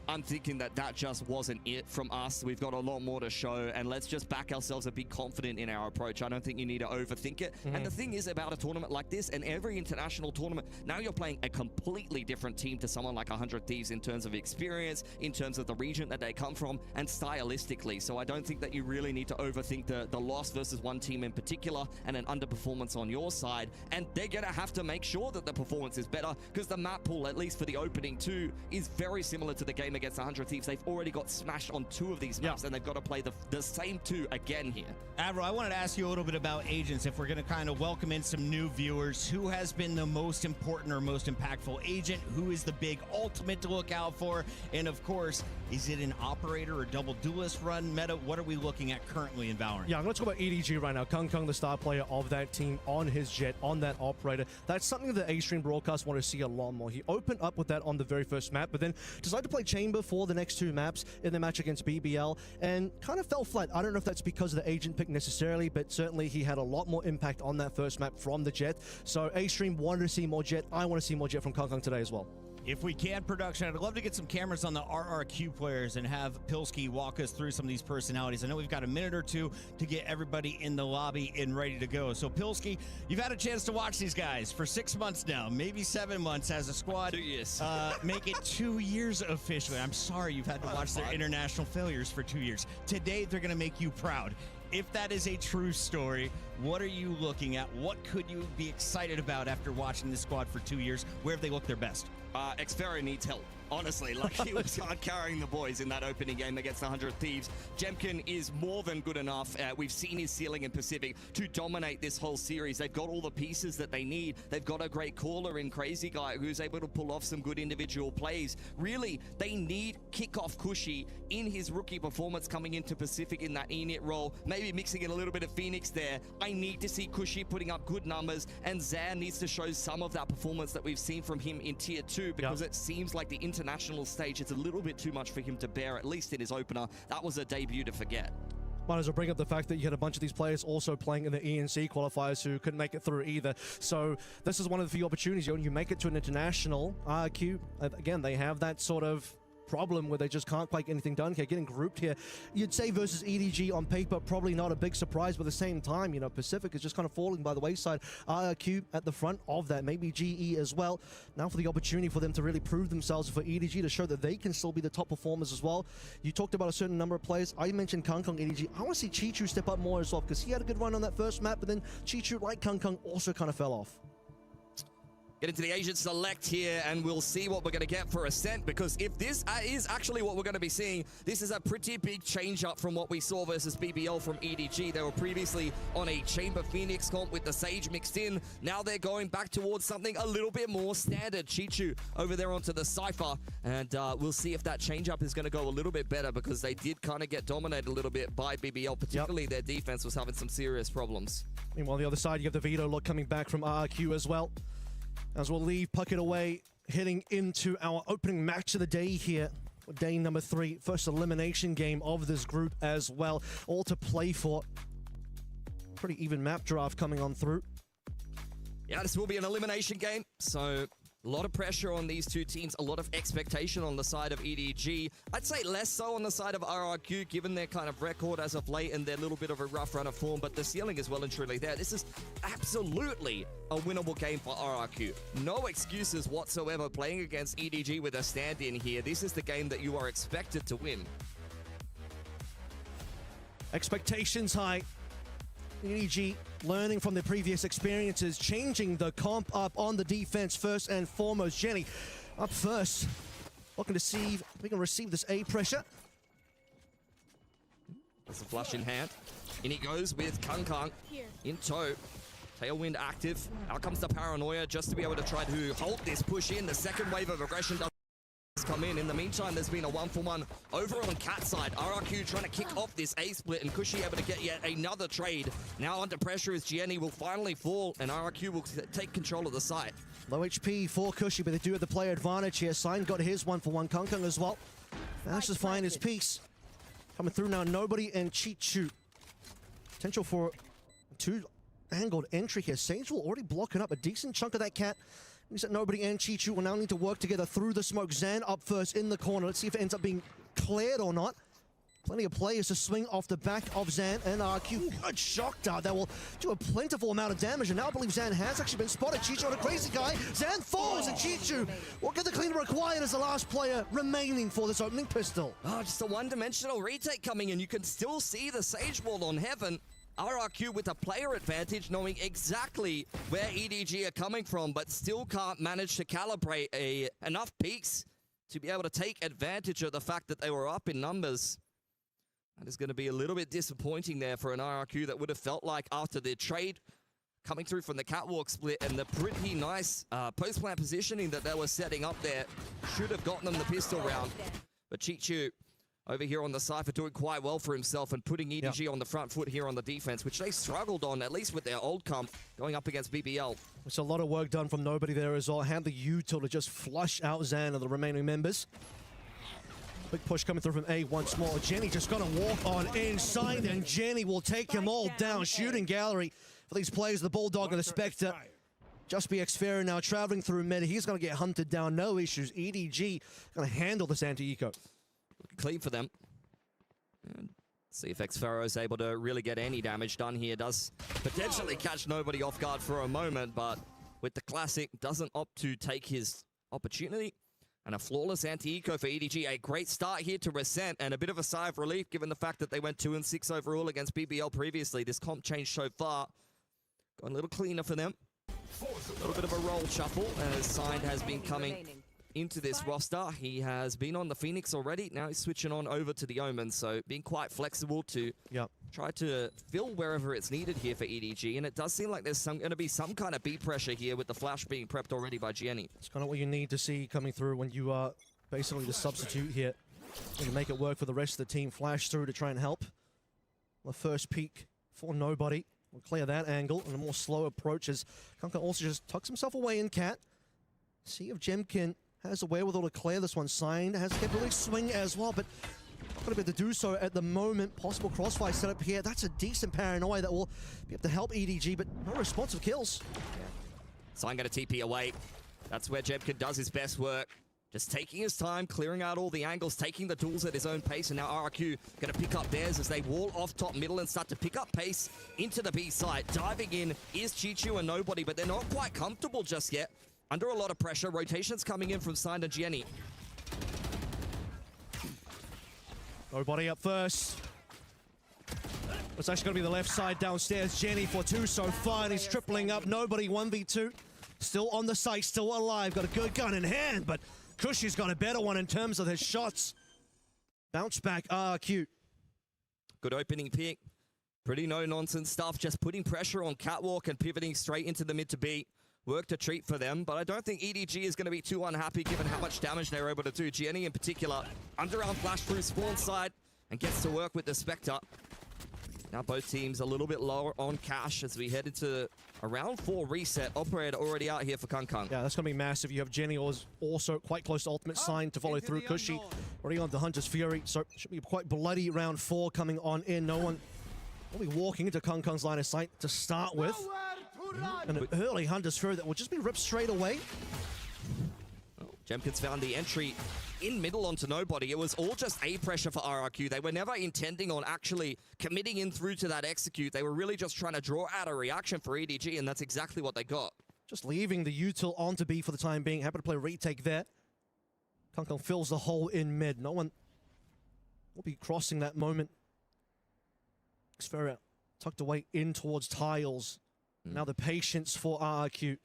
I'm thinking that that just wasn't it from us. We've got a lot more to show, and let's just back ourselves and be confident in our approach. I don't think you need to overthink it. And the thing is about a tournament like this, and every international tournament, now you're playing a completely different team to someone like 100 Thieves in terms of experience, in terms of the region that they come from, and stylistically. So I don't think that you really need to overthink the loss versus one team in particular and an underperformance on your side. And they're going to have to make sure that the performance is better, because the map pool, at least for the opening two, is very similar to the game against 100 Thieves. They've already got smashed on 2 of these maps, and they've got to play the same 2 again here. Admiral, I wanted to ask you a little bit about agents. If we're going to kind of welcome in some new viewers, who has been the most important or most impactful agent? Who is the big ultimate to look out for? And of course, is it an operator or double duelist run meta? What are we looking at currently in Valorant? Yeah, I'm going to talk about EDG right now. Kung, the star player of that team, on his jet, on that operator. That's something that A-Stream Broadcast want to see a lot more. He opened up with that on the very first map, but then decided to play Chamber for the next 2 maps in the match against BBL, and kind of fell flat. I don't know if that's because of the agent pick necessarily, but certainly he had a lot more impact on that first map from the jet. So A-Stream wanted to see more jet. I want to see more jet from Kung today as well. If we can, production, I'd love to get some cameras on the RRQ players and have Pilsky walk us through some of these personalities. I know we've got a minute or 2 to get everybody in the lobby and ready to go. So, Pilsky, you've had a chance to watch these guys for 6 months now, maybe 7 months as a squad. 2 years. Make it 2 years officially. I'm sorry you've had to watch their international failures for 2 years. Today, they're going to make you proud. If that is a true story, what are you looking at? What could you be excited about after watching this squad for 2 years? Where have they looked their best? xFerz needs help. Honestly, like, he was hard carrying the boys in that opening game against 100 Thieves. Jemkin is more than good enough. We've seen his ceiling in Pacific to dominate this whole series. They've got all the pieces that they need. They've got a great caller in Crazy Guy who's able to pull off some good individual plays. Really, they need kickoff Cushy in his rookie performance coming into Pacific in that ENIT role, maybe mixing in a little bit of Phoenix there. I need to see Cushy putting up good numbers, and Zan needs to show some of that performance that we've seen from him in Tier 2, because it seems like the international stage is a little bit too much for him to bear, at least in his opener. That was a debut to forget. Might as well bring up the fact that you had a bunch of these players also playing in the ENC qualifiers who couldn't make it through either. So this is one of the few opportunities when you make it to an international RRQ. Again, they have that sort of problem where they just can't quite get anything done here, getting grouped here. You'd say versus EDG on paper, probably not a big surprise, but at the same time, you know, Pacific is just kind of falling by the wayside. RRQ at the front of that, maybe GE as well. Now for the opportunity for them to really prove themselves, for EDG to show that they can still be the top performers as well. You talked about a certain number of players. I mentioned Kung EDG. I want to see Chichu step up more as well, because he had a good run on that first map, but then Chichu, like Kung, also kind of fell off. Get into the agent select here, and we'll see what we're going to get for Ascent, because if this is actually what we're going to be seeing, this is a pretty big change up from what we saw versus BBL from EDG. They were previously on a Chamber Phoenix comp with the Sage mixed in. Now they're going back towards something a little bit more standard. Chichu over there onto the Cypher, and we'll see if that change up is going to go a little bit better, because they did kind of get dominated a little bit by BBL, particularly their defense was having some serious problems. Meanwhile, on the other side, you have the veto look coming back from RRQ as well. As we'll leave Puckett away, heading into our opening match of the day here. Day number 3, first elimination game of this group as well. All to play for. Pretty even map draft coming on through. Yeah, this will be an elimination game, so a lot of pressure on these two teams, a lot of expectation on the side of EDG. I'd say less so on the side of RRQ, given their kind of record as of late and their little bit of a rough run of form, but the ceiling is well and truly there. This is absolutely a winnable game for RRQ. No excuses whatsoever playing against EDG with a stand-in here. This is the game that you are expected to win. Expectations high. EDG learning from their previous experiences, changing the comp up on the defense first and foremost. Jenny up first, looking to see if we can receive this A pressure. There's a flush in hand. In he goes with Kung in tow. Tailwind active. Out comes the Paranoia just to be able to try to hold this push in. The second wave of aggression does come in. In the meantime, there's been a 1-for-1 over on Cat side. RRQ trying to kick off this A split, and Cushy able to get yet another trade. Now under pressure as Gianni will finally fall, and RRQ will take control of the site. Low HP for Cushy, but they do have the player advantage here. Sign got his 1-for-1. Kung as well. Manages to find his piece. Coming through now, Nobody and Chichu. Potential for 2 angled entry here. Sage will already blocking up a decent chunk of that Cat. Means that nobody and Chichu will now need to work together through the smoke. Zan up first in the corner. Let's see if it ends up being cleared or not. Plenty of players to swing off the back of Zan and RRQ. Good shock dart that will do a plentiful amount of damage, and now I believe Zan has actually been spotted. Chichu on a crazy guy. Zan falls, and Chichu will get the clean required as the last player remaining for this opening pistol. Oh, just a one-dimensional retake coming in. You can still see the Sage Wall on Heaven. RRQ with a player advantage, knowing exactly where EDG are coming from, but still can't manage to calibrate enough peaks to be able to take advantage of the fact that they were up in numbers. That is going to be a little bit disappointing there for an RRQ that would have felt like after the trade coming through from the catwalk split and the pretty nice post-plant positioning that they were setting up there should have gotten them the pistol round. But Chichu over here on the Cypher doing quite well for himself and putting EDG on the front foot here on the defense, which they struggled on, at least with their old comp, going up against BBL. It's a lot of work done from nobody there as well. Had the util to just flush out Zan and the remaining members. Big push coming through from A once more. Jenny just gonna walk on inside, and Jenny will take him all down. Shooting gallery for these players, the Bulldog and the Spectre. Just PhFerz now traveling through mid. He's gonna get hunted down, no issues. EDG gonna handle this anti-eco. Looking clean for them. And see if PhFerz is able to really get any damage done here. Does potentially catch nobody off guard for a moment, but with the classic, doesn't opt to take his opportunity. And a flawless anti-eco for EDG. A great start here to Resent, and a bit of a sigh of relief given the fact that they went 2-6 overall against BBL previously. This comp change so far. Gone a little cleaner for them. A little bit of a roll shuffle as Signed has been coming into this roster. He has been on the Phoenix already. Now he's switching on over to the Omen, so being quite flexible to try to fill wherever it's needed here for EDG. And it does seem like there's going to be some kind of B pressure here with the flash being prepped already by Jenny. It's kind of what you need to see coming through when you are basically the substitute here. You make it work for the rest of the team. Flash through to try and help. The first peek for nobody. We'll clear that angle, and a more slow approach as Kanka also just tucks himself away in Cat. See if Jemkin has the wherewithal to clear this one. Signed has the capability to swing as well, but not going to be able to do so at the moment. Possible crossfire setup here. That's a decent paranoia that will be able to help EDG, but no responsive kills. Signed going to TP away. That's where Jemkin does his best work. Just taking his time, clearing out all the angles, taking the tools at his own pace, and now RRQ going to pick up theirs as they wall off top middle and start to pick up pace into the B site. Diving in is Chichu and nobody, but they're not quite comfortable just yet. Under a lot of pressure, rotations coming in from Signed and Jenny. Nobody up first. It's actually going to be the left side downstairs. Jenny for two so far, and he's tripling up. Nobody 1v2. Still on the site, still alive. Got a good gun in hand, but Cushy's got a better one in terms of his shots. Bounce back, RRQ. Good opening pick. Pretty no-nonsense stuff. Just putting pressure on Catwalk and pivoting straight into the mid to B. Worked a treat for them, but I don't think EDG is going to be too unhappy given how much damage they were able to do. Jenny in particular, underarm flash through spawn side and gets to work with the Spectre. Now both teams a little bit lower on cash as we head into a round 4 reset. Operator already out here for Kung. Yeah, that's going to be massive. You have Jenny also quite close to ultimate Sign to follow through. Cushy already on the Hunter's Fury, so should be quite bloody round 4 coming on in. No one will be walking into Kung's line of sight to start with. And an early Hunter's Fury that will just be ripped straight away. Oh, Jemkin's found the entry in middle onto nobody. It was all just A pressure for RRQ. They were never intending on actually committing in through to that execute. They were really just trying to draw out a reaction for EDG, and that's exactly what they got. Just leaving the util onto B for the time being. Happy to play retake there. Kung fills the hole in mid. No one will be crossing that moment. PhFerz tucked away in towards tiles. Now the patience for RRQ.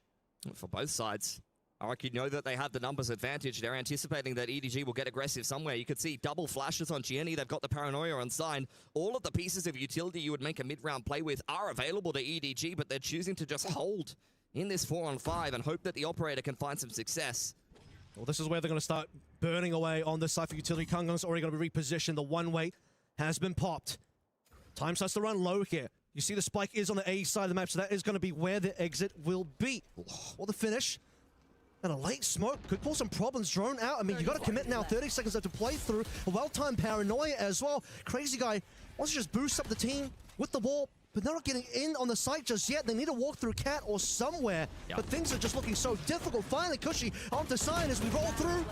For both sides. RRQ know that they have the numbers advantage. They're anticipating that EDG will get aggressive somewhere. You could see double flashes on Gianni. They've got the paranoia on Sign. All of the pieces of utility you would make a mid-round play with are available to EDG, but they're choosing to just hold in this 4-on-5 and hope that the operator can find some success. Well, this is where they're going to start burning away on the Cypher utility. Kung's already going to be repositioned. The one-way has been popped. Time starts to run low here. You see the spike is on the A side of the map, so that is going to be where the exit will be. Or the finish. And a late smoke could cause some problems. Drone out. I mean, you got to commit now. 30 seconds left to play through. A well-timed paranoia as well. Crazy guy wants to just boost up the team with the wall. but they're not getting in on the site just yet. They need to walk through Cat or somewhere, but things are just looking so difficult. Finally, Cushy onto Sign as we roll through.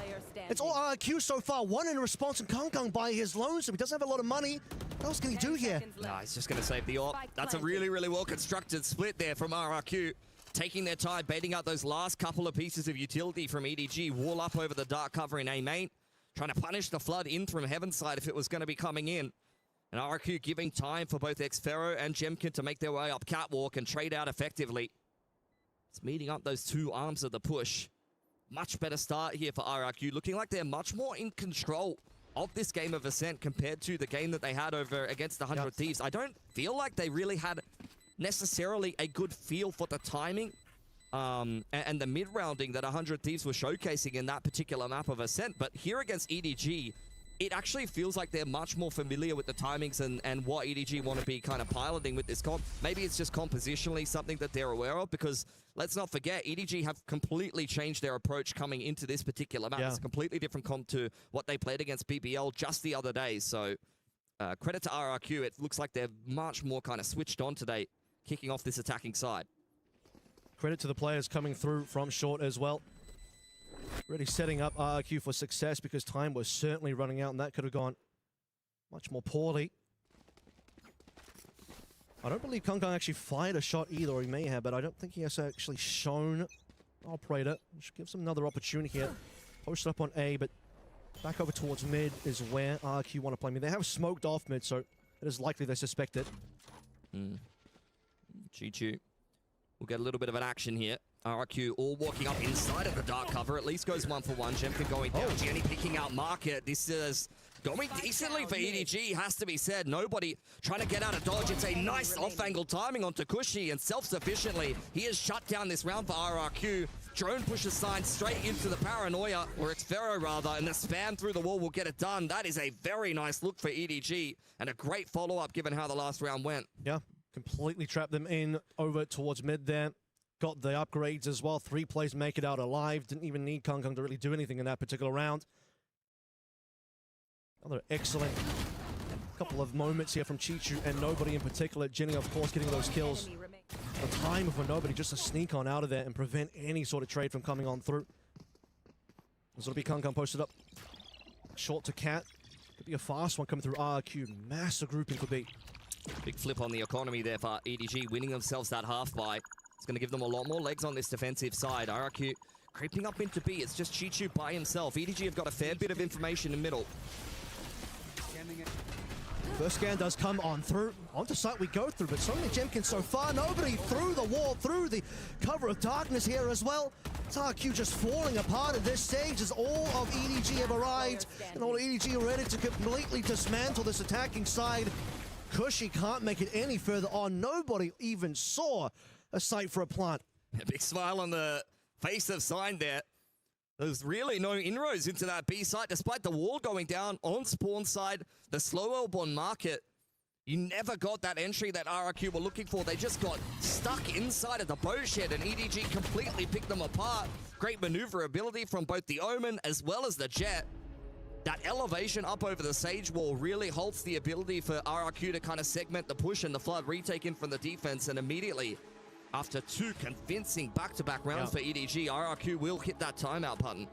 It's all RRQ so far. One in response, and Kong by his lonesome. He doesn't have a lot of money. What else can he do here? Nah, he's just going to save the AWP. That's a really, really well-constructed split there from RRQ. Taking their time, baiting out those last couple of pieces of utility from EDG. Wall up over the dark cover in A main. Trying to punish the flood in from Heaven's side if it was going to be coming in. And RRQ giving time for both PhFerz and Jemkin to make their way up catwalk and trade out effectively. It's meeting up those two arms of the push. Much better start here for RRQ. Looking like they're much more in control of this game of Ascent compared to the game that they had over against the 100 Thieves. I don't feel like they really had necessarily a good feel for the timing and the mid-rounding that 100 Thieves were showcasing in that particular map of Ascent. But here against EDG, it actually feels like they're much more familiar with the timings and what EDG want to be kind of piloting with this comp. Maybe it's just compositionally something that they're aware of, because let's not forget, EDG have completely changed their approach coming into this particular map. It's a completely different comp to what they played against BBL just the other day. So credit to RRQ. It looks like they're much more kind of switched on today, kicking off this attacking side. Credit to the players coming through from short as well. Really setting up RRQ for success, because time was certainly running out and that could have gone much more poorly. I don't believe Kong actually fired a shot either, or he may have, but I don't think he has actually shown operator. Which gives him another opportunity here. Post up on A, but back over towards mid is where RRQ want to play. I mean, they have smoked off mid, so it is likely they suspect it. GG. We'll get a little bit of an action here. RRQ all walking up inside of the dark cover. At least goes 1 for 1. Jemkin going down. Jenny picking out market. This is going decently for EDG, has to be said. Nobody trying to get out of dodge. It's a nice off-angle timing onto Cushy, and self-sufficiently, he has shut down this round for RRQ. Drone pushes Sign straight into the paranoia, or PhFerz rather, and the spam through the wall will get it done. That is a very nice look for EDG, and a great follow-up given how the last round went. Yeah, completely trapped them in over towards mid there. Got the upgrades as well. 3 plays make it out alive. Didn't even need Kong to really do anything in that particular round. Another excellent couple of moments here from Chichu and nobody in particular. Jenny, of course, getting those kills. The time for nobody just to sneak on out of there and prevent any sort of trade from coming on through. This will be Kong posted up. Short to Cat. Could be a fast one coming through RRQ. Massive grouping could be. Big flip on the economy there for EDG, winning themselves that half buy. It's going to give them a lot more legs on this defensive side. RRQ creeping up into B. It's just Chichu by himself. EDG have got a fair bit of information in middle. First scan does come on through. Onto site we go through, but so many Jemkin so far. Nobody through the wall, through the cover of darkness here as well. It's RRQ just falling apart at this stage as all of EDG have arrived. And all EDG are ready to completely dismantle this attacking side. Cushy can't make it any further on. Nobody even saw a site for a plant. A big smile on the face of Sign there. There's really no inroads into that B site, despite the wall going down on spawn side, the slow elbow market. You never got that entry that RRQ were looking for. They just got stuck inside of the bow shed, and EDG completely picked them apart. Great maneuverability from both the Omen as well as the Jet. That elevation up over the Sage Wall really halts the ability for RRQ to kind of segment the push and the flood retaken from the defense, and immediately, after 2 convincing back-to-back rounds for EDG, RRQ will hit that timeout button.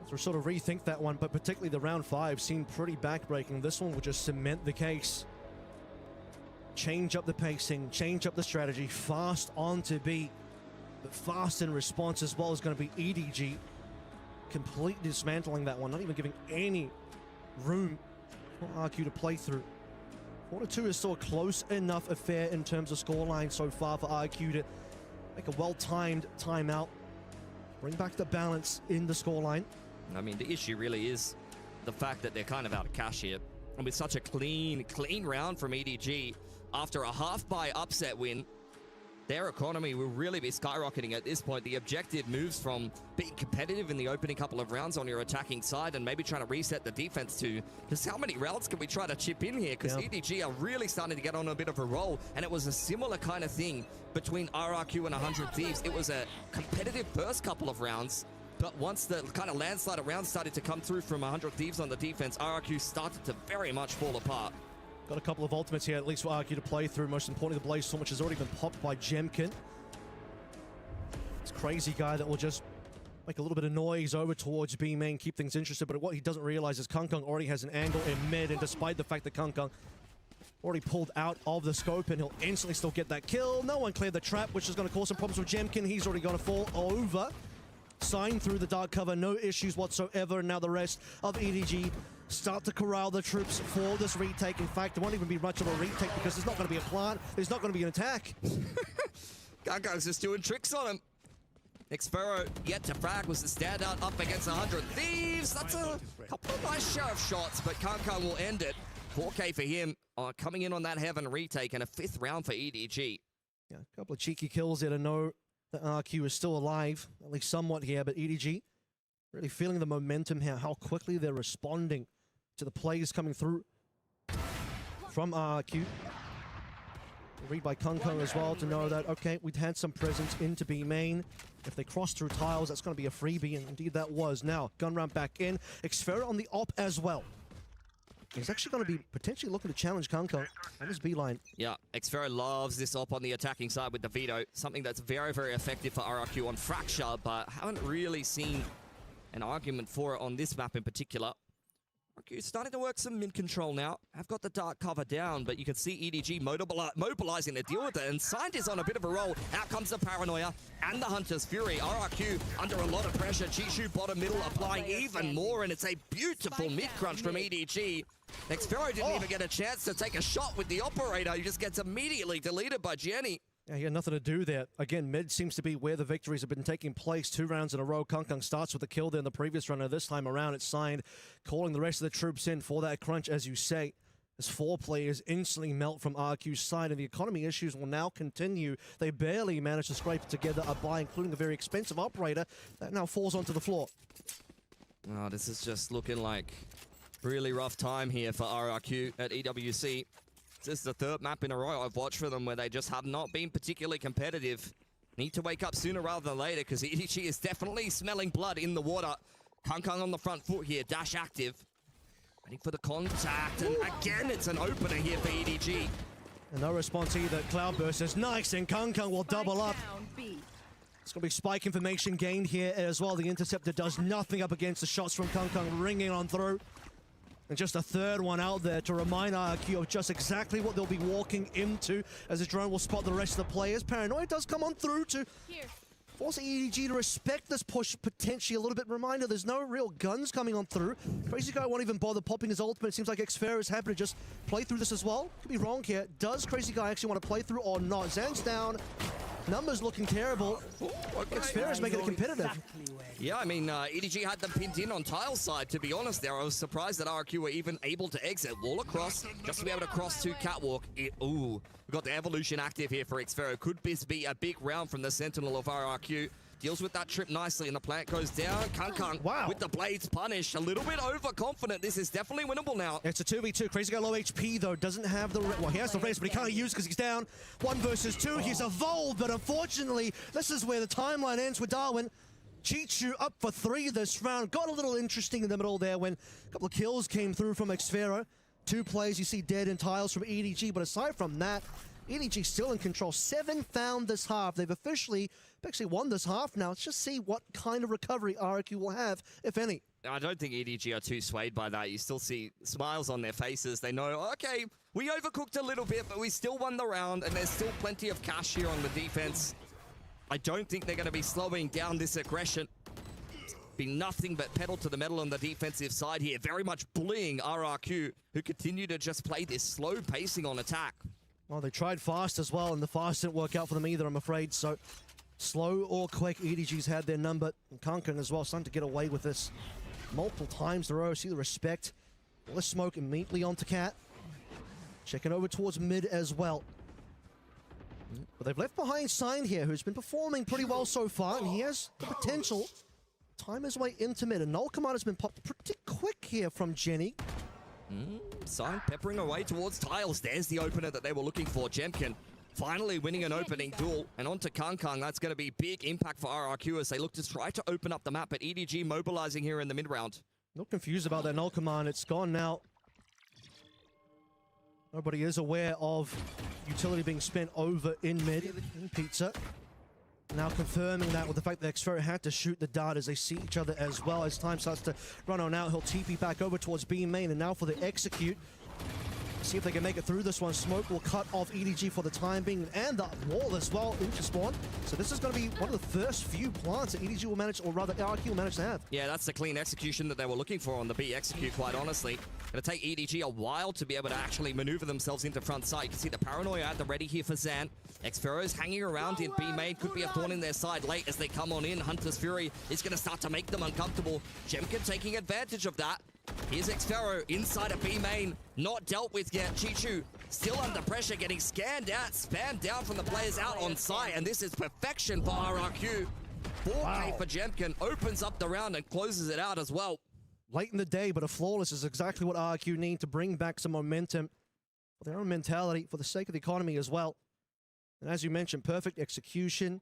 So sort of rethink that one, but particularly the round 5 seemed pretty backbreaking. This one will just cement the case. Change up the pacing, change up the strategy, fast on to B, but fast in response as well is going to be EDG. Completely dismantling that one, not even giving any room for RRQ to play through. 4-2 is still a close enough affair in terms of scoreline so far for RRQ to make a well-timed timeout. Bring back the balance in the scoreline. I mean, the issue really is the fact that they're kind of out of cash here. And with such a clean round from EDG, after a half-buy upset win, their economy will really be skyrocketing at this point. The objective moves from being competitive in the opening couple of rounds on your attacking side and maybe trying to reset the defense to just how many rounds can we try to chip in here? Because EDG are really starting to get on a bit of a roll, and it was a similar kind of thing between RRQ and 100 Thieves. It was a competitive first couple of rounds, but once the kind of landslide of rounds started to come through from 100 Thieves on the defense, RRQ started to very much fall apart. Got a couple of ultimates here, at least for RRQ to play through. Most importantly, the Blaze Storm, which has already been popped by Jemkin. It's Crazy Guy that will just make a little bit of noise over towards B main, keep things interested. But what he doesn't realize is Kung already has an angle in mid, and despite the fact that Kung already pulled out of the scope, and he'll instantly still get that kill. No one cleared the trap, which is going to cause some problems with Jemkin. He's already going to fall over. Sign through the dark cover, no issues whatsoever. And now the rest of EDG start to corral the troops for this retake. In fact, it won't even be much of a retake because there's not going to be a plant. There's not going to be an attack. Kung just doing tricks on him. PhFerz yet to frag, was the standout up against 100 Thieves. That's a couple of nice sheriff shots, but Kung will end it. 4K for him, coming in on that Heaven retake, and a 5th round for EDG. Yeah, a couple of cheeky kills there to know that RRQ is still alive, at least somewhat here, but EDG really feeling the momentum here, how quickly they're responding to the plays coming through from RRQ. Read by Kung as well to know that, okay, we'd had some presence into B main. If they cross through tiles, that's going to be a freebie, and indeed that was. Now, gun round back in. PhFerz on the op as well. He's actually going to be potentially looking to challenge Kung on his B-line. Yeah, PhFerz loves this op on the attacking side with the veto. Something that's very, very effective for RRQ on Fracture, but haven't really seen an argument for it on this map in particular. RRQ starting to work some mid-control now. Have got the dark cover down, but you can see EDG mobilizing to deal with it, and Scientist on a bit of a roll. Out comes the Paranoia and the Hunter's Fury. RRQ under a lot of pressure. Chishu bottom middle applying even more, and it's a beautiful mid-crunch from EDG. PhFerz didn't even get a chance to take a shot with the operator. He just gets immediately deleted by Jenny. Yeah, he had nothing to do there. Again, mid seems to be where the victories have been taking place. 2 rounds in a row. Kung starts with a kill there in the previous round. This time around, it's Signed, calling the rest of the troops in for that crunch, as you say. As 4 players instantly melt from RQ's side, and the economy issues will now continue. They barely managed to scrape it together a buy, including a very expensive operator that now falls onto the floor. Oh, this is just looking like really rough time here for RRQ at EWC. This is the 3rd map in a row I've watched for them where they just have not been particularly competitive. Need to wake up sooner rather than later, because EDG is definitely smelling blood in the water. Kung on the front foot here, dash active. Waiting for the contact, and again it's an opener here for EDG. And no response either. Cloudburst is nice, and Kung will double up. It's going to be spike information gained here as well. The Interceptor does nothing up against the shots from Kung ringing on through. And just a 3rd one out there to remind RRQ of just exactly what they'll be walking into, as the drone will spot the rest of the players. Paranoia does come on through to force EDG to respect this push potentially a little bit. Reminder, there's no real guns coming on through. Crazy Guy won't even bother popping his ultimate. It seems like PhFerz is happy to just play through this as well. Could be wrong here. Does Crazy Guy actually want to play through or not? Zan's down. Numbers looking terrible. PhFerz is making it competitive. Yeah, I mean, EDG had them pinned in on tile side, to be honest there. I was surprised that RRQ were even able to exit. Wall across, just to be able to cross to Catwalk. Ooh, we've got the Evolution active here for PhFerz. Could this be a big round from the Sentinel of RRQ? Deals with that trip nicely, and the plant goes down. Kung wow, with the blades punished. A little bit overconfident. This is definitely winnable now. It's a 2v2. Crazy Guy low HP, though. Doesn't have the... Well, he has the race, but he can't use because he's down. 1 versus 2. He's evolved, but unfortunately, this is where the timeline ends with Darwin. Chichu up for 3 this round. Got a little interesting in the middle there when a couple of kills came through from PhFerz. 2 players you see dead in tiles from EDG, but aside from that, EDG still in control. 7 found this half. They've officially actually won this half now. Let's just see what kind of recovery RRQ will have, if any. I don't think EDG are too swayed by that. You still see smiles on their faces. They know, okay, we overcooked a little bit, but we still won the round, and there's still plenty of cash here on the defense. I don't think they're going to be slowing down this aggression. Be nothing but pedal to the metal on the defensive side here. Very much bullying RRQ, who continue to just play this slow pacing on attack. Well, they tried fast as well, and the fast didn't work out for them either, I'm afraid. So, slow or quick, EDG's had their number. And Kung as well, starting to get away with this multiple times in a row. See the respect. All the smoke immediately onto Cat. Checking over towards mid as well. But they've left behind Sign here, who's been performing pretty well so far, and he has the potential to time his way into mid. And Null Command has been popped pretty quick here from Jenny. Sign peppering away towards tiles. There's the opener that they were looking for. Jemkin finally winning an opening duel. And on to Kung. That's going to be big impact for RRQ as they look to try to open up the map. But EDG mobilizing here in the mid-round. Not confused about that Null Command. It's gone now. Nobody is aware of utility being spent over in mid in Pizza. Now confirming that with the fact that xFerz had to shoot the dart as they see each other as well. As time starts to run on out, he'll TP back over towards B main, and now for the execute. See if they can make it through this one. Smoke will cut off EDG for the time being, and the wall as well into spawn. So this is going to be one of the first few plants that EDG will manage, or rather RRQ will manage to have. Yeah, that's the clean execution that they were looking for on the B execute, quite honestly. Going to take EDG a while to be able to actually maneuver themselves into front side. You can see the paranoia at the ready here for Zan. xFerz hanging around in B main, could be a thorn in their side late as they come on in. Hunter's Fury is going to start to make them uncomfortable. Jemkin taking advantage of that. Here's xFerz inside of B main, not dealt with yet. Chichu still under pressure, getting scanned out, spammed down from the players out on site, and this is perfection for RRQ. 4K for Jemkin, opens up the round and closes it out as well. Late in the day, but a flawless is exactly what RRQ need to bring back some momentum for their own mentality, for the sake of the economy as well. And as you mentioned, perfect execution.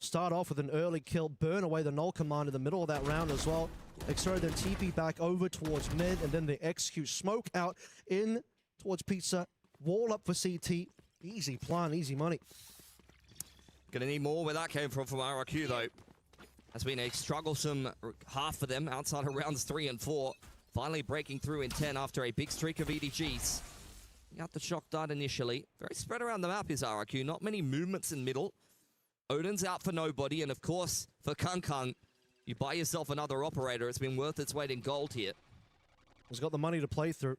Start off with an early kill, burn away the null command in the middle of that round as well. xFerz then TP back over towards mid, and then they execute smoke out in towards Pizza. Wall up for CT. Easy plan, easy money. Gonna need more where that came from RRQ though. Has been a strugglesome half for them outside of rounds 3 and 4. Finally breaking through in 10 after a big streak of EDGs. Got the shock dart initially. Very spread around the map is RRQ. Not many movements in middle. Odin's out for nobody, and of course, for Kung, you buy yourself another operator. It's been worth its weight in gold here. He's got the money to play through.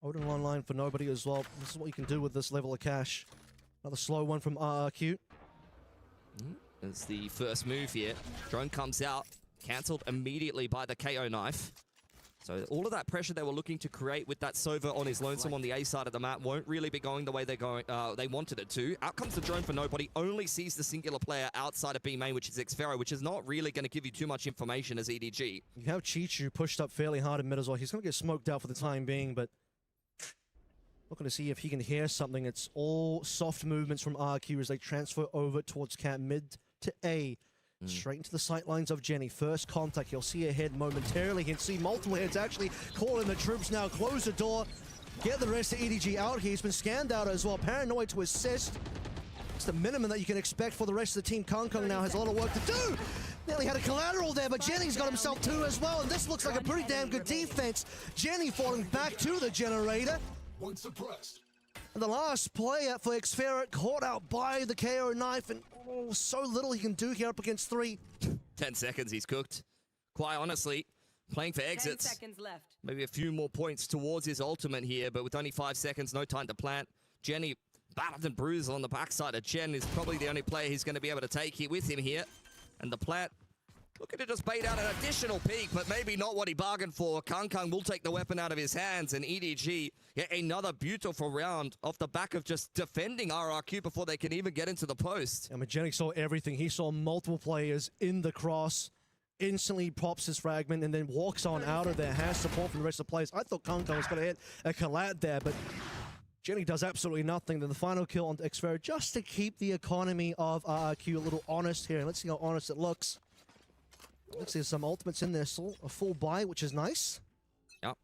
Odin online for nobody as well. This is what you can do with this level of cash. Another slow one from RRQ. It's the first move here. Drone comes out, cancelled immediately by the KO knife. So all of that pressure they were looking to create with that Sova on his lonesome on the A side of the map won't really be going the way they wanted it to. Out comes the drone for nobody. Only sees the singular player outside of B main, which is xFerz, which is not really going to give you too much information as EDG. You have Chichu pushed up fairly hard in mid as well. He's going to get smoked out for the time being, but looking to see if he can hear something. It's all soft movements from RRQ as they transfer over towards cat mid to A. Straight into the sight lines of Jenny. First contact. He'll see a head momentarily. He can see multiple heads actually calling the troops now. Close the door. Get the rest of EDG out here. He's been scanned out as well. Paranoid to assist. It's the minimum that you can expect for the rest of the team. Kung now has a lot of work to do. Nearly had a collateral there, but Jenny's got himself two as well. And this looks like a pretty damn good defense. Jenny falling back to the generator. One suppressed. And the last player for xFerz caught out by the KO knife, and so little he can do here up against 3. 10 seconds, he's cooked. Quite honestly, playing for exits. 10 seconds left. Maybe a few more points towards his ultimate here, but with only 5 seconds, no time to plant. Jenny, battered and bruised on the backside of Jen, is probably the only player he's going to be able to take here with him here. And the plant, looking to just bait out an additional peek, but maybe not what he bargained for. Kung will take the weapon out of his hands, and EDG, yet another beautiful round off the back of just defending RRQ before they can even get into the post. And Jenny saw everything. He saw multiple players in the cross, instantly pops his fragment, and then walks on out of there, has support from the rest of the players. I thought Kung was going to hit a collat there, but Jenny does absolutely nothing. Then the final kill on xFerz, just to keep the economy of RRQ a little honest here. Let's see how honest it looks. Looks there's some ultimates in there, so a full buy, which is nice. Yep.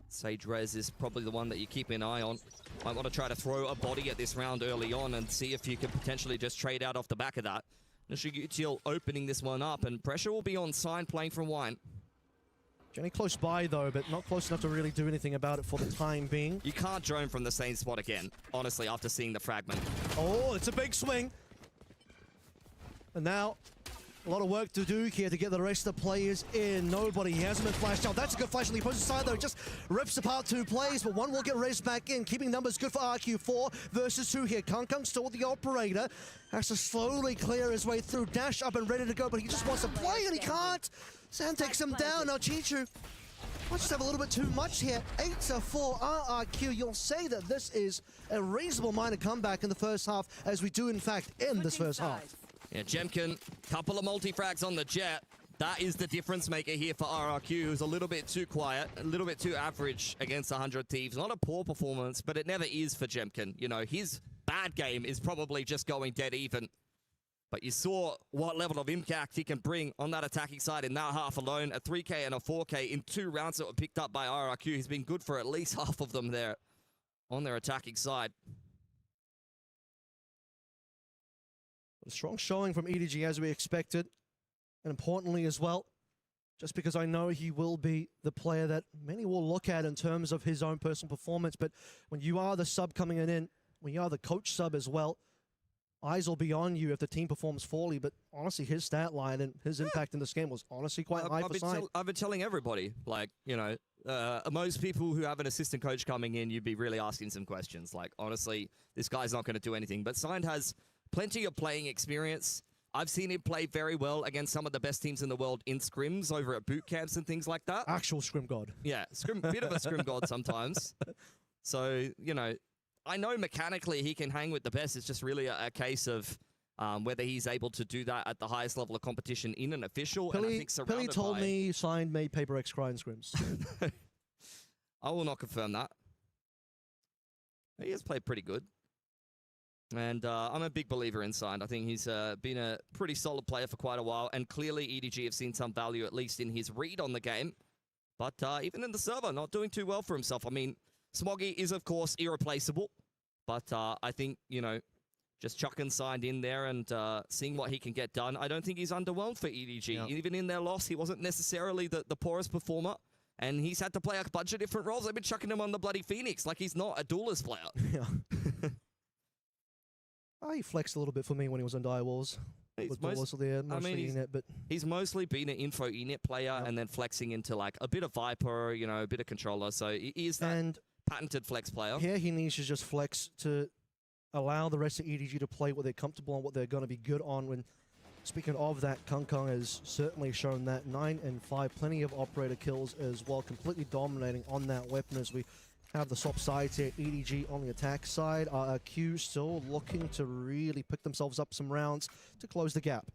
Sage Rez is probably the one that you keep an eye on. Might want to try to throw a body at this round early on and see if you can potentially just trade out off the back of that. Nishigutiel opening this one up, and pressure will be on Sign playing from Wine. Jenny close by though, but not close enough to really do anything about it for the time being. You can't drone from the same spot again, honestly, after seeing the fragment. Oh, it's a big swing. And now, a lot of work to do here to get the rest of the players in. Nobody hasn't been flashed out. That's a good flash on the opposite side, though. Just rips apart 2 plays, but one will get raised back in. Keeping numbers good for RQ. 4 versus 2 here. Kung still with the operator. Has to slowly clear his way through. Dash up and ready to go, but he just wants to play, and he can't. Sam takes him down. Now Chichu might just have a little bit too much here. 8-4 RRQ. You'll say that this is a reasonable minor comeback in the first half, as we do, in fact, end this first half. Yeah, Jemkin, couple of multi-frags on the Jet. That is the difference maker here for RRQ, who's a little bit too quiet, a little bit too average against 100 Thieves. Not a poor performance, but it never is for Jemkin. You know, his bad game is probably just going dead even. But But you saw what level of impact he can bring on that attacking side in that half alone. A 3K and a 4K in 2 rounds that were picked up by RRQ. He's been good for at least half of them there on their attacking side. A strong showing from EDG as we expected. And importantly as well, just because I know he will be the player that many will look at in terms of his own personal performance. But when you are the sub coming in, when you are the coach sub as well, eyes will be on you if the team performs poorly, but honestly, his stat line and his impact in this game was honestly quite high for Sign. I've been telling everybody, like, you know, most people who have an assistant coach coming in, you'd be really asking some questions. Like, honestly, this guy's not going to do anything. But Sign has plenty of playing experience. I've seen him play very well against some of the best teams in the world in scrims over at boot camps and things like that. Actual scrim god. Yeah, bit of a scrim god sometimes. So, you know, I know mechanically he can hang with the best. It's just really a case of whether he's able to do that at the highest level of competition in an official. Pilly told me Sign made PhFerz cry in scrims. I will not confirm that. He has played pretty good. And I'm a big believer in Sign. I think he's been a pretty solid player for quite a while. And clearly EDG have seen some value, at least in his read on the game. But even in the server, not doing too well for himself. I mean, Smoggy is, of course, irreplaceable, but I think, you know, just chucking Signed in there and seeing what he can get done. I don't think he's underwhelmed for EDG. Yep. Even in their loss, he wasn't necessarily the poorest performer, and he's had to play a bunch of different roles. They've been chucking him on the bloody Phoenix like he's not a duelist player. Yeah. He flexed a little bit for me when he was on Dire Wars. He's mostly Enit, but he's mostly been an info Enit player and then flexing into like a bit of Viper, you know, a bit of controller. So he is that patented flex player. Here he needs to just flex to allow the rest of EDG to play what they're comfortable on, what they're going to be good on. When speaking of that, Kung has certainly shown that 9 and 5, plenty of operator kills as well, completely dominating on that weapon as we have the swap sides here. EDG on the attack side, RRQ still looking to really pick themselves up some rounds to close the gap.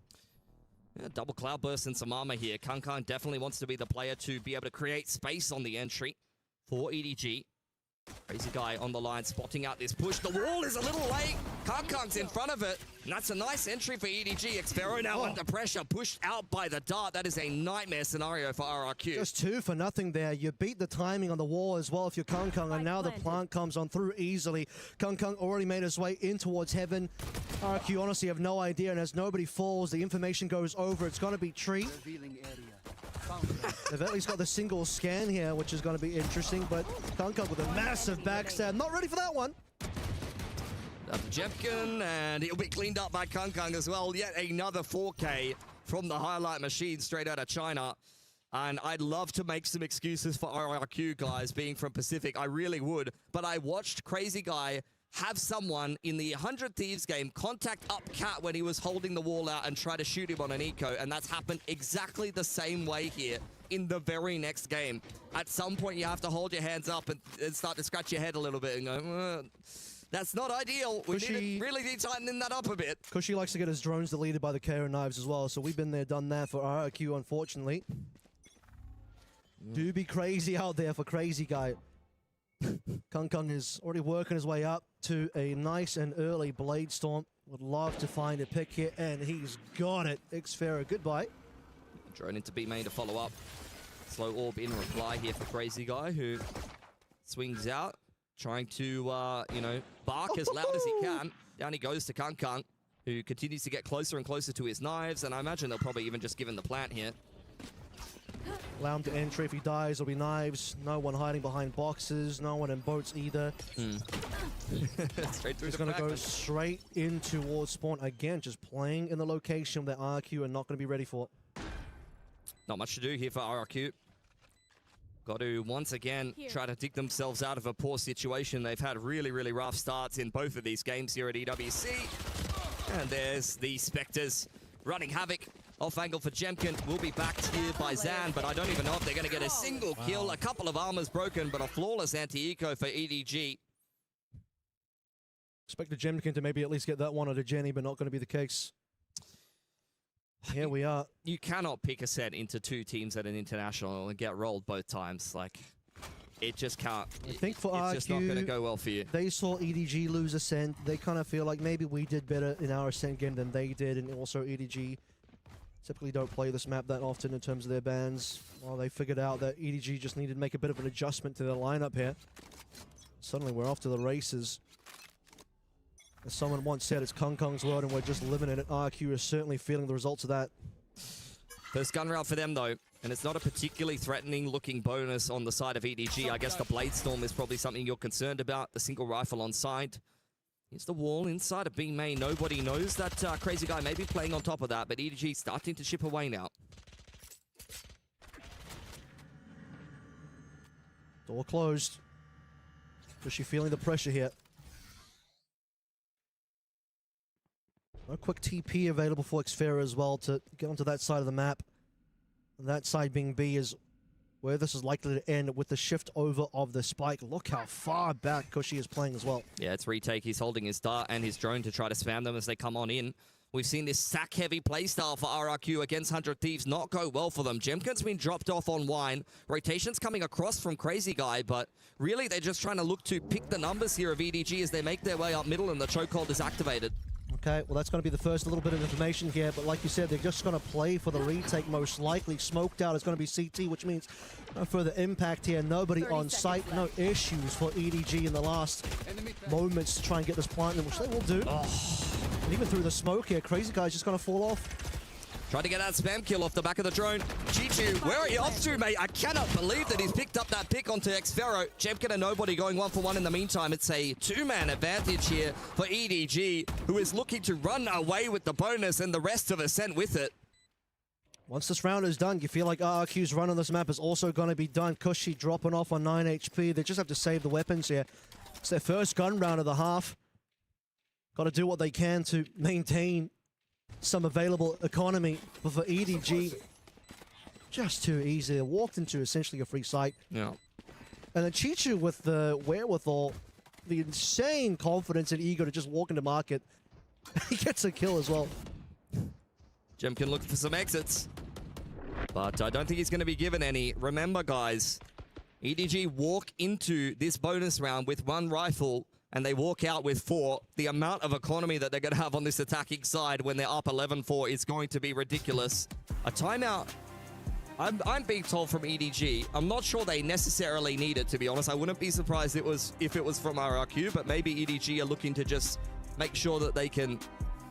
Yeah, double cloudburst and some armor here. Kung definitely wants to be the player to be able to create space on the entry for EDG. Crazy guy on the line, spotting out this push. The wall is a little late. Kung's in front of it. And that's a nice entry for EDG. xFerz now under pressure, pushed out by the dart. That is a nightmare scenario for RRQ. Just 2 for nothing there. You beat the timing on the wall as well if you're Kung, and now the plant comes on through easily. Kung already made his way in towards heaven. RRQ honestly have no idea, and as nobody falls, the information goes over. It's going to be Tree. They've at least got the single scan here, which is going to be interesting, but Kung with a massive backstab. Not ready for that one. Jepkin, and he'll be cleaned up by Kung as well. Yet another 4K from the highlight machine straight out of China. And I'd love to make some excuses for RRQ guys being from Pacific. I really would. But I watched Crazy Guy have someone in the 100 Thieves game contact up Cat when he was holding the wall out and try to shoot him on an eco, and that's happened exactly the same way here in the very next game. At some point, you have to hold your hands up and start to scratch your head a little bit and go, that's not ideal. We really need to tighten that up a bit. Cushy likes to get his drones deleted by the KO knives as well, so we've been there, done that for RRQ, unfortunately. Do be crazy out there for Crazy Guy. Kung is already working his way up to a nice and early Blade Storm. Would love to find a pick here, and he's got it. xFerz, goodbye. Drone into B main to follow up. Slow orb in reply here for Crazy Guy, who swings out, trying to, you know, bark as loud as he can. Down he goes to Kung, who continues to get closer and closer to his knives, and I imagine they'll probably even just give him the plant here. Allow him to enter. If he dies, there'll be knives. No one hiding behind boxes. No one in boats either. Straight through. He's going to go straight in towards spawn again, just playing in the location that RRQ are not going to be ready for. Not much to do here for RRQ. Got to once again try to dig themselves out of a poor situation. They've had really, really rough starts in both of these games here at EWC. And there's the Spectres running havoc. Off angle for Jemkin, will be backed here by Zan, but I don't even know if they're going to get a single kill. A couple of armors broken, but a flawless anti-eco for EDG. Expected Jemkin to maybe at least get that one out of Jenny, but not going to be the case. Here we are. You cannot pick a set into 2 teams at an international and get rolled both times. Like, it just can't. I think for it's RRQ, just not going to go well for you. They saw EDG lose Ascent. They kind of feel like maybe we did better in our Ascent game than they did, and also EDG typically don't play this map that often in terms of their bans. Well, they figured out that EDG just needed to make a bit of an adjustment to their lineup here. Suddenly we're off to the races. As someone once said, it's Kung Kong's world and we're just living in it. RRQ is certainly feeling the results of that. First gun round for them, though, and it's not a particularly threatening-looking bonus on the side of EDG. I guess the Blade Storm is probably something you're concerned about. The single rifle on side. Here's the wall inside of B main. Nobody knows that crazy guy may be playing on top of that, but EDG starting to chip away now. Door closed. Is she feeling the pressure here? No quick TP available for PhFerz as well to get onto that side of the map. And that side being B is where this is likely to end with the shift over of the spike. Look how far back Cushy is playing as well. Yeah, it's retake. He's holding his dart and his drone to try to spam them as they come on in. We've seen this sack-heavy playstyle for RRQ against 100 Thieves not go well for them. Jemkin's been dropped off on Wine. Rotation's coming across from Crazy Guy, but really they're just trying to look to pick the numbers here of EDG as they make their way up middle and the chokehold is activated. Okay, well that's going to be the first little bit of information here, but like you said, they're just going to play for the retake most likely. Smoked out is going to be CT, which means no further impact here. Nobody on site, no issues for EDG in the last moments to try and get this plant in, which they will do. And even through the smoke here, Crazy Guy's just going to fall off. Trying to get that spam kill off the back of the drone. Chichu, where are you off to, mate? I cannot believe that he's picked up that pick onto PhFerz. Jemkin and Nobody going 1-for-1 in the meantime. It's a two-man advantage here for EDG, who is looking to run away with the bonus and the rest of Ascent with it. Once this round is done, you feel like RRQ's run on this map is also going to be done. Cushy dropping off on 9 HP. They just have to save the weapons here. It's their first gun round of the half. Got to do what they can to maintain some available economy, but for EDG, just too easy. They walked into essentially a free site. Yeah. And then Chichu with the wherewithal, the insane confidence and ego to just walk into market. He gets a kill as well. Jemkin looking for some exits, but I don't think he's going to be given any. Remember, guys, EDG walk into this bonus round with 1 rifle, and they walk out with 4. The amount of economy that they're going to have on this attacking side when they're up 11-4 is going to be ridiculous. A timeout, I'm being told from EDG. I'm not sure they necessarily need it, to be honest. I wouldn't be surprised if it was from RRQ, but maybe EDG are looking to just make sure that they can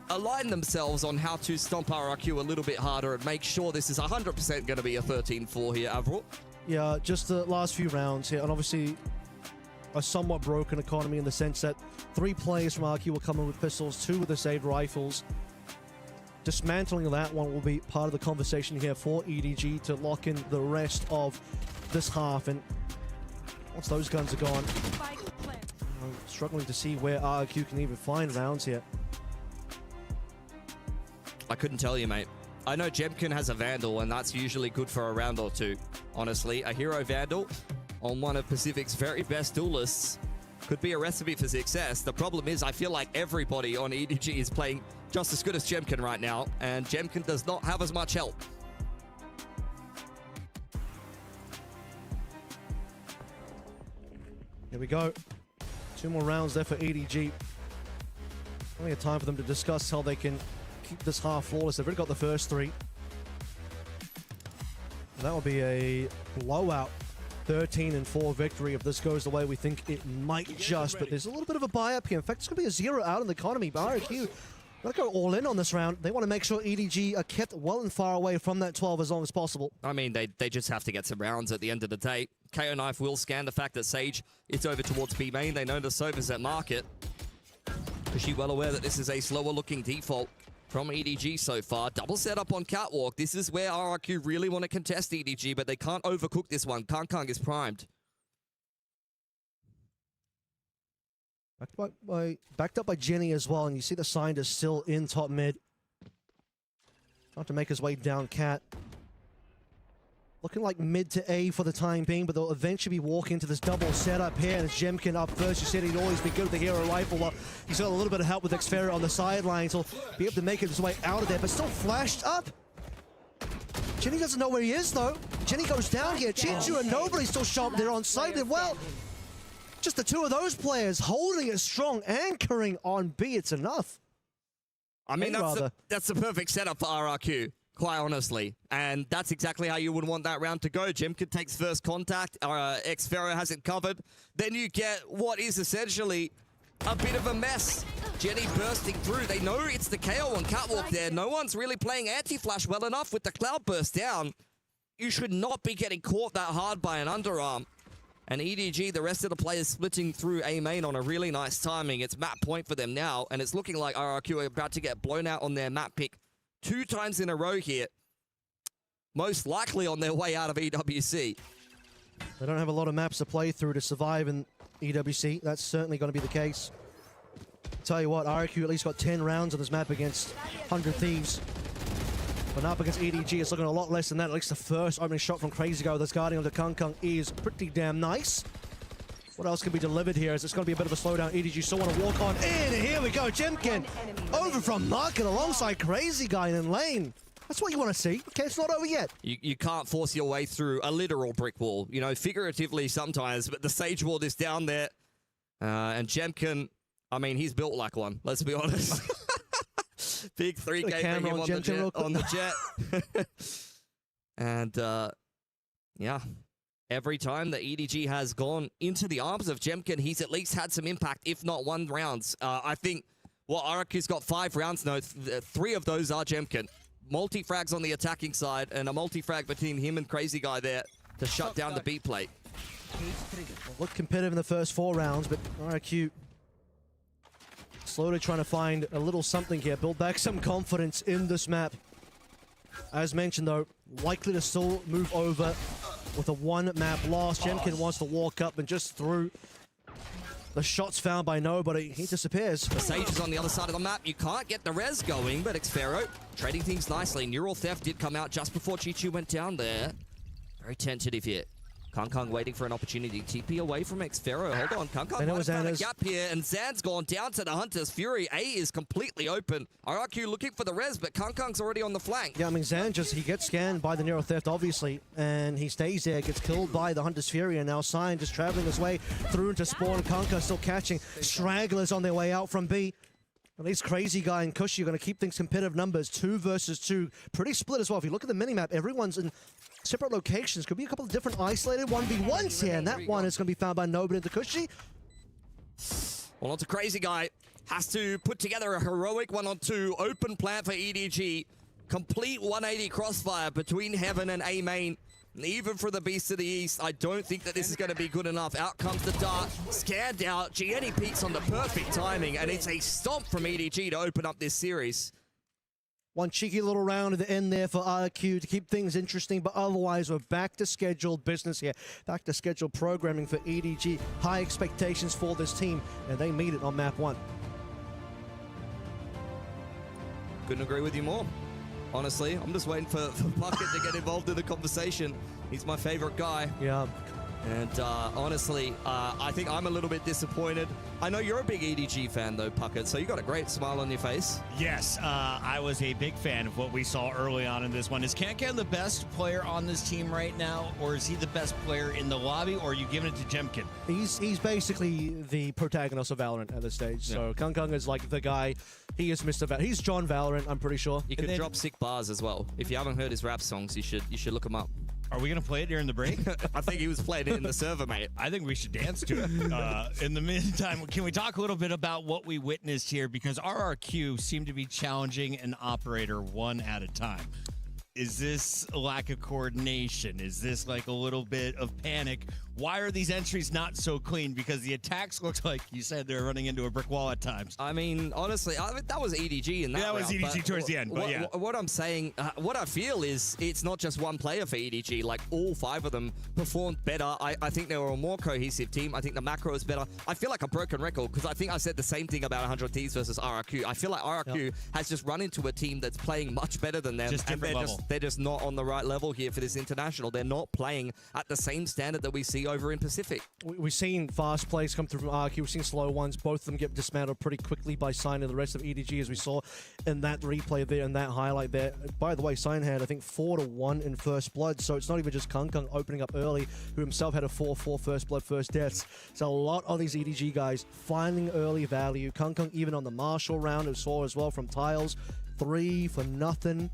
align themselves on how to stomp RRQ a little bit harder and make sure this is 100% going to be a 13-4 here, Avril. Yeah, just the last few rounds here, and obviously a somewhat broken economy in the sense that 3 players from RRQ will come in with pistols, 2 with the saved rifles. Dismantling that one will be part of the conversation here for EDG to lock in the rest of this half. And once those guns are gone, I'm struggling to see where RRQ can even find rounds here. I couldn't tell you, mate. I know Jemkin has a Vandal, and that's usually good for a round or 2. Honestly, a hero Vandal on one of Pacific's very best duelists could be a recipe for success. The problem is I feel like everybody on EDG is playing just as good as Jemkin right now, and Jemkin does not have as much help. Here we go. 2 more rounds there for EDG. Plenty of time for them to discuss how they can keep this half flawless. They've already got the first 3. And that will be a blowout 13-4 victory if this goes the way we think it might just, but there's a little bit of a buy up here. In fact, it's going to be a 0 out in the economy. But RRQ, they'll go all in on this round. They want to make sure EDG are kept well and far away from that 12 as long as possible. I mean, they just have to get some rounds at the end of the day. KO Knife will scan the fact that Sage is over towards B main. They know the Sova's at market. Is she well aware that this is a slower looking default from EDG so far? Double setup on Catwalk. This is where RRQ really want to contest EDG, but they can't overcook this one. Kang is primed. Backed up by Jenny as well, and you see the Signed is still in top mid. Trying to make his way down Cat. Looking like mid to A for the time being, but they'll eventually be walking into this double setup here. And it's Jemkin up first. You said he'd always be good with the hero rifle. Well, he's got a little bit of help with PhFerz on the sidelines. He'll be able to make his way out of there, but still flashed up. Jenny doesn't know where he is, though. Jenny goes down here. Chichu and Nobly still sharp there on site. And, well, just the two of those players holding it strong, anchoring on B. It's enough. I mean, that's the perfect setup for RRQ, quite honestly. And that's exactly how you would want that round to go. Jemkin takes first contact. PhFerz has it covered. Then you get what is essentially a bit of a mess. Jenny bursting through. They know it's the KO on Catwalk there. No one's really playing anti-flash well enough with the cloud burst down. You should not be getting caught that hard by an underarm. And EDG, the rest of the players splitting through A main on a really nice timing. It's map point for them now, and it's looking like RRQ are about to get blown out on their map pick 2 times in a row here. Most likely on their way out of EWC. They don't have a lot of maps to play through to survive in EWC. That's certainly going to be the case. Tell you what, RRQ at least got 10 rounds on this map against 100 Thieves. But up against EDG, it's looking a lot less than that. At least the first opening shot from Crazy Guy with this Guardian of the Kung is pretty damn nice. What else can be delivered here? Is it's going to be a bit of a slowdown. EDG still want to walk on in, and here we go. Jemkin over from Market alongside Crazy Guy in lane. That's what you want to see. Okay, it's not over yet. You can't force your way through a literal brick wall. You know, figuratively sometimes, but the Sage Wall is down there. And Jemkin, I mean, he's built like one, let's be honest. Big 3K for him on the jet. And, yeah. Every time that EDG has gone into the arms of Jemkin, he's at least had some impact, if not 1 rounds. I think, well, RRQ's got 5 rounds now. 3 of those are Jemkin. Multi-frags on the attacking side, and a multi-frag between him and Crazy Guy there to shut down the B plate. Looked competitive in the first 4 rounds, but RRQ slowly trying to find a little something here, build back some confidence in this map. As mentioned, though, likely to still move over with a 1-map loss. Jemkin wants to walk up and just through. The shot's found by nobody. He disappears. The Sage is on the other side of the map. You can't get the res going, but PhFerz trading things nicely. Neural Theft did come out just before Chichu went down there. Very tentative here. Kung waiting for an opportunity. TP away from PhFerz. Hold on. Kung might have found a gap here, and Zan's gone down to the Hunter's Fury. A is completely open. RRQ looking for the res, but Kung's already on the flank. Yeah, I mean, Zan he gets scanned by the Neural Theft, obviously, and he stays there, gets killed by the Hunter's Fury, and now Sign just traveling his way through into spawn. Kung still catching stragglers on their way out from B. At least Crazy Guy and Cushy are going to keep things competitive numbers. 2 versus 2. Pretty split as well. If you look at the minimap, everyone's in separate locations. Could be a couple of different isolated 1v1s here, and that one is going to be found by nobody into Cushy. Well, onto Crazy Guy. Has to put together a heroic 1-on-2. Open plant for EDG. Complete 180 crossfire between Heaven and A main. Even for the Beast to the east, I don't think that this is going to be good enough. Out comes the dart, scanned out. Gianni peaks on the perfect timing, and it's a stomp from EDG to open up this series. One cheeky little round at the end there for RRQ to keep things interesting, but otherwise we're back to scheduled business here. Back to scheduled programming for EDG. High expectations for this team, and they meet it on map 1. Couldn't agree with you more. Honestly, I'm just waiting for Puckett to get involved in the conversation. He's my favorite guy. Yeah. And honestly, I think I'm a little bit disappointed. I know you're a big EDG fan, though, Puckett, so you got a great smile on your face. Yes, I was a big fan of what we saw early on in this one. Is Kankan the best player on this team right now, or is he the best player in the lobby, or are you giving it to Jemkin? He's basically the protagonist of Valorant at this stage. Yeah. So Kung is like the guy. He is Mr. Valorant. He's John Valorant, I'm pretty sure. He could drop sick bars as well. If you haven't heard his rap songs, you should look him up. Are we going to play it during the break? I think he was playing it in the server, mate. I think we should dance to it. In the meantime, can we talk a little bit about what we witnessed here? Because RRQ seemed to be challenging an operator 1 at a time. Is this a lack of coordination? Is this like a little bit of panic? Why are these entries not so clean? Because the attacks look like you said they're running into a brick wall at times. I mean, honestly, that was EDG in that round. That was EDG towards the end, but yeah. What I'm saying, what I feel is it's not just one player for EDG. Like, all 5 of them performed better. I think they were a more cohesive team. I think the macro is better. I feel like a broken record because I think I said the same thing about 100 Thieves versus RRQ. I feel like RRQ has just run into a team that's playing much better than them. Just different level. They're just not on the right level here for this international. They're not playing at the same standard that we see over in Pacific. We've seen fast plays come through from RRQ. We've seen slow ones. Both of them get dismantled pretty quickly by Sign and the rest of EDG, as we saw in that replay there and that highlight there. By the way, Sign had, I think, 4-1 in first blood, so it's not even just Kung opening up early, who himself had a 4-4 first blood, first deaths. So a lot of these EDG guys finding early value. Kung even on the Marshall round, who saw as well from Tiles, 3 for nothing.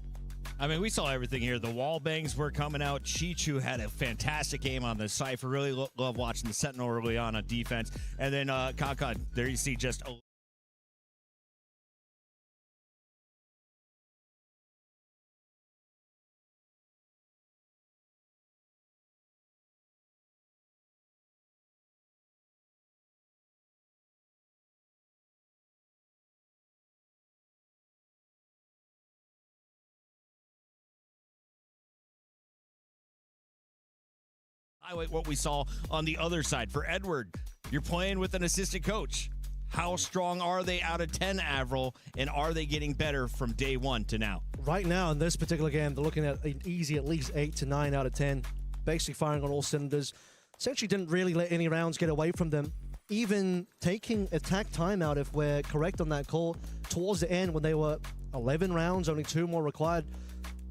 I mean, we saw everything here. The wall bangs were coming out. Chichu had a fantastic game on the Cypher. Really love watching the Sentinel early on defense. And then Kaka, there you see just a highlight what we saw on the other side. For Edward, you're playing with an assistant coach. How strong are they out of 10, Avril, and are they getting better from day one to now? Right now, in this particular game, they're looking at an easy at least 8 to 9 out of 10. Basically firing on all cylinders. Essentially didn't really let any rounds get away from them. Even taking attack timeout, if we're correct on that call, towards the end when they were 11 rounds, only 2 more required.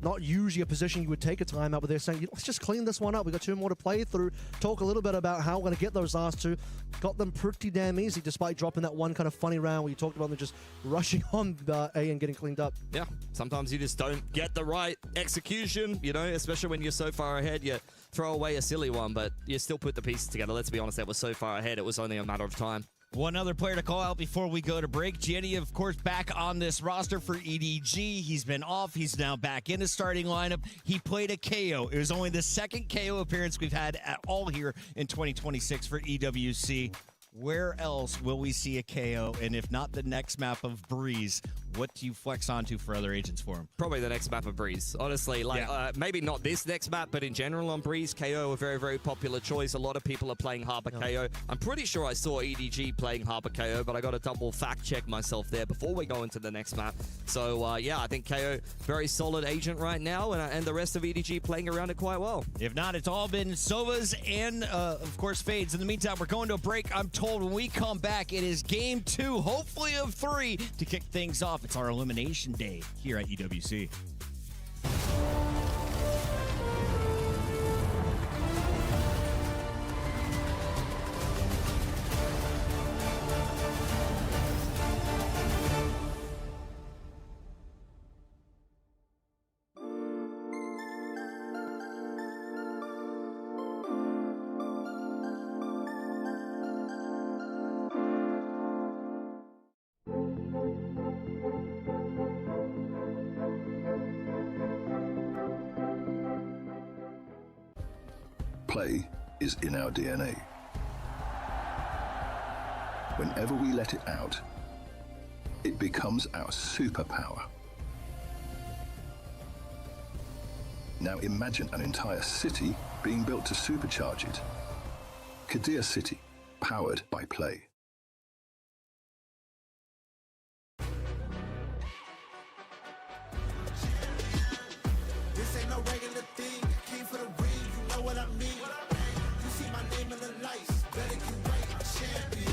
Not usually a position you would take a timeout, but they're saying, let's just clean this one up. We've got 2 more to play through. Talk a little bit about how we're going to get those last 2. Got them pretty damn easy, despite dropping that one kind of funny round where you talked about them just rushing on the A and getting cleaned up. Yeah, sometimes you just don't get the right execution, you know, especially when you're so far ahead. You throw away a silly one, but you still put the pieces together. Let's be honest, that was so far ahead, it was only a matter of time. One other player to call out before we go to break. Jenny, of course, back on this roster for EDG. He's been off. He's now back in the starting lineup. He played a KO. It was only the second KO appearance we've had at all here in 2026 for EWC. Where else will we see a KO? And if not the next map of Breeze, what do you flex onto for other agents for him? Probably the next map of Breeze. Honestly, like maybe not this next map, but in general on Breeze, KO a very, very popular choice. A lot of people are playing Harbor KO. I'm pretty sure I saw EDG playing Harbor KO, but I got to double fact check myself there before we go into the next map. So yeah, I think KO, very solid agent right now, and the rest of EDG playing around it quite well. If not, it's all been Sovas and, of course, Fades. In the meantime, we're going to a break. I'm told when we come back, it is game 2, hopefully of 3, to kick things off. It's our elimination day here at EWC. Play is in our DNA. Whenever we let it out, it becomes our superpower. Now imagine an entire city being built to supercharge it. Kadir City, powered by Play. This ain't no regular thing. Came for the ring, you know what I mean. You see my name in the lights, better get right, I'm champion.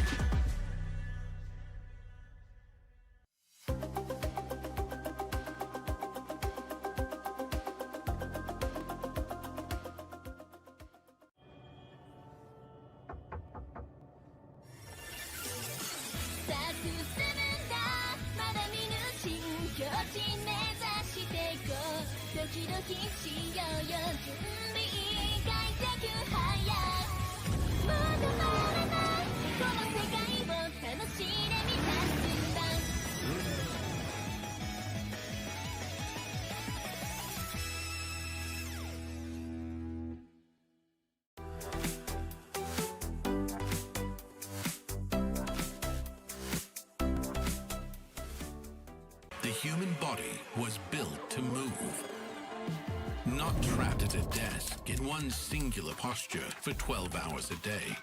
The human body was built to move. Not trapped at a desk in one singular posture for 12 hours a day.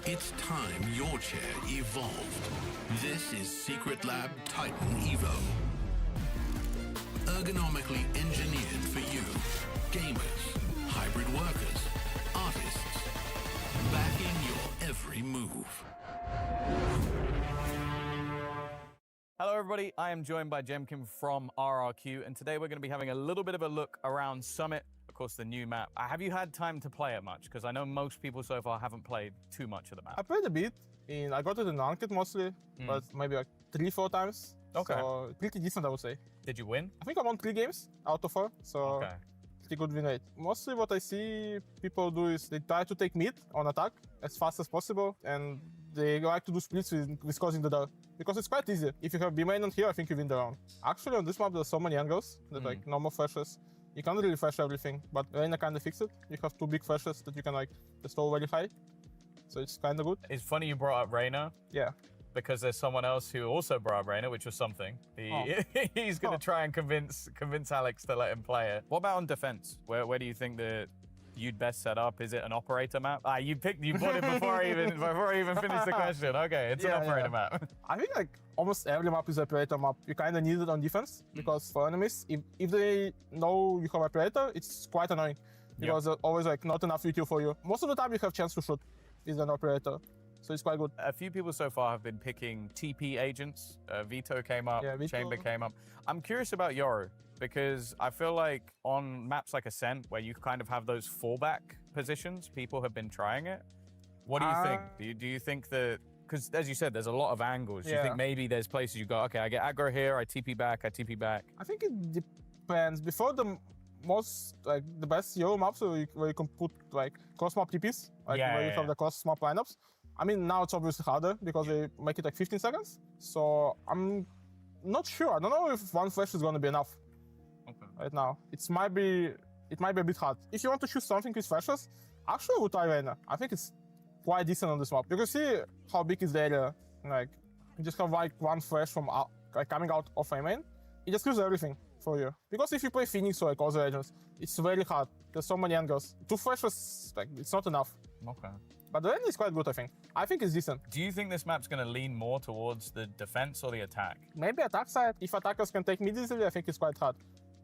It's time your chair evolved. This is Secret Lab Titan Evo. ergonomically engineered for you. Gamers, hybrid workers, artists, backing your every move. Hello everybody, I am joined by Jemkin from RRQ, and today we're going to be having a little bit of a look around Summit, of course the new map. Have you had time to play it much? Because I know most people so far haven't played too much of the I map. played a bit. I got it in ranked mostly, but maybe like 3-4 times. Okay. So pretty decent, I would say. Did you win? I think I won 3 games out of 4, so Okay. pretty good win rate. Mostly what I see people do is they try to take mid on attack as fast as possible, and they like to do splits with causing the door. Because it's quite easy. If you have B main on here, I think you win the round. Actually, on this map, there's so many angles that like normal flashes. You can't really flash everything, but Reyna kind of fixed it. You have 2 big flashes that you can like just throw very high. So it's kind of good. It's funny you brought up Reyna, Yeah. because there's someone else who also brought up Reyna, which was something. He's going to try and convince Alex to let him play it. What about on defense? Where do you think that you'd best set up? Is it an operator map? You bought it before I even finished the question. Okay, it's an operator map. I think like almost every map is operator map. You kind of need it on defense because for enemies, if they know you have operator, it's quite annoying because there's always like not enough util for you. Most of the time you have chance to shoot with an operator, so it's quite good. A few people so far have been picking TP agents. Vito came up, Yeah, Vito. Chamber came up. I'm curious about Yoru, because I feel like on maps like Ascent, where you kind of have those fallback positions, people have been trying it. What do you think? Do you think that, because as you said, there's a lot of angles. Do you think maybe there's places you go, okay, I get aggro here, I TP back, I TP back? I think it depends. Before the the best Euro maps where you can put like cross map TPs, where you have the cross map lineups. I mean, now it's obviously harder because they make it like 15 seconds. So I'm not sure. I don't know if one flash is going to be enough. Right now, it might be a bit hard. If you want to choose something with flashes, actually I would try Reyna. I think it's quite decent on this map. You can see how big is the area. Like, you just have like one flash from coming out of a main. It just kills everything for you. Because if you play Phoenix or like other agents, it's very hard. There's so many angles. 2 flashes, like, it's not enough. Okay. But the Reyna is quite good, I think. I think it's decent. Do you think this map's going to lean more towards the defense or the attack? Maybe attack side. If attackers can take mid easily, I think it's quite hard.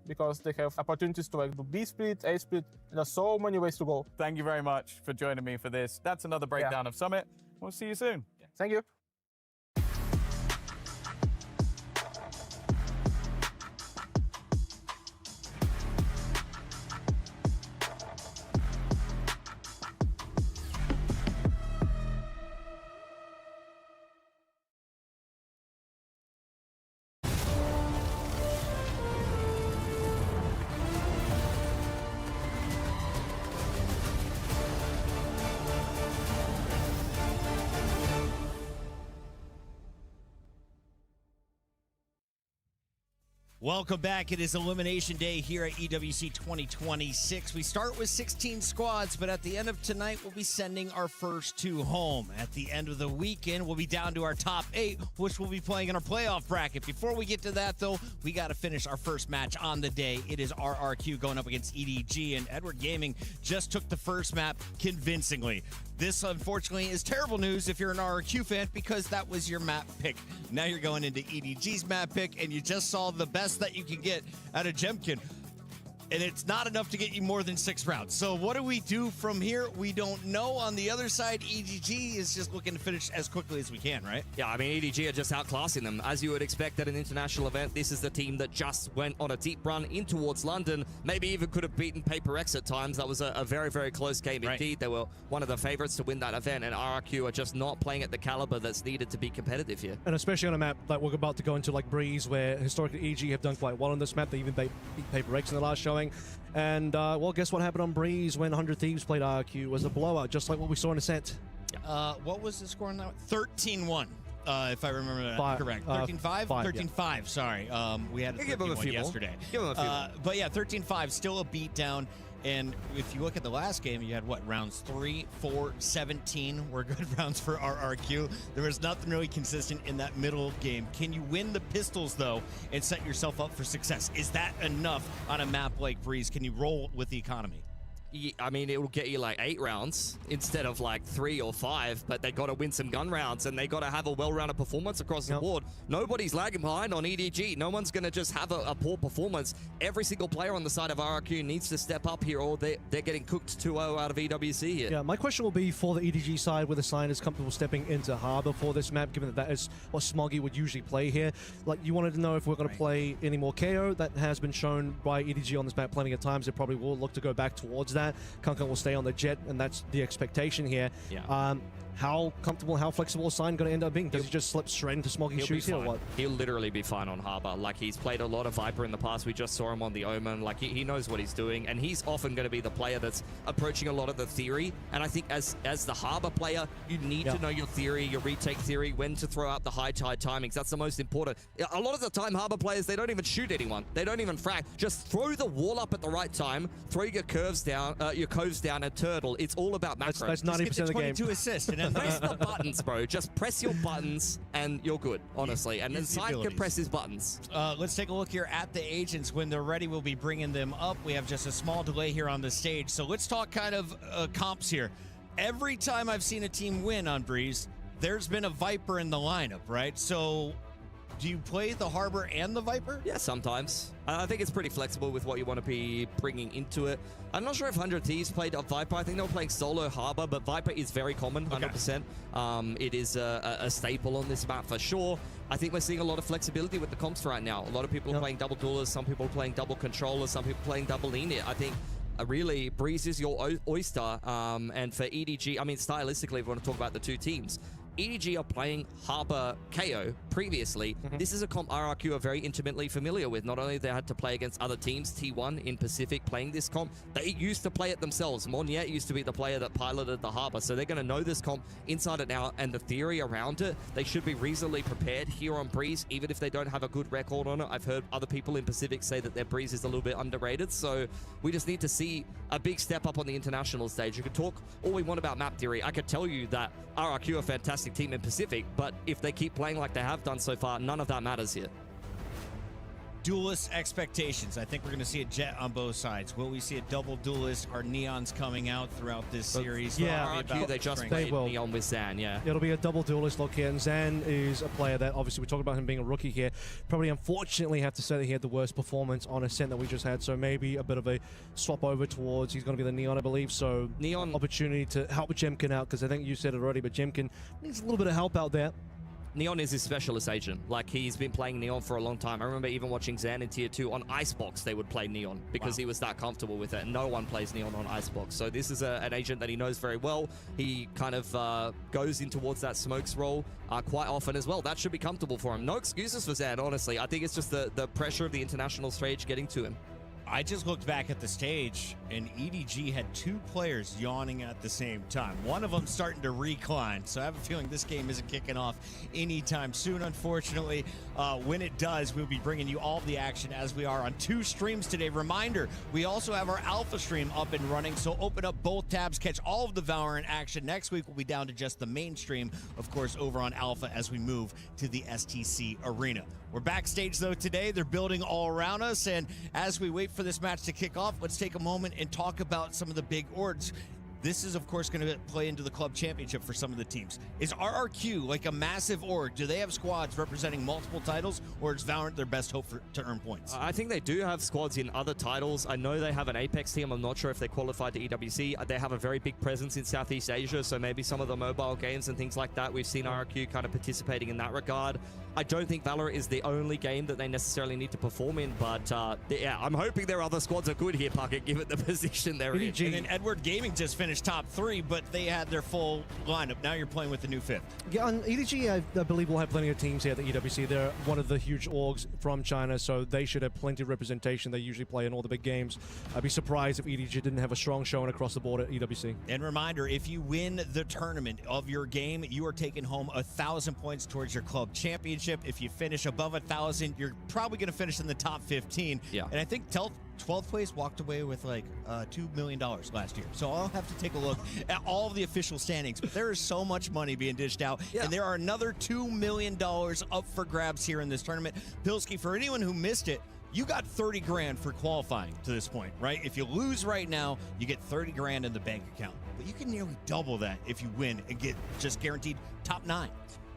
Because they have opportunities to like do B split, A split. There's so many ways to go. Thank you very much for joining me for this. That's another breakdown of Summit. We'll see you soon. Thank you. Welcome back. It is Elimination Day here at EWC 2026. We start with 16 squads, but at the end of tonight, we'll be sending our first 2 home. At the end of the weekend, we'll be down to our top 8, which we'll be playing in our playoff bracket. Before we get to that, though, we got to finish our first match on the day. It is RRQ going up against EDG, and Edward Gaming just took the first map convincingly. This, unfortunately, is terrible news if you're an RRQ fan because that was your map pick. Now you're going into EDG's map pick, and you just saw the best that you can get out of Jemkin. And it's not enough to get you more than 6 rounds. So what do we do from here? We don't know. On the other side, EDG is just looking to finish as quickly as we can, right? Yeah, I mean, EDG are just outclassing them. As you would expect at an international event, this is the team that just went on a deep run in towards London. Maybe even could have beaten PhFerz at times. That was a very, very close game indeed. They were one of the favorites to win that event, and RRQ are just not playing at the caliber that's needed to be competitive here. And especially on a map like we're about to go into, like Breeze, where historically EG have done quite well on this map. They even beat PhFerz in the last showing. And, well, guess what happened on Breeze when 100 Thieves played RRQ? Was a blowout, just like what we saw in Ascent. What was the score on that? 13-1. If I remember that correct. 13-5? 13-5, sorry. We had a 13-1 yesterday. Give them a few. But yeah, 13-5, still a beatdown. And if you look at the last game, you had what, rounds 3, 4, 17 were good rounds for RRQ. There was nothing really consistent in that middle game. Can you win the pistols, though, and set yourself up for success? Is that enough on a map like Breeze? Can you roll with the economy? I mean, it will get you like 8 rounds instead of like 3 or 5, but they got to win some gun rounds and they got to have a well-rounded performance across the board. Nobody's lagging behind on EDG. No one's going to just have a poor performance. Every single player on the side of RRQ needs to step up here or they're getting cooked 2-0 out of EWC here. Yeah, my question will be for the EDG side, whether Sign is comfortable stepping into Harbor for this map, given that is what Smoggy would usually play here. Like, you wanted to know if we're going to play any more KO. That has been shown by EDG on this map plenty of times. They probably will look to go back towards that. Kunkka will stay on the jet, and that's the expectation here. Yeah. How comfortable, how flexible is Sign going to end up being? Does he just slip straight into Smoggy's shoes here or what? He'll literally be fine on Harbor. Like, he's played a lot of Viper in the past. We just saw him on the Omen. Like, he knows what he's doing, and he's often going to be the player that's approaching a lot of the theory. And I think as the Harbor player, you need to know your theory, your retake theory, when to throw out the high tide timings. That's the most important. A lot of the time, Harbor players, they don't even shoot anyone. They don't even frag. Just throw the wall up at the right time, throw your curves down, and turtle. It's all about macro. That's 90% of the game. 22 assists and then press the buttons, bro. Just press your buttons and you're good, honestly. And then Sign can press his buttons. Let's take a look here at the agents. When they're ready, we'll be bringing them up. We have just a small delay here on the stage. So let's talk kind of comps here. Every time I've seen a team win on Breeze, there's been a Viper in the lineup, right? So do you play the Harbor and the Viper? Yeah, sometimes. I think it's pretty flexible with what you want to be bringing into it. I'm not sure if 100 Thieves played a Viper. I think they were playing solo Harbor, but Viper is very common, 100%. It is a staple on this map for sure. I think we're seeing a lot of flexibility with the comps right now. A lot of people are playing double duelers, some people are playing double controllers, some people playing double linear. I think really Breeze is your oyster. And for EDG, I mean, stylistically, if we want to talk about the two teams, EDG are playing Harbor KO previously. This is a comp RRQ are very intimately familiar with. Not only they had to play against other teams, T1 in Pacific playing this comp, they used to play it themselves. Moniette used to be the player that piloted the Harbor, so they're going to know this comp inside and out, and the theory around it, they should be reasonably prepared here on Breeze, even if they don't have a good record on it. I've heard other people in Pacific say that their Breeze is a little bit underrated, so we just need to see a big step up on the international stage. You could talk all we want about map theory. I could tell you that RRQ are fantastic team in Pacific, but if they keep playing like they have done so far, none of that matters here. Duelist expectations. I think we're going to see a jet on both sides. Will we see a double duelist? Are Neons coming out throughout this series? Yeah, RRQ, they just played Neon with Zan, It'll be a double duelist look here, and Zan is a player that, obviously, we talked about him being a rookie here. Probably, unfortunately, have to say that he had the worst performance on Ascent that we just had, so maybe a bit of a swap over towards, he's going to be the Neon, I believe, so Neon opportunity to help Jemkin out, because I think you said it already, but Jemkin needs a little bit of help out there. Neon is his specialist agent. Like, he's been playing Neon for a long time. I remember even watching Zan in Tier 2 on Icebox, they would play Neon because he was that comfortable with it. No one plays Neon on Icebox. So this is an agent that he knows very well. He kind of goes in towards that smokes role quite often as well. That should be comfortable for him. No excuses for Zan, honestly. I think it's just the pressure of the international stage getting to him. I just looked back at the stage, and EDG had 2 players yawning at the same time. One of them starting to recline, so I have a feeling this game isn't kicking off anytime soon, unfortunately. When it does, we'll be bringing you all the action as we are on 2 streams today. Reminder, we also have our Alpha stream up and running, so open up both tabs, catch all of the VALORANT action. Next week, we'll be down to just the main stream, of course, over on Alpha as we move to the STC Arena. We're backstage, though, today. They're building all around us, and as we wait for this match to kick off, let's take a moment and talk about some of the big orgs. This is, of course, going to play into the club championship for some of the teams. Is RRQ like a massive org? Do they have squads representing multiple titles, or is VALORANT their best hope to earn points? I think they do have squads in other titles. I know they have an Apex team. I'm not sure if they qualified to EWC. They have a very big presence in Southeast Asia, so maybe some of the mobile games and things like that. We've seen RRQ kind of participating in that regard. I don't think VALORANT is the only game that they necessarily need to perform in, but yeah, I'm hoping their other squads are good here, Puckett, given the position they're in. And then Edward Gaming just finished top 3, but they had their full lineup. Now you're playing with the new 5th. Yeah, on EDG, I believe we'll have plenty of teams here at the EWC. They're one of the huge orgs from China, so they should have plenty of representation. They usually play in all the big games. I'd be surprised if EDG didn't have a strong showing across the board at EWC. And reminder, if you win the tournament of your game, you are taking home 1,000 points towards your club championship. If you finish above 1,000, you're probably going to finish in the top 15. Yeah. And I think 12th place walked away with like $2 million last year. So I'll have to take a look at all of the official standings. But there is so much money being dished out. Yeah. And there are another $2 million up for grabs here in this tournament. Pilsky, for anyone who missed it, you got 30 grand for qualifying to this point, right? If you lose right now, you get 30 grand in the bank account. But you can nearly double that if you win and get just guaranteed top 9.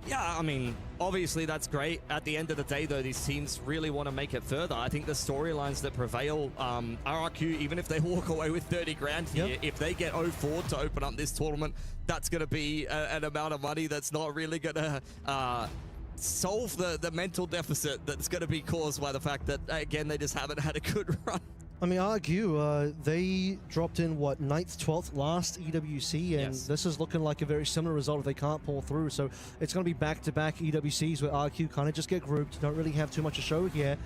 Yeah, I mean, obviously that's great. At the end of the day, though, these teams really want to make it further. I think the storylines that prevail, RRQ, even if they walk away with 30 grand here, if they get 0-4 to open up this tournament, that's going to be an amount of money that's not really going to solve the mental deficit that's going to be caused by the fact that, again, they just haven't had a good run. I mean, RRQ, they dropped in, what, 9th, 12th last EWC, and this is looking like a very similar result if they can't pull through. So it's going to be back-to-back EWCs where RRQ kind of just get grouped, don't really have too much to show here.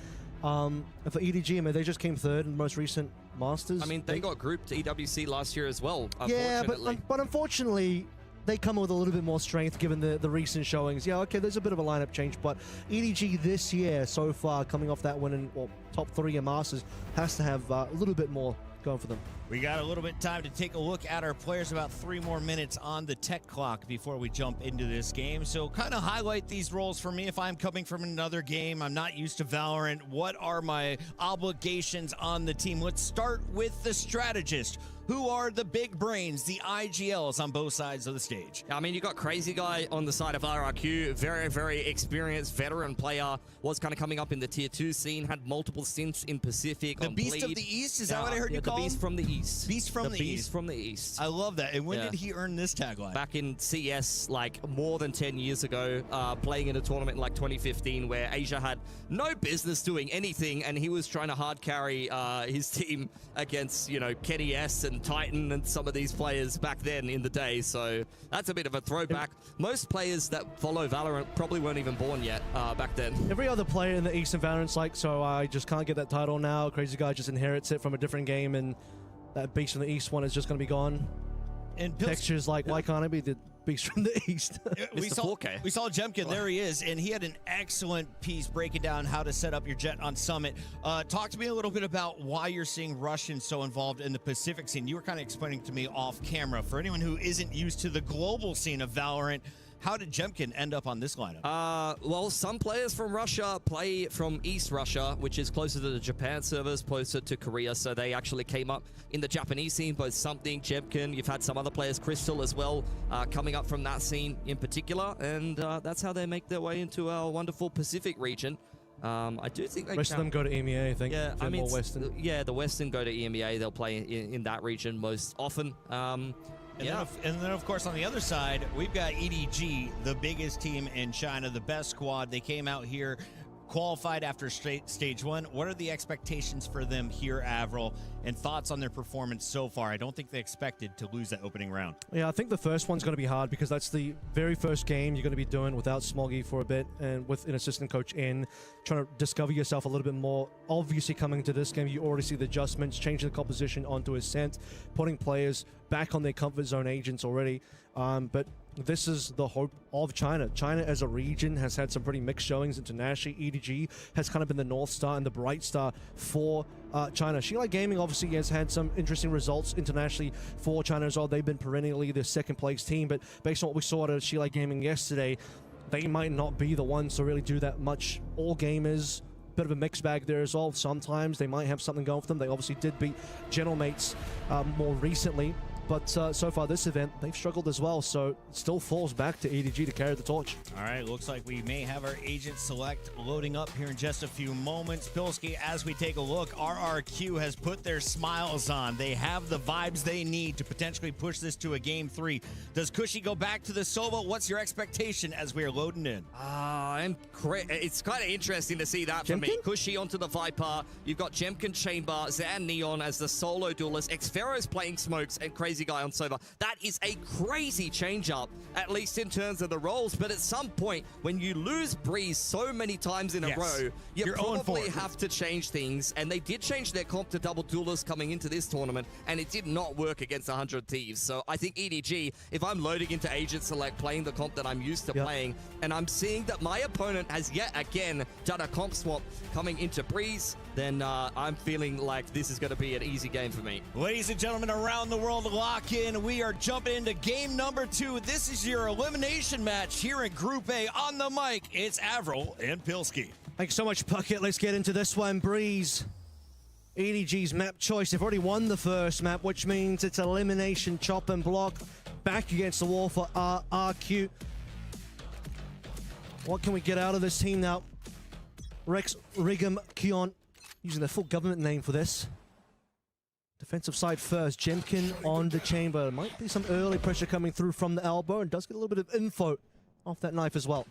And for EDG, I mean, they just came 3rd in the most recent Masters. I mean, they got grouped to EWC last year as well, yeah, unfortunately. but unfortunately, they come with a little bit more strength given the recent showings. Yeah, okay, there's a bit of a lineup change, but EDG this year so far, coming off that win in top 3 in Masters, has to have a little bit more going for them. We got a little bit of time to take a look at our players, about 3 more minutes on the tech clock before we jump into this game. So kind of highlight these roles for me. If I'm coming from another game, I'm not used to Valorant, what are my obligations on the team? Let's start with the strategist. Who are the big brains, the IGLs on both sides of the stage? I mean, you got Crazy Guy on the side of RRQ, very, very experienced veteran player, was kind of coming up in the tier 2 scene, had multiple stints in Pacific. The Beast of the East, is that what I heard you call him? The Beast from the East. Beast from the East. Beast from the East. I love that. And when did he earn this tagline? Back in CS, like more than 10 years ago, playing in a tournament in like 2015 where Asia had no business doing anything, and he was trying to hard carry his team against, you know, Kenny S and Titan and some of these players back then in the day. So that's a bit of a throwback. Most players that follow Valorant probably weren't even born yet back then. Every other player in the East in Valorant's like, so I just can't get that title now. Crazy Guy just inherits it from a different game, and that Beast from the East one is just going to be gone. And Texture's like, why can't I be the Beast from the East? we saw Jemkin, there he is, and he had an excellent piece breaking down how to set up your jet on Summit. Talk to me a little bit about why you're seeing Russians so involved in the Pacific scene. You were kind of explaining to me off camera. For anyone who isn't used to the global scene of Valorant, how did Jemkin end up on this lineup? Well, some players from Russia play from East Russia, which is closer to the Japan servers, closer to Korea, so they actually came up in the Japanese scene, both Something, Jemkin. You've had some other players, Crystal as well, coming up from that scene in particular, and that's how they make their way into our wonderful Pacific region. I do think most of them go to EMEA, I think. Yeah, I mean, more Western. Yeah, the Western go to EMEA. They'll play in that region most often. And then, of course, on the other side, we've got EDG, the biggest team in China, the best squad. They came out here, qualified after stage 1. What are the expectations for them here, Avril, and thoughts on their performance so far? I don't think they expected to lose that opening round. Yeah, I think the first one's going to be hard because that's the very first game you're going to be doing without Smoggy for a bit and with an assistant coach in, trying to discover yourself a little bit more. Obviously, coming to this game, you already see the adjustments, changing the composition onto Ascent, putting players back on their comfort zone agents already. But this is the hope of China. China as a region has had some pretty mixed showings internationally. EDG has kind of been the North Star and the bright star for China. Shilai Gaming obviously has had some interesting results internationally for China as well. They've been perennially the second place team, but based on what we saw at Shilai Gaming yesterday, they might not be the ones to really do that much. All gamers, bit of a mixed bag there as well. Sometimes they might have something going for them. They obviously did beat General Mates more recently. But so far this event, they've struggled as well, so it still falls back to EDG to carry the torch. All right, looks like we may have our agent select loading up here in just a few moments. Pilsky, as we take a look, RRQ has put their smiles on. They have the vibes they need to potentially push this to a Game 3. Does Cushy go back to the solo? What's your expectation as we are loading in? It's kind of interesting to see that for me. Cushy onto the Viper. You've got Jemkin Chamber, Zan Neon as the solo duelist, XFerz playing Smokes, and Crazy Guy on Sova. That is a crazy change-up, at least in terms of the roles. But at some point, when you lose Breeze so many times in a row, you probably have to change things. And they did change their comp to double duelist coming into this tournament, and it did not work against 100 Thieves. So I think EDG, if I'm loading into Agent Select, playing the comp that I'm used to playing, and I'm seeing that my opponent has yet again done a comp swap coming into Breeze, then I'm feeling like this is going to be an easy game for me. Ladies and gentlemen around the world, lock in. We are jumping into game number 2. This is your elimination match here in Group A. On the mic, it's Avril and Pilsky. Thanks so much, Puckett. Let's get into this one. Breeze. EDG's map choice. They've already won the first map, which means it's elimination, chop and block. Back against the wall for RRQ. What can we get out of this team now? Rex, Rigum, Kion, using the full government name for this. Defensive side first. Jemkin on the chamber. Might be some early pressure coming through from the elbow, and does get a little bit of info off that knife as well.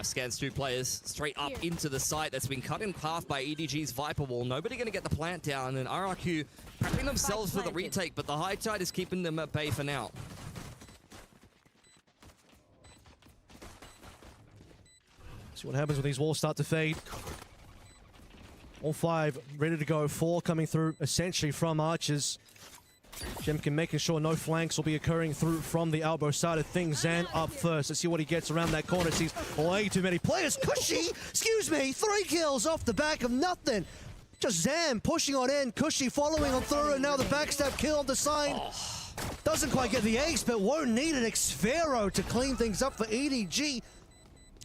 Scans 2 players straight up into the site that's been cut in half by EDG's Viper Wall. Nobody going to get the plant down, and RRQ prepping themselves for the retake, but the high tide is keeping them at bay for now. See what happens when these walls start to fade. All 5 ready to go. 4 coming through essentially from archers. Jemkin making sure no flanks will be occurring through from the elbow side of things. Zan up first. Let's see what he gets around that corner. Sees way too many players. Cushy, excuse me, 3 kills off the back of nothing. Just Zan pushing on in. Cushy following on through, and now the backstab kill on the side. Doesn't quite get the ace, but won't need an Xfero to clean things up for EDG.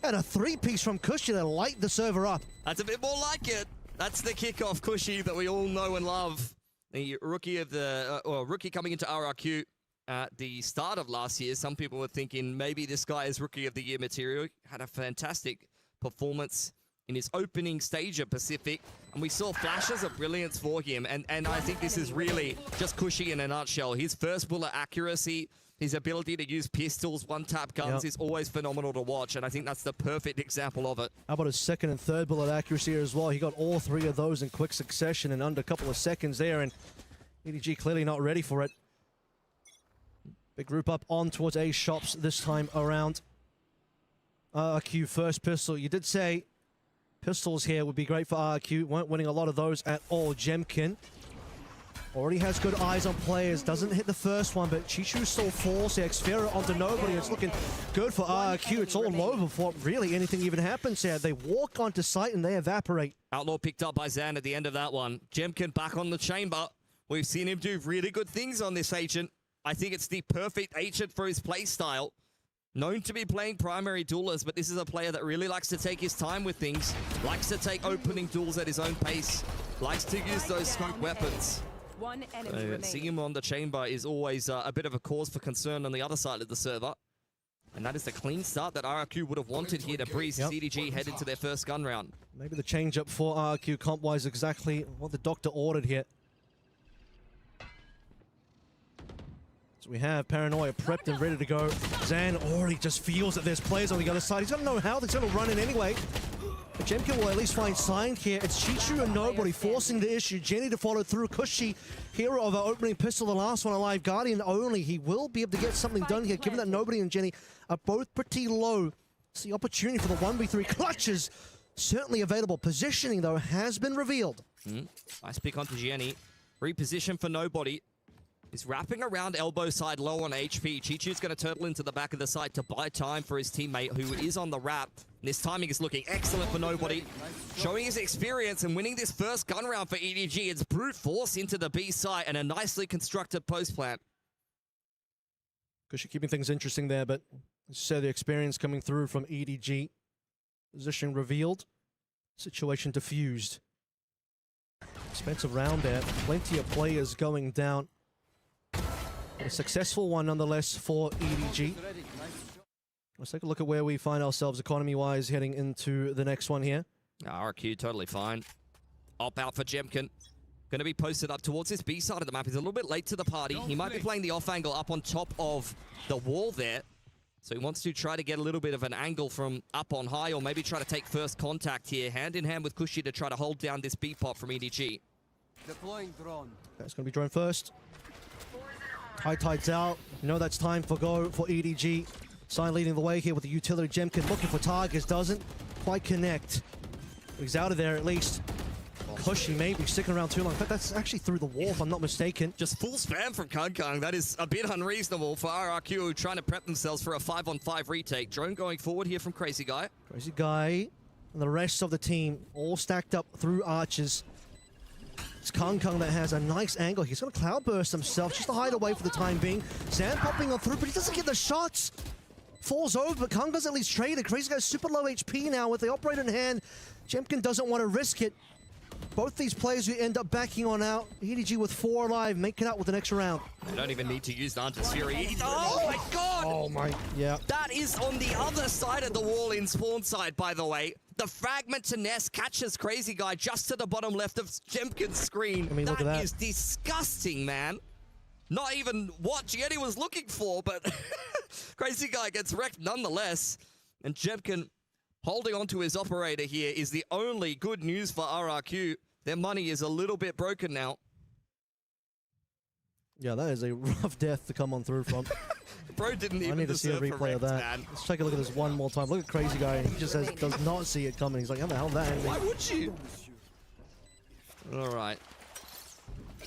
And a 3-piece from Cushy to light the server up. That's a bit more like it. That's the kickoff Cushy that we all know and love. The rookie of the, rookie coming into RRQ at the start of last year. Some people were thinking maybe this guy is rookie of the year material. Had a fantastic performance in his opening stage of Pacific, and we saw flashes of brilliance for him. And I think this is really just Cushy in a nutshell. His first bullet accuracy, his ability to use pistols, one-tap guns is always phenomenal to watch, and I think that's the perfect example of it. How about his second and third bullet accuracy as well? He got all 3 of those in quick succession in under a couple of seconds there, and EDG clearly not ready for it. Big group up on towards A shops this time around. RRQ first pistol. You did say pistols here would be great for RRQ. Weren't winning a lot of those at all. Jemkin already has good eyes on players. Doesn't hit the first one, but Chichu still falls. The Xfero onto nobody. It's looking good for RRQ. It's all over before really anything even happens here. They walk onto site and they evaporate. Outlaw picked up by Zan at the end of that one. Jemkin back on the chamber. We've seen him do really good things on this agent. I think it's the perfect agent for his play style. Known to be playing primary duelers, but this is a player that really likes to take his time with things. Likes to take opening duels at his own pace. Likes to use those scope weapons. One enemy Seeing him on the chamber is always a bit of a cause for concern on the other side of the server. And that is the clean start that RRQ would have wanted here to breeze CDG head into their first gun round. Maybe the change up for RRQ comp-wise exactly what the doctor ordered here. So we have Paranoia prepped and ready to go. Zan already just feels that there's players on the other side. He's going to know how. He's going to run in anyway. But Jemkin will at least find sign here. It's Chichu and nobody forcing the issue. Jenny to follow through. Cushy, hero of our opening pistol, the last one alive. Guardian only. He will be able to get something done here, given that nobody and Jenny are both pretty low. It's the opportunity for the 1v3 clutches. Certainly available. Positioning, though, has been revealed. Nice pick onto Jenny. Reposition for nobody. He's wrapping around elbow side low on HP. Chichu's going to turtle into the back of the side to buy time for his teammate who is on the wrap. And this timing is looking excellent for nobody. Showing his experience and winning this first gun round for EDG. It's brute force into the B side and a nicely constructed post plant. Cushy keeping things interesting there, but as you said, the experience coming through from EDG. Position revealed. Situation diffused. Expensive round there. Plenty of players going down. A successful one nonetheless for EDG. Let's take a look at where we find ourselves economy-wise heading into the next one here. RRQ totally fine. Op out for Jemkin. Going to be posted up towards this B side of the map. He's a little bit late to the party. He might be playing the off angle up on top of the wall there. So he wants to try to get a little bit of an angle from up on high, or maybe try to take first contact here, hand in hand with Cushy to try to hold down this B pop from EDG. Deploying drone. That's going to be drone first. High tide's out. You know that's time for go for EDG. Sign leading the way here with the utility. Jemkin looking for targets. Doesn't quite connect. He's out of there at least. Cushy maybe sticking around too long. In fact, that's actually through the wall if I'm not mistaken. Just full spam from Kung. That is a bit unreasonable for RRQ trying to prep themselves for a 5-on-5 retake. Drone going forward here from Crazy Guy. Crazy Guy and the rest of the team all stacked up through archers. It's Kung that has a nice angle. He's going to cloudburst himself just to hide away for the time being. Zan popping on through, but he doesn't get the shots. falls over, but Kanga's at least traded. Crazy Guy's super low HP now with the operator in hand. Jemkin doesn't want to risk it. Both these players who end up backing on out. EDG with 4 alive, making out with the next round. They don't even need to use the Hunter's Fury. Oh my god! Oh my, yeah. That is on the other side of the wall in spawn side, by the way. The fragment to Nest catches Crazy Guy just to the bottom left of Jemkin's screen. I mean, look at that. Is disgusting, man. Not even what Jenny was looking for, but Crazy Guy gets wrecked nonetheless. And Jemkin holding on to his operator here is the only good news for RRQ. Their money is a little bit broken now. Yeah, that is a rough death to come on through from. Bro didn't even I need to see a replay of that. Man. Let's take a look at this one more time. Look at Crazy Guy. He just does not see it coming. He's like, how the hell that ending? Why would you? All right.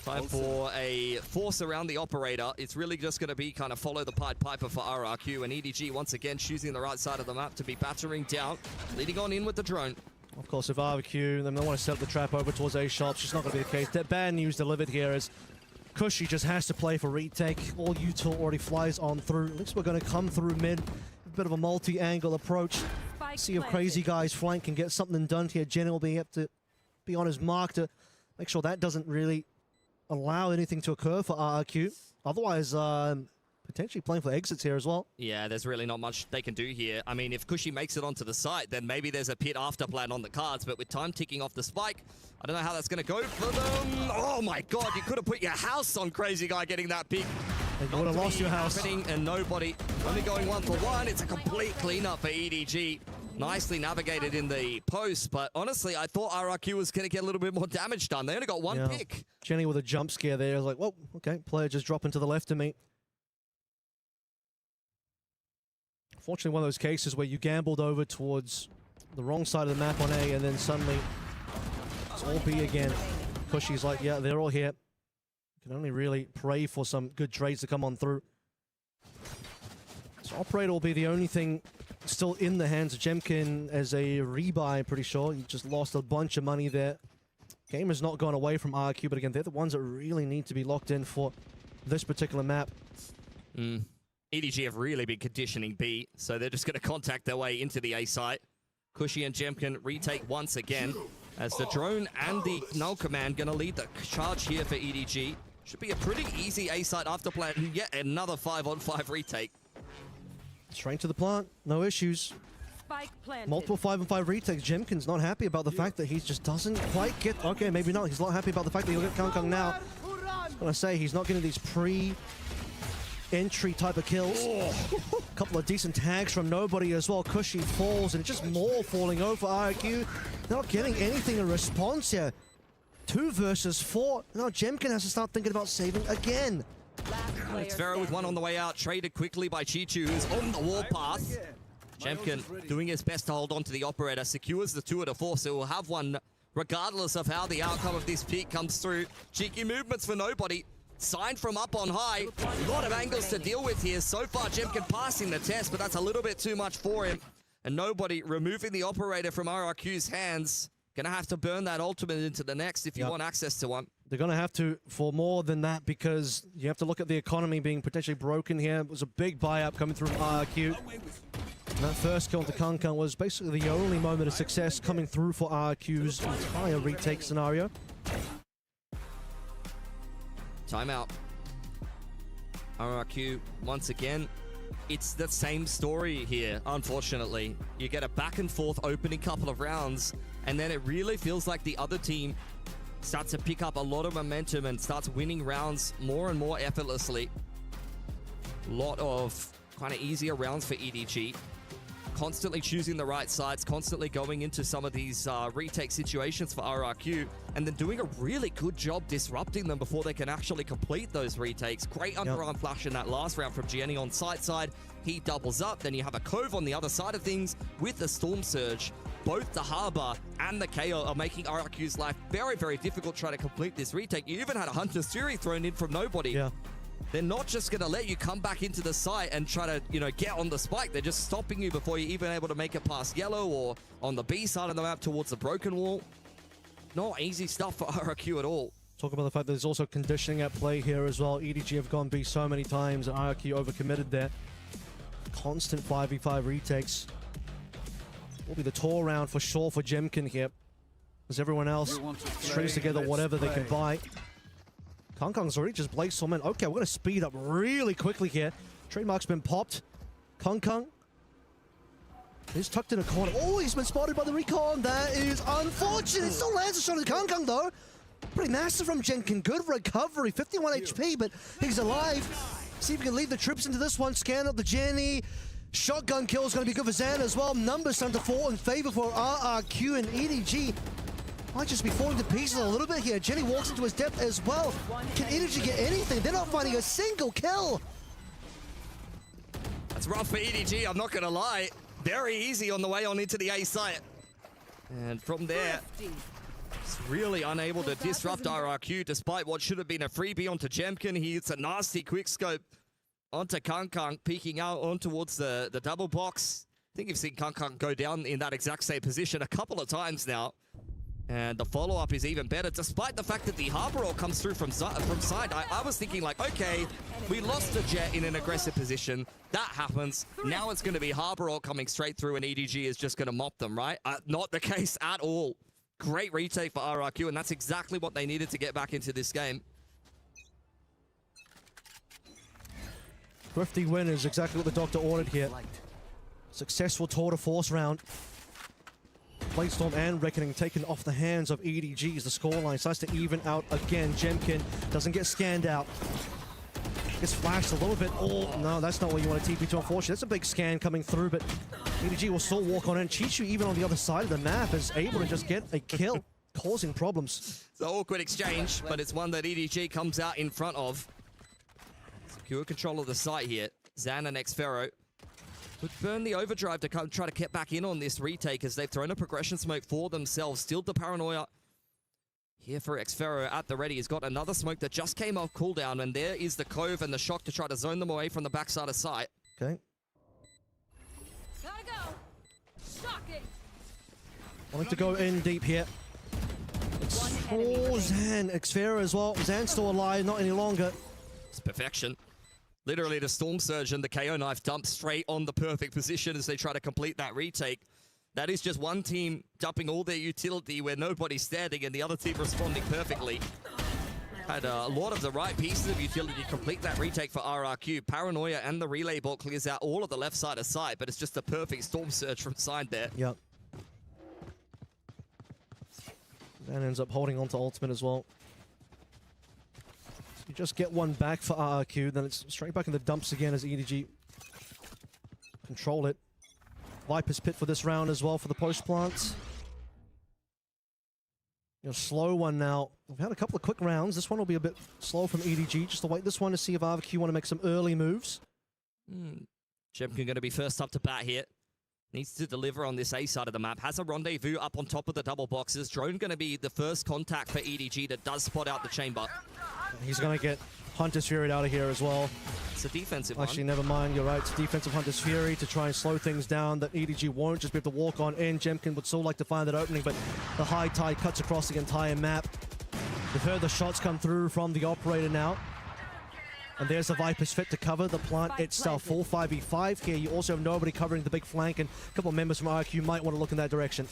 Time for a force around the operator. It's really just going to be kind of follow the Pied Piper for RRQ. And EDG once again choosing the right side of the map to be battering down. Leading on in with the drone. Of course, if RRQ, then they want to set up the trap over towards A shop. It's just not going to be the case. That bad news delivered here is Cushy just has to play for retake. All util already flies on through. Looks we're going to come through mid. A bit of a multi-angle approach. See if Crazy Guy's flank can get something done here. Jenny will be able to be on his mark to make sure that doesn't really allow anything to occur for RRQ. Otherwise, potentially playing for exits here as well. Yeah, there's really not much they can do here. I mean, if Cushy makes it onto the site, then maybe there's a pit after plan on the cards, but with time ticking off the spike, I don't know how that's going to go for them. Oh my god, you could have put your house on Crazy Guy getting that pick. You would have lost your house. And nobody, only going 1 for 1. It's a complete cleanup for EDG. Nicely navigated in the post, but honestly, I thought RRQ was going to get a little bit more damage done. They only got 1 pick. Jenny with a jump scare there. I was like, whoa, okay, player just dropping to the left of me. Fortunately, one of those cases where you gambled over towards the wrong side of the map on A, and then suddenly it's all B again. Cushy's like, yeah, they're all here. Can only really pray for some good trades to come on through. So Operator will be the only thing still in the hands of Jemkin as a rebuy, I'm pretty sure. He just lost a bunch of money there. Game has not gone away from RRQ, but again, they're the ones that really need to be locked in for this particular map. EDG have really been conditioning B, so they're just going to contact their way into the A site. Cushy and Jemkin retake once again, as the drone and the null command going to lead the charge here for EDG. Should be a pretty easy A site after plan, and yet another 5-on-5 retake. Straight to the plant, no issues. Multiple 5-on-5 retakes. Jemkin's not happy about the fact that he just doesn't quite get... Okay, maybe not. He's not happy about the fact that he'll get Kang now. I was going to say, he's not getting these pre-entry type of kills. A couple of decent tags from nobody as well. Cushy falls, and just more falling over RRQ. They're not getting anything in response here. 2 versus 4. Now Jemkin has to start thinking about saving again. It's Vera with 1 on the way out, traded quickly by Chichu, who's on the warpath. Jemkin doing his best to hold on to the operator, secures the 2 at a 4, so we'll have one regardless of how the outcome of this peak comes through. Cheeky movements for nobody. Signed from up on high. A lot of angles to deal with here. So far, Jemkin passing the test, but that's a little bit too much for him. And nobody removing the operator from RRQ's hands. Gonna have to burn that ultimate into the next if you want access to one. They're going to have to for more than that, because you have to look at the economy being potentially broken here. It was a big buy-up coming through RRQ. And that first kill to Kankan was basically the only moment of success coming through for RRQ's entire retake scenario. Timeout. RRQ, once again, it's the same story here, unfortunately. You get a back and forth opening couple of rounds, and then it really feels like the other team starts to pick up a lot of momentum and starts winning rounds more and more effortlessly. A lot of kind of easier rounds for EDG. Constantly choosing the right sides, constantly going into some of these retake situations for RRQ, and then doing a really good job disrupting them before they can actually complete those retakes. Great underarm flash in that last round from Gianni on side. He doubles up, then you have a Cove on the other side of things with the Storm Surge. Both the Harbor and the KO are making RRQ's life very, very difficult trying to complete this retake. You even had a Hunter's Fury thrown in from nobody. Yeah. They're not just going to let you come back into the site and try to, get on the spike. They're just stopping you before you're even able to make it past yellow or on the B side of the map towards the broken wall. Not easy stuff for RRQ at all. Talk about the fact that there's also conditioning at play here as well. EDG have gone B so many times and RRQ overcommitted there. Constant 5v5 retakes. Will be the tour round for sure for Jemkin here. As everyone else strings together whatever they can buy. Kangkang's already just blazed Torment. Okay, we're going to speed up really quickly here. Trademark's been popped. Kangkang. He's tucked in a corner. Oh, he's been spotted by the recon. That is unfortunate. Still lands a shot at Kangkang though. Pretty massive from Jemkin. Good recovery. 51 HP, but he's alive. See if we can lead the troops into this one. Scan up the Jenny. Shotgun kill is going to be good for Zan as well. Numbers starting to fall in favor for RRQ and EDG. Might just be falling to pieces a little bit here. Jenny walks into his depth as well. Can EDG get anything? They're not finding a single kill. That's rough for EDG, I'm not going to lie. Very easy on the way on into the A site. And from there, it's really unable to disrupt RRQ despite what should have been a freebie onto Jemkin. He hits a nasty quick scope onto Kangkang, peeking out on towards the double box. I think you've seen Kangkang go down in that exact same position a couple of times now. And the follow-up is even better, despite the fact that the Harbor Roll comes through from side. I was thinking like, okay, we lost a Jet in an aggressive position. That happens. Now it's going to be Harbor Roll coming straight through and EDG is just going to mop them, right? Not the case at all. Great retake for RRQ, and that's exactly what they needed to get back into this game. Thrifty win is exactly what the Doctor ordered here. Successful tour de force round. Bladestorm and Reckoning taken off the hands of EDG as the scoreline starts to even out again. Jemkin doesn't get scanned out. Gets flashed a little bit. Oh, no, that's not what you want to TP to, unfortunately. That's a big scan coming through, but EDG will still walk on in. Chichu, even on the other side of the map, is able to just get a kill, causing problems. It's an awkward exchange, but it's one that EDG comes out in front of. Secure control of the site here. Zan and xFerro would burn the overdrive to try to get back in on this retake as they've thrown a progression smoke for themselves. Still the paranoia here for xFerro at the ready. He's got another smoke that just came off cooldown, and there is the Cove and the Shock to try to zone them away from the backside of site. Okay. Gotta go. Shocking. Wanting to go in deep here. Oh, Zan, xFerro as well. Zan's still alive, not any longer. It's perfection. Literally the Storm Surge and the KO Knife dump straight on the perfect position as they try to complete that retake. That is just one team dumping all their utility where nobody's standing and the other team responding perfectly. Had a lot of the right pieces of utility to complete that retake for RRQ. Paranoia and the relay ball clears out all of the left side of site, but it's just a perfect Storm Surge from side there. Yep. Zan ends up holding on to ultimate as well. You just get one back for RRQ, then it's straight back in the dumps again as EDG control it. Viper's Pit for this round as well for the post plants. Slow one now. We've had a couple of quick rounds. This one will be a bit slow from EDG. Just to wait this one to see if RRQ want to make some early moves. Jemkin going to be first up to bat here. Needs to deliver on this A side of the map. Has a rendezvous up on top of the double boxes. Drone going to be the first contact for EDG that does spot out the chamber. He's going to get Hunter's Fury out of here as well. It's a defensive Actually, never mind. You're right. It's defensive Hunter's Fury to try and slow things down. That EDG won't just be able to walk on in. Jemkin would still like to find that opening, but the high tide cuts across the entire map. We've heard the shots come through from the operator now. And there's the Viper's Fit to cover the plant itself. Full 5v5 here. You also have nobody covering the big flank, and a couple of members from RRQ might want to look in that direction.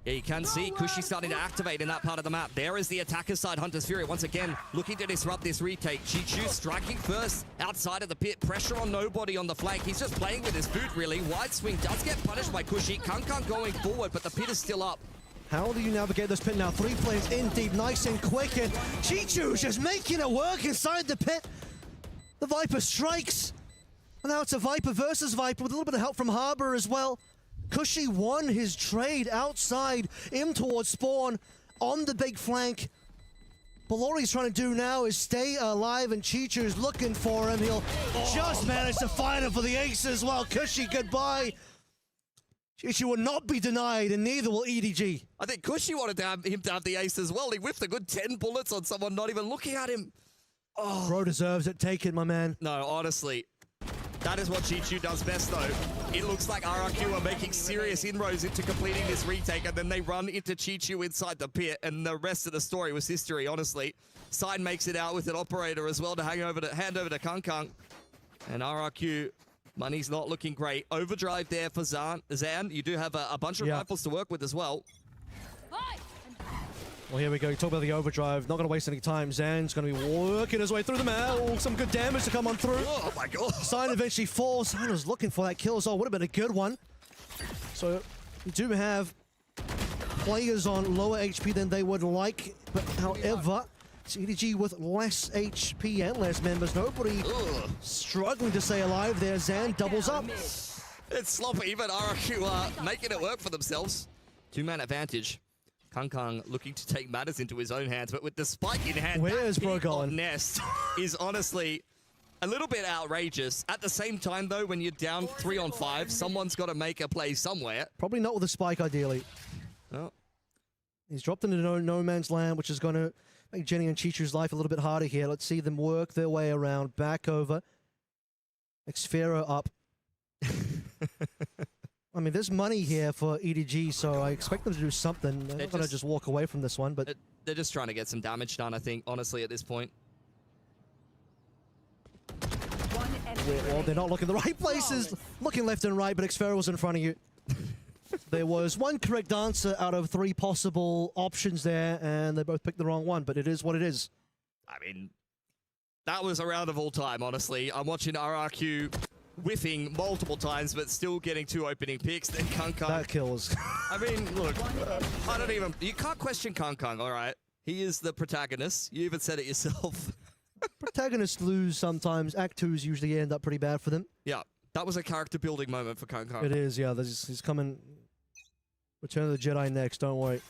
Yeah, you can see Kushi starting to activate in that part of the map. There is the attacker side, Hunter's Fury, once again looking to disrupt this retake. Chichu striking first outside of the pit. Pressure on nobody on the flank. He's just playing with his boot, really. Wide swing does get punished by Kushi. Kangkang going forward, but the pit is still up. How do you navigate this pit now? 3 players in deep, nice and quick, and Chichu's just making it work inside the pit. The Viper strikes. And now it's a Viper versus Viper with a little bit of help from Harbor as well. Kushi won his trade outside, in towards spawn, on the big flank. But what he's trying to do now is stay alive, and Chichu's looking for him. He'll just manage to find him for the ace as well. Kushi, goodbye. Chichu will not be denied, and neither will EDG. I think Kushi wanted him to have the ace as well. He whiffed a good 10 bullets on someone not even looking at him. Oh. Bro deserves it. Take it, my man. No, honestly. That is what Chichu does best, though. It looks like RRQ are making serious inroads into completing this retake, and then they run into Chichu inside the pit, and the rest of the story was history, honestly. Side makes it out with an operator as well to hand over to Kangkang. And RRQ Money's not looking great. Overdrive there for Zan. You do have a bunch of rifles to work with as well. Well, here we go. You talk about the overdrive. Not going to waste any time. Zan's going to be working his way through the map. Oh, some good damage to come on through. Oh, my God. Sign eventually falls. Sign was looking for that kill as well. Would have been a good one. So, you do have players on lower HP than they would like. But, however, it's EDG with less HP and less members. Nobody struggling to stay alive there. Zan doubles up. It's sloppy, but RRQ making it work for themselves. 2-man advantage. Kang looking to take matters into his own hands, but with the spike in hand, where's bro going? Nest is honestly a little bit outrageous. At the same time, though, when you're down 3 on 5, someone's got to make a play somewhere. Probably not with a spike, ideally. Oh. He's dropped into no man's land, which is going to make Jenny and Chichu's life a little bit harder here. Let's see them work their way around, back over. Xfero up. I mean, there's money here for EDG, so I expect them to do something. They're not going to just walk away from this one, but... They're just trying to get some damage done, I think, honestly, at this point. Well, they're not looking the right places. Looking left and right, but Xfero was in front of you. There was one correct answer out of 3 possible options there, and they both picked the wrong one, but it is what it is. I mean, that was a round of all time, honestly. I'm watching RRQ whiffing multiple times, but still getting 2 opening picks. Then Kang. That kills. I mean, look, I don't even... You can't question Kang, all right? He is the protagonist. You even said it yourself. Protagonists lose sometimes. Act 2s usually end up pretty bad for them. Yeah, that was a character-building moment for Kang. It is, yeah. He's coming... Return of the Jedi next, don't worry.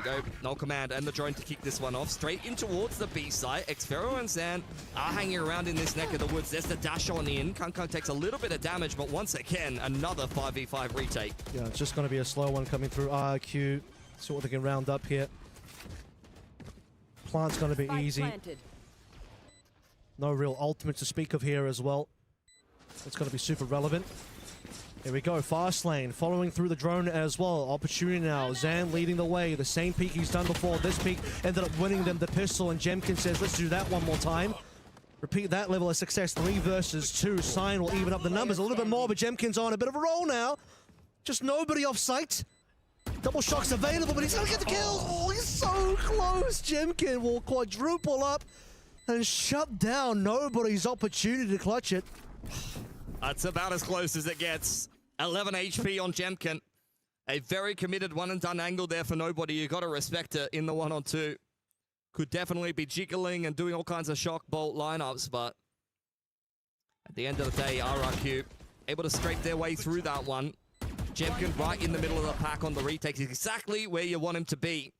There you go, null command and the drone to kick this one off. Straight in towards the B site. Xfero and Zan are hanging around in this neck of the woods. There's the dash on in. Kang takes a little bit of damage, but once again, another 5v5 retake. Yeah, it's just going to be a slow one coming through RRQ. See what they can round up here. Plant's going to be easy. No real ultimate to speak of here as well. It's going to be super relevant. Here we go, fast lane, following through the drone as well. Opportunity now, Zan leading the way. The same peak he's done before. This peak ended up winning them the pistol, and Jemkin says, let's do that one more time. Repeat that level of success, 3 versus 2. Sign will even up the numbers a little bit more, but Jemkin's on a bit of a roll now. Just nobody off site. Double shock's available, but he's gonna get the kill. Oh, he's so close. Jemkin will quadruple up and shut down nobody's opportunity to clutch it. That's about as close as it gets. 11 HP on Jemkin. A very committed one-and-done angle there for nobody. You got to respect it in the 1-on-2. Could definitely be jiggling and doing all kinds of shock bolt lineups, but at the end of the day, RRQ able to scrape their way through that one. Jemkin right in the middle of the pack on the retakes, exactly where you want him to be.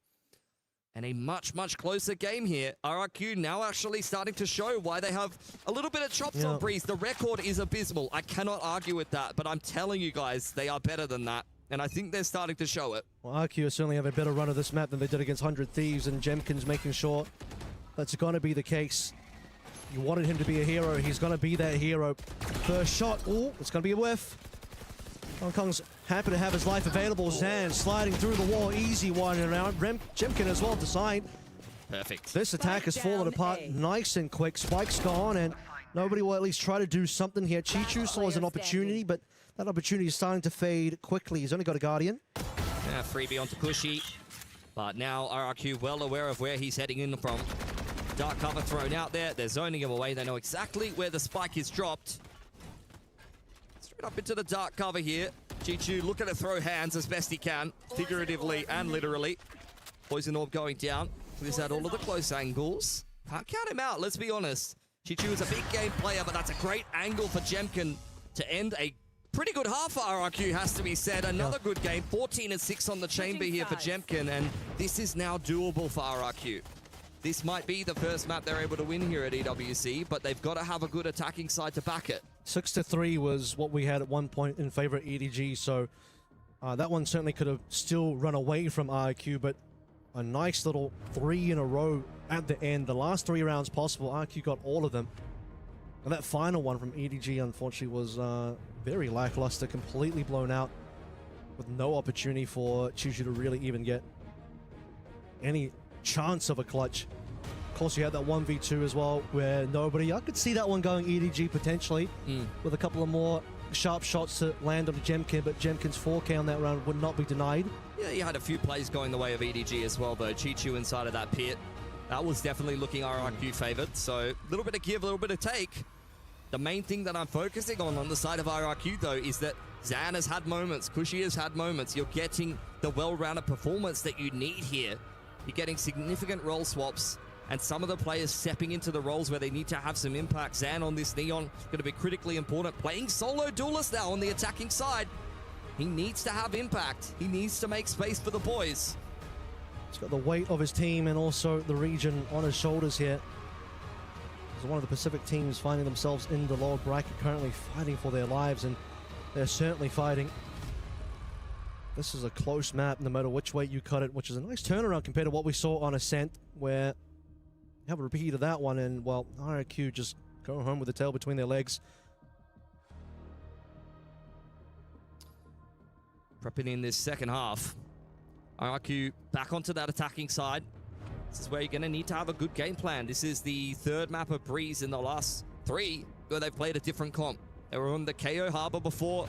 And a much, much closer game here. RRQ now actually starting to show why they have a little bit of chops on Breeze. The record is abysmal. I cannot argue with that, but I'm telling you guys, they are better than that. And I think they're starting to show it. Well, RRQ certainly have a better run of this map than they did against 100 Thieves, and Jemkin's making sure that's going to be the case. You wanted him to be a hero. He's going to be that hero. First shot. Oh, it's going to be a whiff. Hong Kong's happy to have his life available. Zan sliding through the wall. Easy one around. Jemkin as well to side. Perfect. This attack has fallen apart nice and quick. Spike's gone, and nobody will at least try to do something here. Chichu saw as an opportunity, but that opportunity is starting to fade quickly. He's only got a Guardian. Yeah, freebie onto Pushy. But now RRQ well aware of where he's heading in from. Dark cover thrown out there. They're zoning him away. They know exactly where the spike is dropped. Straight up into the dark cover here. Chichu looking to throw hands as best he can, figuratively and literally. Poison Orb going down. Clears out all of the close angles. Can't count him out, let's be honest. Chichu is a big game player, but that's a great angle for Jemkin to end a pretty good half for RRQ, has to be said. Another good game. 14-6 on the chamber here for Jemkin, and this is now doable for RRQ. This might be the first map they're able to win here at EWC, but they've got to have a good attacking side to back it. 6-3 was what we had at one point in favor of EDG, so that one certainly could have still run away from RRQ, but a nice little 3 in a row at the end. The last 3 rounds possible, RRQ got all of them. And that final one from EDG, unfortunately, was very lackluster, completely blown out, with no opportunity for Chichu to really even get any chance of a clutch. Of course, you had that 1v2 as well, where I could see that one going EDG potentially, with a couple of more sharp shots to land on Jemkin, but Jemkin's 4K on that round would not be denied. Yeah, you had a few plays going the way of EDG as well, though. Chichu inside of that pit. That was definitely looking RRQ favored, so a little bit of give, a little bit of take. The main thing that I'm focusing on the side of RRQ, though, is that Zan has had moments, Kushi has had moments. You're getting the well-rounded performance that you need here. You're getting significant role swaps, and some of the players stepping into the roles where they need to have some impact. Zan on this Neon, going to be critically important. Playing solo duelist now on the attacking side. He needs to have impact. He needs to make space for the boys. He's got the weight of his team and also the region on his shoulders here. As one of the Pacific teams finding themselves in the lower bracket, currently fighting for their lives, and they're certainly fighting. This is a close map no matter which way you cut it, which is a nice turnaround compared to what we saw on Ascent, where you have a repeat of that one, and, well, RRQ just go home with the tail between their legs. Prepping in this second half. RRQ back onto that attacking side. This is where you're going to need to have a good game plan. This is the third map of Breeze in the last 3 where they've played a different comp. They were on the KO Harbor before,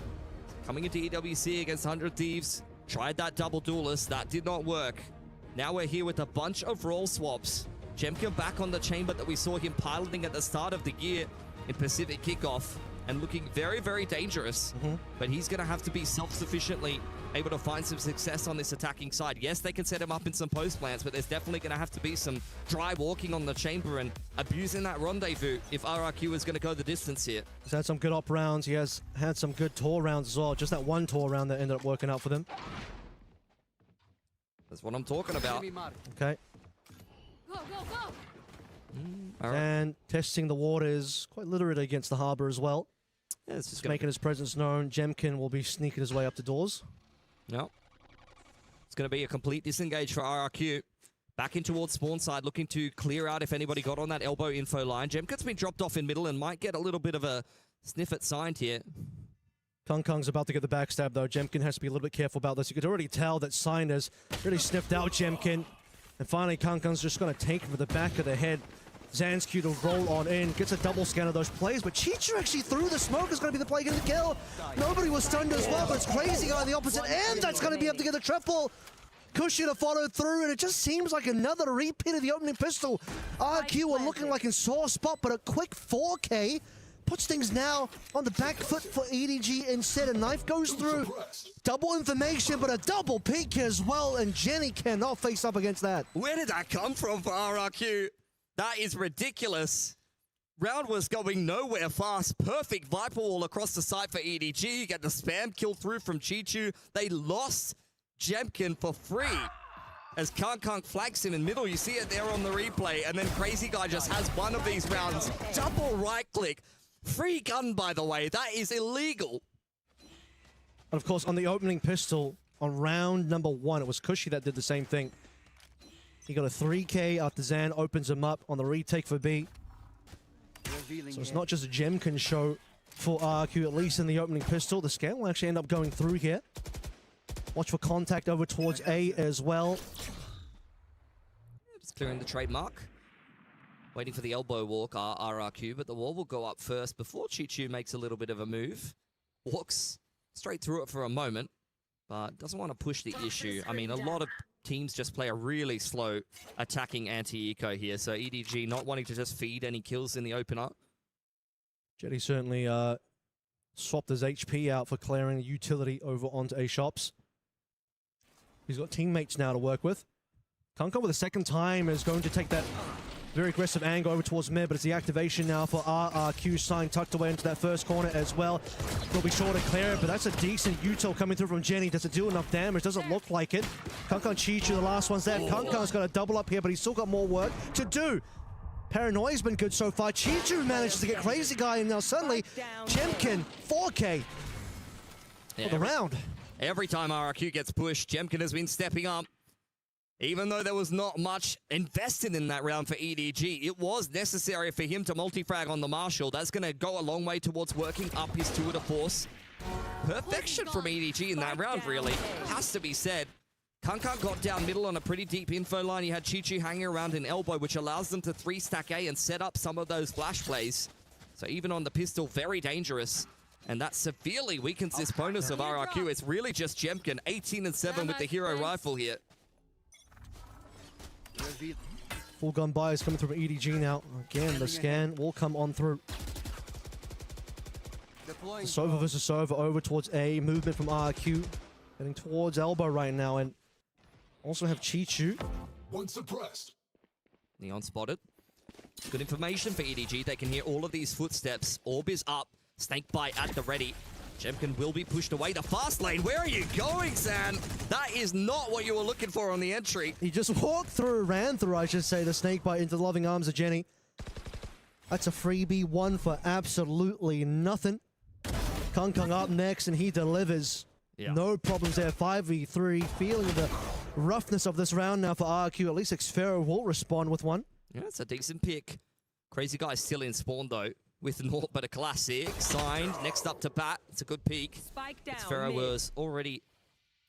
coming into EWC against 100 Thieves. Tried that double duelist, that did not work. Now we're here with a bunch of role swaps. Jemkin back on the chamber that we saw him piloting at the start of the year in Pacific Kickoff, and looking very, very dangerous. But he's going to have to be self-sufficiently able to find some success on this attacking side. Yes, they can set him up in some post plans, but there's definitely going to have to be some dry walking on the chamber and abusing that rendezvous if RRQ is going to go the distance here. He's had some good op rounds. He has had some good tour rounds as well. Just that one tour round that ended up working out for them. That's what I'm talking about. Okay. Go, go, go! And testing the waters, quite literate against the harbor as well. Yeah, it's just making his presence known. Jemkin will be sneaking his way up the doors. No. It's going to be a complete disengage for RRQ. Back in towards spawn side, looking to clear out if anybody got on that elbow info line. Jemkin's been dropped off in middle and might get a little bit of a sniff at signed here. Kung's about to get the backstab, though. Jemkin has to be a little bit careful about this. You could already tell that Sign has really sniffed out Jemkin. And finally, Kung's just going to take him for the back of the head. Zansky to roll on in, gets a double scan of those plays, but Chichu actually through the smoke is going to be the play getting the kill. Nobody was stunned as well, but it's Crazy Guy on the opposite end that's going to be able to get the triple. Kushi to follow through, and it just seems like another repeat of the opening pistol. RQ are looking like in sore spot, but a quick 4K puts things now on the back foot for EDG instead. A knife goes through, double information, but a double peek as well, and Jenny cannot face up against that. Where did that come from for RRQ? That is ridiculous. Round was going nowhere fast. Perfect Viper Wall across the site for EDG. You get the spam kill through from Chichu. They lost Jemkin for free. As Kung flags him in middle, you see it there on the replay. And then Crazy Guy just has one of these rounds. Double right click. Free gun, by the way. That is illegal. And of course, on the opening pistol, on round number 1, it was Kushi that did the same thing. He got a 3K after Zan opens him up on the retake for B. So it's not just a Jemkin show for RQ, at least in the opening pistol. The scan will actually end up going through here. Watch for contact over towards A as well. Just clearing the trademark. Waiting for the elbow walk, RRQ, but the wall will go up first before Chichu makes a little bit of a move. Walks straight through it for a moment, but doesn't want to push the issue. I mean, a lot of teams just play a really slow attacking anti-eco here, so EDG not wanting to just feed any kills in the opener. Jetty certainly swapped his HP out for clearing the utility over onto A shops. He's got teammates now to work with. Kung with the second time is going to take that very aggressive angle over towards mid, but it's the activation now for RRQ. Sign tucked away into that first corner as well. They'll be sure to clear it, but that's a decent util coming through from Jenny. Does it do enough damage? Doesn't look like it. Kung Chichu, the last one's there. Kung's got a double up here, but he's still got more work to do. Paranoia's been good so far. Chichu manages to get Crazy Guy, and now suddenly Jemkin 4K for the round. Every time RRQ gets pushed, Jemkin has been stepping up. Even though there was not much invested in that round for EDG, it was necessary for him to multi-frag on the Marshall. That's going to go a long way towards working up his tour de force. Perfection from EDG in that round, really. Has to be said. Kankan got down middle on a pretty deep info line. He had Chi-Chi hanging around in elbow, which allows them to 3-stack A and set up some of those flash plays. So even on the pistol, very dangerous. And that severely weakens this bonus of RRQ. It's really just Jemkin, 18 and 7 with the hero rifle here. Full gun bias coming through from EDG now. Again, the scan will come on through. Sova versus Sova over towards A. Movement from RRQ. Heading towards elbow right now. And also have Chi-Chu. One suppressed. Neon spotted. Good information for EDG. They can hear all of these footsteps. Orb is up. Snakebite at the ready. Jemkin will be pushed away to fast lane. Where are you going, Zan? That is not what you were looking for on the entry. He just walked through, ran through, I should say, the snakebite into the loving arms of Jenny. That's a freebie, one for absolutely nothing. Kung up next, and he delivers. Yeah. No problems there. 5v3, feeling the roughness of this round now for RRQ. At least xFerz will respond with one. Yeah, it's a decent pick. Crazy Guy's still in spawn, though, with naught but a classic. Signed, next up to bat. It's a good peek. Spike down. xFerz was already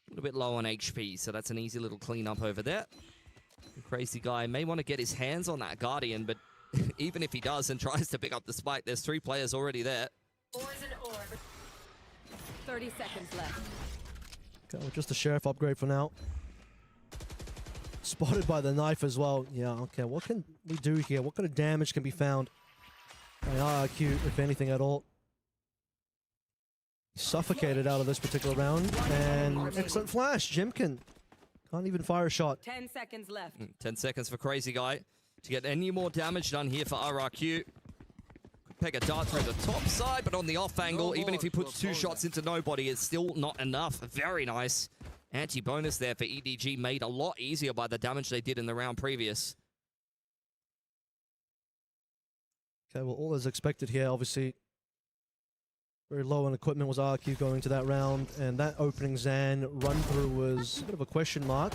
a little bit low on HP, so that's an easy little cleanup over there. Crazy Guy may want to get his hands on that Guardian, but even if he does and tries to pick up the spike, there's 3 players already there. 30 seconds left. Okay, well, just a sheriff upgrade for now. Spotted by the knife as well. Yeah, okay, what can we do here? What kind of damage can be found by RRQ, if anything at all? Suffocated out of this particular round. And excellent flash, Jemkin. Can't even fire a shot. 10 seconds left. 10 seconds for Crazy Guy to get any more damage done here for RRQ. Could peg a dart through the top side, but on the off angle, even if he puts 2 shots into nobody, it's still not enough. Very nice. Anti-bonus there for EDG, made a lot easier by the damage they did in the round previous. Okay, well, all as expected here, obviously. Very low on equipment was RRQ going to that round, and that opening Zan run-through was a bit of a question mark.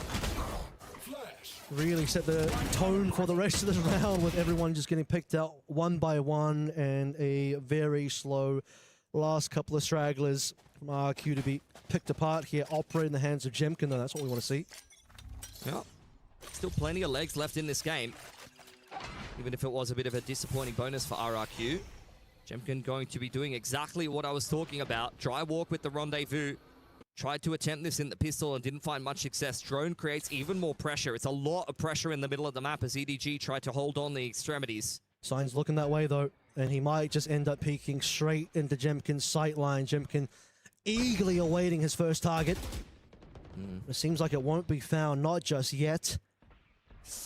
Really set the tone for the rest of this round with everyone just getting picked out one by one, and a very slow last couple of stragglers from RRQ to be picked apart here, operate in the hands of Jemkin, though. That's what we want to see. Yeah, still plenty of legs left in this game. Even if it was a bit of a disappointing bonus for RRQ. Jemkin going to be doing exactly what I was talking about. Dry walk with the rendezvous. Tried to attempt this in the pistol and didn't find much success. Drone creates even more pressure. It's a lot of pressure in the middle of the map as EDG tried to hold on the extremities. Signs looking that way, though, and he might just end up peeking straight into Jemkin's sight line. Jemkin eagerly awaiting his first target. It seems like it won't be found, not just yet.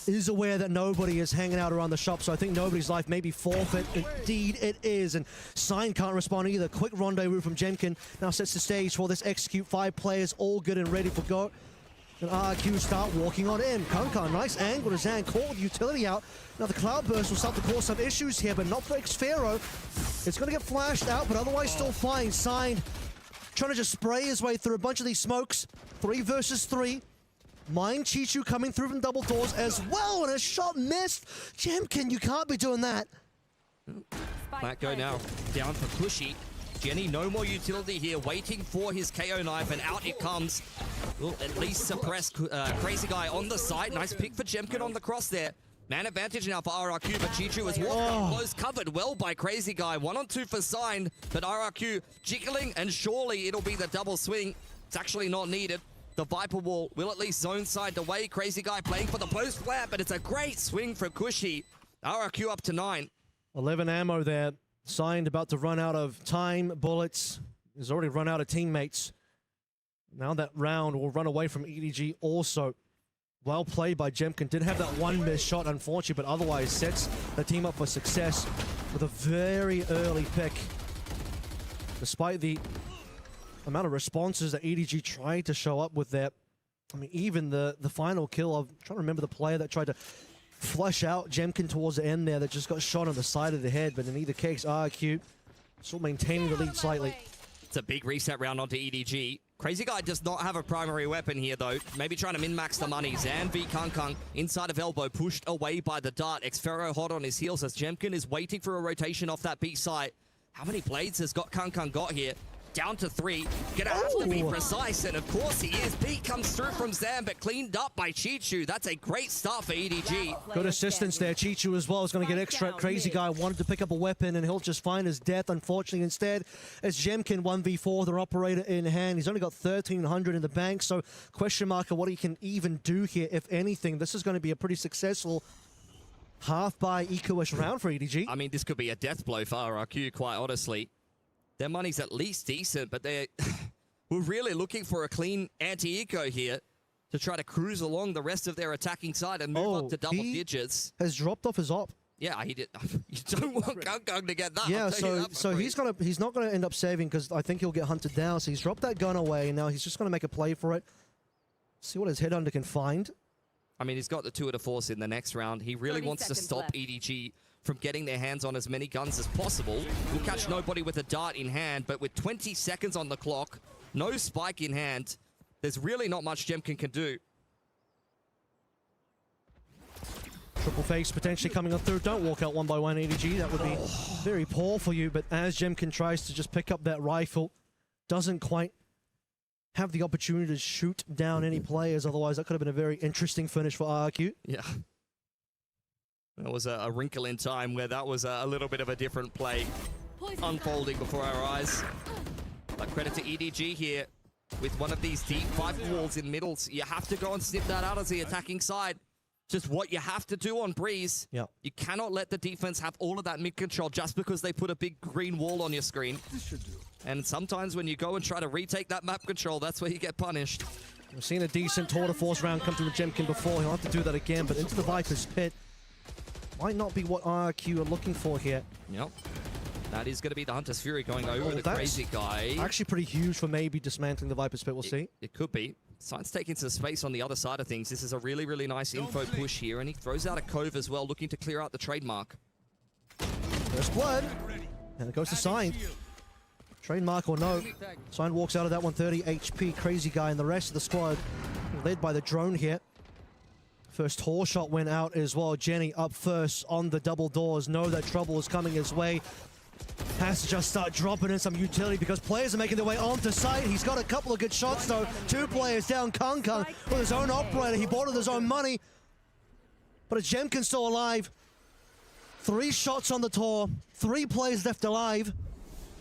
Is aware that nobody is hanging out around the shop, so I think nobody's life may be forfeit. Indeed it is, and Sign can't respond either. Quick rendezvous from Jemkin now sets the stage for this execute. 5 players all good and ready for go. And RRQ start walking on in. Kankan, nice angle to Zan, called utility out. Now the Cloudburst will start to cause some issues here, but not for xFerz. It's gonna get flashed out, but otherwise still fine. Sign trying to just spray his way through a bunch of these smokes. 3 versus 3. Mind Chi-Chu coming through from double doors as well, and a shot missed. Jemkin, you can't be doing that. That go now down for Cushy. Jenny, no more utility here, waiting for his KO knife, and out it comes. Will at least suppress Crazy Guy on the side. Nice pick for Jemkin on the cross there. Man advantage now for RRQ, but Chi-Chu is walking up close, covered well by Crazy Guy. 1-on-2 for Sign, but RRQ jiggling, and surely it'll be the double swing. It's actually not needed. The Viper Wall will at least zone side away. Crazy Guy playing for the post flare, but it's a great swing for Cushy. RRQ up to 9. 11 ammo there. Signed about to run out of time, bullets. He's already run out of teammates. Now that round will run away from EDG also. Well played by Jemkin. Did have that one missed shot, unfortunately, but otherwise sets the team up for success with a very early pick. Despite the amount of responses that EDG tried to show up with that. I mean, even the final kill of, I'm trying to remember the player that tried to flush out Jemkin towards the end there that just got shot on the side of the head, but in either case, RRQ still maintaining the lead slightly. It's a big reset round onto EDG. Crazy Guy does not have a primary weapon here, though. Maybe trying to min-max the money. Zan v Kung inside of elbow, pushed away by the dart. xFerz hot on his heels as Jemkin is waiting for a rotation off that B site. How many blades has Kung got here? down to 3. Gonna have to be precise, and of course he is. Beat comes through from Zan, but cleaned up by Chichu. That's a great start for EDG. Good assistance there. Chichu as well is going to get extra. Crazy guy wanted to pick up a weapon, and he'll just find his death, unfortunately. Instead, it's Jemkin 1v4, their operator in hand. He's only got 1,300 in the bank, so question mark of what he can even do here, if anything. This is going to be a pretty successful half by eco-ish round for EDG. I mean, this could be a death blow for RRQ, quite honestly. Their money's at least decent, but we're really looking for a clean anti-eco here to try to cruise along the rest of their attacking side and move up to double digits. Has dropped off his op. Yeah, he did. You don't want Gung to get that. Yeah, so he's not gonna end up saving because I think he'll get hunted down. So he's dropped that gun away, and now he's just gonna make a play for it. See what his headhunter can find. I mean, he's got the 2 of the force in the next round. He really wants to stop EDG from getting their hands on as many guns as possible. We'll catch nobody with a dart in hand, but with 20 seconds on the clock, no spike in hand, there's really not much Jemkin can do. Triple face potentially coming on through. Don't walk out one by one, EDG. That would be very poor for you. But as Jemkin tries to just pick up that rifle, doesn't quite have the opportunity to shoot down any players. Otherwise, that could have been a very interesting finish for RRQ. Yeah. That was a wrinkle in time where that was a little bit of a different play unfolding before our eyes. But credit to EDG here with one of these deep 5 walls in middles. You have to go and snip that out as the attacking side. Just what you have to do on Breeze. Yeah. You cannot let the defense have all of that mid control just because they put a big green wall on your screen. And sometimes when you go and try to retake that map control, that's where you get punished. We've seen a decent tour de force round come through with Jemkin before. He'll have to do that again, but into the Viper's pit might not be what RRQ are looking for here. Yep. That is going to be the Hunter's Fury going over the crazy guy. Actually pretty huge for maybe dismantling the Viper's pit. We'll see. It could be. Science taking some space on the other side of things. This is a really, really nice info push here, and he throws out a cove as well, looking to clear out the trademark. First blood, and it goes to Signed. Trademark or no, Signed walks out of that 130 HP. Crazy guy, and the rest of the squad led by the drone here. First horse shot went out as well. Jenny up first on the double doors. Know that trouble is coming his way. Has to just start dropping in some utility because players are making their way onto site. He's got a couple of good shots though. 2 players down. Kung with his own operator. He bought it with his own money. But a Jemkin still alive. 3 shots on the tour. 3 players left alive.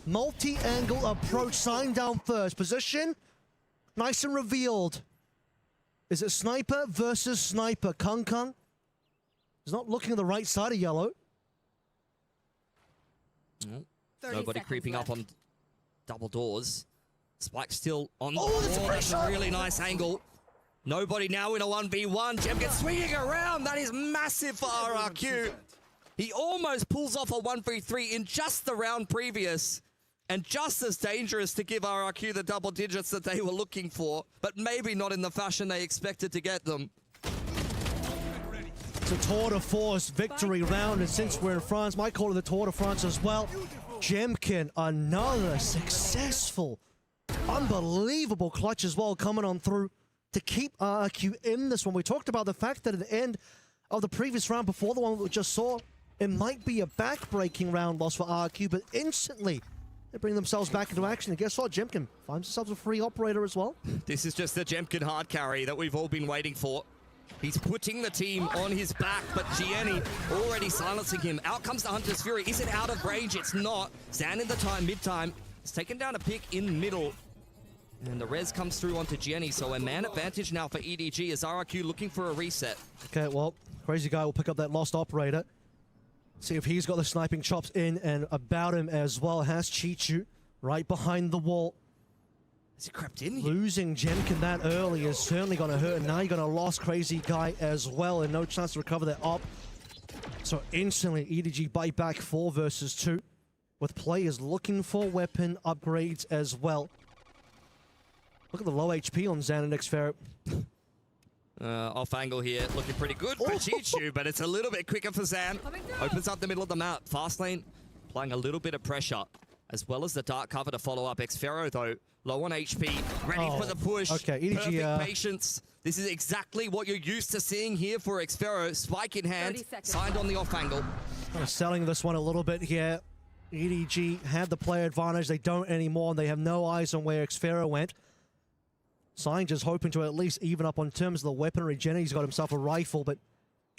Multi-angle approach. Signed down first. Position nice and revealed. Is it sniper versus sniper? Kung is not looking at the right side of yellow. Nobody creeping up on double doors. Spike still on the that's That's a really nice angle. Nobody now in a 1v1. Jemkin swinging around. That is massive for RRQ. He almost pulls off a 1v3 in just the round previous. And just as dangerous to give RRQ the double digits that they were looking for, but maybe not in the fashion they expected to get them. It's a Tour de Force victory round, and since we're in France, might call it the Tour de France as well. Jemkin, another successful, unbelievable clutch as well, coming on through to keep RRQ in this one. We talked about the fact that at the end of the previous round, before the one we just saw, it might be a back-breaking round loss for RRQ, but instantly they bring themselves back into action. And guess what? Jemkin finds themselves a free operator as well. This is just the Jemkin hard carry that we've all been waiting for. He's putting the team on his back, but Gianni already silencing him. Out comes the Hunter's Fury. Is it out of range? It's not. Zan in the time, mid-time. He's taken down a pick in middle. And the res comes through onto Gianni, so a man advantage now for EDG as RRQ looking for a reset. Okay, well, crazy guy will pick up that lost operator. See if he's got the sniping chops in and about him as well. Has Chichu right behind the wall. Has he crept in here? Losing Jemkin that early is certainly going to hurt. And now you're going to lose crazy guy as well, and no chance to recover that op. So instantly, EDG bite back 4 versus 2, with players looking for weapon upgrades as well. Look at the low HP on Zan and xFerz. Off angle here, looking pretty good for Chichu, but it's a little bit quicker for Zan. Opens up the middle of the map. Fast lane, applying a little bit of pressure, as well as the dark cover to follow up. xFerz, though, low on HP, ready for the push. Okay, EDG, perfect patience. This is exactly what you're used to seeing here for xFerz. Spike in hand, signed on the off angle. Kind of selling this one a little bit here. EDG had the player advantage. They don't anymore, and they have no eyes on where xFerz went. Sign just hoping to at least even up on terms of the weaponry. Jenny's got himself a rifle, but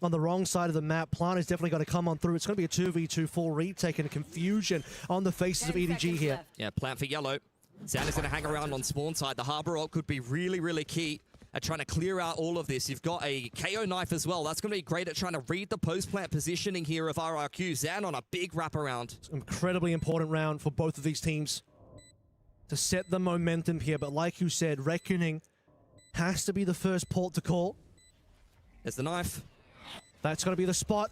on the wrong side of the map, Plant is definitely going to come on through. It's going to be a 2v2 full retake and confusion on the faces of EDG here. Yeah, Plant for yellow. Zan is going to hang around on spawn side. The Harbor ult could be really, really key at trying to clear out all of this. You've got a KO knife as well. That's going to be great at trying to read the post-plant positioning here of RRQ. Zan on a big wraparound. It's an incredibly important round for both of these teams to set the momentum here. But like you said, Reckoning has to be the first port to call. There's the knife. That's going to be the spot.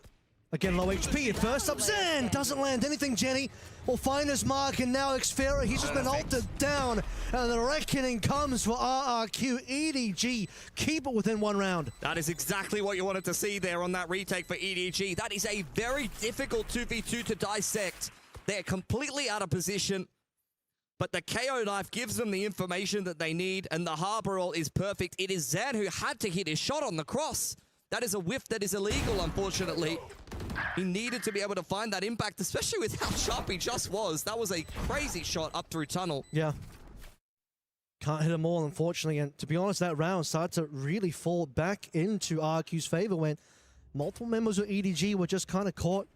Again, low HP at first. Up Zan! Doesn't land anything, Jenny. Will find his mark, and now xFerz, he's just been ulted down. And the Reckoning comes for RRQ. EDG keep it within one round. That is exactly what you wanted to see there on that retake for EDG. That is a very difficult 2v2 to dissect. They're completely out of position, but the KO knife gives them the information that they need, and the Harbor ult is perfect. It is Zan who had to hit his shot on the cross. That is a whiff that is illegal, unfortunately. He needed to be able to find that impact, especially with how sharp he just was. That was a crazy shot up through tunnel. Yeah. Can't hit them all, unfortunately. And to be honest, that round started to really fall back into RRQ's favor when multiple members of EDG were just kind of caught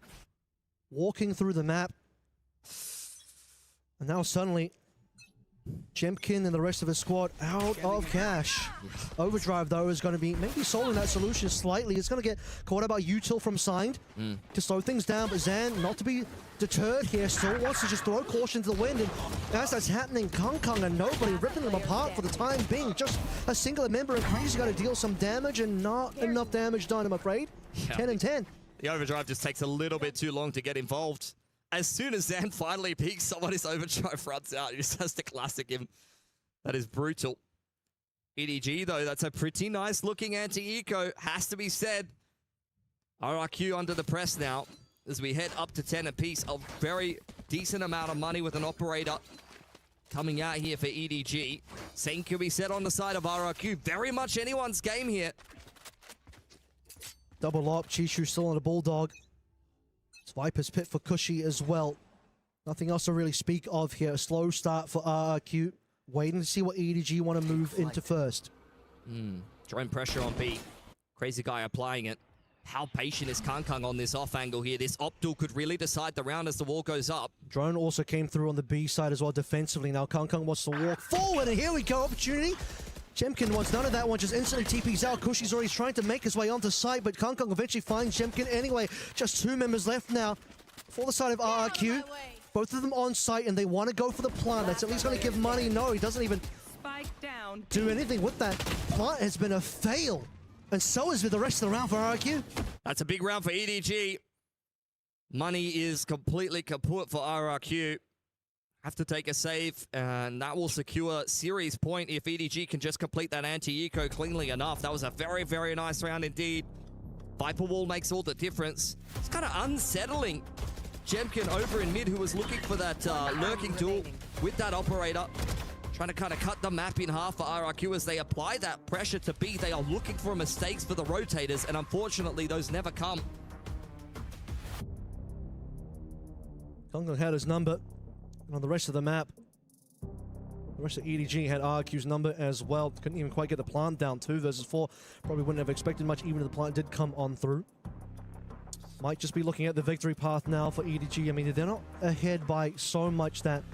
walking through the map. And now suddenly, Jemkin and the rest of his squad out of cash. Overdrive, though, is going to be maybe solving that solution slightly. It's going to get caught out by Util from Signed to slow things down, but Zan, not to be deterred here, still wants to just throw caution to the wind. And as that's happening, Kong and nobody ripping them apart for the time being. Just a single member of Crazy got to deal some damage, and not enough damage done, I'm afraid. Yeah. 10 and 10. The overdrive just takes a little bit too long to get involved. As soon as Zan finally peaks, someone his overdrive runs out. He just has to classic him. That is brutal. EDG, though, that's a pretty nice looking anti-eco, has to be said. RRQ under the press now as we head up to 10 apiece. A very decent amount of money with an operator coming out here for EDG. Same can be said on the side of RRQ. Very much anyone's game here. Double up, Chishu still on a Bulldog. It's Viper's Pit for Cushy as well. Nothing else to really speak of here. A slow start for RRQ. Waiting to see what EDG want to move into first. Drone pressure on B. Crazy guy applying it. How patient is Kong on this off angle here? This op duel could really decide the round as the wall goes up. Drone also came through on the B side as well defensively. Now Kong wants to walk forward, and here we go. Opportunity. Jemkin wants none of that one, just instantly TPs out. Cushy's already trying to make his way onto site, but Kong eventually finds Jemkin anyway. Just two members left now for the side of RRQ. Both of them on site, and they want to go for the plant. That's at least going to give money. No, he doesn't even do anything with that. Plant has been a fail, and so is the rest of the round for RRQ. That's a big round for EDG. Money is completely kaput for RRQ. Have to take a save, and that will secure series point if EDG can just complete that anti-eco cleanly enough. That was a very, very nice round indeed. Viper wall makes all the difference. It's kind of unsettling. Jemkin over in mid, who was looking for that lurking duel with that operator, trying to kind of cut the map in half for RRQ as they apply that pressure to B. They are looking for mistakes for the rotators, and unfortunately, those never come. Kong had his number. And on the rest of the map, the rest of EDG had RQ's number as well. Couldn't even quite get the plant down. 2 versus 4. Probably wouldn't have expected much, even if the plant did come on through. Might just be looking at the victory path now for EDG. I mean, they're not ahead by so much that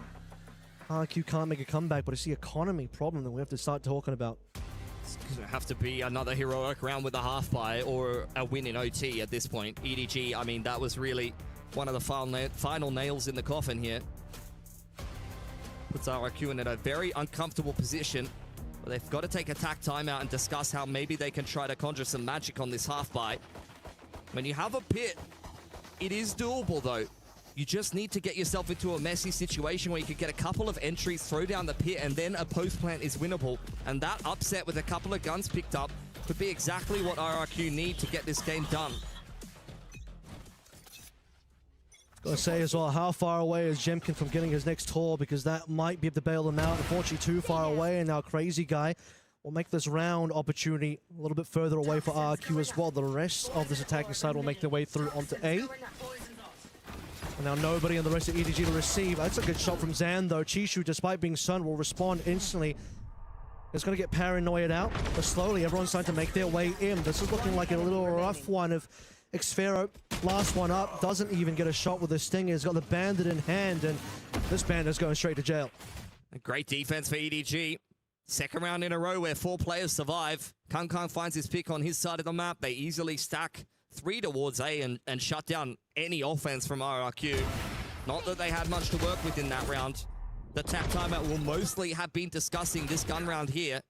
RQ can't make a comeback, but it's the economy problem that we have to start talking about. It's going to have to be another heroic round with a half buy or a win in OT at this point. EDG, I mean, that was really one of the final nails in the coffin here. Puts RRQ in a very uncomfortable position, but they've got to take a tack timeout and discuss how maybe they can try to conjure some magic on this half buy. When you have a pit, it is doable though. You just need to get yourself into a messy situation where you could get a couple of entries, throw down the pit, and then a post plant is winnable. And that upset with a couple of guns picked up could be exactly what RRQ need to get this game done. Gotta say as well, how far away is Jemkin from getting his next tour, because that might be able to bail him out. Unfortunately, too far away, and now Crazy Guy will make this round opportunity a little bit further away for RQ as well. The rest of this attacking side will make their way through onto A. And now nobody on the rest of EDG to receive. That's a good shot from Zan, though. Chishu, despite being stunned, will respond instantly. It's going to get paranoid out, but slowly everyone's starting to make their way in. This is looking like a little rough one of xFerz. Last one up, doesn't even get a shot with the Stinger. He's got the Bandit in hand, and this Bandit's going straight to jail. A great defense for EDG. Second round in a row where 4 players survive. Kang finds his pick on his side of the map. They easily stack 3 towards A and shut down any offense from RRQ. Not that they had much to work with in that round. The tap timeout will mostly have been discussing this gun round here.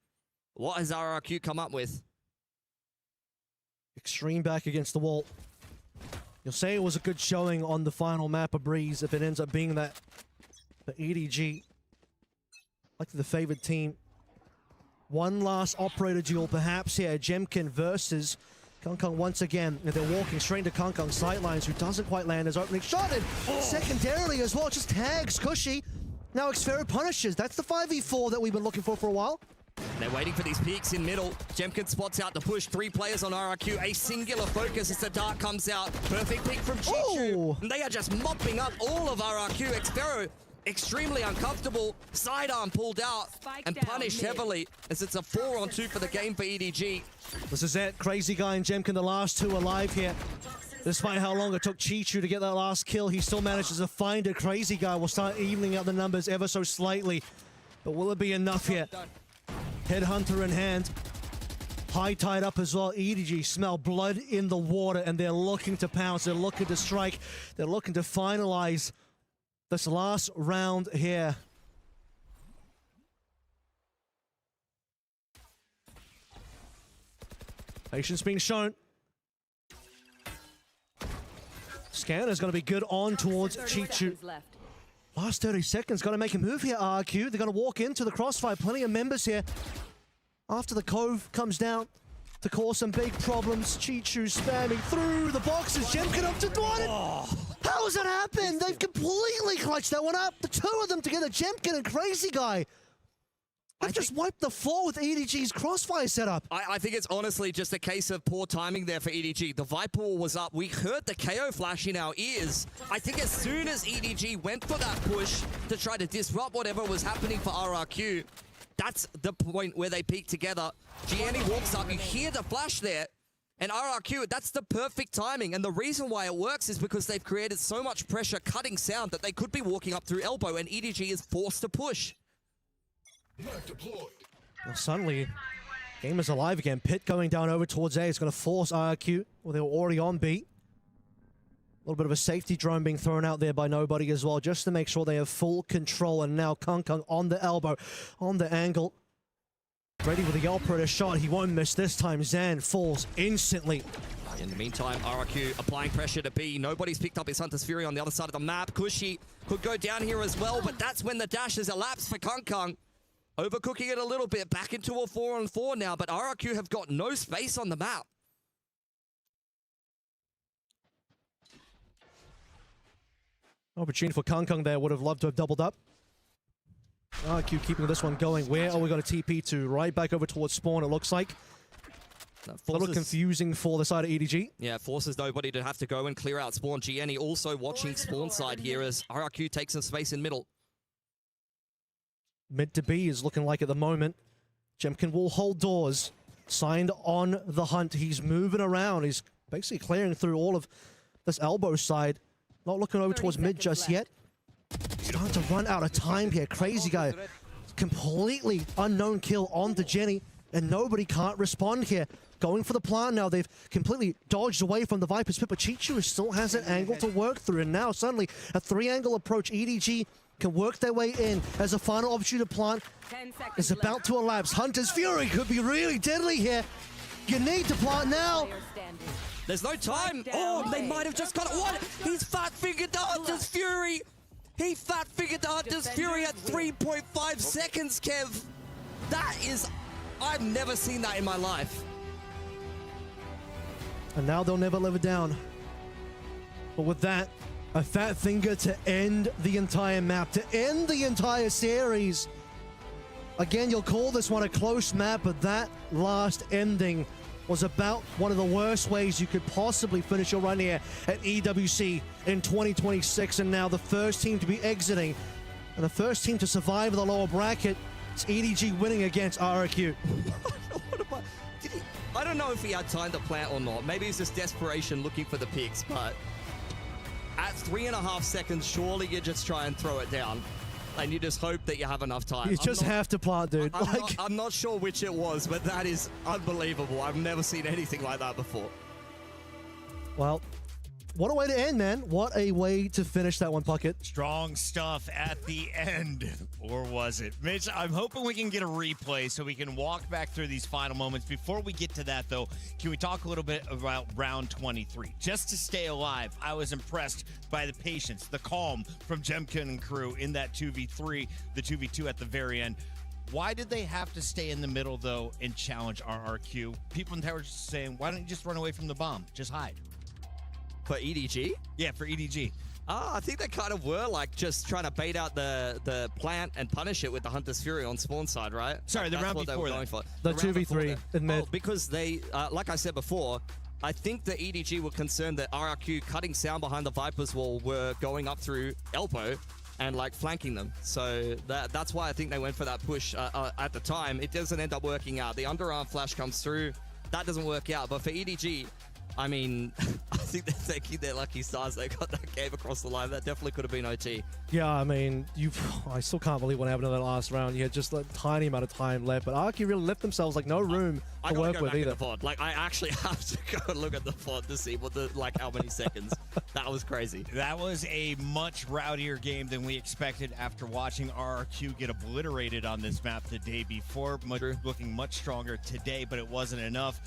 What has RRQ come up with? Extreme back against the wall. You'll say it was a good showing on the final map of Breeze if it ends up being that. But EDG, like the favored team. One last operator duel perhaps here. Jemkin versus Kang once again. And they're walking straight into Kang's sightlines, who doesn't quite land his opening shot. And secondarily as well, just tags Cushy. Now xFerz punishes. That's the 5v4 that we've been looking for a while. They're waiting for these peaks in middle. Jemkin spots out the push. 3 players on RRQ. A singular focus as the dart comes out. Perfect pick from Chichu. And they are just mopping up all of RRQ. xFerz extremely uncomfortable. Sidearm pulled out and punished heavily as it's a 4-on-2 for the game for EDG. This is it. Crazy Guy and Jemkin, the last 2 alive here. Despite how long it took Chichu to get that last kill, he still manages to find a Crazy Guy. Will start evening out the numbers ever so slightly. But will it be enough here? Headhunter in hand. High tied up as well. EDG smell blood in the water, and they're looking to pounce. They're looking to strike. They're looking to finalize this last round here. Patience being shown. Scanner's going to be good on towards Chichu. Last 30 seconds, got to make a move here, RRQ. They're going to walk into the crossfire. Plenty of members here. After the Cove comes down to cause some big problems. Chichu spamming through the boxes. Jemkin up to Dwan. How has that happened? They've completely clutched that one up. The 2 of them together, Jemkin and Crazy Guy. They've just wiped the floor with EDG's crossfire setup. I think it's honestly just a case of poor timing there for EDG. The Viper Wall was up. We heard the KO flash in our ears. I think as soon as EDG went for that push to try to disrupt whatever was happening for RRQ, that's the point where they peak together. Gianni walks up, you hear the flash there, and RRQ, that's the perfect timing. And the reason why it works is because they've created so much pressure cutting sound that they could be walking up through elbow, and EDG is forced to push. Well, suddenly, game is alive again. Pit going down over towards A is going to force RRQ. Well, they were already on B. A little bit of a safety drone being thrown out there by nobody as well, just to make sure they have full control. And now Kang on the elbow, on the angle. Ready with the operator shot. He won't miss this time. Zan falls instantly. In the meantime, RRQ applying pressure to B. Nobody's picked up his Hunter's Fury on the other side of the map. Cushy could go down here as well, but that's when the dash has elapsed for Kang. Overcooking it a little bit, back into a 4-on-4 now, but RRQ have got no space on the map. Opportunity for Kang there, would have loved to have doubled up. RRQ keeping this one going. Where are we going to TP to? Right back over towards spawn, it looks like. A little confusing for the side of EDG. Yeah, forces nobody to have to go and clear out spawn. Gianni also watching spawn side here as RRQ takes some space in middle. Mid to B is looking like at the moment. Jemkin will hold doors. Signed on the hunt. He's moving around. He's basically clearing through all of this elbow side. Not looking over towards mid just yet. Starting to run out of time here. Crazy Guy. Completely unknown kill on the Jenny. And nobody can't respond here. Going for the plant now. They've completely dodged away from the Viper's pit. But Chichu still has an angle to work through. And now suddenly a 3-angle approach. EDG can work their way in as a final opportunity to plant is about to elapse. Hunter's Fury could be really deadly here. You need to plant now. There's no time. Oh, they might have just got it. What? He's fat-fingered the Hunter's Fury. He fat-fingered the Hunter's Fury at 3.5 seconds, Kev. That is... I've never seen that in my life. And now they'll never live it down. But with that, a fat finger to end the entire map, to end the entire series. Again, you'll call this one a close map, but that last ending was about one of the worst ways you could possibly finish your run here at EWC in 2026, and now the first team to be exiting and the first team to survive the lower bracket. It's EDG winning against RRQ. I don't know if he had time to plant or not. Maybe it's just desperation looking for the picks, but at 3.5 seconds, surely you just try and throw it down. And you just hope that you have enough time. You just have to plant, dude. I'm not sure which it was, but that is unbelievable. I've never seen anything like that before. Well, what a way to end, man. What a way to finish that one, Puckett. Strong stuff at the end. Or was it? Mitch, I'm hoping we can get a replay so we can walk back through these final moments. Before we get to that, though, can we talk a little bit about round 23? Just to stay alive, I was impressed by the patience, the calm from Jemkin and crew in that 2v3, the 2v2 at the very end. Why did they have to stay in the middle, though, and challenge RRQ? People in the tower were just saying, why don't you just run away from the bomb? Just hide. For EDG? Yeah, for EDG. I think they kind of were like just trying to bait out the plant and punish it with the Hunter's Fury on spawn side, right? Sorry, the round before that. The 2v3 in mid. Because they, like I said before, I think the EDG were concerned that RRQ cutting sound behind the Viper's wall were going up through elbow and like flanking them. So that's why I think they went for that push at the time. It doesn't end up working out. The underarm flash comes through. That doesn't work out. But for EDG, I mean, I think they're taking their lucky stars. They got that game across the line. That definitely could have been OT. Yeah, I mean, I still can't believe what happened in that last round. You had just a tiny amount of time left, but RRQ really left themselves like no room to work with either. The VOD. Like, I actually have to go and look at the VOD to see what how many seconds. That was crazy. That was a much rowdier game than we expected after watching RRQ get obliterated on this map the day before. Looking much stronger today, but it wasn't enough.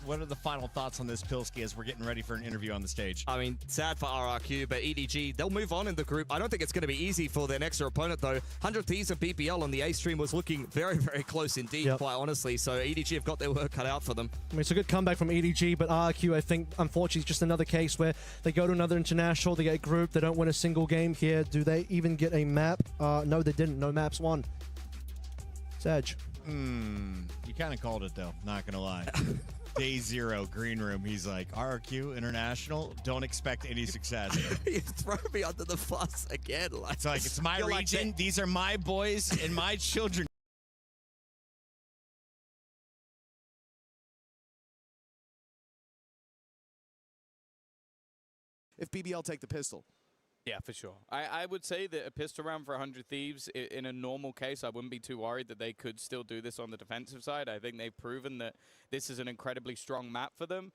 What are the final thoughts on this Pilski as we're getting ready for an interview on the stage? I mean, sad for RRQ, but EDG, they'll move on in the group. I don't think it's going to be easy for their next opponent, though. 100 Thieves and BPL on the A stream was looking very, very close indeed, quite honestly. So EDG have got their work cut out for them. I mean, it's a good comeback from EDG, but RRQ, I think, unfortunately, is just another case where they go to another international, they get a group, they don't win a single game here. Do they even get a map? No, they didn't. No maps won. Sag. You kind of called it, though. Not going to lie. Day 0, green room. He's like, RRQ International, don't expect any success. You throw me under the bus again. It's like, it's my region. Like, these are my boys and my children. If BBL take the pistol. Yeah, for sure. I would say that a pistol round for 100 Thieves, in a normal case, I wouldn't be too worried that they could still do this on the defensive side. I think they've proven that this is an incredibly strong map for them.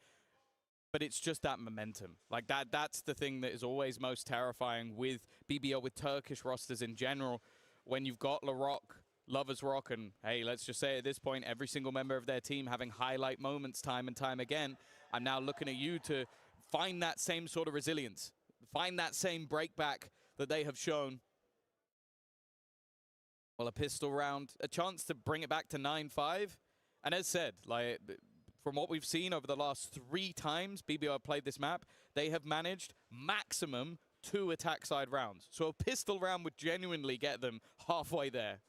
But it's just that momentum. Like, that's the thing that is always most terrifying with BBL, with Turkish rosters in general. When you've got LaRock, Lovers Rock, and, hey, let's just say at this point, every single member of their team having highlight moments time and time again, I'm now looking at you to find that same sort of resilience. Find that same breakback that they have shown. Well, a pistol round, a chance to bring it back to 9-5. And as said, like, from what we've seen over the last 3 times BBL have played this map, they have managed maximum 2 attack side rounds. So a pistol round would genuinely get them halfway there.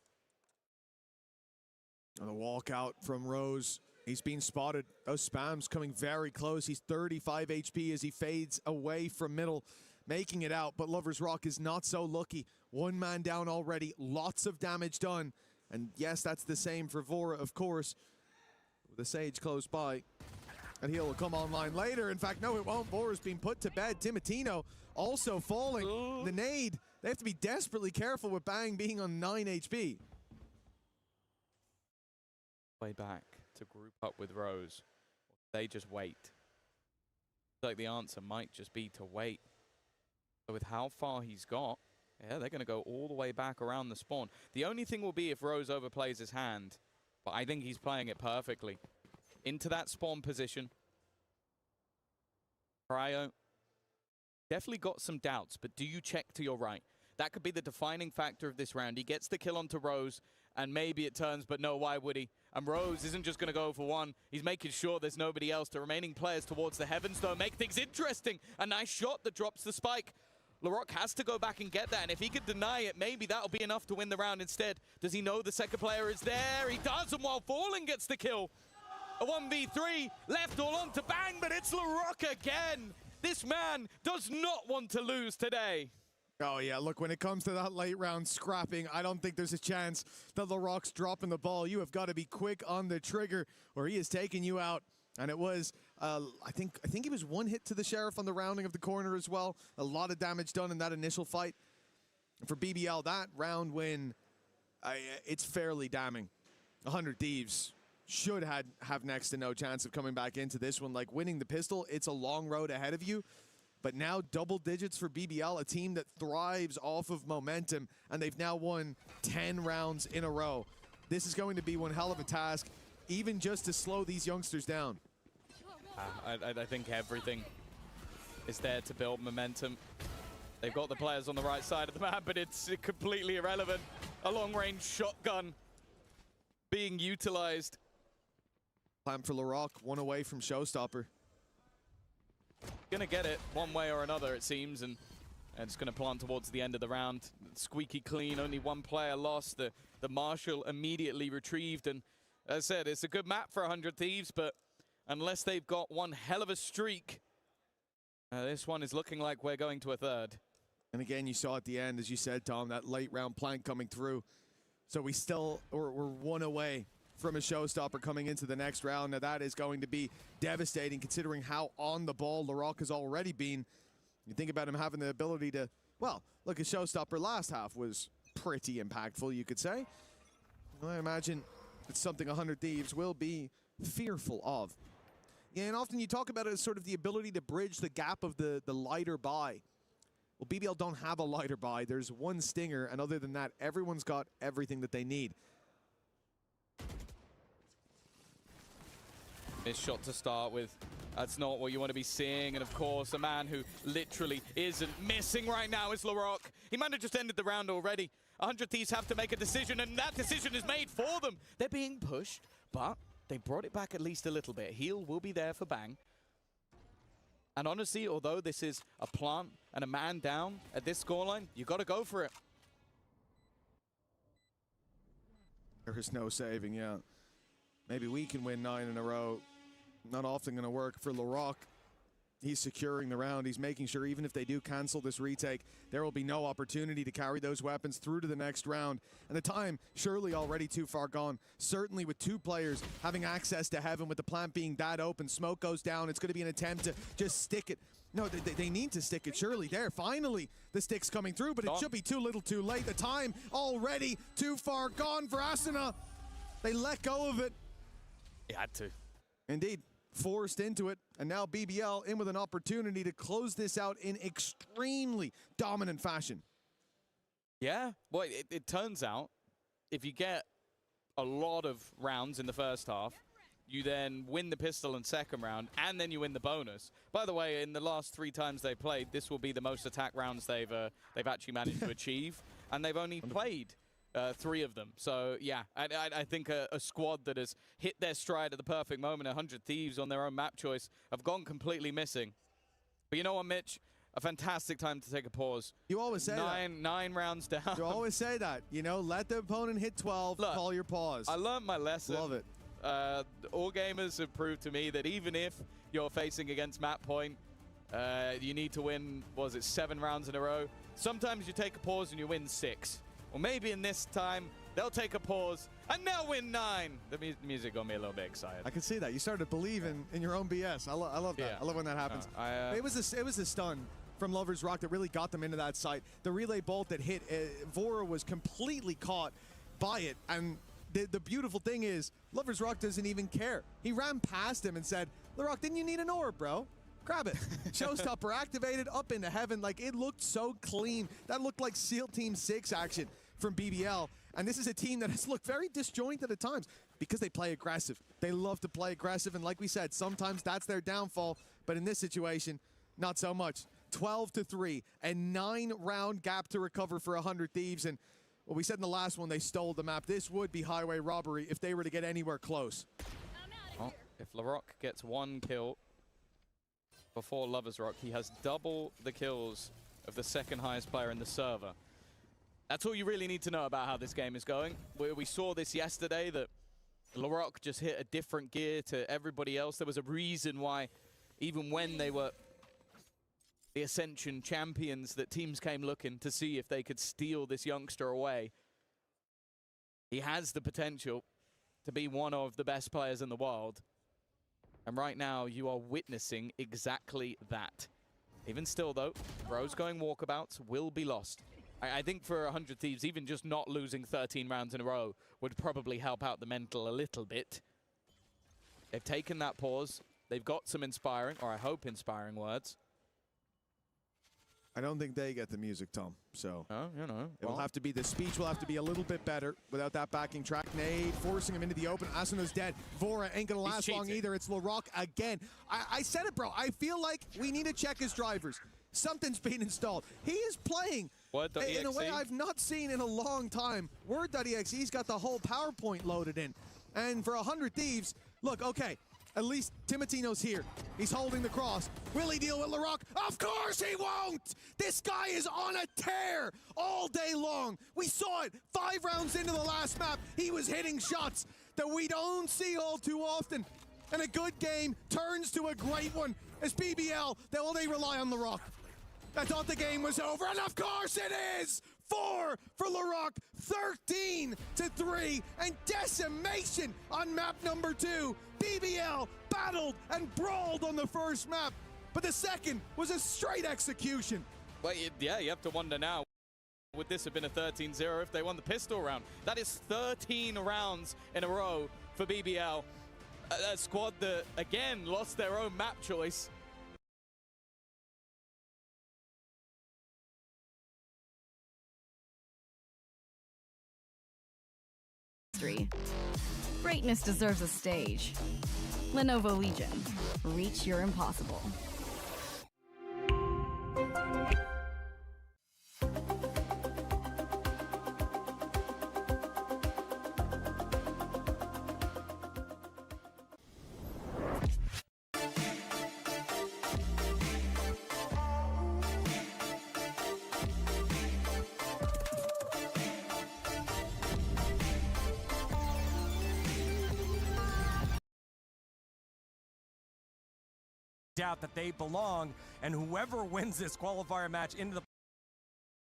And the walkout from Rose. He's been spotted. Those spams coming very close. He's 35 HP as he fades away from middle, making it out. But Lover's Rock is not so lucky. 1 man down already. Lots of damage done. And yes, that's the same for Vora, of course. With the Sage close by. And he'll come online later. In fact, no, it won't. Vora's been put to bed. Timotino also falling. Ooh. The nade. They have to be desperately careful with Bang being on 9 HP. Way back to group up with Rose. They just wait. Like the answer might just be to wait. So with how far he's got, yeah, they're going to go all the way back around the spawn. The only thing will be if Rose overplays his hand, but I think he's playing it perfectly. Into that spawn position. Cryo. Definitely got some doubts, but do you check to your right? That could be the defining factor of this round. He gets the kill onto Rose, and maybe it turns, but no, why would he? And Rose isn't just going to go for 1. He's making sure there's nobody else. The remaining players towards the heavens, though, make things interesting. A nice shot that drops the spike. LaRock has to go back and get that, and if he could deny it, maybe that'll be enough to win the round instead. Does he know the second player is there? He does, and while falling gets the kill. A 1v3 left all on to Bang, but it's LaRock again. This man does not want to lose today. Oh yeah, look, when it comes to that late round scrapping, I don't think there's a chance that LaRock's dropping the ball. You have got to be quick on the trigger or he is taking you out. And it was, I think it was one hit to the Sheriff on the rounding of the corner as well. A lot of damage done in that initial fight. And for BBL, that round win, it's fairly damning. 100 Thieves should have next to no chance of coming back into this one. Like winning the pistol, it's a long road ahead of you. But now double digits for BBL, a team that thrives off of momentum, and they've now won 10 rounds in a row. This is going to be one hell of a task, even just to slow these youngsters down. I think everything is there to build momentum. They've got the players on the right side of the map, but it's completely irrelevant. A long-range shotgun being utilized. Plan for LaRock, one away from Showstopper. Gonna get it one way or another, it seems, and it's gonna plant towards the end of the round. Squeaky clean, only one player lost. The Marshal immediately retrieved, and as I said, it's a good map for 100 Thieves, but unless they've got one hell of a streak, this one is looking like we're going to a third. And again, you saw at the end, as you said, Tom, that late round plank coming through. So we're one away from a showstopper coming into the next round. Now that is going to be devastating considering how on the ball LaRock has already been. You think about him having the ability to, well, look, a showstopper last half was pretty impactful, you could say. I imagine it's something 100 Thieves will be fearful of. Yeah, and often you talk about it as sort of the ability to bridge the gap of the lighter buy. Well, BBL don't have a lighter buy. There's one stinger, and other than that, everyone's got everything that they need. Missed shot to start with. That's not what you want to be seeing. And of course, a man who literally isn't missing right now is LaRock. He might have just ended the round already. 100 Thieves have to make a decision, and that decision is made for them. They're being pushed, but they brought it back at least a little bit. Heal will be there for Bang. And honestly, although this is a plant and a man down at this scoreline, you got to go for it. There is no saving, yeah. Maybe we can win 9 in a row. Not often going to work for LaRock. He's securing the round. He's making sure even if they do cancel this retake, there will be no opportunity to carry those weapons through to the next round. And the time surely already too far gone. Certainly with 2 players having access to heaven, with the plant being that open, smoke goes down. It's going to be an attempt to just stick it. No, they need to stick it, surely. There, finally, the stick's coming through, but it should be too little too late. The time already too far gone for Asuna. They let go of it. He had to. Indeed. Forced into it, and now BBL in with an opportunity to close this out in extremely dominant fashion. Yeah, well, it turns out if you get a lot of rounds in the first half, you then win the pistol in second round, and then you win the bonus. By the way, in the last 3 times they played, this will be the most attack rounds they've actually managed to achieve, and they've only played 3 of them. So yeah, I think a squad that has hit their stride at the perfect moment, 100 Thieves on their own map choice, have gone completely missing. But you know what, Mitch? A fantastic time to take a pause. You always say that. 9 rounds down. You always say that. You know, let the opponent hit 12, Look, call your pause. I learned my lesson. Love it. All gamers have proved to me that even if you're facing against map point, you need to win, what was it, 7 rounds in a row? Sometimes you take a pause and you win 6. Or maybe in this time, they'll take a pause and they'll win 9. The music got me a little bit excited. I can see that. You started to believe in your own BS. I love that. Yeah. I love when that happens. It was a stun from Lover's Rock that really got them into that site. The relay bolt that hit, Vora was completely caught by it. And the beautiful thing is, Lover's Rock doesn't even care. He ran past him and said, LaRock, didn't you need an orb, bro? Grab it. Showstopper activated, up into heaven. Like, it looked so clean. That looked like SEAL Team 6 action from BBL. And this is a team that has looked very disjointed at times because they play aggressive. They love to play aggressive, and like we said, sometimes that's their downfall. But in this situation, not so much. 12-3, a 9-round gap to recover for 100 Thieves. And what we said in the last one, they stole the map. This would be highway robbery if they were to get anywhere close. Well, if LaRock gets 1 kill before Lover's Rock, he has double the kills of the second highest player in the server. That's all you really need to know about how this game is going. We saw this yesterday, that LaRock just hit a different gear to everybody else. There was a reason why, even when they were the Ascension champions, that teams came looking to see if they could steal this youngster away. He has the potential to be one of the best players in the world. And right now, you are witnessing exactly that. Even still, though, Rose going walkabouts will be lost. I think for 100 Thieves, even just not losing 13 rounds in a row would probably help out the mental a little bit. They've taken that pause. They've got some inspiring, or I hope inspiring, words. I don't think they get the music, Tom. So, you know, it'll have to be, the speech will have to be a little bit better without that backing track. Nade forcing him into the open. Asuno's dead. Vora ain't gonna last long either. It's LaRock again. I said it, bro. I feel like we need to check his drivers. Something's been installed. He is playing in a way I've not seen in a long time. Word.exe got the whole PowerPoint loaded in. And for 100 Thieves, look, okay, at least Timotino's here. He's holding the cross. Will he deal with LaRock? Of course he won't! This guy is on a tear all day long. We saw it 5 rounds into the last map. He was hitting shots that we don't see all too often. And a good game turns to a great one as BBL, they rely on LaRock. I thought the game was over, and of course it is! 4 for LaRock, 13-3, and decimation on map number 2. BBL battled and brawled on the first map, but the second was a straight execution. Well, yeah, you have to wonder now, would this have been a 13-0 if they won the pistol round? That is 13 rounds in a row for BBL. A squad that, again, lost their own map choice. Greatness deserves a stage. Lenovo Legion. Reach your impossible. Doubt that they belong, and whoever wins this qualifier match into the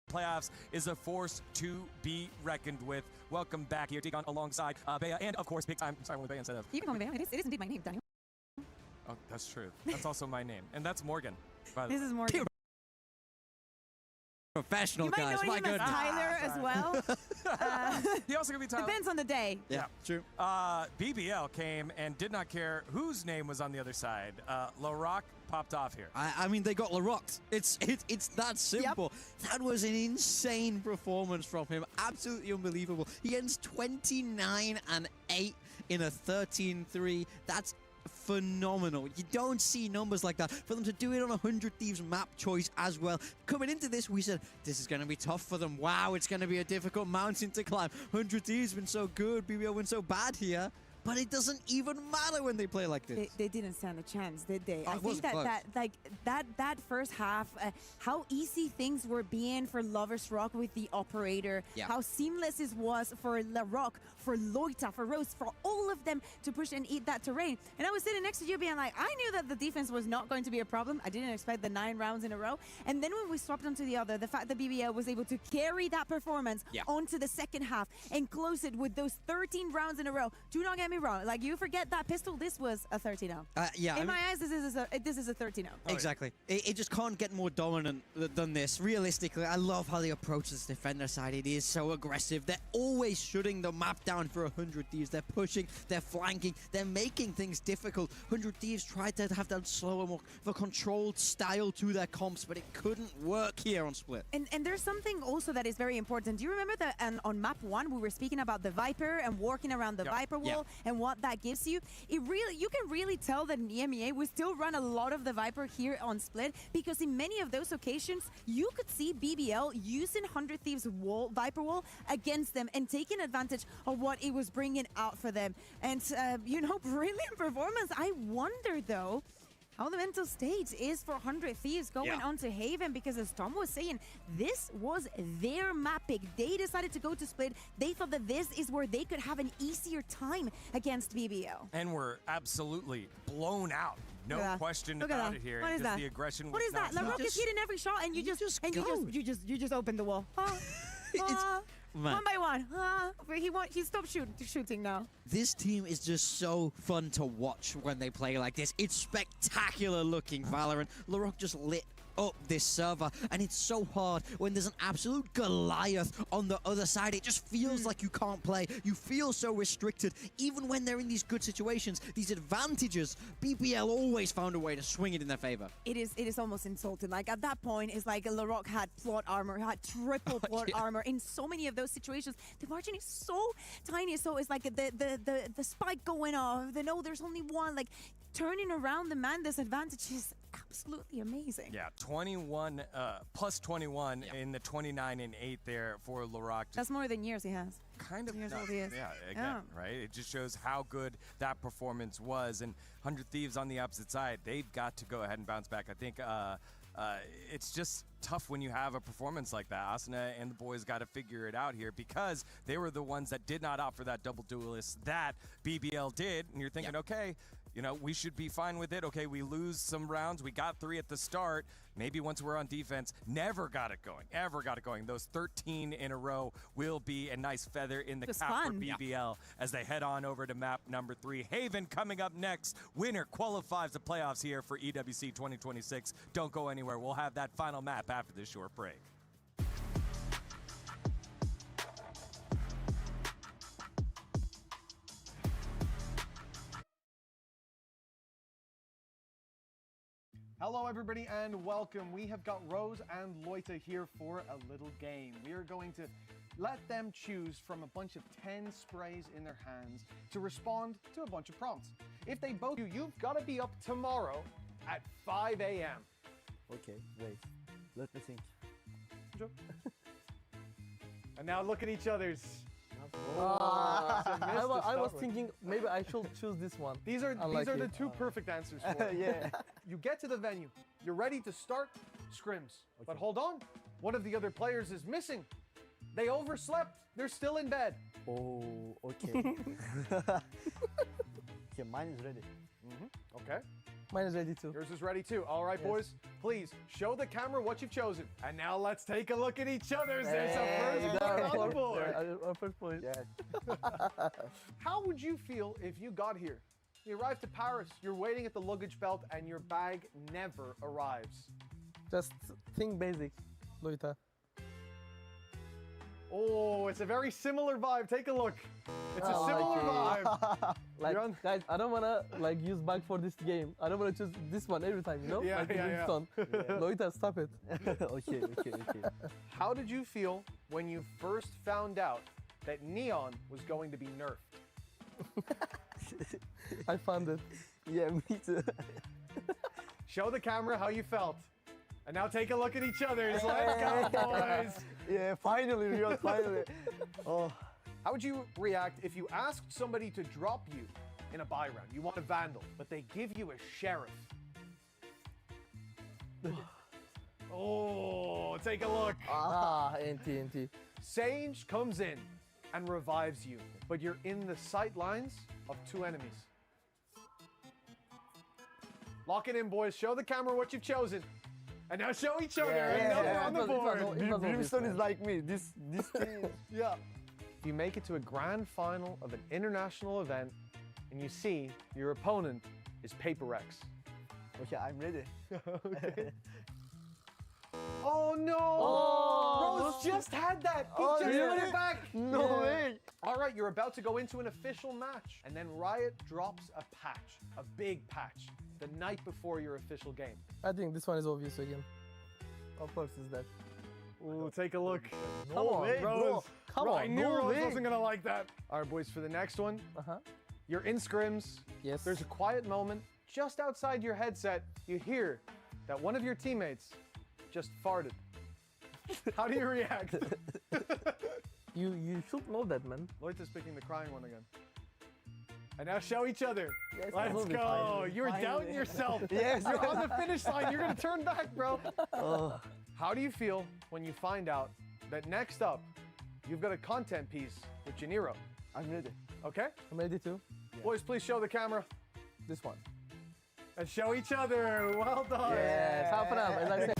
playoffs is a force to be reckoned with. Welcome back here, Deacon, alongside Bea, and of course, big time. Sorry, with Bea instead of. You can call me Bea. It is indeed my name, Daniel. Oh, that's true. That's also my name, and that's Morgan. This is Morgan. Professional, you might guys. know him as Tyler as well. He also could be Tyler. Depends on the day. Yeah, true. BBL came and did not care whose name was on the other side. LaRock popped off here. I mean, they got LaRocked. It's that simple. Yep. That was an insane performance from him. Absolutely unbelievable. He ends 29-8 in a 13-3. That's phenomenal. You don't see numbers like that. For them to do it on 100 Thieves map choice as well. Coming into this, we said, this is going to be tough for them. Wow, it's going to be a difficult mountain to climb. 100 Thieves been so good. BBL went so bad here. But it doesn't even matter when they play like this. They didn't stand a chance, did they? Oh, I think that first half, how easy things were being for Lovers Rock with the operator, how seamless it was for LaRock, for Loita, for Rose, for all of them to push and eat that terrain. And I was sitting next to you being like, I knew that the defense was not going to be a problem. I didn't expect the 9 rounds in a row. And then when we swapped onto the other, the fact that BBL was able to carry that performance onto the second half and close it with those 13 rounds in a row. Do not get me wrong. Like, you forget that pistol, this was a 30-0. In my eyes, this is a 30-0. Exactly. It just can't get more dominant than this. Realistically, I love how they approach this defender side. It is so aggressive. They're always shutting the map down for 100 Thieves. They're pushing, they're flanking, they're making things difficult. 100 Thieves tried to have that slower, more of a controlled style to their comps, but it couldn't work here on Split. And there's something also that is very important. Do you remember that on map 1, we were speaking about the Viper and working around the Viper wall and what that gives you? You can really tell that in EMEA, we still run a lot of the Viper here on Split, because in many of those occasions, you could see BBL using 100 Thieves Viper wall against them and taking advantage of what it was bringing out for them. And, brilliant performance. I wonder, though, how the mental state is for 100 Thieves going on to Haven, because as Tom was saying, this was their map pick. They decided to go to Split. They thought that this is where they could have an easier time against BBL. And we're absolutely blown out. No question about it here. What is that? The aggression. What is that? LaRock is hitting every shot, and you just open the wall. One by one. He stopped shooting now. This team is just so fun to watch when they play like this. It's spectacular looking Valorant. LaRock just lit up this server, and it's so hard when there's an absolute Goliath on the other side. It just feels like you can't play. You feel so restricted, even when they're in these good situations, these advantages. BBL always found a way to swing it in their favor. It is almost insulting. Like at that point, it's like LaRock had plot armor, had triple plot armor in so many of those situations. The margin is so tiny, so it's like the spike going off. They know there's only one. Like turning around the man disadvantage is absolutely amazing. Yeah, 21 plus 21 in the 29 and 8 there for LaRock. That's more than years he has. Kind of years old he is. Yeah, again, right? It just shows how good that performance was. And 100 Thieves on the opposite side, they've got to go ahead and bounce back. I think it's just tough when you have a performance like that. Asuna and the boys got to figure it out here, because they were the ones that did not opt for that double duelist that BBL did. And you're thinking, okay, you know, we should be fine with it. Okay, we lose some rounds. We got 3 at the start. Maybe once we're on defense, never got it going, ever got it going. Those 13 in a row will be a nice feather in the cap for BBL as they head on over to map number 3. Haven coming up next. Winner qualifies the playoffs here for EWC 2026. Don't go anywhere. We'll have that final map after this short break. Hello everybody and welcome. We have got Rose and Loita here for a little game. We are going to let them choose from a bunch of 10 sprays in their hands to respond to a bunch of prompts. If they both do, you've got to be up tomorrow at 5 a.m. Okay, wait. Let me think. And now look at each other's. I was thinking maybe I should choose this one. These are the 2 perfect answers for it. Yeah. You get to the venue. You're ready to start scrims. Okay. But hold on. One of the other players is missing. They overslept. They're still in bed. Oh, okay. Okay, mine is ready. Okay. Mine is ready too. Yours is ready too. All right, boys. Please show the camera what you've chosen. And now let's take a look at each other's. There's a first point on the board. First point. Yeah. How would you feel if you got here? You arrived to Paris, you're waiting at the luggage belt, and your bag never arrives. Just think basic, Loita. Oh, it's a very similar vibe. Take a look. It's a similar vibe. Like, guys, I don't wanna use bug for this game. I don't wanna choose this one every time, you know? Yeah, yeah. Loita, stop it. Okay. How did you feel when you first found out that Neon was going to be nerfed? I found it. Yeah, me too. Show the camera how you felt. And now take a look at each other's. Let's go, boys. Yeah, finally, Riot, finally. Oh. How would you react if you asked somebody to drop you in a buy round? You want a Vandal, but they give you a Sheriff. Oh, take a look. NT. Sage comes in and revives you, but you're in the sight lines of 2 enemies. Lock it in, boys. Show the camera what you've chosen. And now show each other another on the board. Brimstone is like me. This thing. Yeah. You make it to a grand final of an international event, and you see your opponent is PhFerz. Okay, I'm ready. Okay. Oh no! Rose just had that! He just got it back! No way! Alright, you're about to go into an official match, and then Riot drops a patch, a big patch, the night before your official game. I think this one is obvious again. Of course it's that. Ooh, take a look. Come on, Rose. bro. Come on, I knew no Rose way. wasn't gonna like that. Alright, boys, for the next one, you're in scrims. Yes. There's a quiet moment. Just outside your headset, you hear that one of your teammates just farted. How do you react? You should know that, man. Loita's picking the crying one again. And now show each other. Yes, Let's absolutely. go. Finally, You were finally. doubting yourself. Yes. You're on the finish line. You're going to turn back, bro. Oh. How do you feel when you find out that next up, you've got a content piece with Janiro? I'm ready. Okay? I'm ready too. Boys, please show the camera. This one. And show each other. Well done. Yes, half an hour, as I said.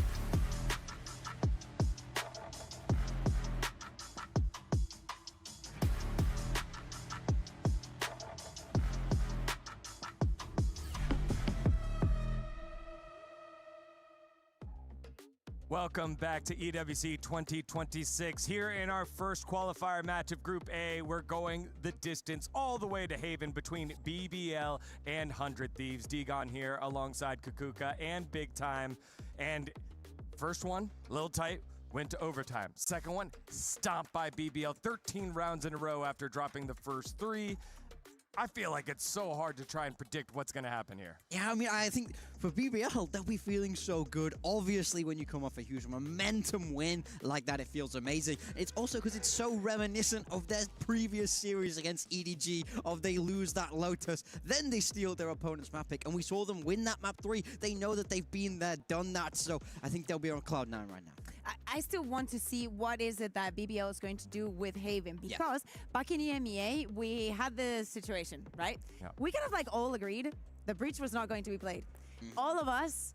Welcome back to EWC 2026. Here in our first qualifier match of Group A, we're going the distance all the way to Haven between BBL and 100 Thieves. Degon here alongside Kukuka and Big Time. And first one, a little tight, went to overtime. Second one, stomped by BBL 13 rounds in a row after dropping the first 3. I feel like it's so hard to try and predict what's going to happen here. Yeah, I mean, I think for BBL, they'll be feeling so good. Obviously, when you come off a huge momentum win like that, it feels amazing. It's also because it's so reminiscent of their previous series against EDG, of they lose that Lotus, then they steal their opponent's map pick, and we saw them win that map 3. They know that they've been there, done that, so I think they'll be on Cloud9 right now. I still want to see what is it that BBL is going to do with Haven, because back in EMEA, we had the situation, right? Yeah. We kind of like all agreed the breach was not going to be played. All of us,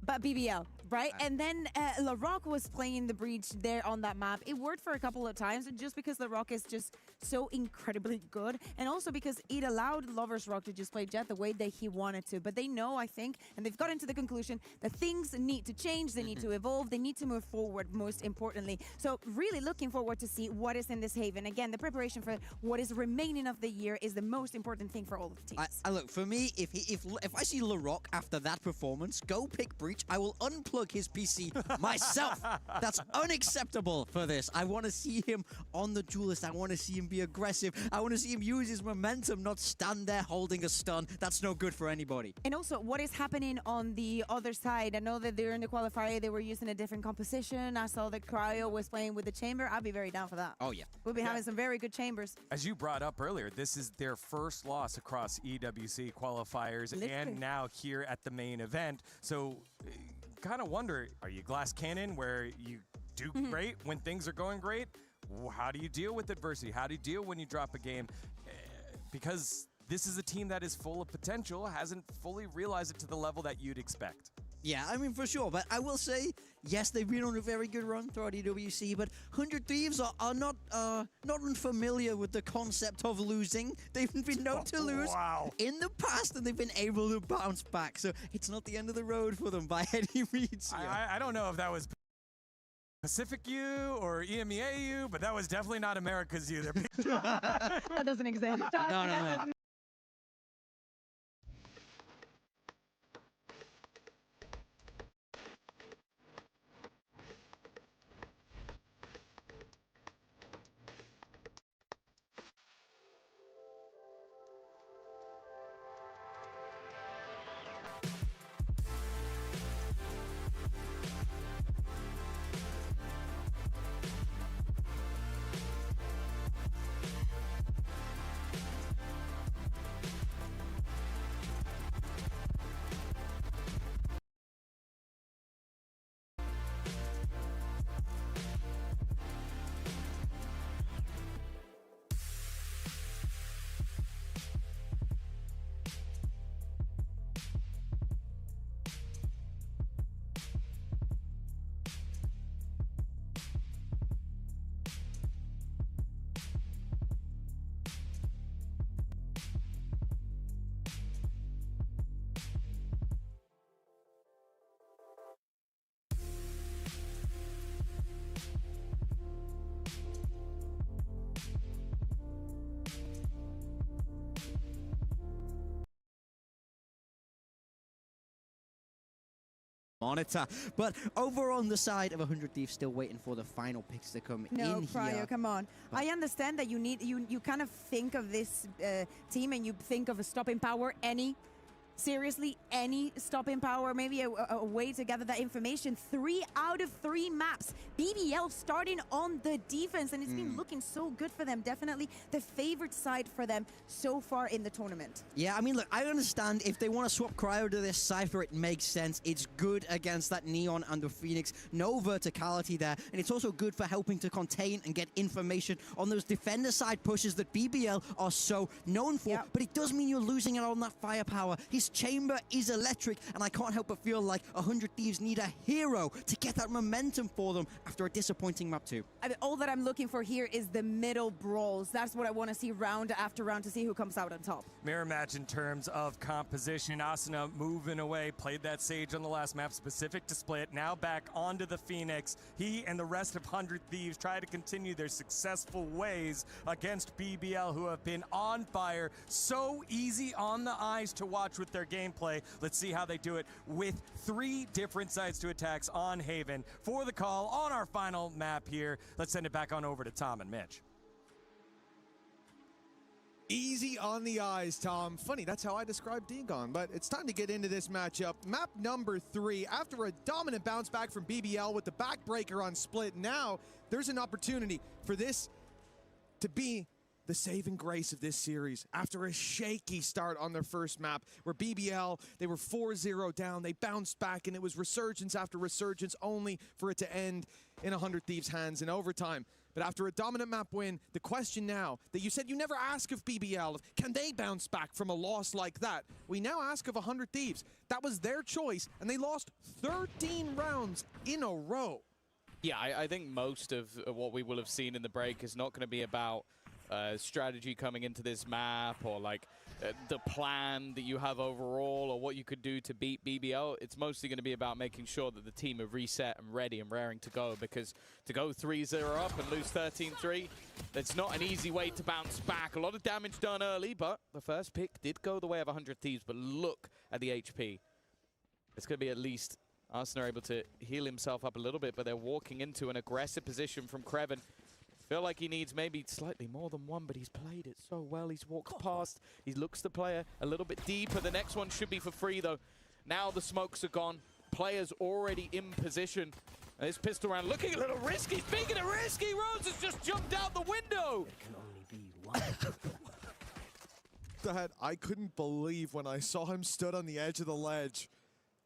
but BBL, right? And then LaRock was playing the breach there on that map. It worked for a couple of times just because LaRock is just so incredibly good, and also because it allowed Lovers Rock to just play Jet the way that he wanted to. But they know, I think, and they've gotten to the conclusion that things need to change, they need to evolve, they need to move forward, most importantly. So really looking forward to see what is in this Haven. Again, the preparation for what is remaining of the year is the most important thing for all of the teams. Look, for me, if I see LaRock after that performance go pick breach, I will unplug his PC myself. That's unacceptable for this. I want to see him on the duelist. I want to see him be aggressive. I want to see him use his momentum, not stand there holding a stun. That's no good for anybody. And also, what is happening on the other side? I know that they're in the qualifier, they were using a different composition. I saw that Cryo was playing with the chamber. I'd be very down for that. Oh, yeah. We'll be having some very good chambers. As you brought up earlier, this is their first loss across EWC qualifiers and now here at the main event. So kind of wonder, are you glass cannon where you do great when things are going great? How do you deal with adversity? How do you deal when you drop a game? Because this is a team that is full of potential, hasn't fully realized it to the level that you'd expect. Yeah, I mean, for sure. But I will say, yes, they've been on a very good run throughout EWC, but 100 Thieves are not unfamiliar with the concept of losing. They've been known to lose in the past, and they've been able to bounce back. So it's not the end of the road for them by any means. I don't know if that was Pacific U or EMEA U, but that was definitely not America's U. That doesn't exist. No. Monitor. But over on the side of 100 Thieves, still waiting for the final picks to come in Cryo, here. come on. I understand that you kind of think of this team and you think of a stopping power any seriously any stopping power, maybe a way to gather that information. 3 out of 3 maps. BBL starting on the defense, and it's been looking so good for them. Definitely the favorite side for them so far in the tournament. Yeah, I mean, look, I understand if they want to swap Cryo to this Cypher, it makes sense. It's good against that Neon and the Phoenix. No verticality there, and it's also good for helping to contain and get information on those defender side pushes that BBL are so known for, but it does mean you're losing out on that firepower. His chamber is electric, and I can't help but feel like 100 Thieves need a hero to get that momentum for them after a disappointing map 2. I mean, all that I'm looking for here is the middle brawls. That's what I want to see round after round to see who comes out on top. Mirror match in terms of composition. Asuna moving away, played that Sage on the last map, specific to split. Now back onto the Phoenix. He and the rest of 100 Thieves try to continue their successful ways against BBL, who have been on fire. So easy on the eyes to watch with their gameplay. Let's see how they do it with 3 different sides to attacks on Haven. For the call on our final map here, let's send it back on over to Tom and Mitch. Easy on the eyes, Tom. Funny, that's how I describe Dagon, but it's time to get into this matchup. Map number 3, after a dominant bounce back from BBL with the backbreaker on split, now there's an opportunity for this to be the saving grace of this series after a shaky start on their first map where BBL, they were 4-0 down, they bounced back, and it was resurgence after resurgence only for it to end in 100 Thieves' hands in overtime. But after a dominant map win, the question now that you said you never ask of BBL, can they bounce back from a loss like that? We now ask of 100 Thieves. That was their choice, and they lost 13 rounds in a row. Yeah, I think most of what we will have seen in the break is not going to be about strategy coming into this map or like the plan that you have overall or what you could do to beat BBL. It's mostly going to be about making sure that the team are reset and ready and raring to go, because to go 3-0 up and lose 13-3, that's not an easy way to bounce back. A lot of damage done early, but the first pick did go the way of 100 Thieves, but look at the HP. It's going to be at least Arsenal able to heal himself up a little bit, but they're walking into an aggressive position from Kreven. Feel like he needs maybe slightly more than one, but he's played it so well. He's walked past. He looks the player a little bit deeper. The next one should be for free, though. Now the smokes are gone. Players already in position. And this pistol round looking a little risky. Speaking of risky, Rose has just jumped out the window. There can only be one. That I couldn't believe when I saw him stood on the edge of the ledge.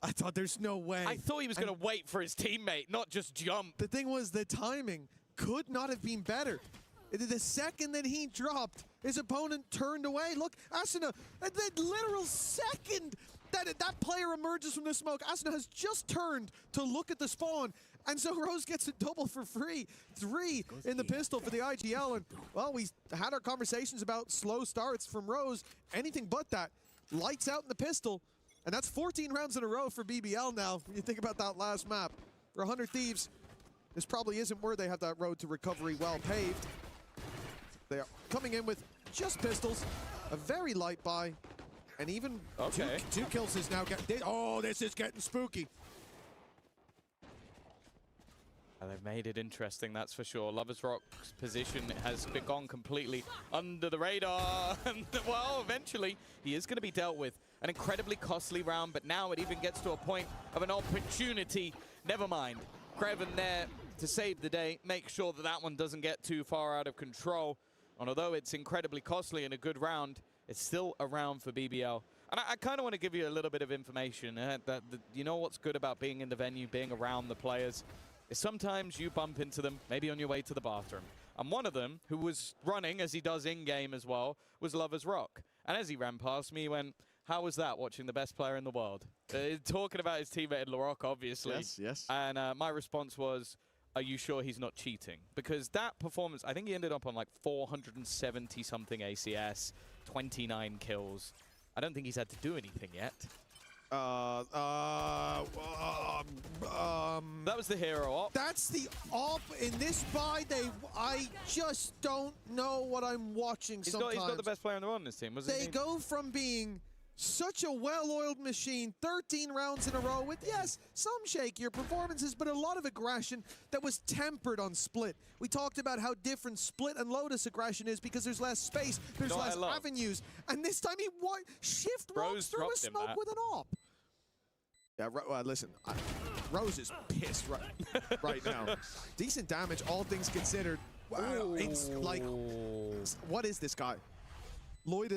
I thought there's no way. I thought he was going to wait for his teammate, not just jump. The thing was, the timing could not have been better. The second that he dropped, his opponent turned away. Look, Asuna, the literal second that player emerges from the smoke, Asuna has just turned to look at the spawn, and so Rose gets a double for free. 3 in the pistol for the IGL, and, well, we had our conversations about slow starts from Rose. Anything but that. Lights out in the pistol, and that's 14 rounds in a row for BBL now, when you think about that last map. For 100 Thieves, this probably isn't where they have that road to recovery well paved. They are coming in with just pistols, a very light buy, and even two kills is now getting... Oh, this is getting spooky. And they've made it interesting, that's for sure. Lovers Rock's position has gone completely under the radar. And, well, eventually, he is going to be dealt with. An incredibly costly round, but now it even gets to a point of an opportunity. Never mind. Kreven there to save the day, make sure that that one doesn't get too far out of control. And although it's incredibly costly in a good round, it's still a round for BBL. And I kind of want to give you a little bit of information. You know what's good about being in the venue, being around the players, is sometimes you bump into them, maybe on your way to the bathroom. And one of them, who was running, as he does in-game as well, was Lovers Rock. And as he ran past me, he went, how was that, watching the best player in the world? Talking about his teammate LaRock, obviously. Yes, yes. And my response was, are you sure he's not cheating? Because that performance, I think he ended up on like 470-something ACS, 29 kills. I don't think he's had to do anything yet. That was the hero op. That's the op in this buy. I just don't know what I'm watching sometimes. He's not the best player in the world in this team, was he? They go from being Such a well-oiled machine, 13 rounds in a row with, yes, some shakier performances, but a lot of aggression that was tempered on Split. We talked about how different Split and Lotus aggression is because there's less space, there's less avenues, and this time he shift walks through a smoke with an op. Yeah, listen, Rose is pissed right now. Decent damage, all things considered. Wow, it's like, what is this guy? Lloyd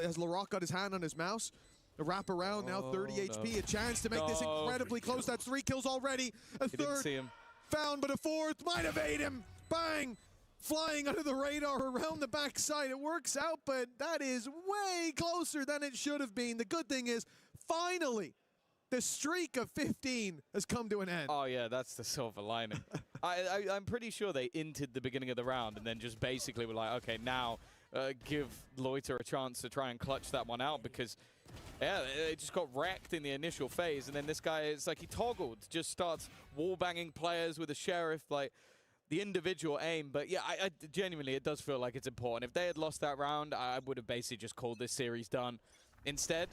has Larocque got his hand on his mouse. A wrap around now, 30 HP, a chance to make this incredibly close. That's 3 kills already. A third found, but a fourth might evade him. Bang! Flying under the radar around the backside. It works out, but that is way closer than it should have been. The good thing is, finally, the streak of 15 has come to an end. Oh yeah, that's the silver lining. I'm pretty sure they inted the beginning of the round and then just basically were like, okay, now give Loiter a chance to try and clutch that one out, because yeah, they just got wrecked in the initial phase, and then this guy, it's like he toggled, just starts wall-banging players with a Sheriff, like the individual aim. But yeah, I genuinely, it does feel like it's important. If they had lost that round, I would have basically just called this series done. Instead,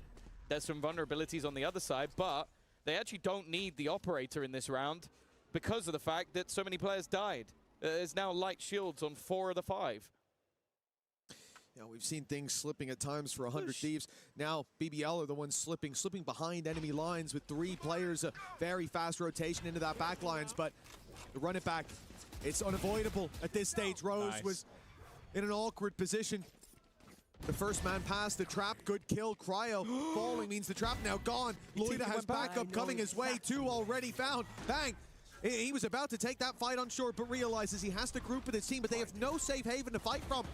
there's some vulnerabilities on the other side, but they actually don't need the operator in this round because of the fact that so many players died. There's now light shields on 4 of the 5. You know, we've seen things slipping at times for 100 Thieves. Now, BBL are the ones slipping behind enemy lines with 3 players. A very fast rotation into that back lines, but to run it back, it's unavoidable at this stage. Rose was in an awkward position. The first man past the trap, good kill. Cryo falling means the trap now gone. Loida has backup coming his way, 2 already found. Bang! He was about to take that fight on short, but realizes he has to group with his team, but they have no safe haven to fight from.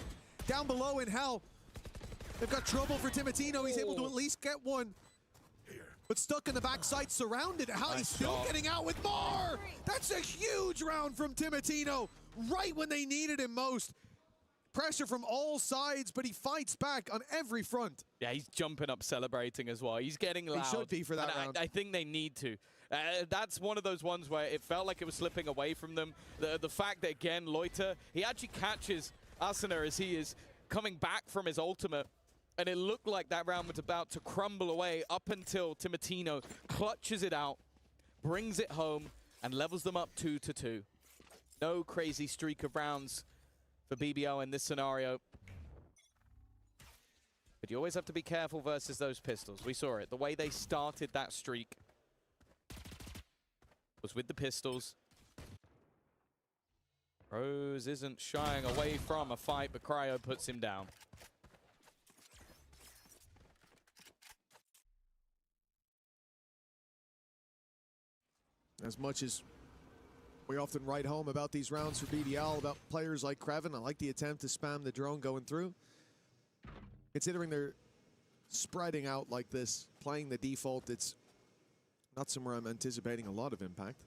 Down below in hell, they've got trouble for Timotino. He's able to at least get one, but stuck in the backside, surrounded. How he's still getting out with more. That's a huge round from Timotino, right when they needed him most. Pressure from all sides, but he fights back on every front. Yeah, he's jumping up, celebrating as well. He's getting loud. He should be for that round. I think they need to. That's one of those ones where it felt like it was slipping away from them. The fact that, again, Loiter, he actually catches Asuna as he is coming back from his ultimate, and it looked like that round was about to crumble away up until Timotino clutches it out, brings it home, and levels them up 2-2. No crazy streak of rounds for BBL in this scenario. But you always have to be careful versus those pistols. We saw it. The way they started that streak was with the pistols. Rose isn't shying away from a fight, but Cryo puts him down. As much as we often write home about these rounds for BDL, about players like Kreven, I like the attempt to spam the drone going through. Considering they're spreading out like this, playing the default, it's not somewhere I'm anticipating a lot of impact.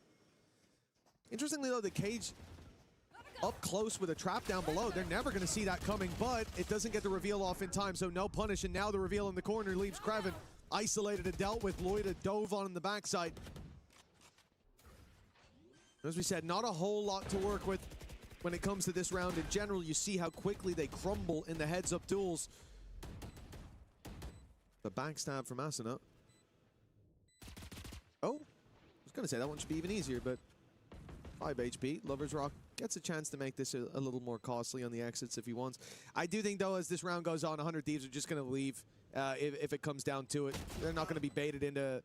Interestingly though, the Cage up close with a trap down below. They're never going to see that coming, but it doesn't get the reveal off in time, so no punish, and now the reveal in the corner leaves Kreven isolated and dealt with. Loida dove on the backside. As we said, not a whole lot to work with when it comes to this round. In general, you see how quickly they crumble in the heads-up duels. The backstab from Asuna. Oh, I was going to say that one should be even easier, but 5 HP. Lover's Rock gets a chance to make this a little more costly on the exits if he wants. I do think, though, as this round goes on, 100 Thieves are just going to leave if it comes down to it. They're not going to be baited into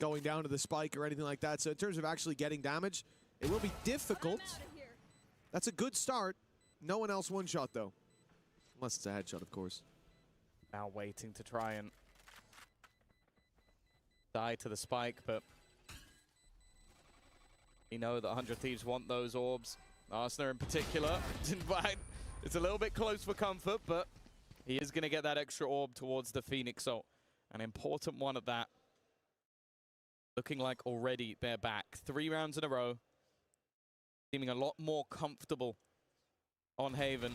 going down to the spike or anything like that. So in terms of actually getting damage, it will be difficult. That's a good start. No one else one-shot, though. Unless it's a headshot, of course. Now waiting to try and die to the spike, but you know that 100 Thieves want those orbs. Arsner in particular. It's a little bit close for comfort, but he is going to get that extra orb towards the Phoenix ult. An important one at that. Looking like already they're back. 3 rounds in a row. Seeming a lot more comfortable on Haven.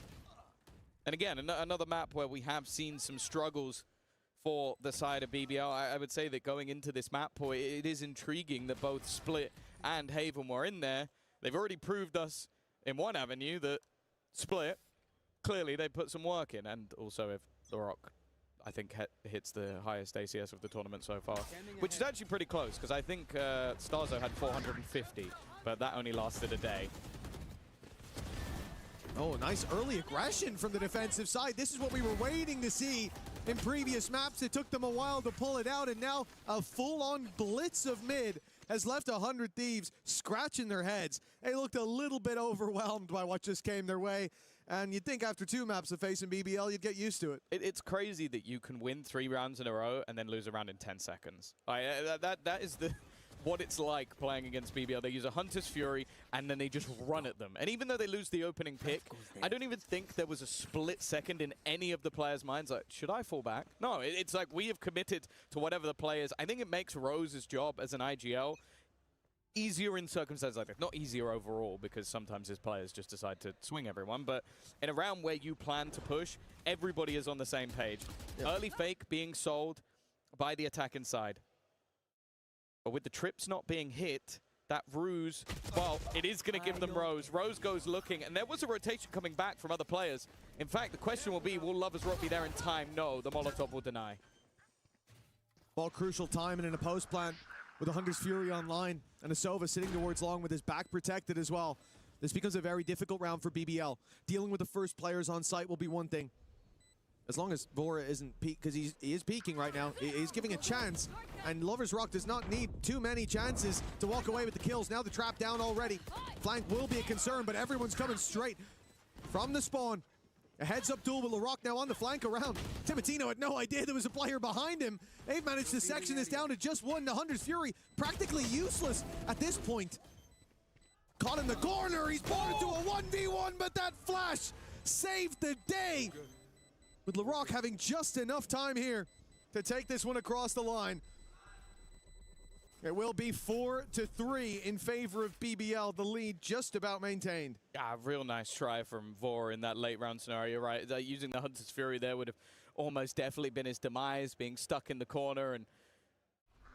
And again, another map where we have seen some struggles for the side of BBL. I would say that going into this map, it is intriguing that both Split and Haven were in there. They've already proved us in one avenue that Split, clearly they put some work in. And also if Larocque I think hits the highest ACS of the tournament so far, which is actually pretty close, because I think Starzo had 450, but that only lasted a day. Oh, nice early aggression from the defensive side. This is what we were waiting to see in previous maps. It took them a while to pull it out, and now a full-on blitz of mid has left 100 Thieves scratching their heads. They looked a little bit overwhelmed by what just came their way. And you'd think after 2 maps of facing BBL, you'd get used to it. It's crazy that you can win 3 rounds in a row and then lose a round in 10 seconds. That is what it's like playing against BBL. They use a Hunter's Fury, and then they just run at them. And even though they lose the opening pick, I don't even think there was a split second in any of the players' minds like, should I fall back? No, it's like we have committed to whatever the play is. I think it makes Rose's job as an IGL easier in circumstances like that. Not easier overall, because sometimes his players just decide to swing everyone, but in a round where you plan to push, everybody is on the same page. Yep. Early fake being sold by the attack inside. But with the trips not being hit, that ruse, well, it is going to give them Rose. Rose goes looking, and there was a rotation coming back from other players. In fact, the question will be, will Lovers Rock be there in time? No, the Molotov will deny. Well, crucial time and in a post plant with a Hunter's Fury online, and a Sova sitting towards long with his back protected as well. This becomes a very difficult round for BBL. Dealing with the first players on site will be one thing. As long as Vora isn't peak, because he is peaking right now. He's giving a chance, and Lovers Rock does not need too many chances to walk away with the kills. Now the trap down already. Flank will be a concern, but everyone's coming straight from the spawn. A heads-up duel with LaRock now on the flank around. Timotino had no idea there was a player behind him. They've managed to section this down to just one. The Hunter's Fury practically useless at this point. Caught in the corner. He's brought into a 1v1, but that flash saved the day. With LaRock having just enough time here to take this one across the line. It will be 4-3 in favor of BBL. The lead just about maintained. Yeah, real nice try from Vor in that late round scenario, right? Using the Hunter's Fury there would have almost definitely been his demise, being stuck in the corner, and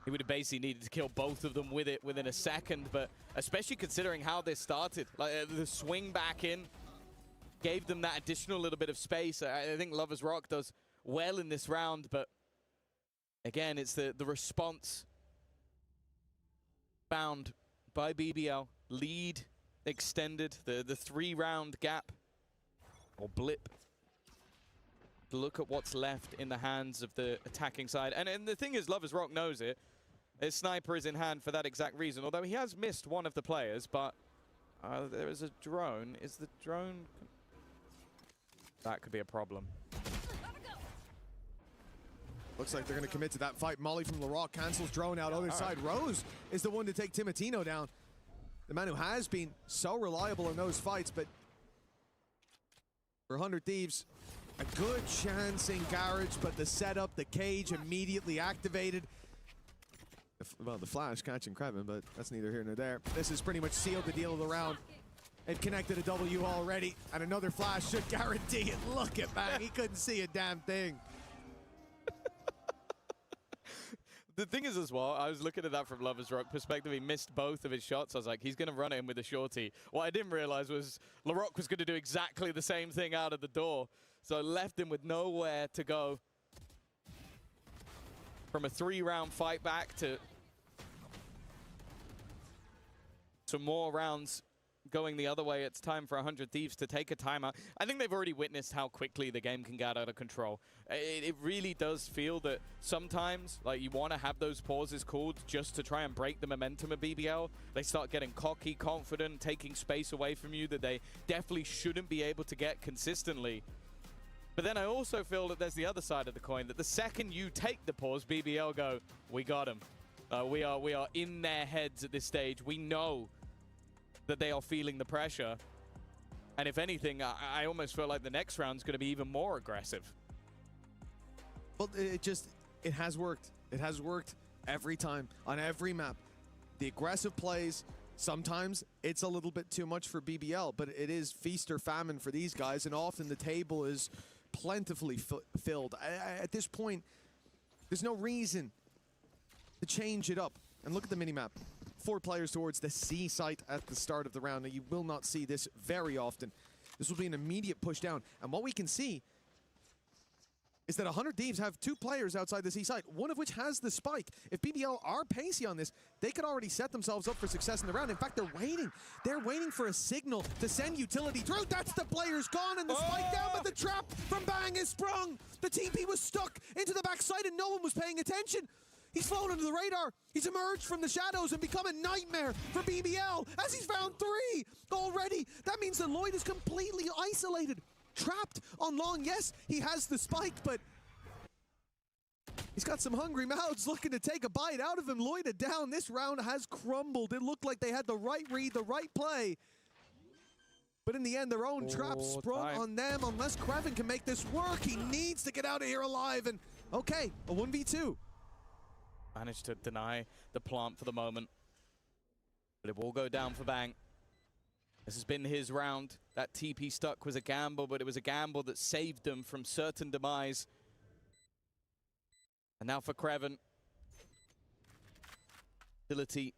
he would have basically needed to kill both of them with it within a second, but especially considering how this started. Like the swing back in gave them that additional little bit of space. I think Lovers Rock does well in this round, but again, it's the response found by BBL. Lead extended, the 3-round gap, or blip. Look at what's left in the hands of the attacking side. And the thing is, Lovers Rock knows it. His sniper is in hand for that exact reason, although he has missed one of the players, but there is a drone. Is the drone... That could be a problem. Looks like they're going to commit to that fight. Molly from LaRock cancels drone out. Other side, Rose is the one to take Timotino down. The man who has been so reliable in those fights, but for 100 Thieves, a good chance in Garage, but the setup, the cage immediately activated. Well, the flash catching Krevin, but that's neither here nor there. This has pretty much sealed the deal of the round. It connected a W already, and another flash should guarantee it. Look at that, he couldn't see a damn thing. The thing is as well, I was looking at that from Lovers Rock perspective. He missed both of his shots. I was like, he's going to run in with a shorty. What I didn't realize was LaRock was going to do exactly the same thing out of the door. So I left him with nowhere to go. From a 3-round fight back to some more rounds going the other way. It's time for 100 Thieves to take a timeout. I think they've already witnessed how quickly the game can get out of control. It really does feel that sometimes, like, you want to have those pauses called just to try and break the momentum of BBL. They start getting cocky, confident, taking space away from you that they definitely shouldn't be able to get consistently. But then I also feel that there's the other side of the coin, that the second you take the pause, BBL go, we got him. We are in their heads at this stage. We know that they are feeling the pressure. And if anything, I almost feel like the next round's going to be even more aggressive. Well, it has worked. It has worked every time, on every map. The aggressive plays, sometimes it's a little bit too much for BBL, but it is feast or famine for these guys, and often the table is plentifully filled. At this point, there's no reason to change it up. And look at the minimap. 4 players towards the C site at the start of the round. Now, you will not see this very often. This will be an immediate push down. And what we can see is that 100 Thieves have 2 players outside the C site, one of which has the spike. If BBL are pacey on this, they could already set themselves up for success in the round. In fact, they're waiting. They're waiting for a signal to send utility through. That's the player's gone and the spike down, but the trap from Bang is sprung. The TP was stuck into the backside and no one was paying attention. He's flown under the radar. He's emerged from the shadows and become a nightmare for BBL as he's found 3 already. That means that Lloyd is completely isolated. Trapped on long. Yes, he has the spike, but he's got some hungry mouths looking to take a bite out of him. Lloyd down. This round has crumbled. It looked like they had the right read, the right play. But in the end, their own trap sprung on them. Unless Kraven can make this work, he needs to get out of here alive. And okay, a 1v2. Managed to deny the plant for the moment. But it will go down for Bang. This has been his round. That TP stuck was a gamble, but it was a gamble that saved them from certain demise. And now for Kraven. Ability.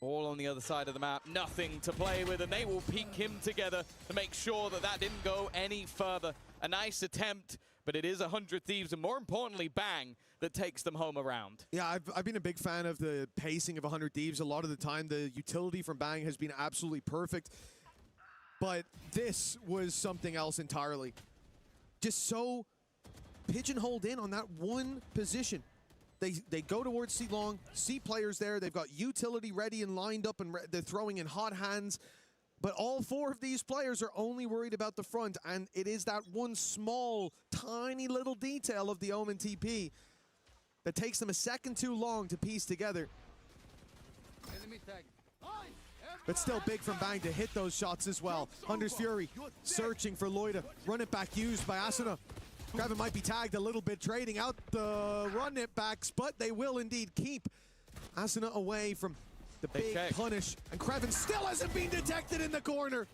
All on the other side of the map. Nothing to play with, and they will peek him together to make sure that that didn't go any further. A nice attempt, but it is 100 Thieves, and more importantly, Bang, that takes them home around. Yeah, I've been a big fan of the pacing of 100 Thieves. A lot of the time, the utility from Bang has been absolutely perfect. But this was something else entirely. Just so pigeonholed in on that one position. They go towards C long, C players there. They've got utility ready and lined up, and they're throwing in hot hands. But all 4 of these players are only worried about the front, and it is that one small, tiny little detail of the Omen TP that takes them a second too long to piece together. But still big from Bang to hit those shots as well. Hunter's Fury searching for Loida. Run it back used by Asuna. Kraven might be tagged a little bit, trading out the run it backs, but they will indeed keep Asuna away from the big punish. And Kraven still hasn't been detected in the corner.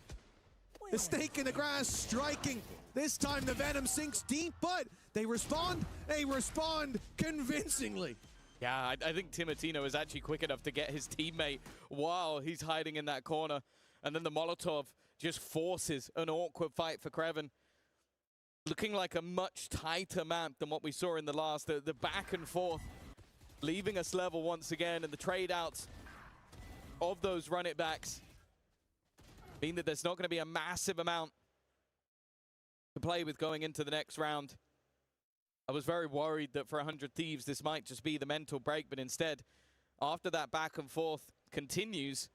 The snake in the grass striking. This time the Venom sinks deep, but they respond convincingly. Yeah, I think Timotino is actually quick enough to get his teammate while he's hiding in that corner. And then the Molotov just forces an awkward fight for Kraven. Looking like a much tighter map than what we saw in the last. The back and forth, leaving us level once again, and the trade outs of those run it backs mean that there's not going to be a massive amount to play with going into the next round. I was very worried that for 100 Thieves, this might just be the mental break, but instead, after that back and forth continues,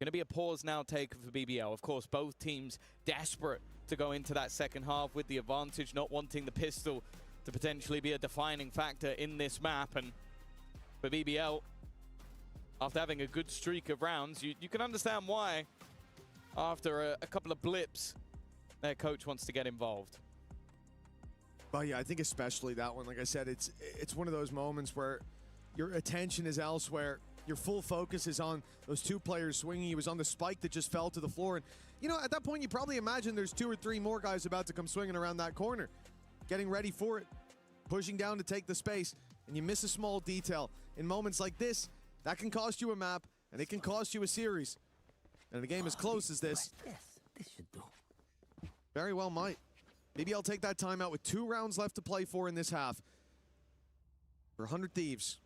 going to be a pause now taken for BBL. Of course, both teams desperate to go into that second half with the advantage, not wanting the pistol to potentially be a defining factor in this map. And for BBL, after having a good streak of rounds, you can understand why, after a couple of blips, their coach wants to get involved. Well, yeah, I think especially that one. Like I said, it's one of those moments where your attention is elsewhere. Your full focus is on those 2 players swinging. He was on the spike that just fell to the floor. And, you know, at that point, you probably imagine there's 2 or 3 more guys about to come swinging around that corner, getting ready for it, pushing down to take the space, and you miss a small detail. In moments like this, that can cost you a map, and it can cost you a series. And a game as close as this, this should do. Very well might. Maybe I'll take that time out with 2 rounds left to play for in this half. For 100 Thieves.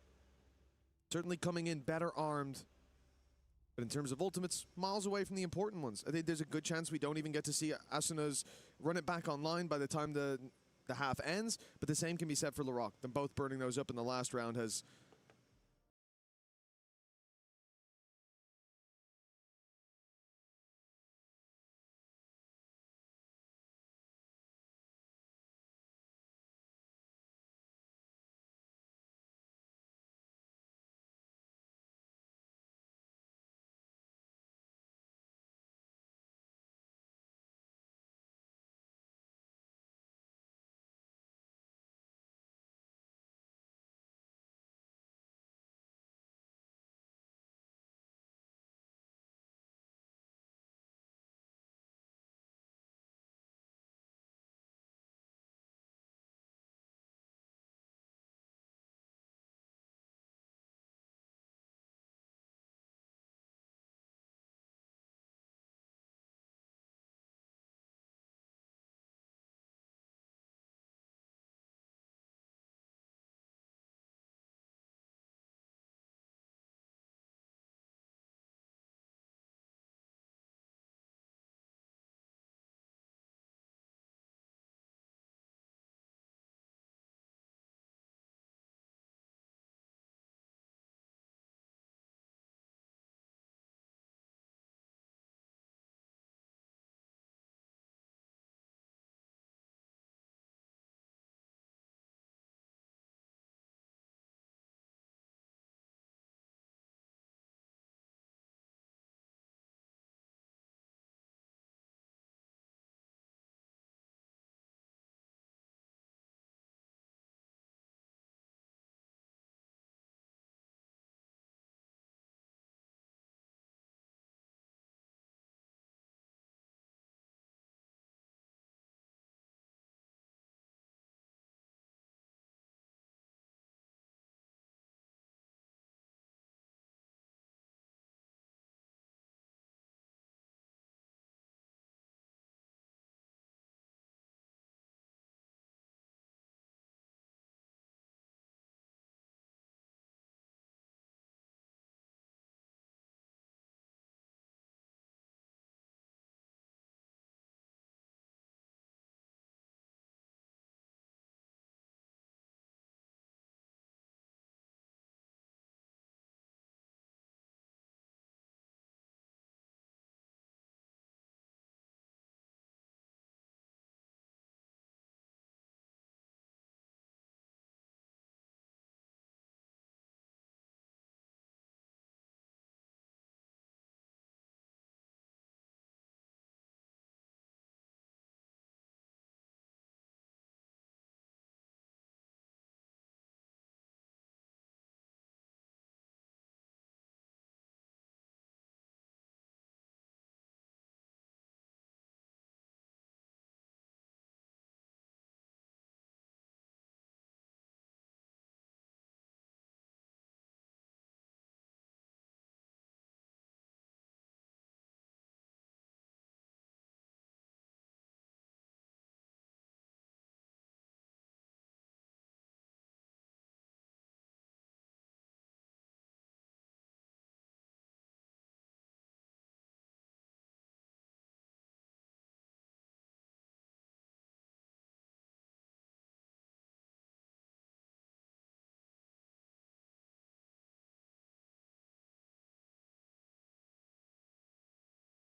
Certainly coming in better armed. But in terms of ultimates, miles away from the important ones. I think there's a good chance we don't even get to see Asuna's run it back online by the time the half ends. But the same can be said for Larocque. Them both burning those up in the last round has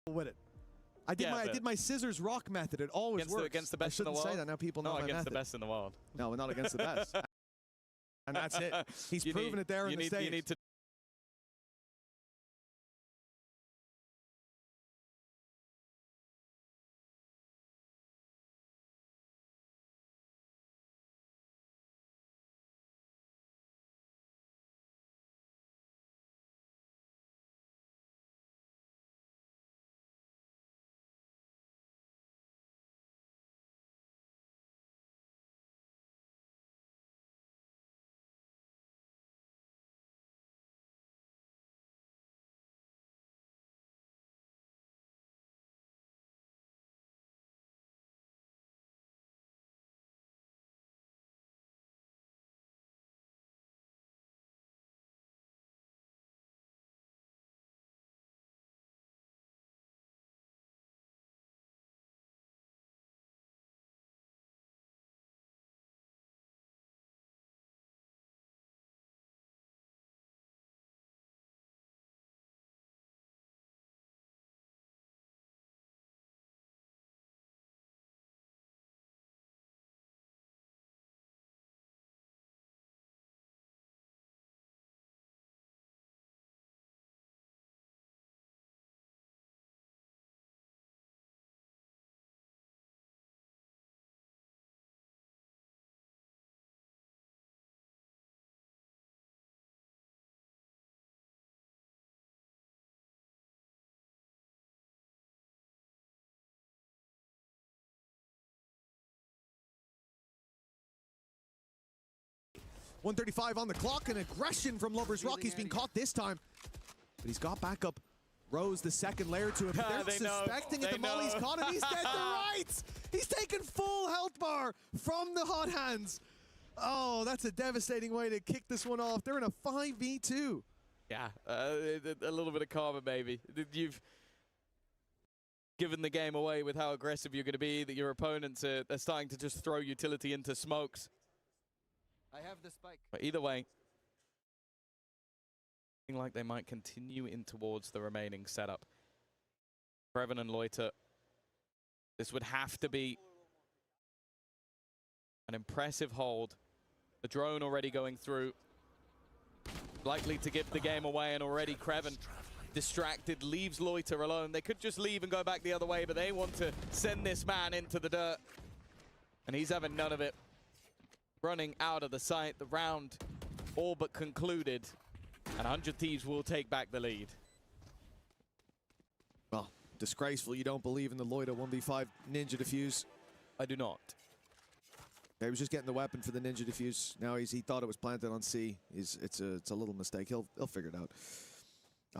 with it. I did my scissors rock method. It always works. Against the best in the world? I shouldn't say that. Now people know my against method. the best in the world. No, not against the best. And that's it. He's proven it there in the States. You need to .135 on the clock, and aggression from Lovers Rock. He's been caught this time, but he's got backup. Rose, the second layer to him. They're suspecting it. The Molly's caught him. He's dead to rights. He's taken full health bar from the hot hands. Oh, that's a devastating way to kick this one off. They're in a 5v2. Yeah, a little bit of karma, maybe. You've given the game away with how aggressive you're going to be, that your opponents are starting to just throw utility into smokes. I have the spike. But either way, looking like they might continue in towards the remaining setup. Kreven and Loiter, this would have to be an impressive hold. The drone already going through, likely to give the game away, and already Kreven distracted, leaves Loiter alone. They could just leave and go back the other way, but they want to send this man into the dirt, and he's having none of it. Running out of the site, the round all but concluded, and 100 Thieves will take back the lead. Well, disgraceful you don't believe in the Loiter 1v5 Ninja Defuse. I do not. He was just getting the weapon for the Ninja Defuse. Now he thought it was planted on C. It's a little mistake. He'll figure it out.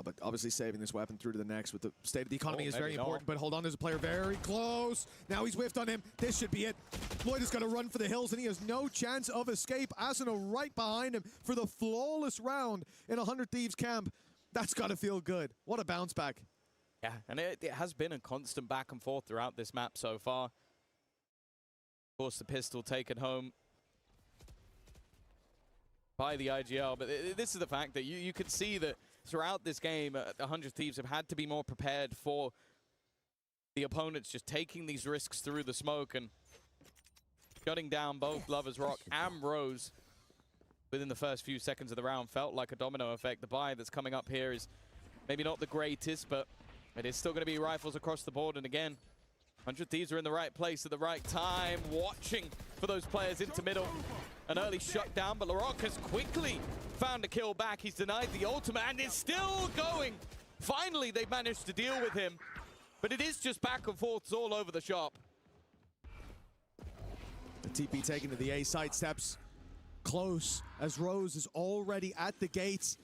But obviously saving this weapon through to the next with the state of the economy is very important. But hold on, there's a player very close. Now he's whiffed on him. This should be it. Lloyd has got to run for the hills, and he has no chance of escape. Asuna right behind him for the flawless round in 100 Thieves camp. That's got to feel good. What a bounce back. Yeah, and it has been a constant back and forth throughout this map so far. Of course, the pistol taken home by the IGL, but this is the fact that you could see that throughout this game, 100 Thieves have had to be more prepared for the opponents just taking these risks through the smoke and shutting down both Lovers Rock and Rose within the first few seconds of the round. Felt like a domino effect. The buy that's coming up here is maybe not the greatest, but it is still going to be rifles across the board. And again, 100 Thieves are in the right place at the right time, watching for those players into middle. An early shutdown, but LaRock has quickly found a kill back. He's denied the ultimate and is still going. Finally, they've managed to deal with him, but it is just back and forths all over the shop. The TP taken to the A side, steps close as Rose is already at the gates.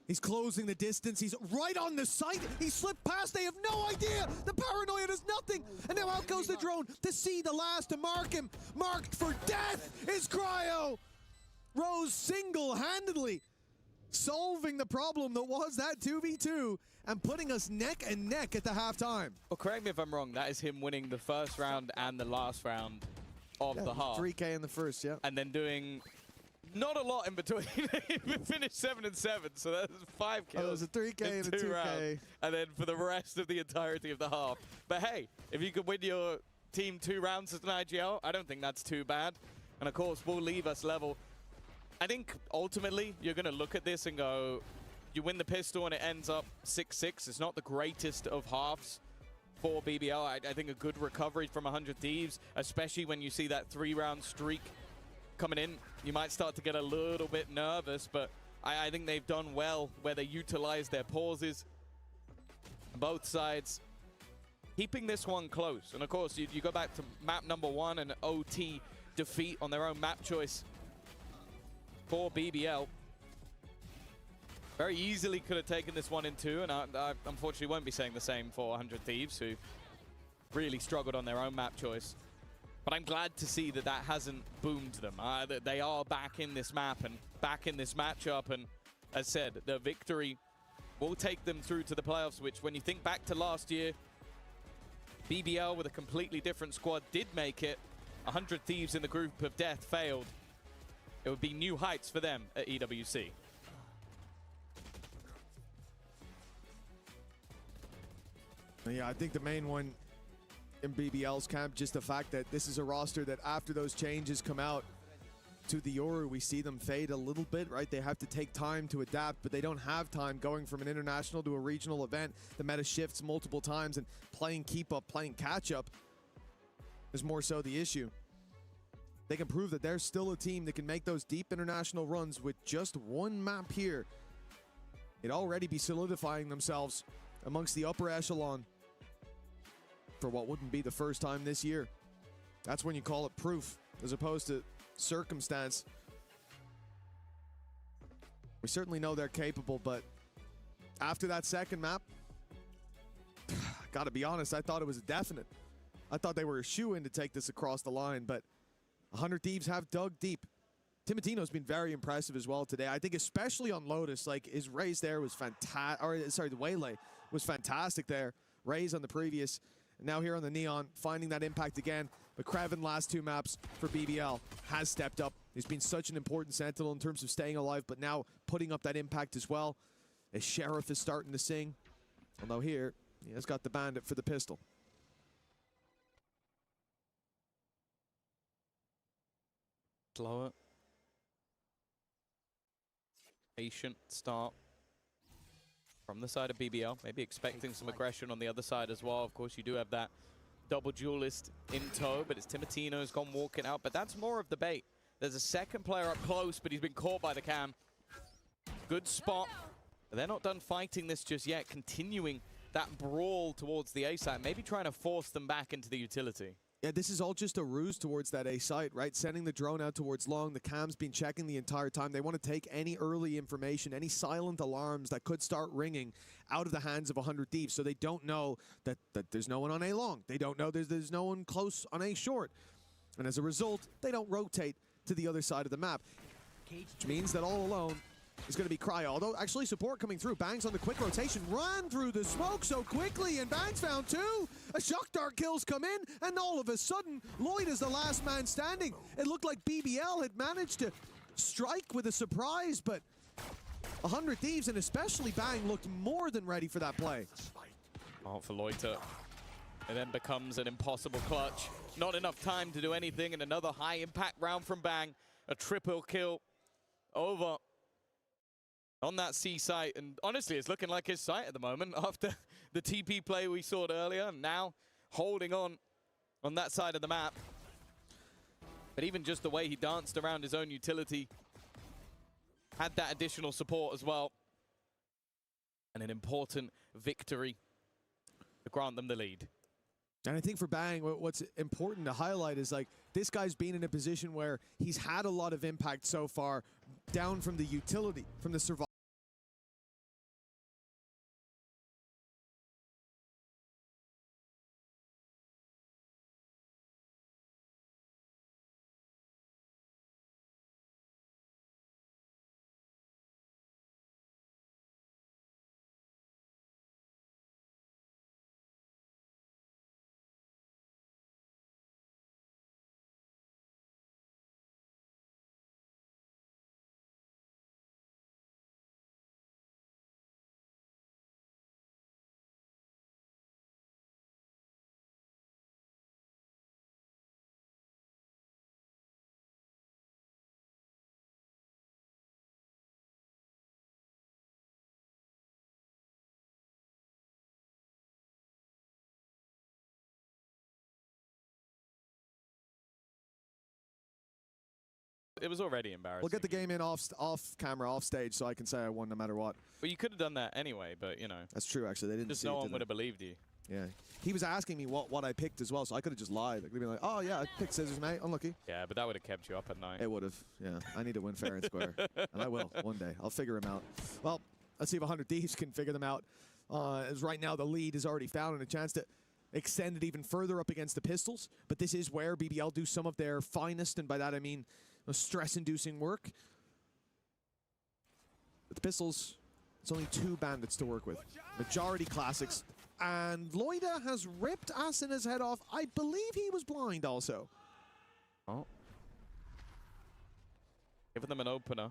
He's closing the distance. He's right on the site. He slipped past. They have no idea. The paranoia does nothing. And now out goes the drone to see the last to mark him. Marked for death is Cryo. Rose single-handedly solving the problem that was that 2v2 and putting us neck and neck at the halftime. Well, correct me if I'm wrong. That is him winning the first round and the last round of the half. 3K in the first, yeah. And then doing not a lot in between. We finished 7 and 7, so that's 5 kills. Oh, there's a 3K and a 2K. Rounds, and then for the rest of the entirety of the half. But hey, if you could win your team 2 rounds as an IGL, I don't think that's too bad. And of course, will leave us level. I think ultimately you're going to look at this and go, you win the pistol and it ends up 6-6. It's not the greatest of halves for BBL. I think a good recovery from 100 Thieves, especially when you see that 3-round streak coming in. You might start to get a little bit nervous, but I think they've done well where they utilize their pauses. Both sides keeping this one close. And of course, you go back to map number 1 and OT defeat on their own map choice for BBL. Very easily could have taken this 1 in 2, and I unfortunately won't be saying the same for 100 Thieves, who really struggled on their own map choice. But I'm glad to see that that hasn't boomed them. That they are back in this map and back in this matchup, and as said, the victory will take them through to the playoffs, which when you think back to last year, BBL with a completely different squad did make it. 100 Thieves in the group of death failed. It would be new heights for them at EWC. Yeah, I think the main one in BBL's camp, just the fact that this is a roster that after those changes come out to the Yoru, we see them fade a little bit, right? They have to take time to adapt, but they don't have time going from an international to a regional event. The meta shifts multiple times, and playing keep up, playing catch up is more so the issue. They can prove that they're still a team that can make those deep international runs with just one map here. It'd already be solidifying themselves amongst the upper echelon for what wouldn't be the first time this year. That's when you call it proof as opposed to circumstance. We certainly know they're capable, but after that second map, gotta be honest, I thought it was a definite. I thought they were a shoo-in to take this across the line, but 100 Thieves have dug deep. Timotino's been very impressive as well today. I think especially on Lotus, like his raise there was fantastic, or sorry, the Waylay was fantastic there. Raise on the previous, and now here on the Neon, finding that impact again. But Kraven last 2 maps for BBL has stepped up. He's been such an important sentinel in terms of staying alive, but now putting up that impact as well. As Sheriff is starting to sing. Although here, he has got the bandit for the pistol. Slower. Patient start from the side of BBL. Maybe expecting some aggression on the other side as well. Of course, you do have that double duelist in tow, but it's Timotino's gone walking out. But that's more of the bait. There's a second player up close, but he's been caught by the cam. Good spot. But they're not done fighting this just yet. Continuing that brawl towards the A side. Maybe trying to force them back into the utility. Yeah, this is all just a ruse towards that A site, right? Sending the drone out towards long. The cam's been checking the entire time. They want to take any early information, any silent alarms that could start ringing out of the hands of 100 Thieves. So they don't know that there's no one on A long. They don't know there's no one close on A short. And as a result, they don't rotate to the other side of the map. Which means that all alone is going to be Cryo. Although, actually, support coming through. Bangs on the quick rotation. Run through the smoke so quickly, and Bangs found 2. A shock dart kills come in, and all of a sudden, Lloyd is the last man standing. It looked like BBL had managed to strike with a surprise, but 100 Thieves, and especially Bang, looked more than ready for that play. Oh, for Loiter. It then becomes an impossible clutch. Not enough time to do anything, and another high-impact round from Bang. A triple kill over on that C site, and honestly, it's looking like his site at the moment after the TP play we saw earlier, and now holding on that side of the map. But even just the way he danced around his own utility, had that additional support as well, and an important victory to grant them the lead. And I think for Bang, what's important to highlight is like this guy's been in a position where he's had a lot of impact so far down from the utility, from the survival. It was already embarrassing. We'll get the game in off camera, off stage, so I can say I won no matter what. Well, you could have done that anyway, but you know. That's true, actually. They didn't Just see no it, one would have believed you. Yeah. He was asking me what I picked as well, so I could have just lied. Like, they'd be like, oh, yeah, I picked scissors, mate. Unlucky. Yeah, but that would have kept you up at night. It would have, yeah. I need to win fair and square. And I will, one day. I'll figure them out. Well, let's see if 100 Thieves can figure them out. As right now, the lead is already found and a chance to extend it even further up against the Pistols. But this is where BBL do some of their finest, and by that I mean stress-inducing work. But the Pistols, it's only 2 bandits to work with. Majority classics. And Loida has ripped Asina's head off. I believe he was blind also. Oh. Giving them an opener.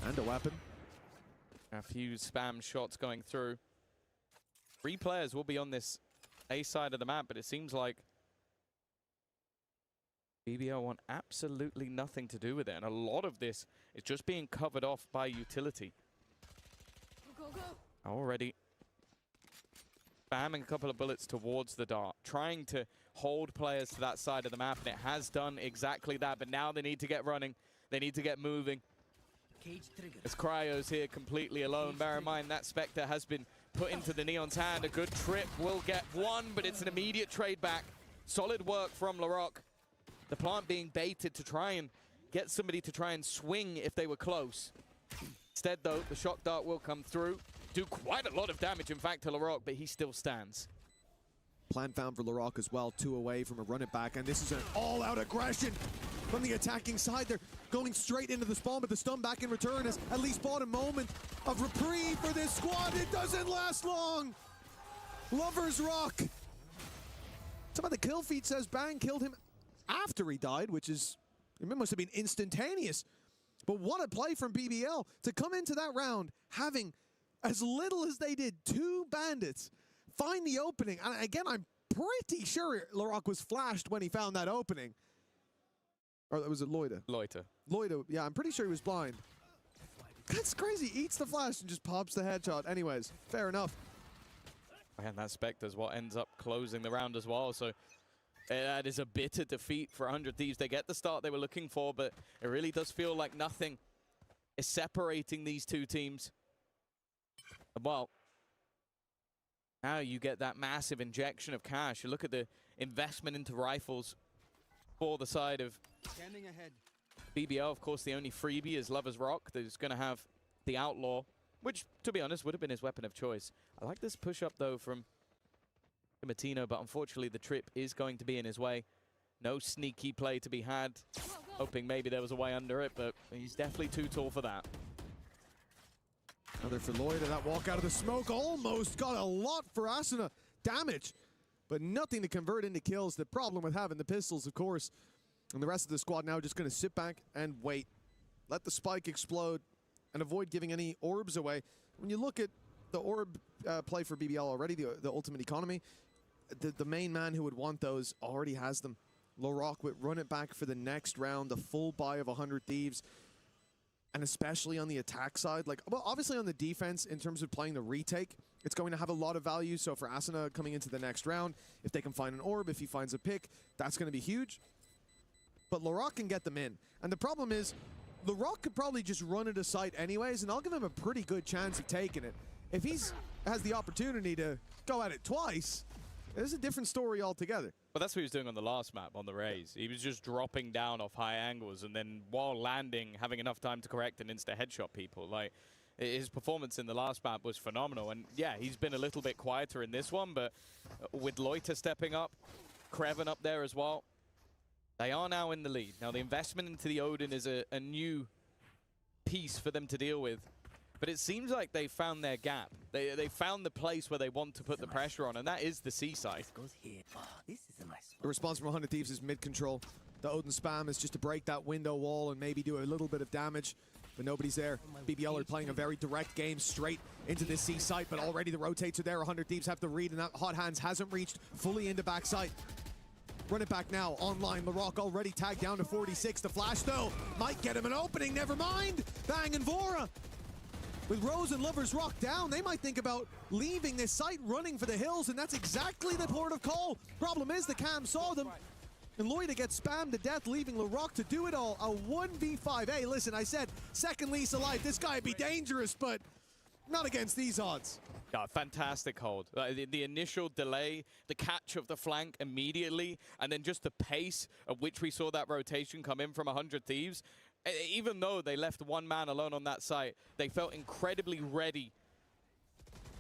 And a weapon. A few spam shots going through. 3 players will be on this A side of the map, but it seems like BBL want absolutely nothing to do with it. And a lot of this is just being covered off by utility. Go, go, go. Already spamming a couple of bullets towards the dart, trying to hold players to that side of the map, and it has done exactly that. But now they need to get running. They need to get moving. As Cryo's here completely alone. Bear in mind that Spectre has been put into the Neon's hand. A good trip will get 1, but it's an immediate trade back. Solid work from Larocque. The plant being baited to try and get somebody to try and swing if they were close. Instead, though, the shock dart will come through. Do quite a lot of damage, in fact, to Larocque, but he still stands. Plan found for Larocque as well, 2 away from a run it back, and this is an all-out aggression from the attacking side. They're going straight into the spawn, but the stun back in return has at least bought a moment of reprieve for this squad. It doesn't last long. Lover's Rock. Some of the kill feed says Bang killed him after he died, which is, it must have been instantaneous. But what a play from BBL to come into that round having as little as they did, 2 bandits, find the opening. And again, I'm pretty sure Larocque was flashed when he found that opening. Or was it Loida? Loida. Loida, yeah, I'm pretty sure he was blind. That's crazy. He eats the flash and just pops the headshot. Anyways, fair enough. And that Spectre's what ends up closing the round as well. So that is a bitter defeat for 100 Thieves. They get the start they were looking for, but it really does feel like nothing is separating these 2 teams. Well, now you get that massive injection of cash. You look at the investment into rifles for the side of Standing ahead. BBL. Of course, the only freebie is Lover's Rock. There's going to have the Outlaw, which, to be honest, would have been his weapon of choice. I like this push-up, though, from Matino, but unfortunately the trip is going to be in his way. No sneaky play to be had. Hoping maybe there was a way under it, but he's definitely too tall for that. Another for Loida. That walk out of the smoke almost got a lot for Asuna. Damage, but nothing to convert into kills. The problem with having the pistols, of course. And the rest of the squad now just going to sit back and wait. Let the spike explode and avoid giving any orbs away. When you look at the orb play for BBL already, the ultimate economy, the main man who would want those already has them. Larocque would run it back for the next round, the full buy of 100 Thieves. And especially on the attack side, like, well, obviously on the defense, in terms of playing the retake, it's going to have a lot of value. So for Asuna coming into the next round, if they can find an orb, if he finds a pick, that's going to be huge. But Larocque can get them in. And the problem is, Larocque could probably just run it aside anyways, and I'll give him a pretty good chance of taking it. If he's has the opportunity to go at it twice, it's a different story altogether. But that's what he was doing on the last map, on the Rays. He was just dropping down off high angles and then while landing, having enough time to correct and insta-headshot people. Like, his performance in the last map was phenomenal. And yeah, he's been a little bit quieter in this one, but with Loiter stepping up, Kreven up there as well, they are now in the lead. Now, the investment into the Odin is a new piece for them to deal with. But it seems like they found their gap. They found the place where they want to put the pressure on, and that is the seaside. Goes here. Oh, this is a nice The response from 100 Thieves is mid-control. The Odin spam is just to break that window wall and maybe do a little bit of damage, but nobody's there. BBL are playing a very direct game straight into this C site, but already the rotates are there. 100 Thieves have the read, and that Hot Hands hasn't reached fully into backside. Run it back now, online. Larocque already tagged down to 46. The flash, though, might get him an opening. Never mind. Bang and Vora. With Rose and Lover's Rock down, they might think about leaving this site, running for the hills, and that's exactly the port of call. Problem is, the cam saw them. And Loida gets spammed to death, leaving LaRock to do it all. A 1v5. Hey, listen, I said second lease of life. This guy would be dangerous, but not against these odds. Yeah, fantastic hold. The initial delay, the catch of the flank immediately, and then just the pace at which we saw that rotation come in from 100 Thieves. Even though they left one man alone on that site, they felt incredibly ready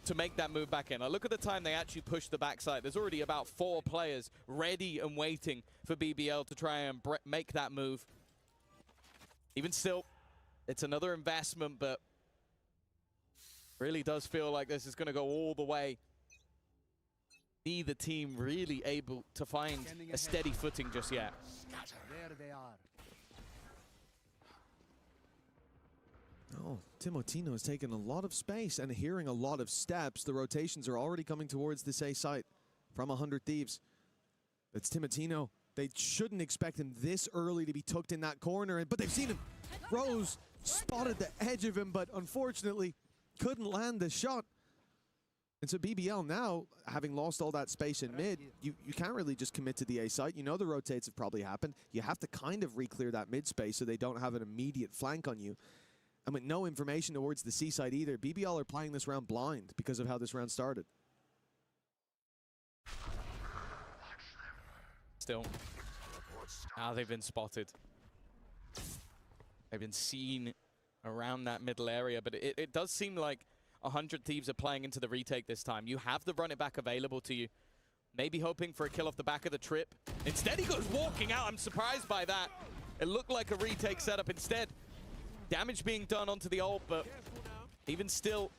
to make that move back in. Look at the time they actually pushed the backside. There's already about 4 players ready and waiting for BBL to try and make that move. Even still, it's another investment, but really does feel like this is going to go all the way. Neither team really able to find a steady footing just yet. There they are. Oh, Timotino has taken a lot of space and hearing a lot of steps. The rotations are already coming towards this A site from 100 Thieves. It's Timotino. They shouldn't expect him this early to be tucked in that corner, but they've seen him. Rose spotted the edge of him, but unfortunately couldn't land the shot. And so BBL now, having lost all that space in mid, you can't really just commit to the A site. You know the rotates have probably happened. You have to kind of re-clear that mid space so they don't have an immediate flank on you. And with no information towards the C side either, BBL are playing this round blind because of how this round started. Still, now they've been spotted. They've been seen around that middle area, but it does seem like 100 Thieves are playing into the retake this time. You have the run it back available to you. Maybe hoping for a kill off the back of the trip. Instead, he goes walking out. I'm surprised by that. It looked like a retake setup instead. Damage being done onto the ult, but even still,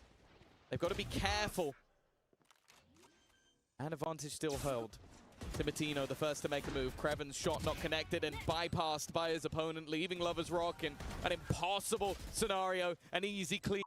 they've got to be careful. And advantage still held. Timotino, the first to make a move. Creven's shot not connected and bypassed by his opponent, leaving Lovers Rock in an impossible scenario. An easy clean.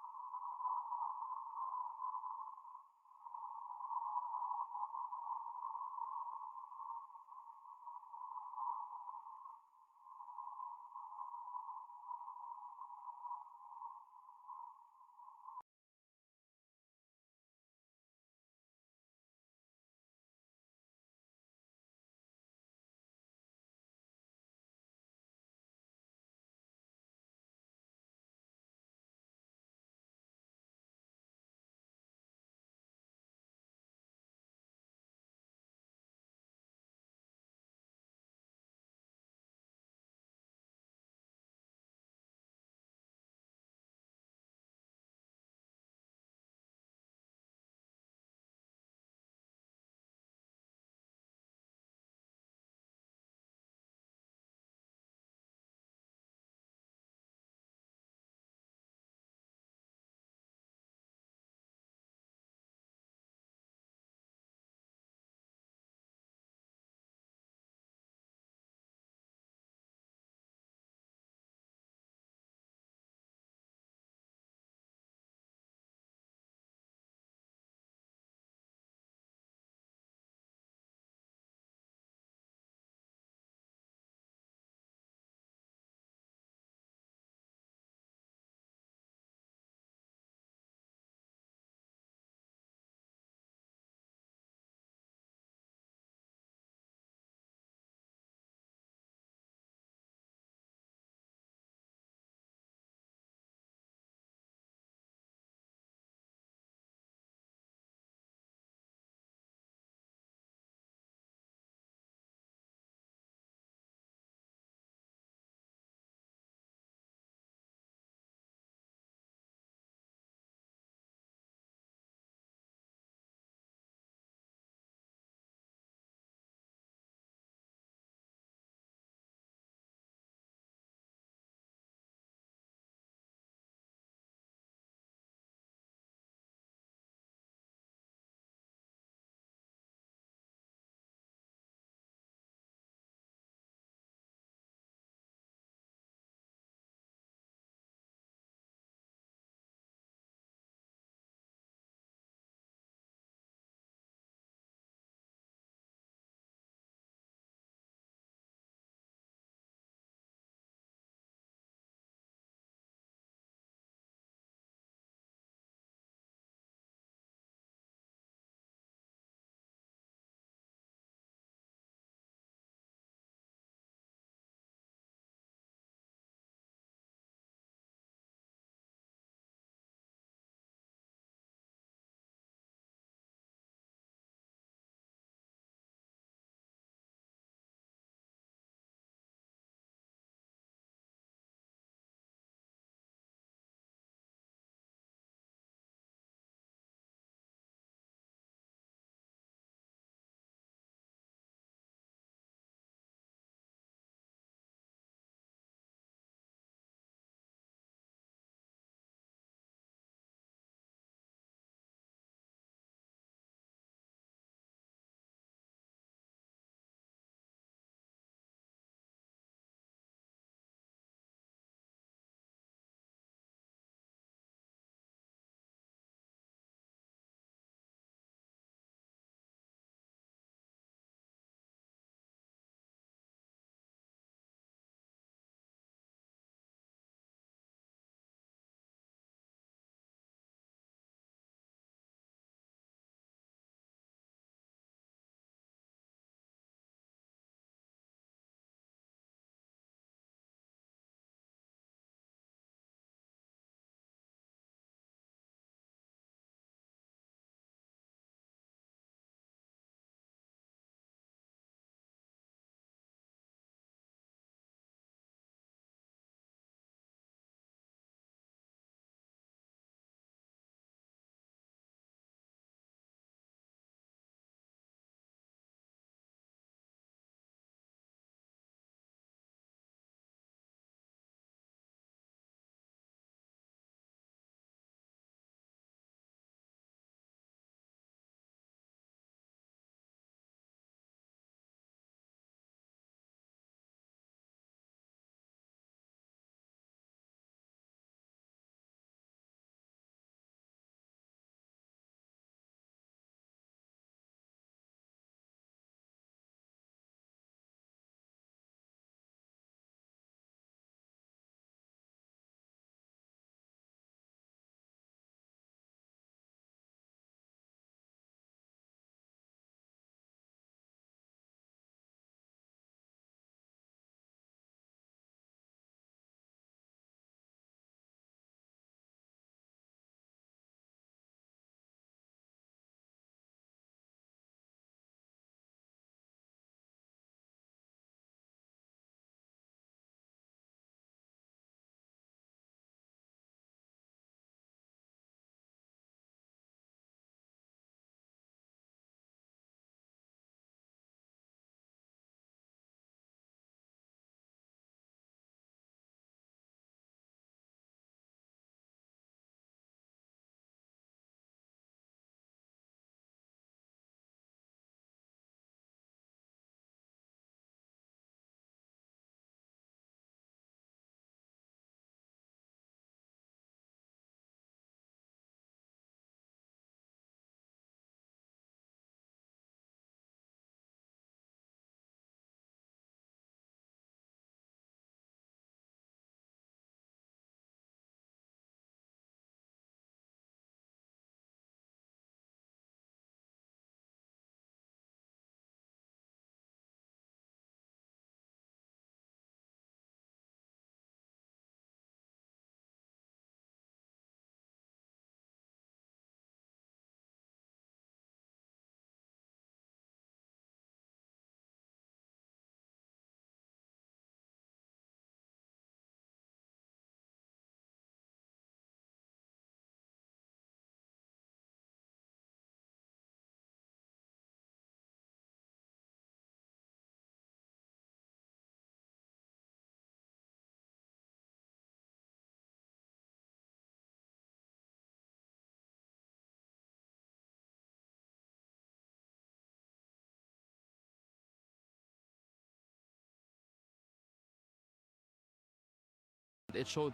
It showed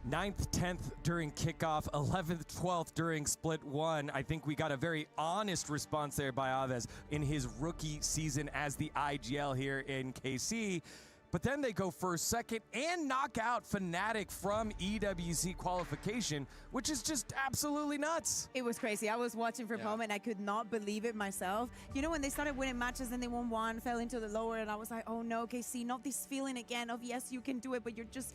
Ninth, 10th during kickoff, 11th, 12th during split one. I think we got a very honest response there by Aves in his rookie season as the IGL here in KC. But then they go first, second, and knock out Fnatic from EWC qualification, which is just absolutely nuts. It was crazy. I was watching for a moment. I could not believe it myself. You know, when they started winning matches and they won one, fell into the lower, and I was like, oh no, KC, not this feeling again of yes, you can do it, but you're just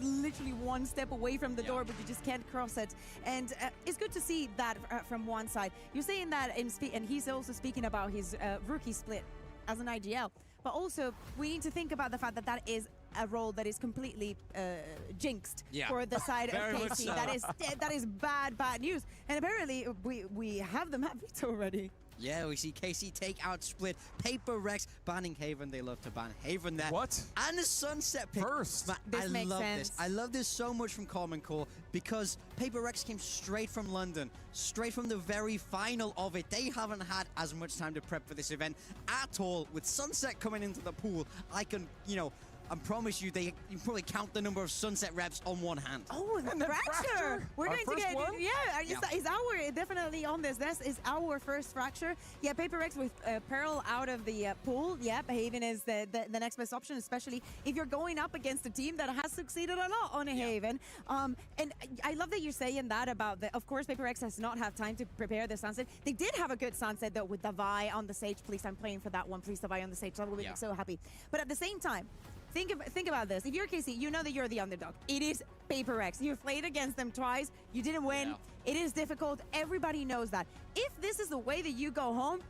literally one step away from the door, but you just can't cross it. And it's good to see that from one side. You're saying that, and he's also speaking about his rookie split as an IGL. But also, we need to think about the fact that that is a role that is completely jinxed for the side of KC. So. That is bad news. And apparently, we have the map beat already. Yeah, we see KC take out Split. PhFerz banning Haven. They love to ban Haven there. What? And a Sunset pick. First. Man, this makes love sense. this. I love this so much from Common Core because PhFerz came straight from London, straight from the very final of it. They haven't had as much time to prep for this event at all. With Sunset coming into the pool, I can, I promise you, you can probably count the number of Sunset reps on one hand. Oh, and Fracture! We're going to get one? Is our definitely on this. This is our first Fracture. Yeah, PhFerz with Pearl out of the pool. Yeah, Haven is the next best option, especially if you're going up against a team that has succeeded a lot on a Haven. And I love that you're saying that about of course, PhFerz does not have time to prepare the Sunset. They did have a good Sunset though with the Vi on the Sage. Please, I'm playing for that one. Please, the Vi on the Sage. That will make me so happy. But at the same time, think about this. If you're KC, you know that you're the underdog. It is PhFerz. You've played against them twice. You didn't win. It is difficult. Everybody knows that. If this is the way that you go home,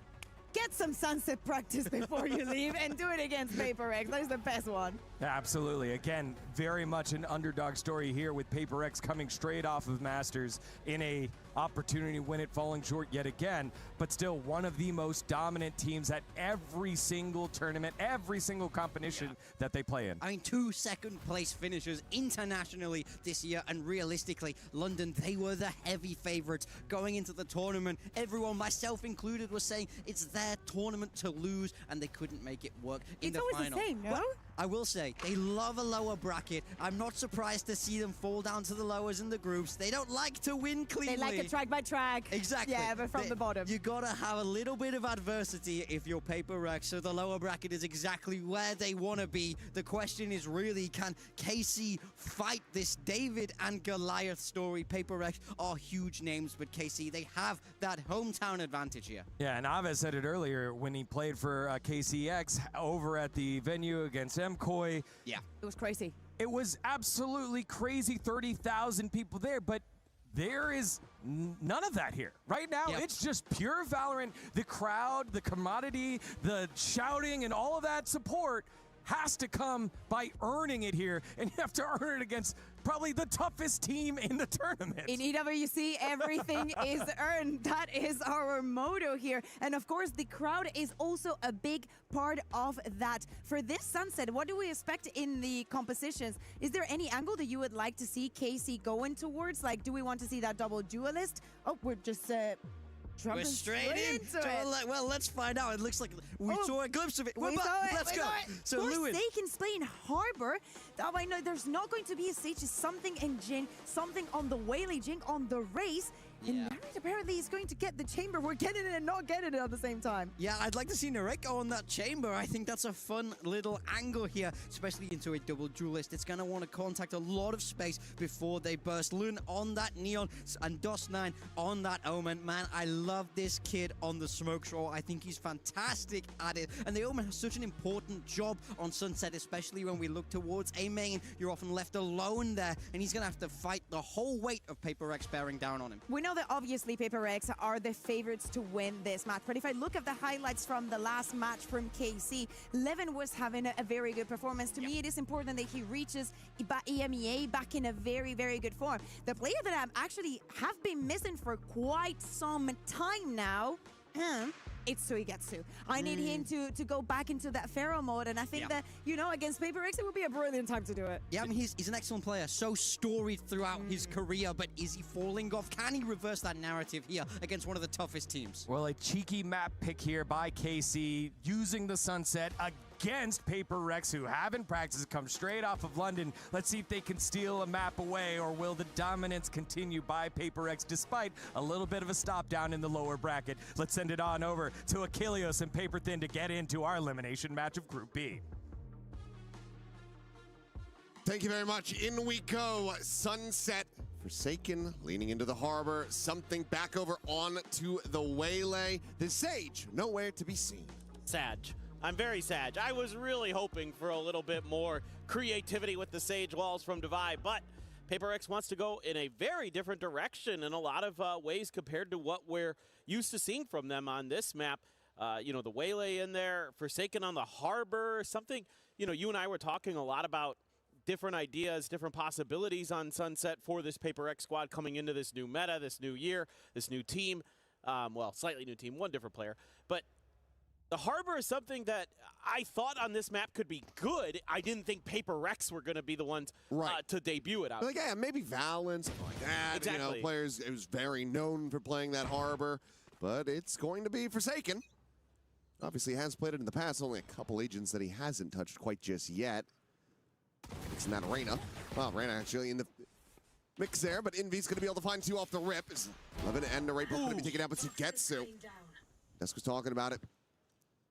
get some Sunset practice before you leave and do it against PhfRX. That is the best one. Absolutely. Again, very much an underdog story here with PhfRX coming straight off of Masters in a opportunity to win it, falling short yet again, but still one of the most dominant teams at every single tournament, every single competition that they play in. I mean, 2 second-place finishers internationally this year, and realistically, London, they were the heavy favorites going into the tournament. Everyone, myself included, was saying it's their tournament to lose, and they couldn't make it work in the final. It's always the same, no? Well, I will say, they love a lower bracket. I'm not surprised to see them fall down to the lowers in the groups. They don't like to win cleanly. They like it track by track. Exactly. Yeah, but from the bottom. You gotta have a little bit of adversity if you're PhfRX, so the lower bracket is exactly where they want to be. The question is really, can KC fight this David and Goliath story? PhfRX are huge names, but KC, they have that hometown advantage here. Yeah, and Aves said it earlier when he played for KCX over at the venue against MKOI. Yeah. It was crazy. It was absolutely crazy, 30,000 people there, but there is none of that here. Right now, it's just pure Valorant. The crowd, the commodity, the shouting, and all of that support has to come by earning it here, and you have to earn it against probably the toughest team in the tournament. In EWC, everything is earned. That is our motto here. And of course, the crowd is also a big part of that. For this Sunset, what do we expect in the compositions? Is there any angle that you would like to see KC going towards? Like, do we want to see that double duelist? Oh, we're just we're straight into it. Well, let's find out. It looks like we saw a glimpse of it. Let's go. So, Lewin. They can play in Harbor. That I know there's not going to be a stage. Something in Jing, something on the Whaley Jing on the race. And Marius apparently he's going to get the chamber. We're getting it and not getting it at the same time. Yeah, I'd like to see Narek go on that chamber. I think that's a fun little angle here, especially into a double duelist. It's going to want to contact a lot of space before they burst. Lun on that Neon and Dust9 on that Omen. Man, I love this kid on the smoke show. I think he's fantastic at it. And the Omen has such an important job on Sunset, especially when we look towards A main. You're often left alone there, and he's going to have to fight the whole weight of PhFerz bearing down on him. We know that obviously PhFerz are the favorites to win this match, but if I look at the highlights from the last match from KC, Levin was having a very good performance. To me, it is important that he reaches EMEA back in a very, very good form. The player that I actually have been missing for quite some time now, it's Suigetsu. I need him to go back into that Pharaoh mode, and I think that, you know, against PhFerz, it would be a brilliant time to do it. Yeah, I mean, he's an excellent player, so storied throughout his career, but is he falling off? Can he reverse that narrative here against one of the toughest teams? Well, a cheeky map pick here by KC, using the Sunset against PhFerz, who haven't practiced, come straight off of London. Let's see if they can steal a map away, or will the dominance continue by PhFerz despite a little bit of a stop down in the lower bracket. Let's send it on over to Achilleos and Paper Thin to get into our elimination match of Group B. Thank you very much. In we go. Sunset, Forsaken, leaning into the harbor. Something back over on to the Waylay. The Sage, nowhere to be seen. Sag. I'm very sad. I was really hoping for a little bit more creativity with the Sage walls from Divide, but PhFerz wants to go in a very different direction in a lot of ways compared to what we're used to seeing from them on this map. You know, the Waylay in there, Forsaken on the harbor, something, you know, you and I were talking a lot about different ideas, different possibilities on Sunset for this PhFerz squad coming into this new meta, this new year, this new team. Well, slightly new team, one different player. But the harbor is something that I thought on this map could be good. I didn't think PhFerz were going to be the ones to debut it out. Like, yeah, maybe Valorant, something like that. Exactly. You know, players, it was very known for playing that harbor, but it's going to be Forsaken. Obviously has played it in the past, only a couple agents that he hasn't touched quite just yet. It's not Reyna. Well, Reyna actually in the mix there, but Envy's going to be able to find two off the rip. Is Levin and Narek both going to be taken out, but Sugetsu. Desk was talking about it.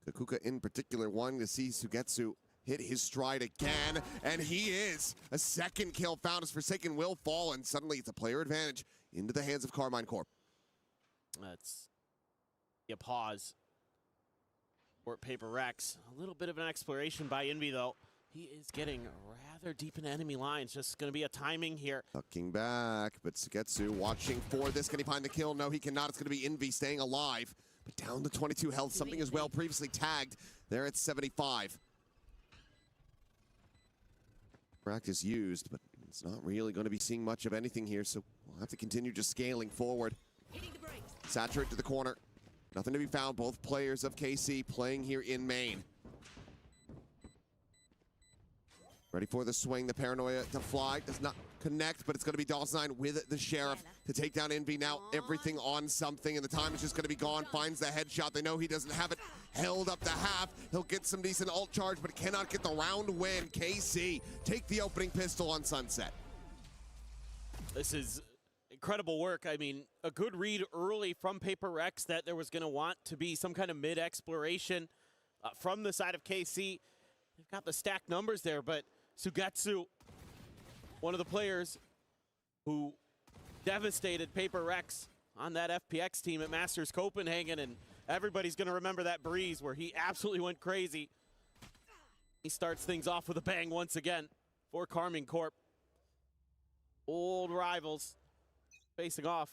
Kakuka in particular wanting to see Sugetsu hit his stride again, and he is. A second kill found as Forsaken will fall, and suddenly it's a player advantage into the hands of Carmine Corp. That's a pause for PhFerz. A little bit of an exploration by Envy, though. He is getting rather deep in enemy lines. Just going to be a timing here. Tucking back, but Sugetsu watching for this. Can he find the kill? No, he cannot. It's going to be Envy staying alive. But down to 22 health, something as well previously tagged. There at 75. Practice used, but it's not really going to be seeing much of anything here, so we'll have to continue just scaling forward. Saturate to the corner. Nothing to be found. Both players of KC playing here in main. Ready for the swing, the paranoia to fly. Does not connect, but it's going to be Dawes9 with the Sheriff to take down Envy. Now everything on something, and the time is just going to be gone. Finds the headshot. They know he doesn't have it. Held up the half. He'll get some decent ult charge, but cannot get the round win. KC take the opening pistol on Sunset. This is incredible work. I mean, a good read early from PhFerz that there was going to want to be some kind of mid-exploration from the side of KC. They've got the stacked numbers there, but Sugetsu, one of the players who devastated PhFerz on that FPX team at Masters Copenhagen, and everybody's going to remember that breeze where he absolutely went crazy. He starts things off with a bang once again for Carmine Corp. Old rivals facing off.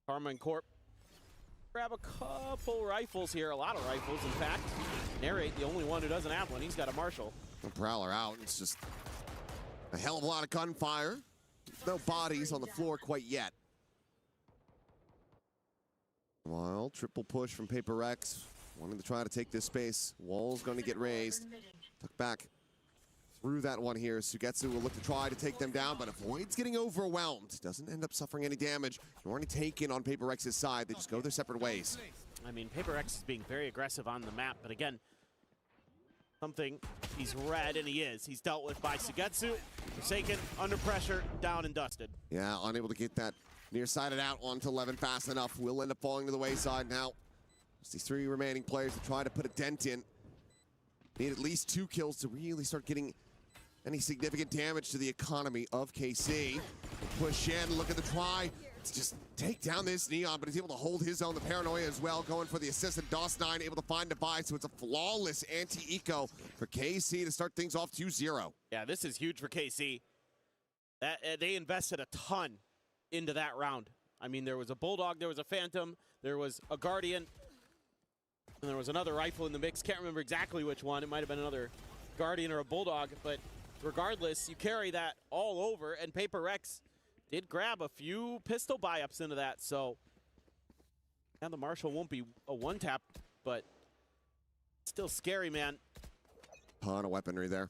Carmine Corp grab a couple rifles here, a lot of rifles in fact. Narrate, the only one who doesn't have one, he's got a Marshall. The Prowler out, it's just a hell of a lot of gunfire. No bodies on the floor quite yet. Well, triple push from PhFerz, wanting to try to take this space. Wall's going to get raised. Tuck back through that one here. Sugetsu will look to try to take them down, but avoids getting overwhelmed. Doesn't end up suffering any damage. They're already taken on PhFerz's side. They just go their separate ways. I mean, PhFerz is being very aggressive on the map, but again, something he's red, and he is. He's dealt with by Sugetsu. Forsaken, under pressure, down and dusted. Yeah, unable to get that Nearsighted out onto 11 fast enough. Will end up falling to the wayside now. Just these 3 remaining players to try to put a dent in. Need at least 2 kills to really start getting any significant damage to the economy of KC. Push in, look at the try to just take down this Neon, but he's able to hold his own. The Paranoia as well, going for the assist, and DOS9 able to find Device, so it's a flawless anti-eco for KC to start things off 2-0. Yeah, this is huge for KC. They invested a ton into that round. I mean, there was a Bulldog, there was a Phantom, there was a Guardian, and there was another rifle in the mix. Can't remember exactly which one. It might have been another Guardian or a Bulldog, but regardless, you carry that all over, and PhFerz did grab a few pistol buy-ups into that, so now the Marshall won't be a one-tap, but still scary, man. Ton of weaponry there.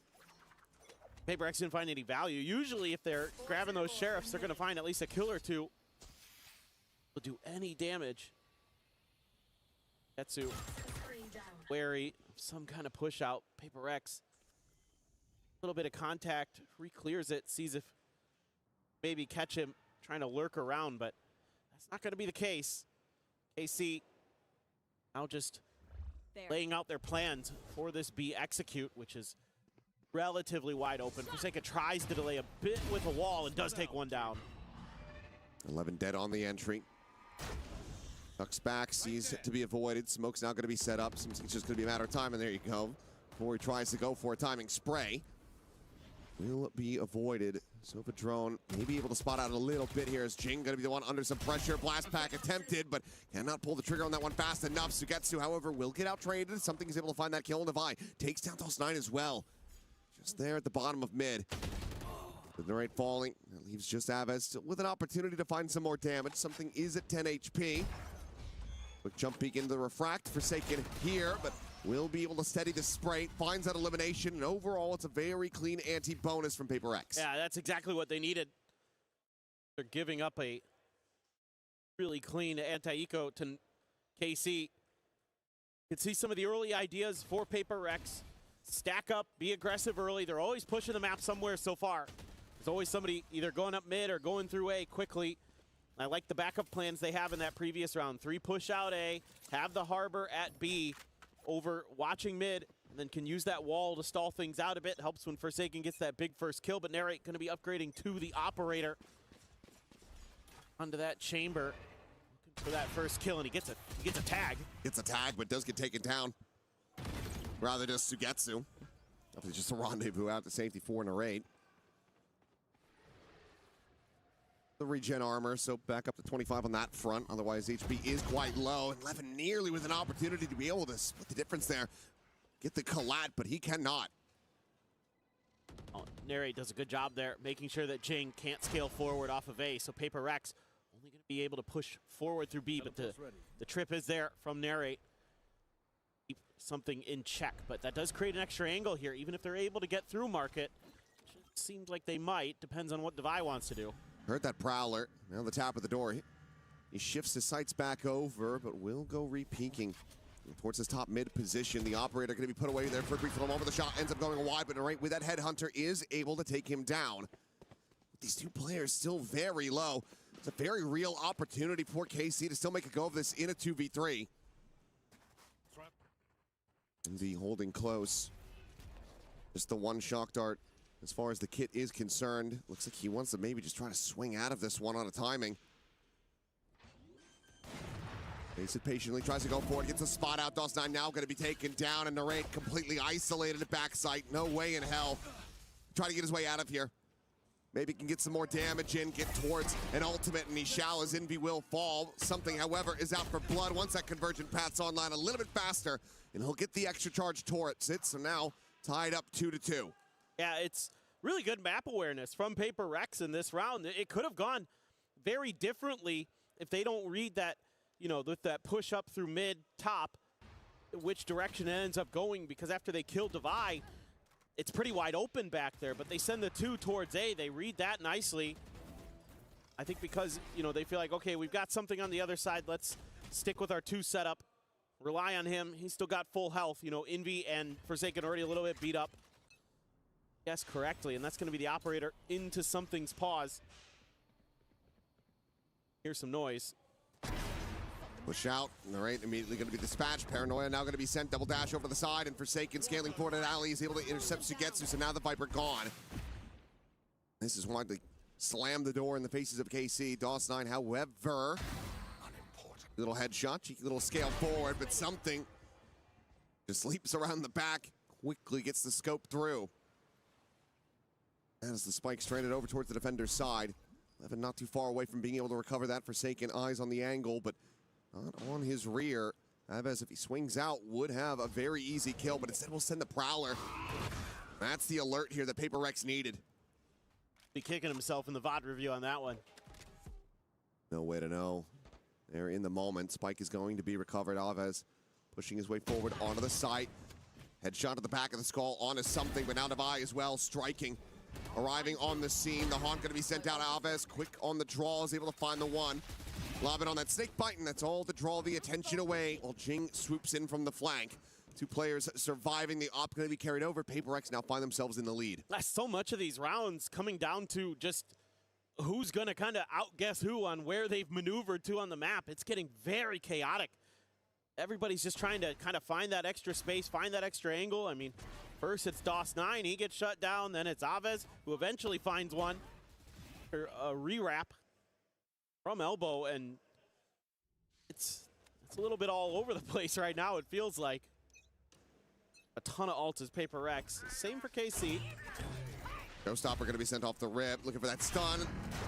PhFerz didn't find any value. Usually, if they're grabbing those sheriffs, they're going to find at least a kill or 2. Will do any damage. Getsu wary of some kind of push out. PhFerz, a little bit of contact, re-clears it, sees if maybe catch him trying to lurk around, but that's not going to be the case. KC now just laying out their plans for this B execute, which is relatively wide open. Forsaken tries to delay a bit with a wall and does take one down. 11 dead on the entry. Ducks back, sees it to be avoided. Smoke's now going to be set up. Seems like it's just going to be a matter of time, and there you go. Before he tries to go for a timing spray. Will be avoided. Sova drone may be able to spot out a little bit here as Jing going to be the one under some pressure. Blast pack attempted, but cannot pull the trigger on that one fast enough. Sugetsu, however, will get out traded. Something is able to find that kill in Devi. Takes down DOS9 as well. Just there at the bottom of mid. With the right falling, that leaves just Aves still with an opportunity to find some more damage. Something is at 10 HP. Quick jump peek into the refract. Forsaken here, but will be able to steady the spray. Finds that elimination, and overall, it's a very clean anti-bonus from PhFerz. Yeah, that's exactly what they needed. They're giving up a really clean anti-eco to KC. You can see some of the early ideas for PhFerz. Stack up, be aggressive early. They're always pushing the map somewhere so far. There's always somebody either going up mid or going through A quickly. I like the backup plans they have in that previous round. 3 push out A, have the harbor at B, over watching mid, and then can use that wall to stall things out a bit. Helps when Forsaken gets that big first kill, but Narrate going to be upgrading to the operator. Onto that chamber, looking for that first kill, and he gets a tag. Gets a tag, but does get taken down. Rather just Sugetsu. Just a rendezvous out to safety for Narrate. The regen armor, so back up to 25 on that front. Otherwise, HP is quite low. And Levin nearly with an opportunity to be able to split the difference there. Get the collat, but he cannot. Oh, Narrate does a good job there, making sure that Jing can't scale forward off of A. So PhFerz only going to be able to push forward through B, but the trip is there from Narrate. Keep something in check, but that does create an extra angle here, even if they're able to get through Market. It seems like they might, depends on what Devi wants to do. Heard that Prowler. Now the tap of the door. He shifts his sights back over, but will go re-peeking towards his top mid position. The operator going to be put away there for a brief little moment. The shot ends up going wide, but right with that headhunter is able to take him down. These 2 players still very low. It's a very real opportunity for KC to still make a go of this in a 2v3. And the holding close. Just the one shock dart. As far as the kit is concerned, looks like he wants to maybe just try to swing out of this one on a timing. Face it patiently, tries to go for it, gets a spot out. DOS9 now going to be taken down, and Narrate completely isolated at backside. No way in hell. Try to get his way out of here. Maybe can get some more damage in, get towards an ultimate, and he shall as Envy will fall. Something, however, is out for blood once that convergent path's online a little bit faster, and he'll get the extra charge towards it. So now tied up 2-2. Yeah, it's really good map awareness from PhFerz in this round. It could have gone very differently if they don't read that, you know, with that push up through mid, top, which direction it ends up going, because after they kill Devi, it's pretty wide open back there, but they send the 2 towards A. They read that nicely. I think because, you know, they feel like, okay, we've got something on the other side. Let's stick with our 2 setup, rely on him. He's still got full health. You know, Envy and Forsaken already a little bit beat up. Guess correctly, and that's going to be the operator into something's paws. Here's some noise. Push out. All right, immediately going to be dispatched. Paranoia now going to be sent. Double dash over to the side, and Forsaken scaling forward at alley is able to intercept Sugetsu, so now the Viper gone. This is why they slam the door in the faces of KC. DOS9, however, little headshot, cheeky little scale forward, but something just leaps around the back, quickly gets the scope through. As the spike stranded over towards the defender's side. Levin not too far away from being able to recover that. Forsaken, eyes on the angle, but not on his rear. Aves, if he swings out, would have a very easy kill, but instead we'll send the Prowler. That's the alert here that PhFerz needed. Be kicking himself in the VOD review on that one. No way to know. They're in the moment. Spike is going to be recovered. Aves pushing his way forward onto the site. Headshot to the back of the skull onto something, but now Devi as well, striking. Arriving on the scene, the Haunt going to be sent out. Aves, quick on the draw, is able to find the one. Lob it on that snake bite, and that's all to draw the attention away while Jing swoops in from the flank. Two players surviving, the op going to be carried over. PhFerz now find themselves in the lead. So much of these rounds coming down to just who's going to kind of outguess who on where they've maneuvered to on the map. It's getting very chaotic. Everybody's just trying to kind of find that extra space, find that extra angle. I mean, first it's DOS9, he gets shut down. Then it's Aves, who eventually finds one. Or a re-wrap from elbow, and it's a little bit all over the place right now, it feels like. A ton of ults as PhFerz. Same for KC. Showstopper going to be sent off the rip, looking for that stun.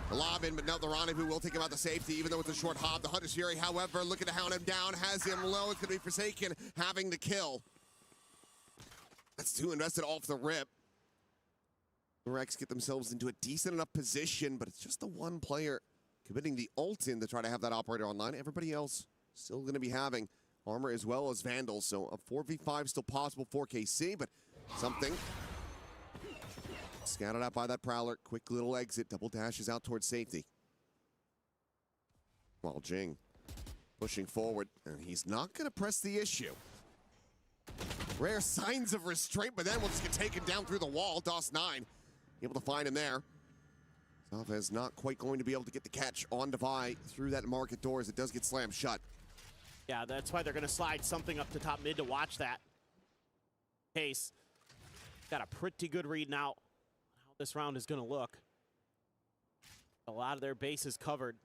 The lob in, but now the Rendezvous will take him out to safety, even though it's a short hop. The Hunter's Fury, however, looking to hound him down, has him low. It's going to be Forsaken having the kill. That's two invested off the rip. PhFerz get themselves into a decent enough position, but it's just the one player committing the ult in to try to have that operator online. Everybody else still going to be having armor as well as Vandals, so a 4v5 still possible for KC, but something scattered out by that Prowler. Quick little exit, double dashes out towards safety. While Jing pushing forward, and he's not going to press the issue. Rare signs of restraint, but then we'll just get taken down through the wall. DOS9 able to find him there. Aves not quite going to be able to get the catch on Devi through that market door as it does get slammed shut. Yeah, that's why they're going to slide something up to top mid to watch that. Case got a pretty good read now how this round is going to look. A lot of their base is covered.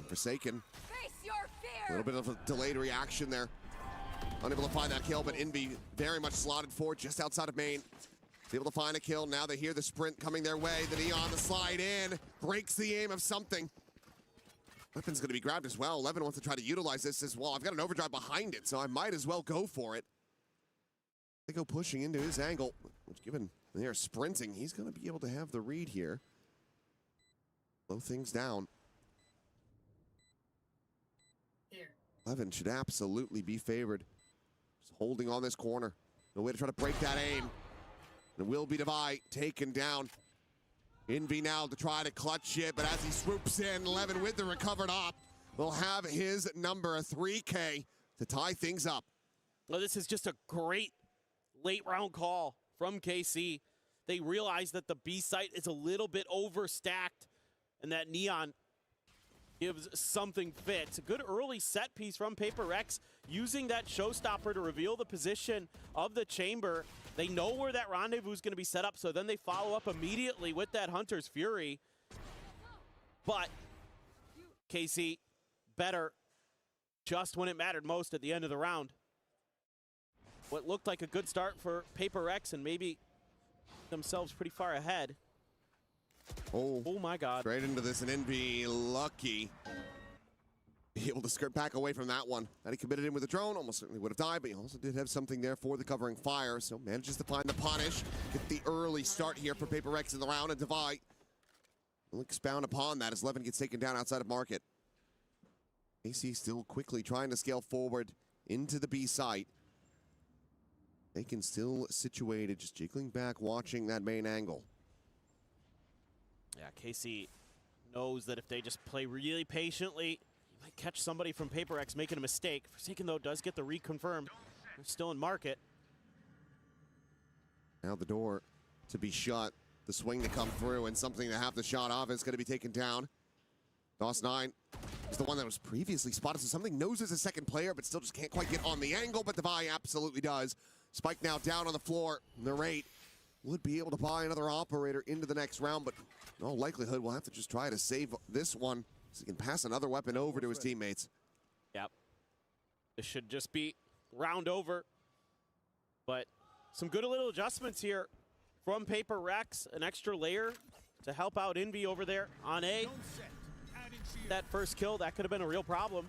Forsaken. Face your A fear! little bit of a delayed reaction there. Unable to find that kill, but Envy very much slotted forward just outside of main. He's able to find a kill. Now they hear the sprint coming their way. The Neon, the slide in, breaks the aim of something. Weapon's going to be grabbed as well. Levin wants to try to utilize this as well. I've got an overdrive behind it, so I might as well go for it. They go pushing into his angle, which given they are sprinting, he's going to be able to have the read here. Slow things down. Here. Levin should absolutely be favored. Just holding on this corner. No way to try to break that aim. And it will be Devi taken down. Envy now to try to clutch it, but as he swoops in, Levin with the recovered op will have his number, a 3K, to tie things up. Well, this is just a great late round call from KC. They realize that the B site is a little bit overstacked and that Neon gives something fit. It's a good early set piece from PhFerz, using that showstopper to reveal the position of the chamber. They know where that rendezvous is going to be set up, so then they follow up immediately with that Hunter's Fury. But KC better just when it mattered most at the end of the round. What looked like a good start for PhFerz and maybe themselves pretty far ahead. Oh my God. Straight into this, and Envy lucky. Be able to skirt back away from that one. That he committed in with a drone, almost certainly would have died, but he also did have something there for the covering fire, so manages to find the punish. Get the early start here for PhFerz in the round, and Devi will expound upon that as Levin gets taken down outside of market. AC still quickly trying to scale forward into the B site. They can still situated, just jiggling back, watching that main angle. Yeah, KC knows that if they just play really patiently, you might catch somebody from PhFerz making a mistake. Forsaken, though, does get the reconfirmed. They're still in market. Now the door to be shut. The swing to come through, and something to have the shot off is going to be taken down. DOS9 is the one that was previously spotted, so something knows there's a second player, but still just can't quite get on the angle, but Devi absolutely does. Spike now down on the floor. Narrate would be able to buy another operator into the next round, but in all likelihood, we'll have to just try to save this one so he can pass another weapon over to his teammates. Yep. This should just be round over. But some good little adjustments here from PhFerz. An extra layer to help out Envy over there on A. That first kill, that could have been a real problem.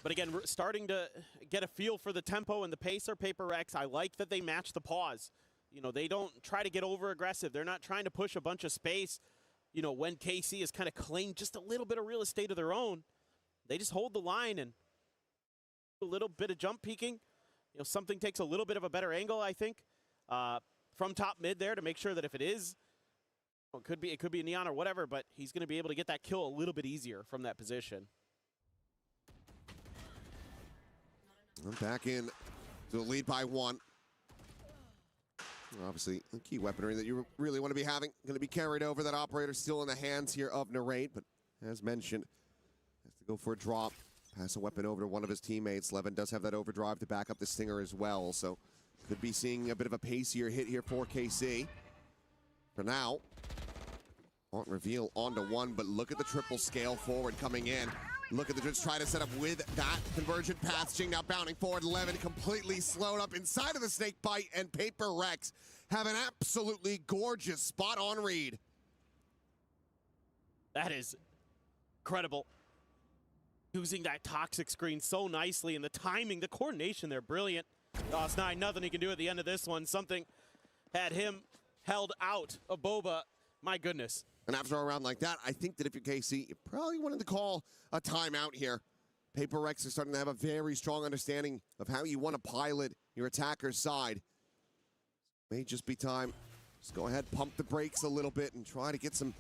But again, we're starting to get a feel for the tempo and the pace of PhFerz. I like that they match the pause. You know, they don't try to get over aggressive. They're not trying to push a bunch of space. You know, when KC has kind of claimed just a little bit of real estate of their own, they just hold the line and a little bit of jump peeking. You know, something takes a little bit of a better angle, I think, from top mid there to make sure that if it is, well, it could be a Neon or whatever, but he's going to be able to get that kill a little bit easier from that position. I'm back in to the lead by 1. Obviously, the key weaponry that you really want to be having going to be carried over. That operator still in the hands here of Narrate, but as mentioned, has to go for a drop. Pass a weapon over to one of his teammates. Levin does have that overdrive to back up the Stinger as well, so could be seeing a bit of a pacier hit here for KC. For now, won't reveal onto 1, but look at the triple scale forward coming in. Look at the Dritz try to set up with that convergent path. Jing now bounding forward. Levin completely slowed up inside of the snake bite, and PhFerz have an absolutely gorgeous spot-on read. That is incredible. Using that toxic screen so nicely, and the timing, the coordination there, brilliant. Oh, it's 9-0 he can do at the end of this one. Something had him held out of Boba. My goodness. And after a round like that, I think that if you're KC, you probably wanted to call a timeout here. PhFerz are starting to have a very strong understanding of how you want to pilot your attacker's side. May just be time. Just go ahead, pump the brakes a little bit, and try to get some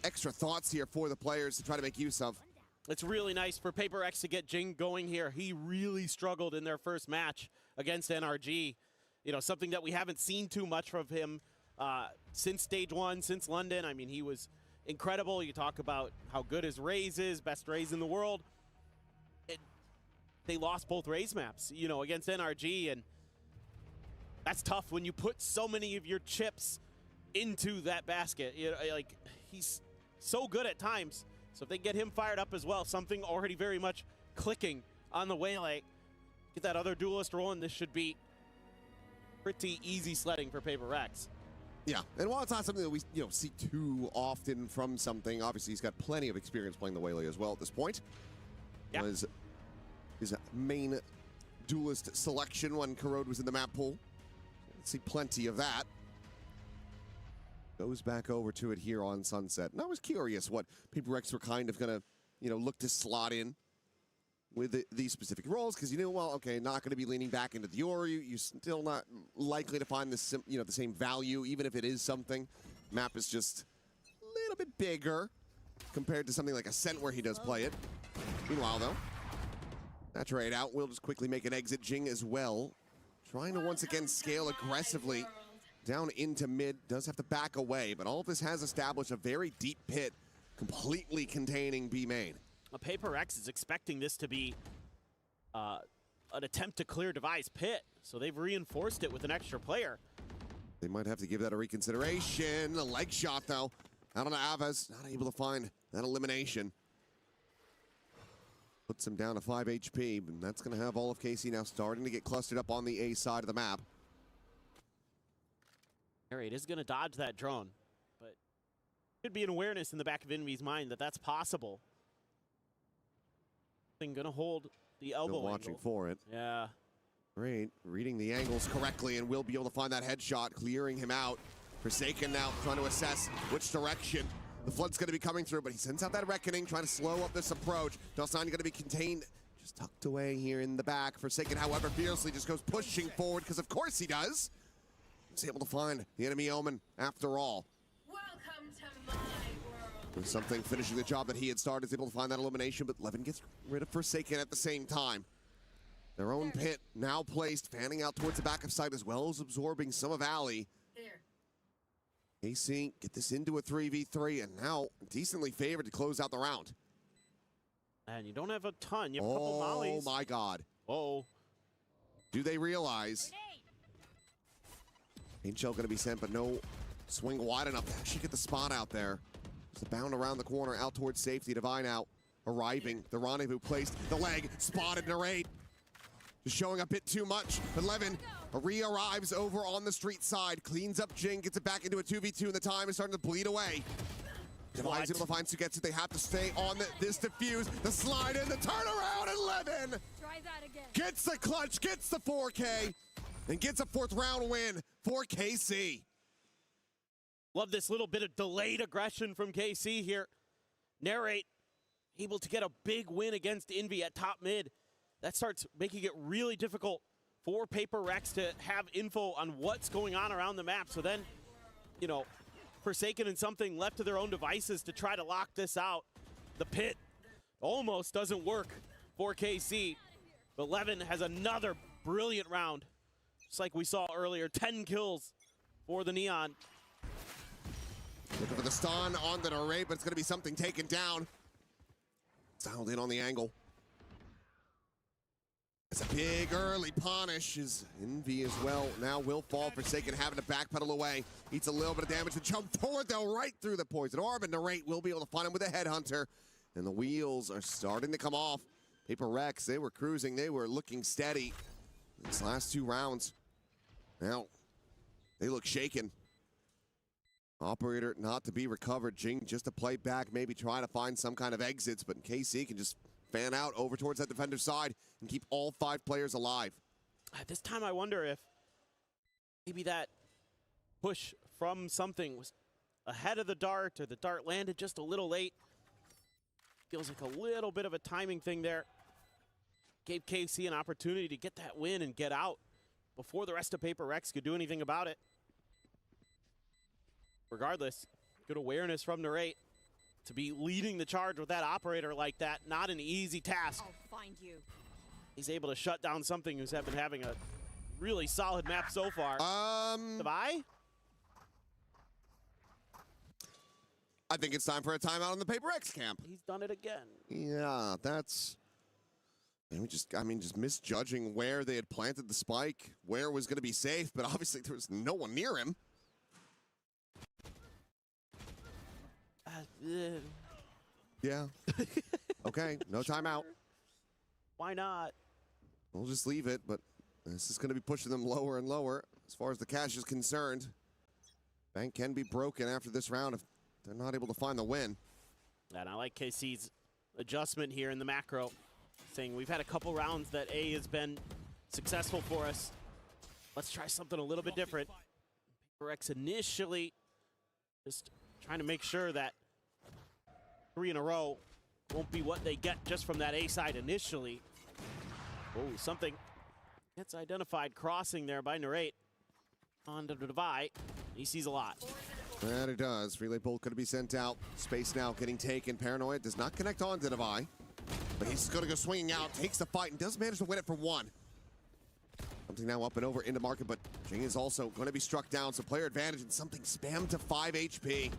extra thoughts here for the players to try to make use of. It's really nice for PhFerz to get Jing going here. He really struggled in their first match against NRG. You know, something that we haven't seen too much from him since stage 1, since London. I mean, he was incredible. You talk about how good his Raze is, best Raze in the world. They lost both Raze maps, you know, against NRG, and that's tough when you put so many of your chips into that basket. You know, like, he's so good at times. So if they get him fired up as well, something already very much clicking on the way, like, get that other duelist rolling, this should be pretty easy sledding for PhFerz. Yeah, and while it's not something that we see too often from something, obviously he's got plenty of experience playing the Waylay as well at this point. Yeah. Was his main duelist selection when Corrode was in the map pool. Let's see plenty of that. Goes back over to it here on Sunset. And I was curious what PhFerz were kind of going to, look to slot in with these specific roles, because well, okay, not going to be leaning back into the Yoru. You're still not likely to find the same value, even if it is something. Map is just a little bit bigger compared to something like Ascent where he does play it. Meanwhile, though, that trade out will just quickly make an exit. Jing as well, trying to once again scale aggressively down into mid. Does have to back away, but all of this has established a very deep pit, completely containing B main. PhFerz is expecting this to be an attempt to clear Devi's pit, so they've reinforced it with an extra player. They might have to give that a reconsideration. A leg shot, though, out on Avaz, not able to find that elimination. Puts him down to 5 HP, and that's going to have all of KC now starting to get clustered up on the A side of the map. It is going to dodge that drone, but could be an awareness in the back of Envy's mind that that's possible. Going to hold the elbow Still watching angle. for it. Yeah. Great, reading the angles correctly, and will be able to find that headshot, clearing him out. Forsaken now trying to assess which direction the flood's going to be coming through, but he sends out that Reckoning, trying to slow up this approach. Dust9 going to be contained, just tucked away here in the back. Forsaken, however, fiercely just goes pushing forward, because of course he does. He's able to find the enemy Omen after all. Welcome to my world. There's something finishing the job that he had started, is able to find that elimination, but Levin gets rid of Forsaken at the same time. Their own pit now placed, fanning out towards the back of site, as well as absorbing some of Alley. KC get this into a 3v3, and now decently favored to close out the round. And you don't have a ton. You have a couple mollies. Oh my God. Oh. Do they realize? Paint shell going to be sent, but no swing wide enough to actually get the spot out there. There's a bound around the corner out towards safety. Divine out, arriving. The rendezvous placed, the leg, spotted, Narrate. Just showing a bit too much. 11 re-arrives over on the street side, cleans up Jing, gets it back into a 2v2, and the time is starting to bleed away. Divine's able to find Sugetsu. They have to stay on this defuse. The slide in, the turnaround, 11! Try that again. Gets the clutch, gets the 4K, and gets a 4th round win for KC. Love this little bit of delayed aggression from KC here. Narrate able to get a big win against Envy at top mid. That starts making it really difficult for PhFerz to have info on what's going on around the map. So then, you know, Forsaken and something left to their own devices to try to lock this out. The pit almost doesn't work for KC. But Levin has another brilliant round. Just like we saw earlier, 10 kills for the Neon. Looking for the stun on the array, but it's going to be something taken down. Dialed in on the angle. It's a big early punish. Is Envy as well. Now will fall. Forsaken having to backpedal away. Eats a little bit of damage to jump forward, though, right through the poison orb. And Narrate will be able to find him with a headhunter. And the wheels are starting to come off. PhFerz, they were cruising. They were looking steady these last 2 rounds. Now, they look shaken. Operator not to be recovered. Jing just to play back, maybe try to find some kind of exits, but KC can just fan out over towards that defender side and keep all 5 players alive. At this time, I wonder if maybe that push from something was ahead of the dart, or the dart landed just a little late. Feels like a little bit of a timing thing there. Gave KC an opportunity to get that win and get out before the rest of PhFerz could do anything about it. Regardless, good awareness from Narrate to be leading the charge with that operator like that. Not an easy task. I'll find you. He's able to shut down something who's been having a really solid map so far. Devi? I think it's time for a timeout in the PhFerz camp. He's done it again. Yeah, that's... And just misjudging where they had planted the spike, where it was going to be safe, but obviously there was no one near him. Yeah. Okay, no timeout. Why not? We'll just leave it, but this is going to be pushing them lower and lower as far as the cash is concerned. Bank can be broken after this round if they're not able to find the win. And I like KC's adjustment here in the macro, saying we've had a couple rounds that A has been successful for us. Let's try something a little bit different. PhFerz initially just trying to make sure that 3 in a row won't be what they get just from that A side initially. Oh, something gets identified crossing there by Narrate onto the Devi. He sees a lot. That it does. Relay bolt could be sent out. Space now getting taken. Paranoid does not connect on to Devi, but he's going to go swinging out, takes the fight, and does manage to win it for 1. Something now up and over into market, but Jing is also going to be struck down, so player advantage and something spammed to 5 HP.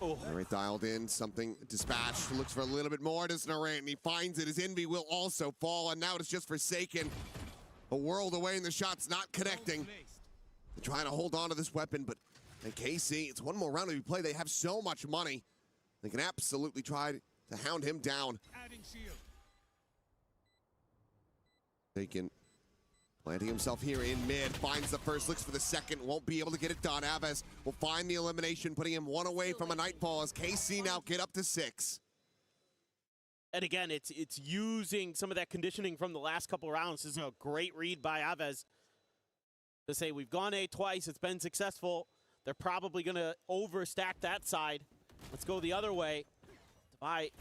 Oh. Narrate dialed in, something dispatched, looks for a little bit more, does Narrate, and he finds it. His Envy will also fall, and now it's just Forsaken. A world away, and the shot's not connecting. They're trying to hold on to this weapon, but and KC, it's one more round to play. They have so much money. They can absolutely try to hound him down. Taken. Planting himself here in mid, finds the first, looks for the second, won't be able to get it done. Aves will find the elimination, putting him 1 away from a Nightfall as KC now get up to 6. And again, it's using some of that conditioning from the last couple rounds. This is a great read by Aves to say we've gone A twice, it's been successful. They're probably going to overstack that side. Let's go the other way. Devi,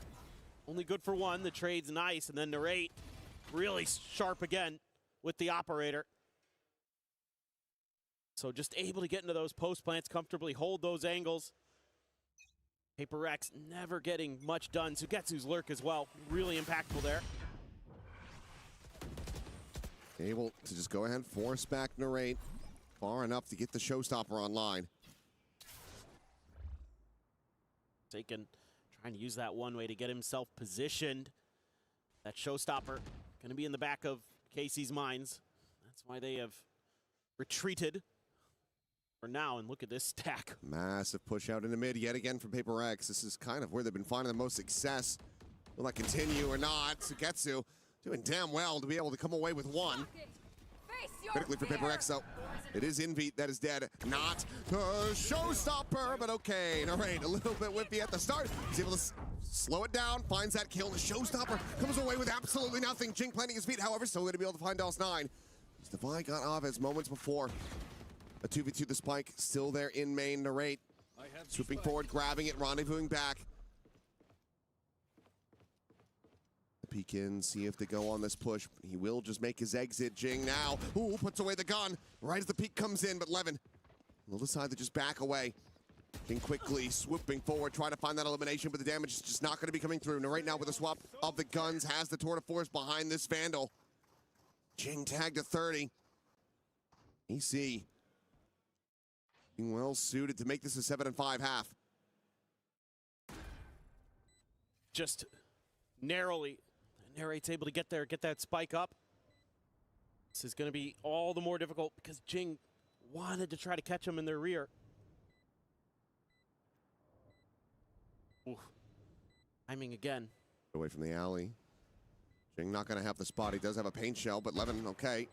only good for 1. The trade's nice, and then Narrate really sharp again with the operator. So just able to get into those post plants comfortably, hold those angles. PhFerz never getting much done. Sugetsu's lurk as well, really impactful there. Able to just go ahead and force back Narrate far enough to get the showstopper online. Taken, trying to use that one way to get himself positioned. That showstopper going to be in the back of KC's minds. That's why they have retreated for now, and look at this stack. Massive push out into mid yet again from PhFerz. This is kind of where they've been finding the most success. Will that continue or not? Sugetsu doing damn well to be able to come away with one. Critically for PhFerz, though. It is Inbeat that is dead. Not the showstopper, but okay. Narrate a little bit whippy at the start. He's able to slow it down, finds that kill. The showstopper comes away with absolutely nothing. Jing planting his feet, however, still going to be able to find DOS9. Devi got off as moments before. A 2v2 the spike, still there in main. Narrate swooping forward, grabbing it, rendezvousing back. Peek in, see if they go on this push. He will just make his exit. Jing now, ooh, puts away the gun right as the peek comes in, but Levin will decide to just back away. Jing quickly swooping forward, trying to find that elimination, but the damage is just not going to be coming through. Narrate now with a swap of the guns, has the tour de force behind this Vandal. Jing tagged to 30. EC being well suited to make this a 7-5 half. Just narrowly, Narrate's able to get there, get that spike up. This is going to be all the more difficult because Jing wanted to try to catch him in their rear. Oof. Timing again. Away from the alley. Jing not going to have the spot. He does have a paint shell, but Levin, okay.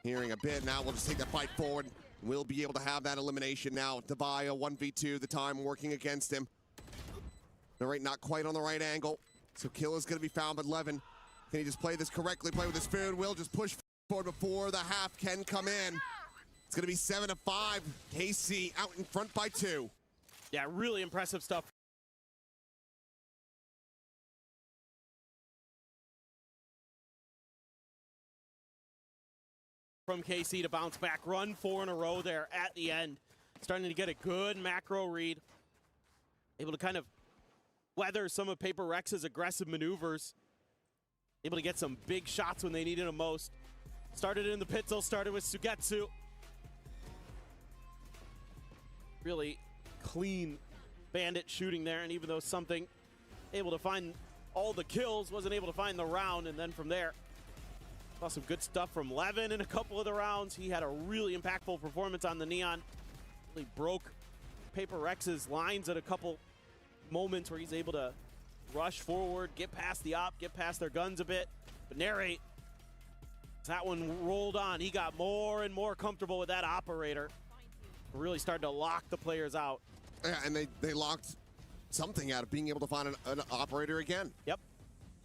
Hearing a bit now, we'll just take that fight forward. We'll be able to have that elimination now. Devi, a 1v2, the time working against him. Narrate not quite on the right angle. So kill is going to be found, but Levin, can he just play this correctly, play with his food? Will just push forward before the half can come in. It's going to be 7-5. KC out in front by 2. Yeah, really impressive stuff. From KC to bounce back, run 4 in a row there at the end. Starting to get a good macro read. Able to kind of weather some of PhFerz's aggressive maneuvers. Able to get some big shots when they needed them most. Started in the Pitzel, started with Sugetsu. Really clean bandit shooting there, and even though something able to find all the kills, wasn't able to find the round, and then from there, saw some good stuff from Levin in a couple of the rounds. He had a really impactful performance on the Neon. Really broke PhFerz's lines at a couple moments where he's able to rush forward, get past the op, get past their guns a bit. But Narrate, that one rolled on. He got more and more comfortable with that operator. Really started to lock the players out. Yeah, and they locked something out of being able to find an operator again. Yep.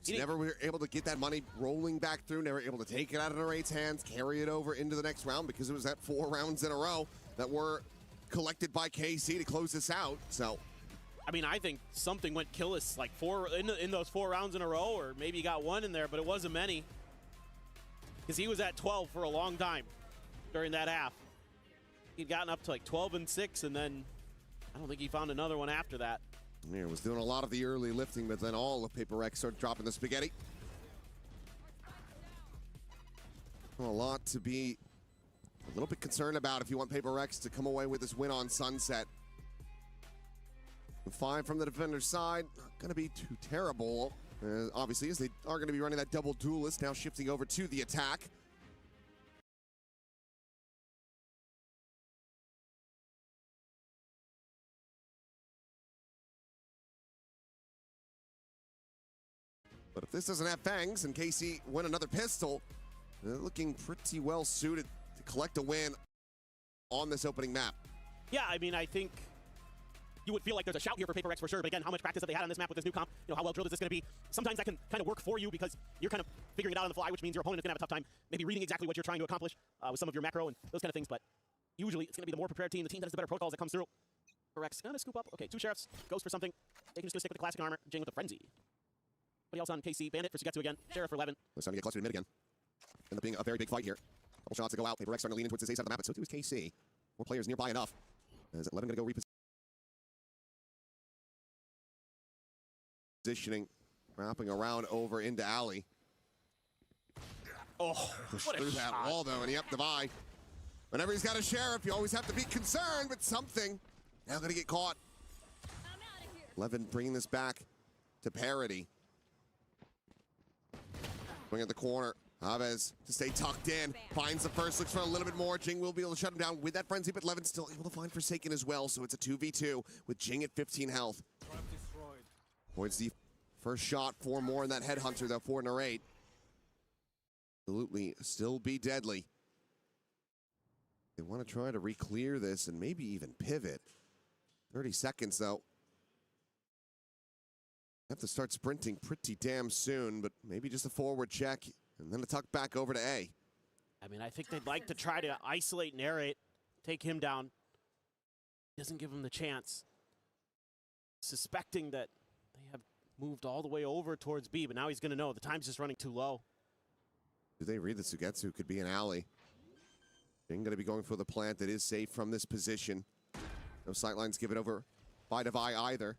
Just never were able to get that money rolling back through, never able to take it out of Narrate's hands, carry it over into the next round because it was that 4 rounds in a row that were collected by KC to close this out. So, I mean, I think something went killless like 4 in those 4 rounds in a row, or maybe he got 1 in there, but it wasn't many. Because he was at 12 for a long time during that half. He'd gotten up to like 12 and 6, and then I don't think he found another one after that. Yeah, was doing a lot of the early lifting, but then all of PhFerz started dropping the spaghetti. A lot to be a little bit concerned about if you want PhFerz to come away with this win on Sunset. 5 from the defender's side, not going to be too terrible. Obviously, as they are going to be running that double duelist, now shifting over to the attack. But if this doesn't have fangs and KC win another pistol, they're looking pretty well suited to collect a win on this opening map. Yeah, I mean, I think you would feel like there's a shout here for PhFerz for sure, but again, how much practice have they had on this map with this new comp? You know, how well drilled is this going to be? Sometimes that can kind of work for you because you're kind of figuring it out on the fly, which means your opponent is going to have a tough time maybe reading exactly what you're trying to accomplish with some of your macro and those kind of things, but usually it's going to be the more prepared team, the team that has the better protocols that comes through. PhFerz going to scoop up. Okay, 2 sheriffs, goes for something. They can just go stick with the classic armor, Jing with the frenzy. Anybody else on KC? Bandit for Sugetsu again. Sheriff for Levin. It's time to get clustered in mid again. End up being a very big fight here. Couple shots to go out. PhFerz starting to lean in towards his ace side of the map, but so too is KC. More players nearby enough. Is Levin going to go repositioning, wrapping around over into alley. Oh, Push what a through that shot. wall, though, and yep, Devi. Whenever he's got a sheriff, you always have to be concerned with something. Now gonna get caught. Levin bringing this back to parity. Going at the corner. Chavez to stay tucked in. Finds the first, looks for a little bit more. Jing will be able to shut him down with that frenzy, but Levin still able to find Forsaken as well, so it's a 2v2 with Jing at 15 health. Points the first shot, 4 more in that headhunter, though, 4 and 8. Absolutely still be deadly. They want to try to re-clear this and maybe even pivot. 30 seconds, though. Have to start sprinting pretty damn soon, but maybe just a forward check and then a tuck back over to A. I mean, I think they'd like to try to isolate Narrate, take him down. Doesn't give him the chance. Suspecting that they have moved all the way over towards B, but now he's going to know the time's just running too low. Do they read the Sugetsu? Could be an alley. Jing going to be going for the plant that is safe from this position. No sightlines given over by Devi either.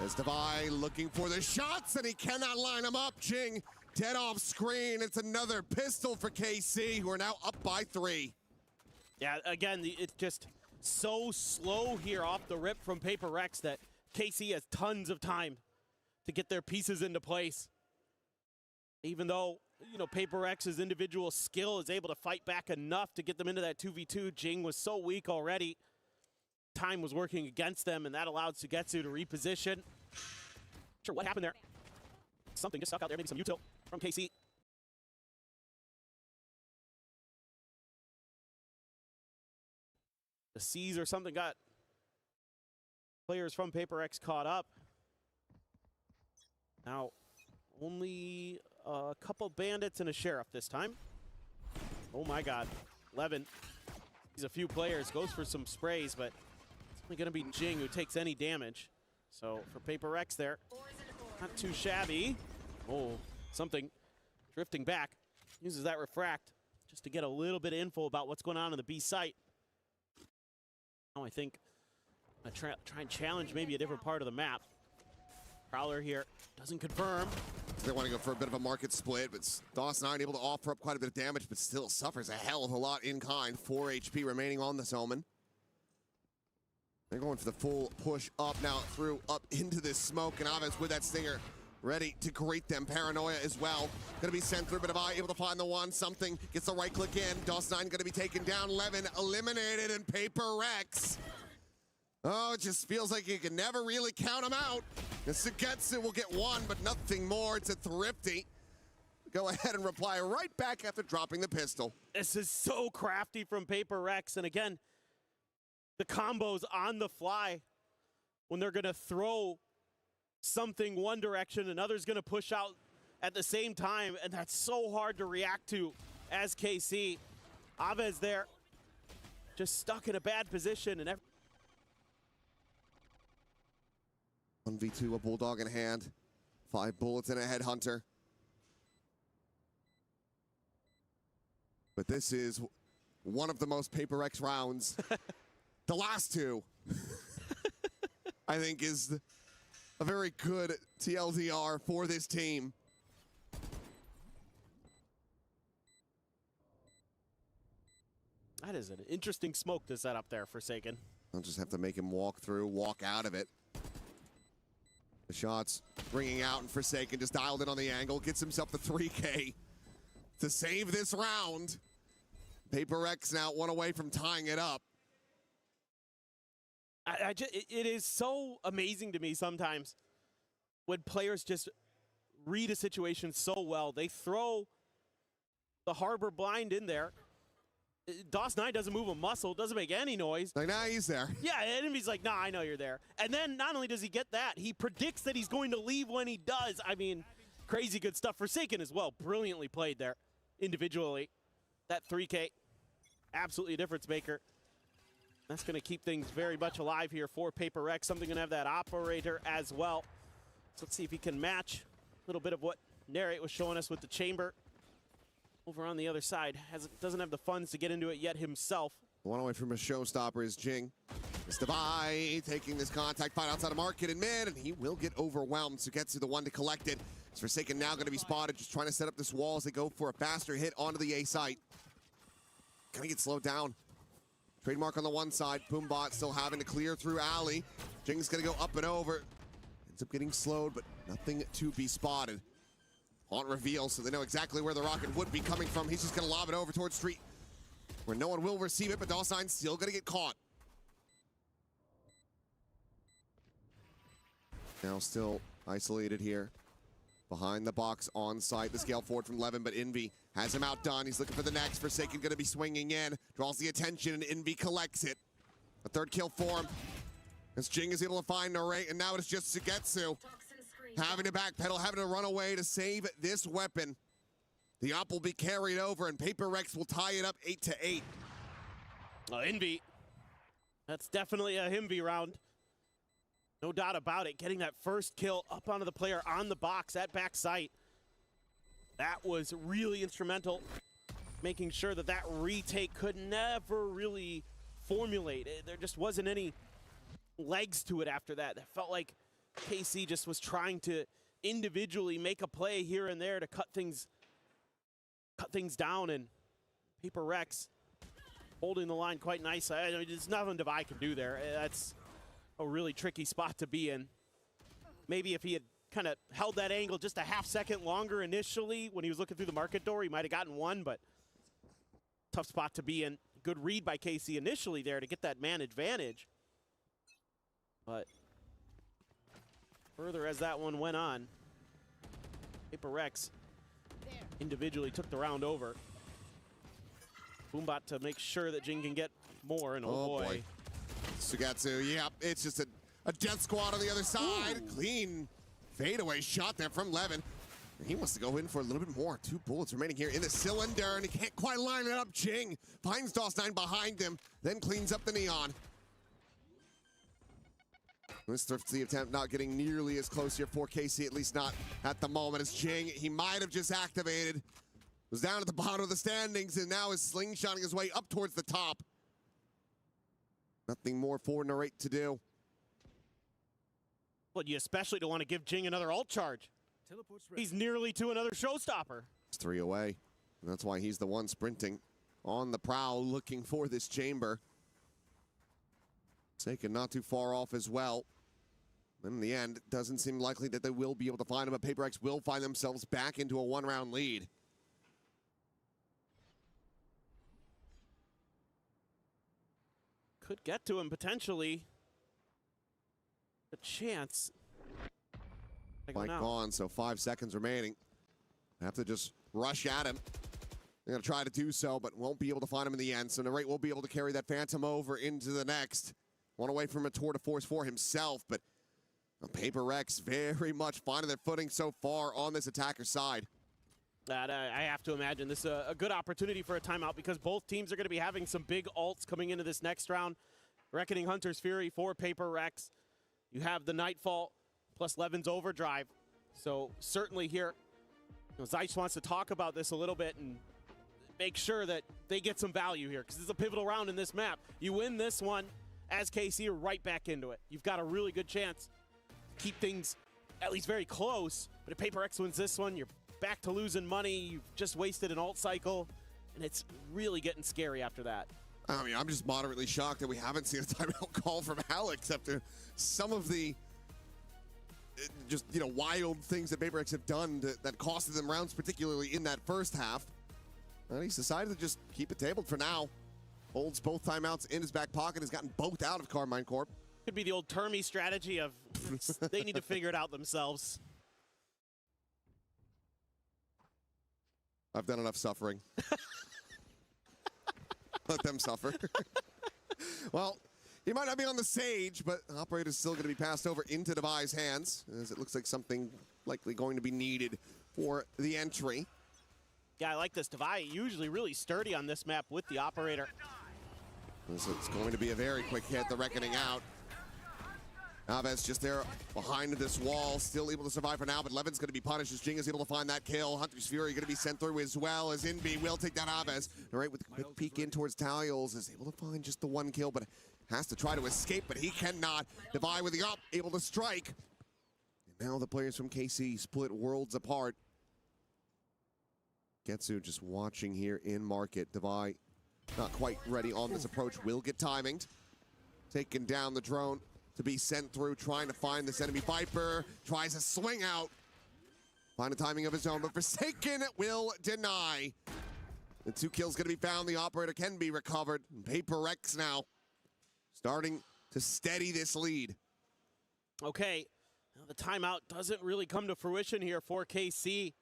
As Devi looking for the shots, and he cannot line them up. Jing dead off screen. It's another pistol for KC, who are now up by 3. Yeah, again, it's just so slow here off the rip from PhFerz that KC has tons of time to get their pieces into place. Even though, you know, PhFerz's individual skill is able to fight back enough to get them into that 2v2, Jing was so weak already. Time was working against them, and that allowed Sugetsu to reposition. Not sure what happened there. Something just stuck out there, maybe some util from KC. The C's or something got players from PhFerz caught up. Now, only a couple bandits and a sheriff this time. Oh my god. Levin sees a few players, goes for some sprays, but it's only going to be Jing who takes any damage. So for PhFerz there, not too shabby. Oh, something drifting back. Uses that refract just to get a little bit of info about what's going on in the B site. Now I think I try and challenge maybe a different part of the map. Prowler here doesn't confirm. They want to go for a bit of a market split, but DOS9 able to offer up quite a bit of damage, but still suffers a hell of a lot in kind. 4 HP remaining on this Omen. They're going for the full push up now through up into this smoke, and Aves with that stinger ready to greet them. Paranoia as well. Gonna be sent through, but Devi able to find the one. Something gets the right click in. DOS9 gonna be taken down. Levin eliminated, and PhFerz. Oh, it just feels like you can never really count them out. The Sugetsu will get one, but nothing more. It's a Thrifty. Go ahead and reply right back after dropping the pistol. This is so crafty from PhFerz, and again, the combos on the fly when they're gonna throw something one direction, another's gonna push out at the same time, and that's so hard to react to as KC. Aves there, just stuck in a bad position, and 1v2, a Bulldog in hand. 5 bullets and a Headhunter. But this is one of the most PhFerz rounds. The last 2, I think, is a very good TLDR for this team. that is an interesting smoke to set up there, Forsaken. I'll just have to make him walk through, walk out of it. The shots ringing out, and Forsaken just dialed in on the angle, gets himself the 3K to save this round. PhFerz now 1 away from tying it up. It is so amazing to me sometimes when players just read a situation so well. They throw the Harbor blind in there. DOS9 doesn't move a muscle, doesn't make any noise. Like, nah, he's there. Yeah, enemy's like, nah, I know you're there. And then not only does he get that, he predicts that he's going to leave when he does. I mean, crazy good stuff. Forsaken as well, brilliantly played there individually. That 3K, absolutely a difference maker. That's going to keep things very much alive here for PhFerz. Something going to have that operator as well. So let's see if he can match a little bit of what Narrate was showing us with the chamber. Over on the other side, doesn't have the funds to get into it yet himself. 1 away from a showstopper is Jing. It's Devi taking this contact fight outside of market in mid, and he will get overwhelmed. So gets to the one to collect it. It's Forsaken now going to be spotted, just trying to set up this wall as they go for a faster hit onto the A site. Gonna get slowed down. Trademark on the one side, Boombot still having to clear through alley. Jing's gonna go up and over. Ends up getting slowed, but nothing to be spotted. On reveal, so they know exactly where the rocket would be coming from. He's just gonna lob it over towards Street, where no one will receive it, but Dawsign's still gonna get caught. Now still isolated here. Behind the box on site, the scale forward from Levin, but Envy has him outdone. He's looking for the next. Forsaken gonna be swinging in, draws the attention, and Envy collects it. A third kill for him. As Jing is able to find Narrate, and now it's just Sugetsu having to backpedal, having to run away to save this weapon. The op will be carried over, and PhFerz will tie it up 8-8. Envy. That's definitely a Envy round. No doubt about it. Getting that first kill up onto the player on the box at back sight. That was really instrumental. Making sure that that retake could never really formulate. There just wasn't any legs to it after that. It felt like KC just was trying to individually make a play here and there to cut things down, and PhFerz holding the line quite nicely. I mean, there's nothing Devi can do there. That's a really tricky spot to be in. Maybe if he had kind of held that angle just a half second longer initially when he was looking through the market door, he might have gotten one, but tough spot to be in. Good read by KC initially there to get that man advantage. But further as that one went on, PhFerz individually took the round over. Boombot to make sure that Jing can get more, and oh boy. Sugetsu, yeah, it's just a death squad on the other side. Ooh. Clean fadeaway shot there from Levin. He wants to go in for a little bit more. 2 bullets remaining here in the cylinder, and he can't quite line it up. Jing finds Dawsnine behind him, then cleans up the Neon. This thrifty attempt not getting nearly as close here for KC, at least not at the moment, as Jing, he might have just activated, was down at the bottom of the standings, and now is slingshotting his way up towards the top. Nothing more for Narrate to do. Well, you especially don't want to give Jing another ult charge. He's nearly to another showstopper. It's 3 away, and that's why he's the one sprinting on the prowl looking for this chamber. Taken not too far off as well. In the end, it doesn't seem likely that they will be able to find him, but PhFerz will find themselves back into a 1-round lead. Could get to him potentially. A chance. Like gone, so 5 seconds remaining. Have to just rush at him. They're going to try to do so, but won't be able to find him in the end. So Narrate will be able to carry that Phantom over into the next. One away from a tour de force for himself, but PhFerz very much finding their footing so far on this attacker side. I have to imagine this is a good opportunity for a timeout, because both teams are going to be having some big ults coming into this next round. Reckoning Hunter's Fury for PhFerz. You have the Nightfall plus Levin's Overdrive. So certainly here, Zeitz wants to talk about this a little bit and make sure that they get some value here, because this is a pivotal round in this map. You win this one, as KC, you're right back into it. You've got a really good chance to keep things at least very close. But if PhFerz wins this one, you're back to losing money. You've just wasted an ult cycle, and it's really getting scary after that. I mean, I'm just moderately shocked that we haven't seen a timeout call from Alex after some of the just, you know, wild things that PhFerz have done that costed them rounds, particularly in that first half. And he's decided to just keep it tabled for now. Holds both timeouts in his back pocket, has gotten both out of Carmine Corp. Could be the old Termy strategy of they need to figure it out themselves. I've done enough suffering. Let them suffer. Well, he might not be on the Sage, but the operator's still going to be passed over into Devi's hands, as it looks like something likely going to be needed for the entry. Yeah, I like this. Devi usually really sturdy on this map with the operator. So it's going to be a very quick hit, the Reckoning out. Aves just there behind this wall, still able to survive for now, but Levin's going to be punished as Jing is able to find that kill. Hunter's Fury going to be sent through as well, as Inby will take down Aves. All right, with a quick peek in towards Talios, is able to find just the 1 kill, but has to try to escape, but he cannot. Devi with the up, able to strike. And Now the players from KC split worlds apart. Getsu just watching here in market. Devi not quite ready on this approach. Will get timinged. Taking down the drone to be sent through, trying to find this enemy. Viper tries to swing out. Find the timing of his own, but Forsaken will deny. The 2 kills going to be found. The operator can be recovered. PhFerz now starting to steady this lead. Okay, now the timeout doesn't really come to fruition here for KC.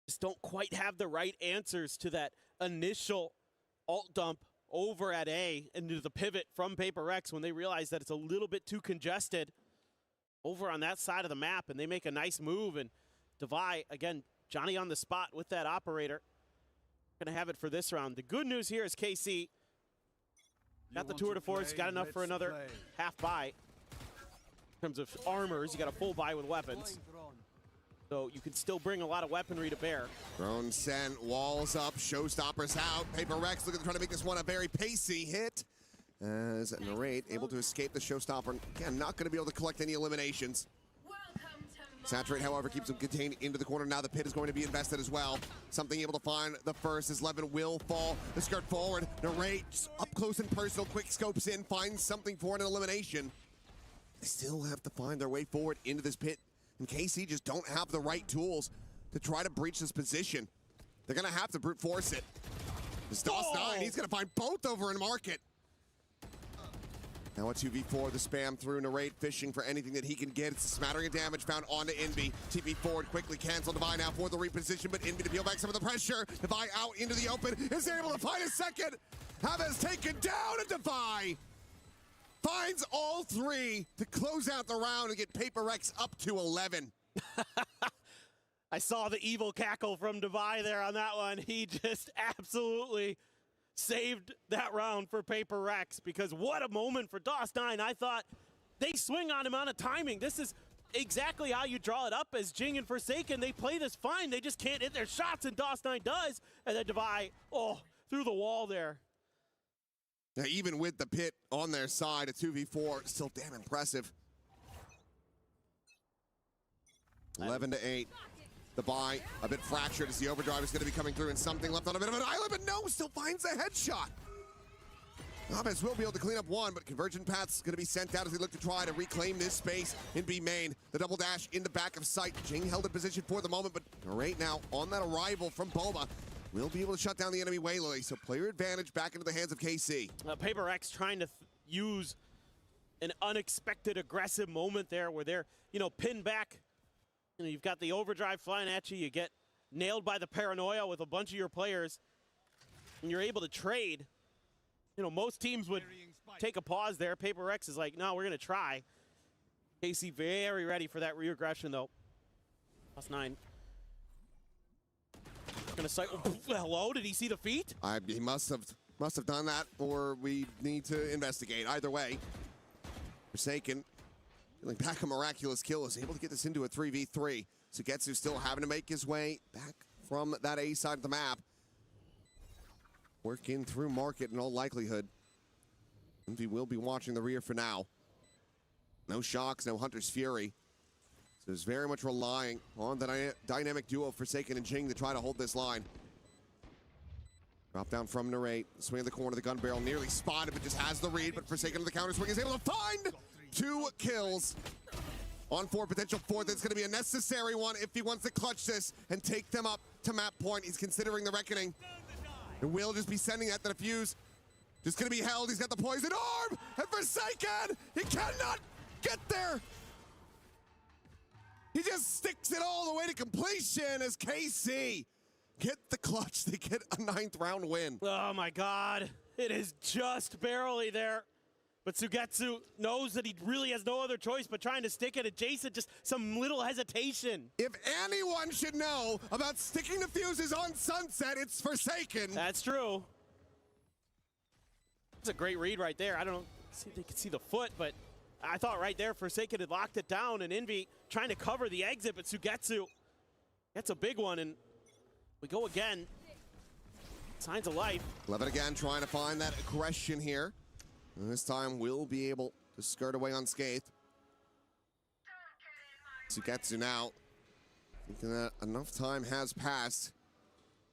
Just don't quite have the right answers to that initial alt dump over at A and to the pivot from PhFerz when they realize that it's a little bit too congested over on that side of the map, and they make a nice move. And Devi, again, Johnny on the spot with that operator. Gonna have it for this round. The good news here is KC got the tour de force, got enough for another half buy. In terms of armors, you got a full buy with weapons. So you can still bring a lot of weaponry to bear. Drone sent, walls up, showstoppers out. PhFerz looking to try to make this one a very pacey hit. As Narrate able to escape the showstopper. Again, not going to be able to collect any eliminations. Saturate, however, keeps him contained into the corner. Now the pit is going to be invested as well. Something able to find the first as Levin will fall. The skirt forward. Narrate up close and personal. Quick scopes in. Finds something for an elimination. They still have to find their way forward into this pit. And KC just don't have the right tools to try to breach this position. They're going to have to brute force it. This DOS9, he's going to find both over in market. Now a 2v4, the spam through Narrate, fishing for anything that he can get. It's a smattering of damage found onto Envy. TP forward, quickly cancel Devi now for the reposition, but Envy to peel back some of the pressure. Devi out into the open, is able to find a second. Havas taken down, and Devi finds all 3 to close out the round and get PhFerz up to 11. I saw the evil cackle from Devi there on that one. He just absolutely saved that round for PhFerz, because what a moment for DOS9. I thought they swing on him on a timing. This is exactly how you draw it up as Jing and Forsaken. They play this fine. They just can't hit their shots, and DOS9 does. And then Devi, through the wall there. Now, even with the pit on their side, a 2v4, still damn impressive. 11-8. The buy, a bit fractured as the overdrive is going to be coming through, and something left on a bit of an island, but no, still finds a headshot. Navas will be able to clean up one, but Convergent Path's going to be sent out as they look to try to reclaim this space in B main. The double dash in the back of sight. Jing held in position for the moment, but right now on that arrival from Boma, will be able to shut down the enemy Waylily. So player advantage back into the hands of KC. PhFerz trying to use an unexpected aggressive moment there where they're, pinned back. You've got the overdrive flying at you. You get nailed by the paranoia with a bunch of your players, and you're able to trade. Most teams would take a pause there. PhFerz is like, no, we're going to try. KC very ready for that re-aggression, though. +9. Gonna sight. Hello, did he see the feet? He must have done that, or we need to investigate. Either way, Forsaken, feeling back a miraculous kill, is able to get this into a 3v3. Sugetsu still having to make his way back from that A side of the map. Working through market in all likelihood. Envy will be watching the rear for now. No shocks, no Hunter's Fury. So it's very much relying on the dynamic duo Forsaken and Jing to try to hold this line. Drop down from Narrate. Swing at the corner of the gun barrel. Nearly spotted, but just has the read. But Forsaken on the counter swing is able to find 2 kills on 4, potential 4th. That's going to be a necessary one if he wants to clutch this and take them up to map point. He's considering the reckoning. And will just be sending at the defuse. Just going to be held. He's got the poison orb. And Forsaken, he cannot get there. He just sticks it all the way to completion as KC get the clutch. They get a 9th round win. Oh my God. It is just barely there. But Sugetsu knows that he really has no other choice but trying to stick it adjacent, just some little hesitation. If anyone should know about sticking the fuses on Sunset, it's Forsaken. That's true. That's a great read right there. I don't know if they could see the foot, but I thought right there Forsaken had locked it down, and Envy trying to cover the exit, but Sugetsu gets a big one, and we go again. Signs of life. Levin again trying to find that aggression here. And this time we'll be able to skirt away unscathed. Sugetsu now, thinking that enough time has passed.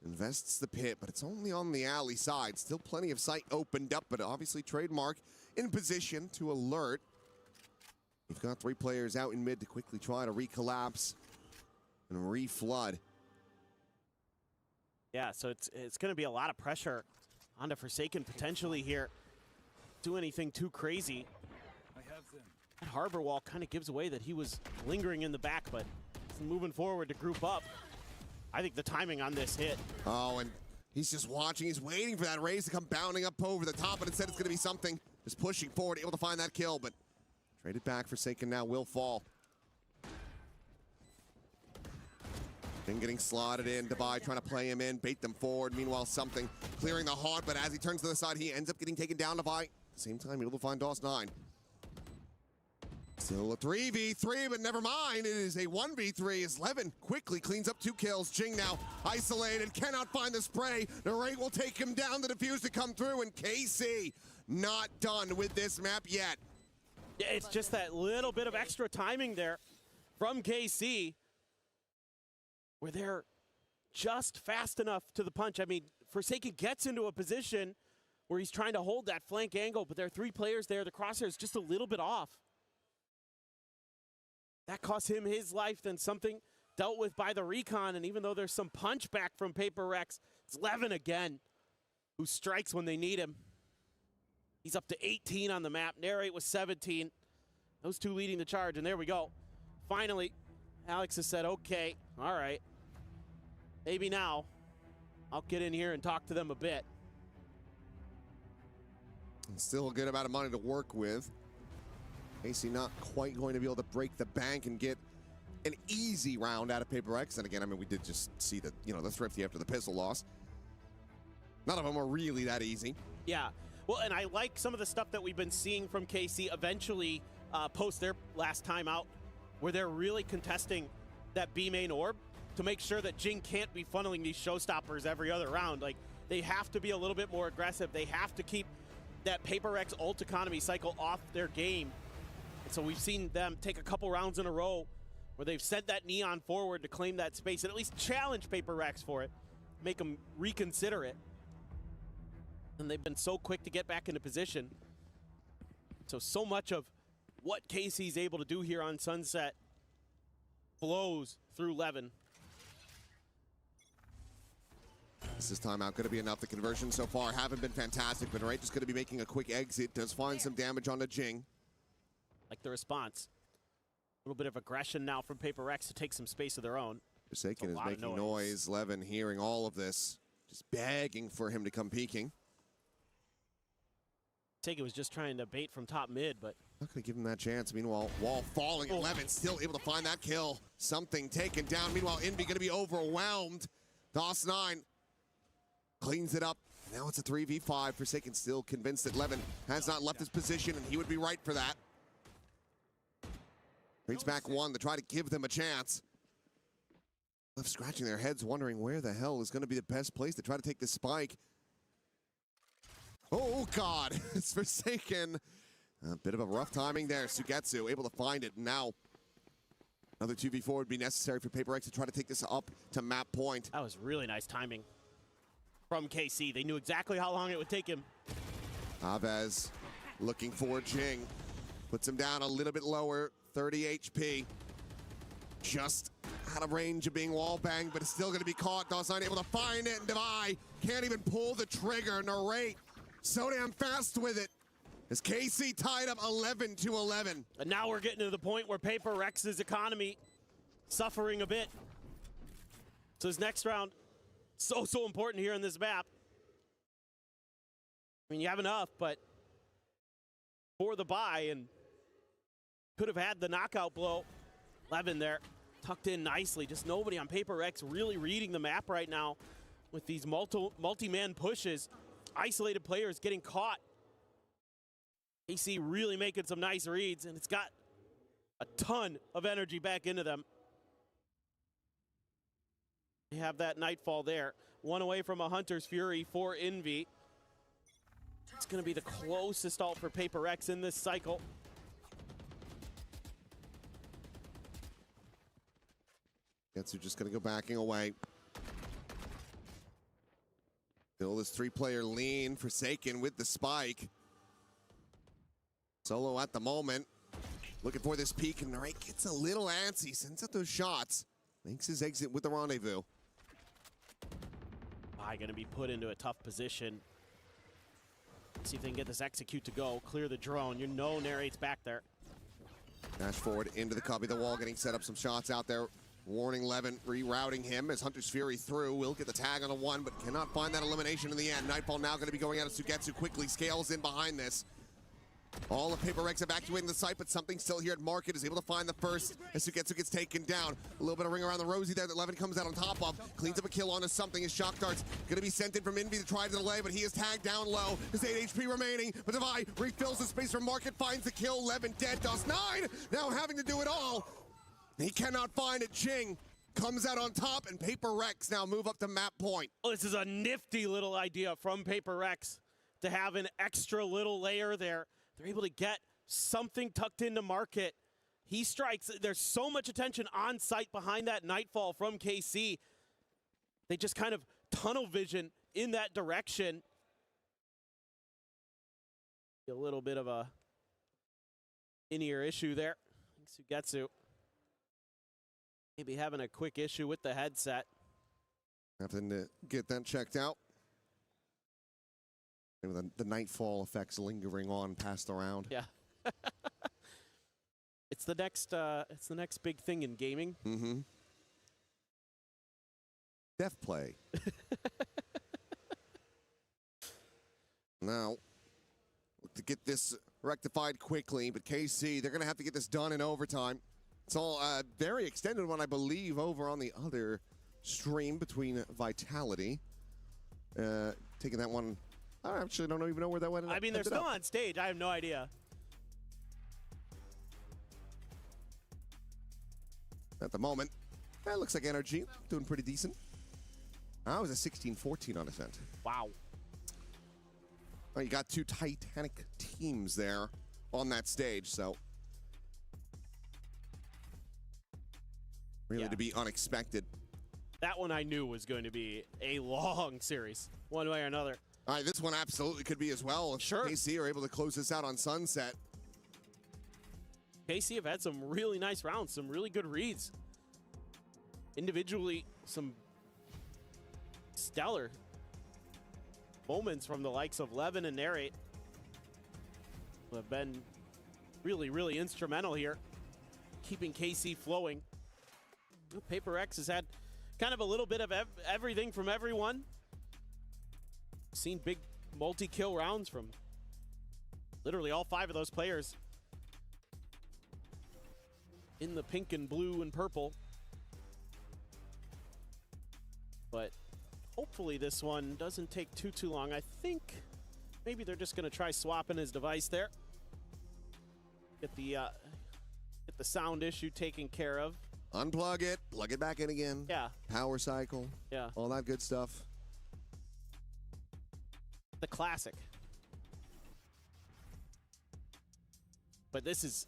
Invests the pit, but it's only on the alley side. Still plenty of sight opened up, but obviously Trademark in position to alert. We've got 3 players out in mid to quickly try to recollapse and reflood. Yeah, so it's going to be a lot of pressure onto Forsaken potentially here. Do anything too crazy. That harbor wall kind of gives away that he was lingering in the back, but moving forward to group up. I think the timing on this hit. Oh, and he's just watching. He's waiting for that raise to come bounding up over the top, but instead it's going to be something just pushing forward, able to find that kill, but traded back. Forsaken now will fall. Then getting slotted in. Divide trying to play him in, bait them forward. Meanwhile, something clearing the haunt, but as he turns to the side, he ends up getting taken down. Divide. At the same time, able to find DOS9. Still a 3v3, but never mind. It is a 1v3 as Levin quickly cleans up 2 kills. Jing now isolated, cannot find the spray. Narrate will take him down. The defuse to come through, and KC not done with this map yet. Yeah, it's just that little bit of extra timing there from KC where they're just fast enough to the punch. I mean, Forsaken gets into a position where he's trying to hold that flank angle, but there are 3 players there. The crosshair is just a little bit off. That cost him his life, then something dealt with by the recon, and even though there's some punch back from PhFerz, it's Levin again who strikes when they need him. He's up to 18 on the map. Narrate was 17. Those 2 leading the charge, and there we go. Finally, Alex has said, okay, all right, maybe now I'll get in here and talk to them a bit. And still a good amount of money to work with. KC not quite going to be able to break the bank and get an easy round out of PhFerz. And again, I mean, we did just see the, the thrifty after the pistol loss. None of them were really that easy. Yeah. Well, and I like some of the stuff that we've been seeing from KC eventually post their last time out, where they're really contesting that B main orb to make sure that Jing can't be funneling these showstoppers every other round. Like, they have to be a little bit more aggressive. They have to keep that PhFerz ult economy cycle off their game. And so we've seen them take a couple rounds in a row where they've sent that Neon forward to claim that space and at least challenge PhFerz for it, make them reconsider it. And they've been so quick to get back into position. So much of what KC's able to do here on Sunset flows through Levin. This timeout going to be enough. The conversions so far haven't been fantastic, but Narrate just going to be making a quick exit. Does find some damage onto Jing. Like the response. A little bit of aggression now from PhFerz to take some space of their own. Forsaken is making noise. Levin hearing all of this, just begging for him to come peeking. Forsaken was just trying to bait from top mid, but not going to give him that chance. Meanwhile, wall falling, and Levin still able to find that kill. Something taken down. Meanwhile, Envy going to be overwhelmed. DOS9 cleans it up. Now it's a 3v5. Forsaken still convinced that Levin has not left his position, and he would be right for that. Brings back 1 to try to give them a chance. Left scratching their heads, wondering where the hell is going to be the best place to try to take this spike. Oh, God. It's Forsaken. A bit of a rough timing there. Sugetsu able to find it. Now, another 2v4 would be necessary for PhFerz to try to take this up to map point. That was really nice timing from KC. They knew exactly how long it would take him. Aves looking for Jing. Puts him down a little bit lower. 30 HP. Just out of range of being wall banged, but it's still going to be caught. DOS9 able to find it, and Devi can't even pull the trigger. Narrate so damn fast with it. As KC tied up 11-11. And now we're getting to the point where PhFerz's economy suffering a bit. So his next round, so important here in this map. I mean, you have enough, but for the buy, and could have had the knockout blow. Levin there, tucked in nicely. Just nobody on PhFerz really reading the map right now with these multi-man pushes. Isolated players getting caught. KC really making some nice reads, and it's got a ton of energy back into them. They have that Nightfall there. 1 away from a Hunter's Fury for Envy. It's going to be the closest ult for PhFerz in this cycle. Sugetsu just going to go backing away. Still this three-player lean. Forsaken with the spike. Solo at the moment. Looking for this peek, and Narrate gets a little antsy. Sends out those shots. Makes his exit with the rendezvous. Going to be put into a tough position. See if they can get this execute to go. Clear the drone. You know Narrate's back there. Dash forward into the cubby. The wall getting set up. Some shots out there. Warning Levin, rerouting him as Hunter's Fury through. Will get the tag on a one, but cannot find that elimination in the end. Nightfall now going to be going out of Sugetsu. Quickly scales in behind this. All of PhFerz evacuating the site, but something still here at Market is able to find the first as Sugetsu gets taken down. A little bit of ring around the rosy there that Levin comes out on top of. Cleans up a kill onto something. His shock dart's going to be sent in from Envy to try to delay, but he is tagged down low. There's 8 HP remaining, but Devi refills the space from Market, finds the kill. Levin dead, Dust 9, now having to do it all. He cannot find it. Ching comes out on top, and PhFerz now move up to map point. Oh, this is a nifty little idea from PhFerz to have an extra little layer there. They're able to get something tucked into Market. He strikes. There's so much attention on site behind that Nightfall from KC. They just kind of tunnel vision in that direction. A little bit of a in-ear issue there. Sugetsu maybe having a quick issue with the headset. Having to get that checked out. The Nightfall effects lingering on past the round. Yeah. It's the next big thing in gaming. Mm-hmm. Death play. Now, look to get this rectified quickly, but KC, they're going to have to get this done in overtime. It's all very extended one, I believe, over on the other stream between Vitality. Taking that one. I actually don't even know where that went. I mean, they're still on stage. I have no idea. At the moment, that looks like Energy doing pretty decent. I was a 16-14 on Ascent. Wow. Well, you got two Titanic teams there on that stage, so really to be unexpected. That one I knew was going to be a long series, one way or another. All right, this one absolutely could be as well. If sure. KC are able to close this out on Sunset. KC have had some really nice rounds, some really good reads. Individually, some stellar moments from the likes of Levin and Narrate, who have been really, really instrumental here, keeping KC flowing. PhFerz has had kind of a little bit of everything from everyone. Seen big multi-kill rounds from literally all 5 of those players in the pink and blue and purple. But hopefully this one doesn't take too long. I think maybe they're just going to try swapping his device there. Get the sound issue taken care of. Unplug it, plug it back in again. Yeah. Power cycle. Yeah. All that good stuff. The classic. But this is...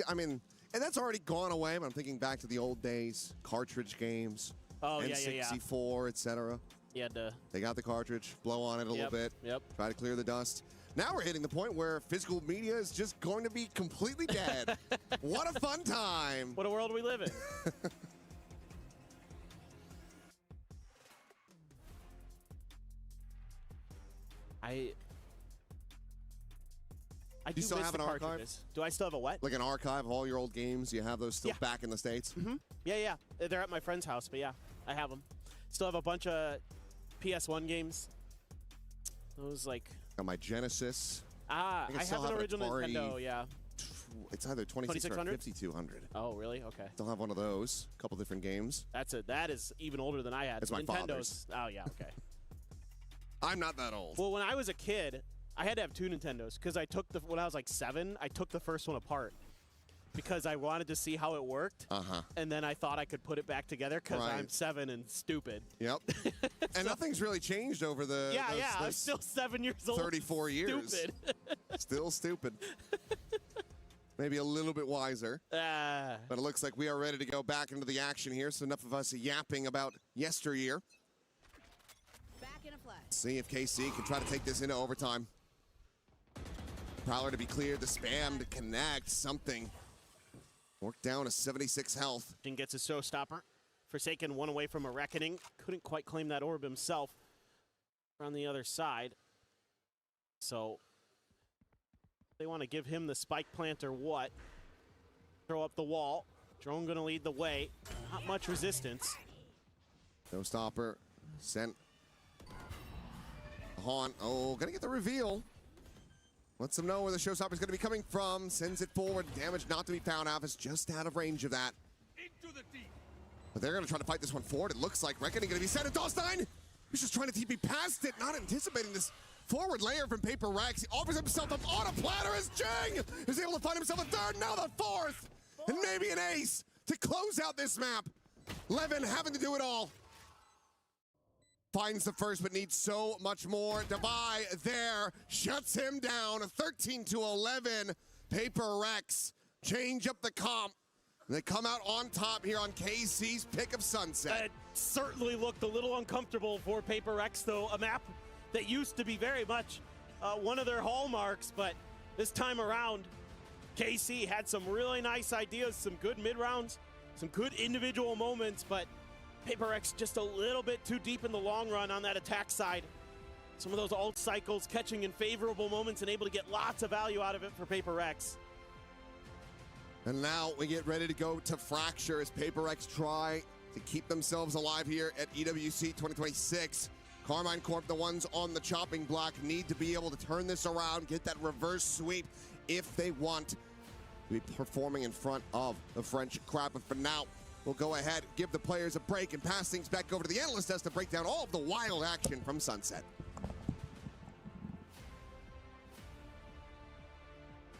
I mean, and that's already gone away, but I'm thinking back to the old days. Cartridge games. Oh, N64, etc. You had to... They got the cartridge, blow on it a little bit. Yep. Try to clear the dust. Now we're hitting the point where physical media is just going to be completely dead. What a fun time. What a world we live in. I do still miss have the an archive? cartridges. Do I still have a what? Like an archive of all your old games? You have those still back in the States? Mm-hmm. Yeah. They're at my friend's house, but yeah, I have them. Still have a bunch of PS1 games. Those like... Got my Genesis. I have an original Nintendo, yeah. It's either 2600 or 5200. Oh, really? Okay. Still have one of those. A couple different games. That is even older than I had. It's my Nintendo's. father's. Oh, yeah, okay. I'm not that old. Well, when I was a kid, I had to have 2 Nintendos because when I was like 7, I took the first one apart because I wanted to see how it worked. And then I thought I could put it back together because I'm 7 and stupid. Yep. And nothing's really changed over the I'm still 7 years old. 34 years. Stupid. Still stupid. maybe a little bit wiser. But it looks like we are ready to go back into the action here, so enough of us yapping about yesteryear. Back in a flash. See if KC can try to take this into overtime. Prowler to be cleared, the spam to connect, something. Work down to 76 health. And gets a showstopper. Forsaken one away from a reckoning. Couldn't quite claim that orb himself. On the other side. So they want to give him the spike plant or what? Throw up the wall. Drone gonna lead the way. Not much resistance. Showstopper sent. Haunt. Oh, gonna get the reveal. Lets them know where the showstopper is going to be coming from. Sends it forward. Damage not to be found. Alpha's just out of range of that. But they're going to try to fight this one forward. It looks like Reckoning going to be sent. And Dostein, he's just trying to TP past it, not anticipating this forward layer from PhFerz. He offers himself up on a platter as Jang is able to find himself a third, now the fourth. And maybe an ace to close out this map. Levin having to do it all. Finds the first, but needs so much more. Devi there shuts him down. 13-11. PhFerz change up the comp. They come out on top here on KC's pick of Sunset. It certainly looked a little uncomfortable for PhFerz, though. A map that used to be very much one of their hallmarks, but this time around, KC had some really nice ideas, some good mid-rounds, some good individual moments, but PhFerz just a little bit too deep in the long run on that attack side. Some of those ult cycles catching in favorable moments and able to get lots of value out of it for PhFerz. And now we get ready to go to Fracture as PhFerz try to keep themselves alive here at EWC 2026. Carmine Corp, the ones on the chopping block, need to be able to turn this around, get that reverse sweep if they want to be performing in front of the French crowd. But for now, we'll go ahead, give the players a break, and pass things back over to the analyst desk to break down all of the wild action from Sunset.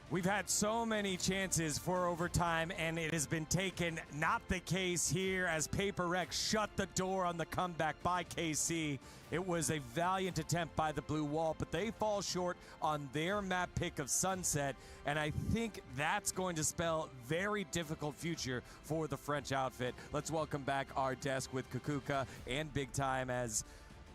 We've had so many chances for overtime, and it has been taken. Not the case here as PhFerz shut the door on the comeback by KC. It was a valiant attempt by the Blue Wall, but they fall short on their map pick of Sunset, and I think that's going to spell very difficult future for the French outfit. Let's welcome back our desk with Kukuka and Big Time as,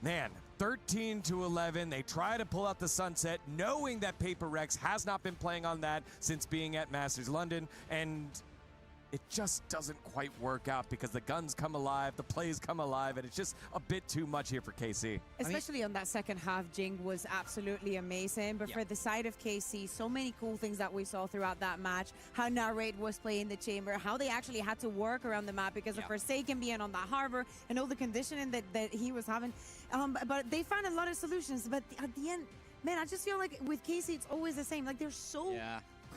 man, 13-11. They try to pull out the Sunset, knowing that PhFerz has not been playing on that since being at Masters London, and it just doesn't quite work out because the guns come alive, the plays come alive, and it's just a bit too much here for KC. Especially on that second half, Jing was absolutely amazing. But for the side of KC, so many cool things that we saw throughout that match. How Narrate was playing the chamber, how they actually had to work around the map because of Forsaken being on that harbor and all the conditioning that he was having. But they found a lot of solutions. But at the end, man, I just feel like with KC, it's always the same. Like, they're so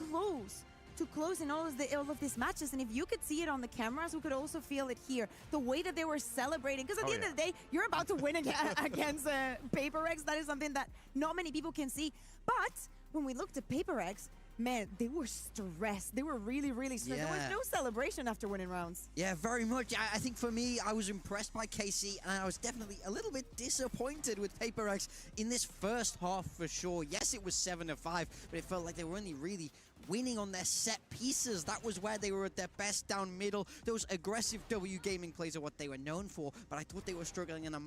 close to closing all of these matches, and if you could see it on the cameras, we could also feel it here. The way that they were celebrating, because at the end of the day, you're about to win against PhFerz. That is something that not many people can see. But when we looked at PhFerz, man, they were stressed. They were really, really stressed. There was no celebration after winning rounds. Yeah, very much. I think for me, I was impressed by KC, and I was definitely a little bit disappointed with PhFerz in this first half for sure. Yes, it was 7-5, but it felt like they were only really winning on their set pieces. That was where they were at their best down middle. Those aggressive W gaming plays are what they were known for, but I thought they were struggling in a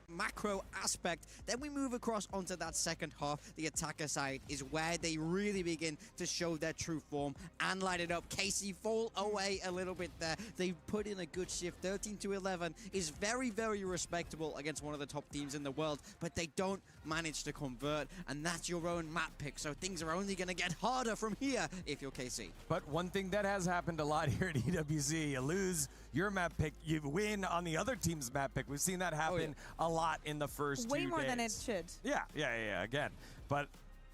macro aspect. Then we move across onto that second half. The attacker side is where they really begin to show their true form and light it up. KC fall away a little bit there. They put in a good shift. 13-11 is very, very respectable against one of the top teams in the world, but they don't manage to convert, and that's your own map pick, so things are only going to get harder from here if you're KC. But one thing that has happened a lot here at EWC, you lose your map pick, you win on the other team's map pick. We've seen that happen a lot in the first 2 days. Way more than it should. Yeah, again. But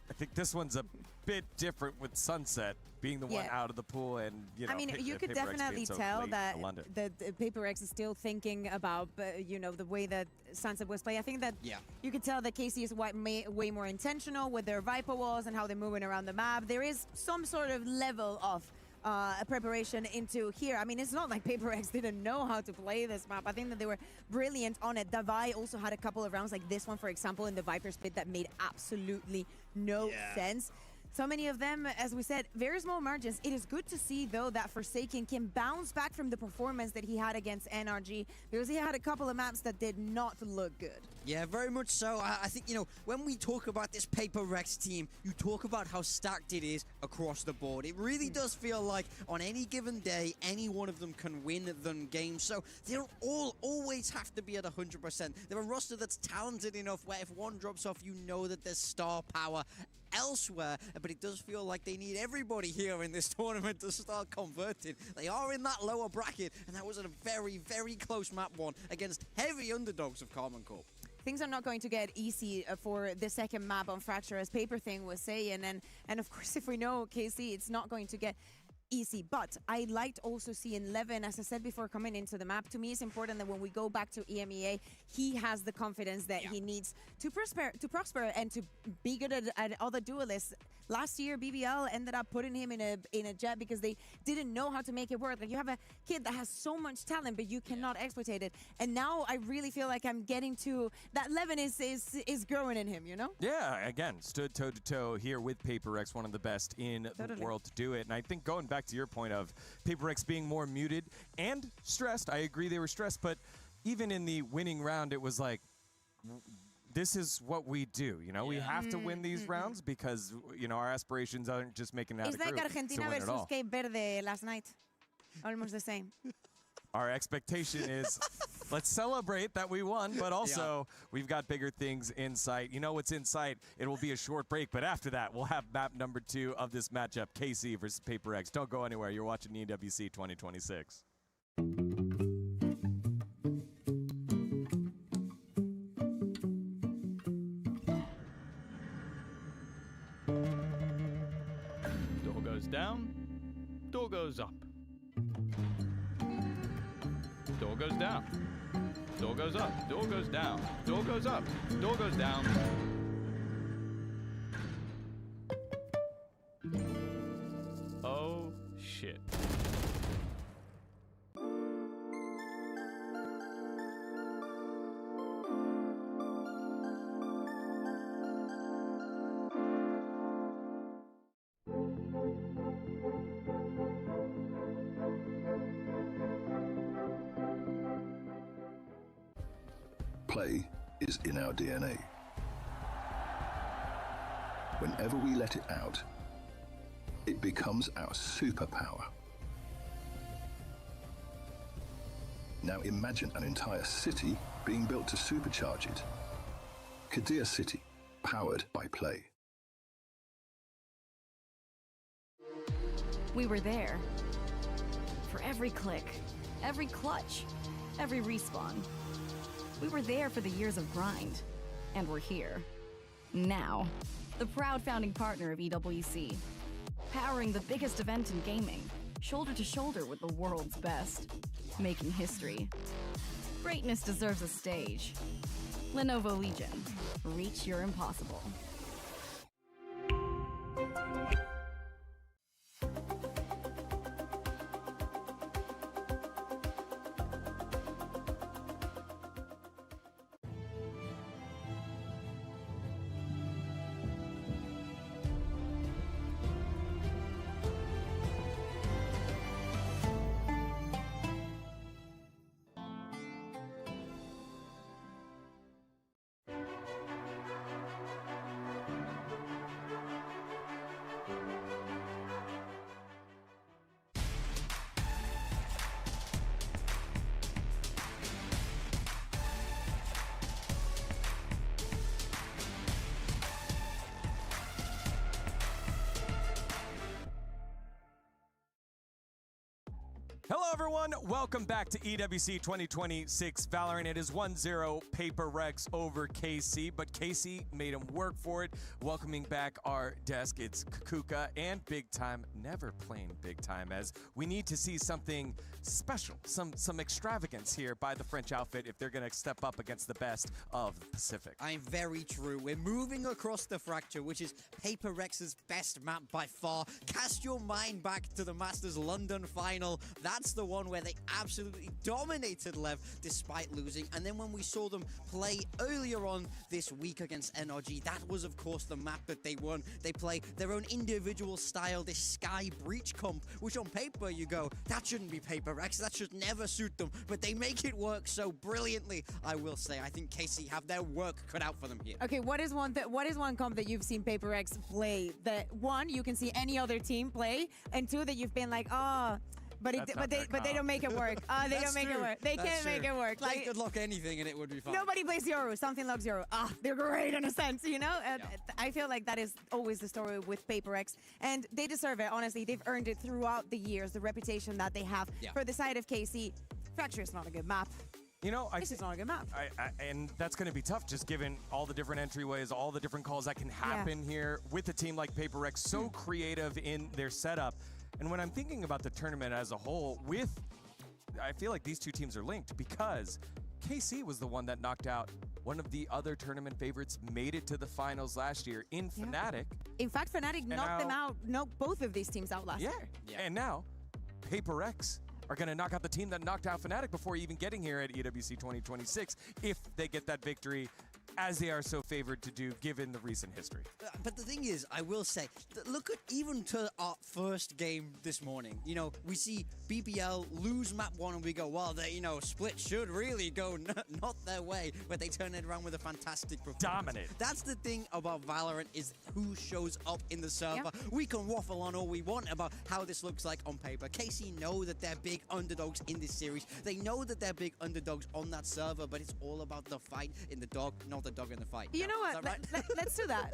I think this one's a bit different with Sunset being the one out of the pool, and you know, I mean, you could definitely tell that the PhFerz is still thinking about, you know, the way that Sunset was playing. I think that you could tell that KC is way more intentional with their Viper walls and how they're moving around the map. There is some sort of level of preparation into here. I mean, it's not like PhFerz didn't know how to play this map. I think that they were brilliant on it. Devi also had a couple of rounds like this one, for example, in the Viper's pit that made absolutely no sense. So many of them, as we said, very small margins. It is good to see, though, that Forsaken can bounce back from the performance that he had against NRG, because he had a couple of maps that did not look good. Yeah, very much so. I think, you know, when we talk about this PhFerz team, you talk about how stacked it is across the board. It really does feel like on any given day, any one of them can win them games. So they don't all always have to be at 100%. They're a roster that's talented enough where if one drops off, you know that there's star power elsewhere, but it does feel like they need everybody here in this tournament to start converting. They are in that lower bracket, and that was a very, very close map one against heavy underdogs of Carmen Corp. Things are not going to get easy for the second map on Fracture, as Paper Thing was saying, and of course, if we know KC, it's not going to get easy. But I liked also seeing Levin, as I said before, coming into the map. To me, it's important that when we go back to EMEA, he has the confidence that he needs to prosper and to be good at other duelists. Last year, BBL ended up putting him in a jet because they didn't know how to make it work. Like, you have a kid that has so much talent, but you cannot exploit it. And now I really feel like I'm getting to that. Levin is growing in him, you know? Yeah, again, stood toe-to-toe here with PhFerz, one of the best in the world to do it. And I think going back to your point of PhFerz being more muted and stressed, I agree they were stressed, but even in the winning round, it was like, this is what we do, you know? We have to win these rounds because, you know, our aspirations aren't just making it out of It's like Argentina versus Cape Verde last night. Almost the same. Our expectation is let's celebrate that we won, but also we've got bigger things in sight. You know what's in sight? It will be a short break, but after that, we'll have map number 2 of this matchup, KC versus PhFerz. Don't go anywhere. You're watching EWC 2026. Door goes down, door goes up. Door goes down. Door goes up. Door goes down. Door goes up. Door goes down. Oh, shit. Play is in our DNA. Whenever we let it out, it becomes our superpower. Now imagine an entire city being built to supercharge it. Kadir City, powered by Play. We were there. For every click, every clutch, every respawn. We were there for the years of grind, and we're here. Now, the proud founding partner of EWC, powering the biggest event in gaming, shoulder to shoulder with the world's best, making history. Greatness deserves a stage. Lenovo Legion, reach your impossible. Hello, everyone. Welcome back to EWC 2026 Valorant. It is 1-0 PhFerz over KC, but KC made him work for it. Welcoming back our desk, it's Kuka and Big Time, never playing Big Time, as we need to see something special, some extravagance here by the French outfit if they're going to step up against the best of the Pacific. I'm very true. We're moving across the Fracture, which is PhFerz's best map by far. Cast your mind back to the Masters London final. That That's the one where they absolutely dominated Lev despite losing. And then when we saw them play earlier on this week against NRG, that was, of course, the map that they won. They play their own individual style, this Sky Breach comp, which on paper you go, that shouldn't be PhFerz, that should never suit them, but they make it work so brilliantly, I will say. I think KC have their work cut out for them here. Okay, what is one comp that you've seen PhFerz play that one you can see any other team play, and two that you've been like, oh, but they don't make it work. They don't make it work. They can't make it work. They could lock anything and it would be fine. Nobody plays Yoru. Something loves Yoru. They're great in a sense, you know? I feel like that is always the story with PhFerz. And they deserve it, honestly. They've earned it throughout the years, the reputation that they have. For the side of KC, Fracture is not a good map. You know, it's just not a good map. And that's going to be tough, just given all the different entryways, all the different calls that can happen here with a team like PhFerz, so creative in their setup. And when I'm thinking about the tournament as a whole, I feel like these two teams are linked because KC was the one that knocked out one of the other tournament favorites, made it to the finals last year in Fnatic. In fact, Fnatic knocked both of these teams out last year. And now, PhFerz are going to knock out the team that knocked out Fnatic before even getting here at EWC 2026 if they get that victory, as they are so favored to do given the recent history. But the thing is, I will say, look at even to our first game this morning. You know, we see BBL lose map 1 and we go, well, Split should really go not their way, but they turn it around with a fantastic performance. Dominate. That's the thing about Valorant is who shows up in the server. We can waffle on all we want about how this looks like on paper. KC know that they're big underdogs in this series. They know that they're big underdogs on that server, but it's all about the fight in the dog, not the dog in the fight. You know what? Let's do that.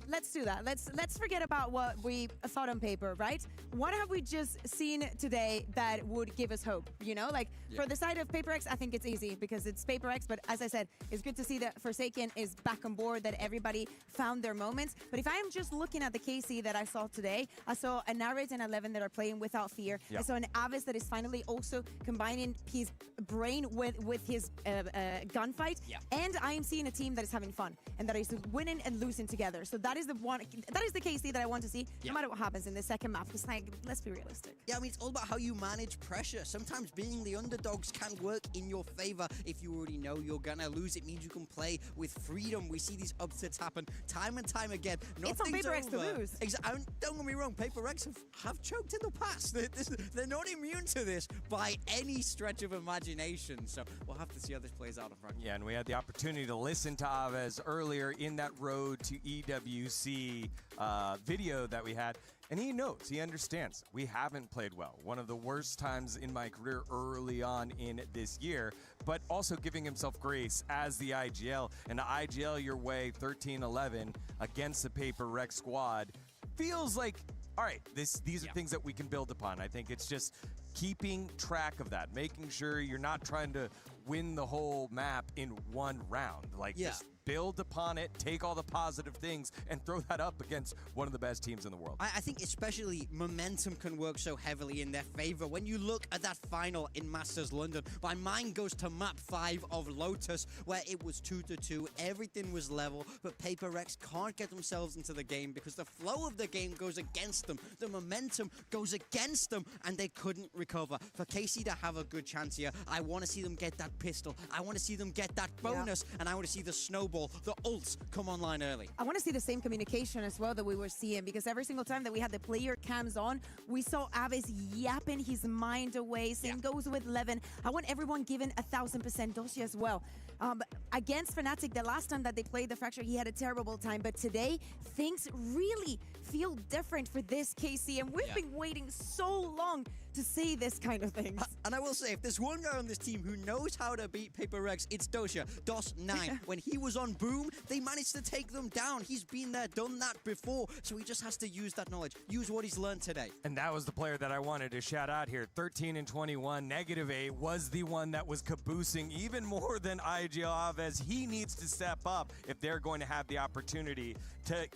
Let's do that. Let's forget about what we thought on paper, right? What have we just seen today that would give us hope? You know, like for the side of PhFerz, I think it's easy because it's PhFerz. But as I said, it's good to see that Forsaken is back on board, that everybody found their moments. But if I am just looking at the KC that I saw today, I saw a Narrate and 11 that are playing without fear. I saw an Avis that is finally also combining his brain with his gunfight. And I am seeing a team that is having fun and that is winning and losing together. So that is the one. That is the KC that I want to see, no matter what happens in the second map. Because let's be realistic. Yeah, I mean, it's all about how you manage pressure. Sometimes being the underdogs can work in your favor. If you already know you're gonna lose, it means you can play with freedom. We see these upsets happen time and time again. It's on PhFerz to lose. Don't get me wrong, PhFerz have choked in the past. They're not immune to this by any stretch of imagination. So we'll have to see how this plays out in front. Yeah, and we had the opportunity to listen to Aves earlier in that Road to EWC video that we had. And he knows, he understands, we haven't played well. One of the worst times in my career early on in this year, but also giving himself grace as the IGL. And to IGL your way 13-11 against the PhFerz squad feels like, all right, these are things that we can build upon. I think it's just keeping track of that, making sure you're not trying to win the whole map in one round. Just build upon it, take all the positive things, and throw that up against one of the best teams in the world. I think especially momentum can work so heavily in their favor. When you look at that final in Masters London, my mind goes to map 5 of Lotus, where it was 2-2, everything was level, but PhFerz can't get themselves into the game because the flow of the game goes against them. The momentum goes against them, and they couldn't recover. For KC to have a good chance here, I want to see them get that pistol. I want to see them get that bonus, and I want to see the snowball, the ults come online early. I want to see the same communication as well that we were seeing, because every single time that we had the player cams on, we saw Aves yapping his mind away. Same goes with Levin. I want everyone giving 1000% Doshi as well. Against Fnatic, the last time that they played the Fracture, he had a terrible time, but today things really feel different for this KC, and we've been waiting so long to see this kind of things. And I will say, if there's one guy on this team who knows how to beat PhFerz, it's Dosha. DOS9. When he was on Boom, they managed to take them down. He's been there, done that before, so he just has to use that knowledge, use what he's learned today. And that was the player that I wanted to shout out here. 13-21, -8 was the one that was caboosing even more than IGL Aves. He needs to step up if they're going to have the opportunity to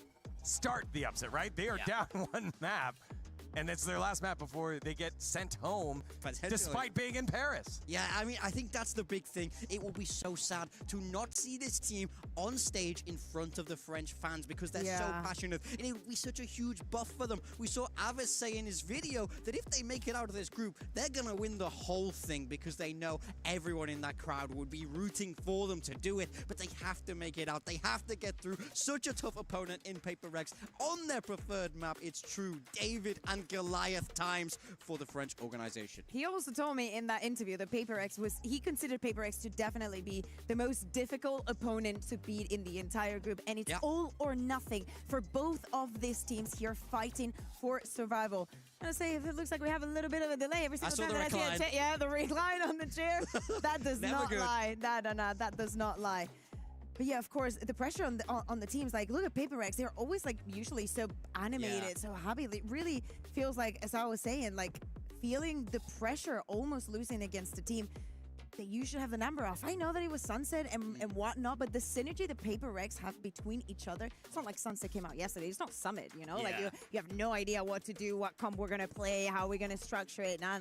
start the upset, right? They are down one map. and it's their last map before they get sent home, despite being in Paris. Yeah, I mean, I think that's the big thing. It will be so sad to not see this team on stage in front of the French fans because they're so passionate, and it will be such a huge buff for them. We saw Avis say in his video that if they make it out of this group, they're gonna win the whole thing because they know everyone in that crowd would be rooting for them to do it, but they have to make it out. They have to get through such a tough opponent in PhFerz on their preferred map. It's true David and Goliath times for the French organization. He also told me in that interview that he considered PhFerz to definitely be the most difficult opponent to beat in the entire group, and it's all or nothing for both of these teams here fighting for survival. I'm gonna say, if it looks like we have a little bit of a delay every single time that I see a chair, the recline on the chair, that does not lie. No, that does not lie. But yeah, of course, the pressure on the teams, like, look at PhFerz, they're always, like, usually so animated, so happy. It really feels like, as I was saying, like, feeling the pressure almost losing against the team that you should have the number off. I know that it was Sunset and whatnot, but the synergy that PhFerz have between each other, it's not like Sunset came out yesterday. It's not Summit, you know? Like, you have no idea what to do, what comp we're going to play, how we're going to structure it. Nah.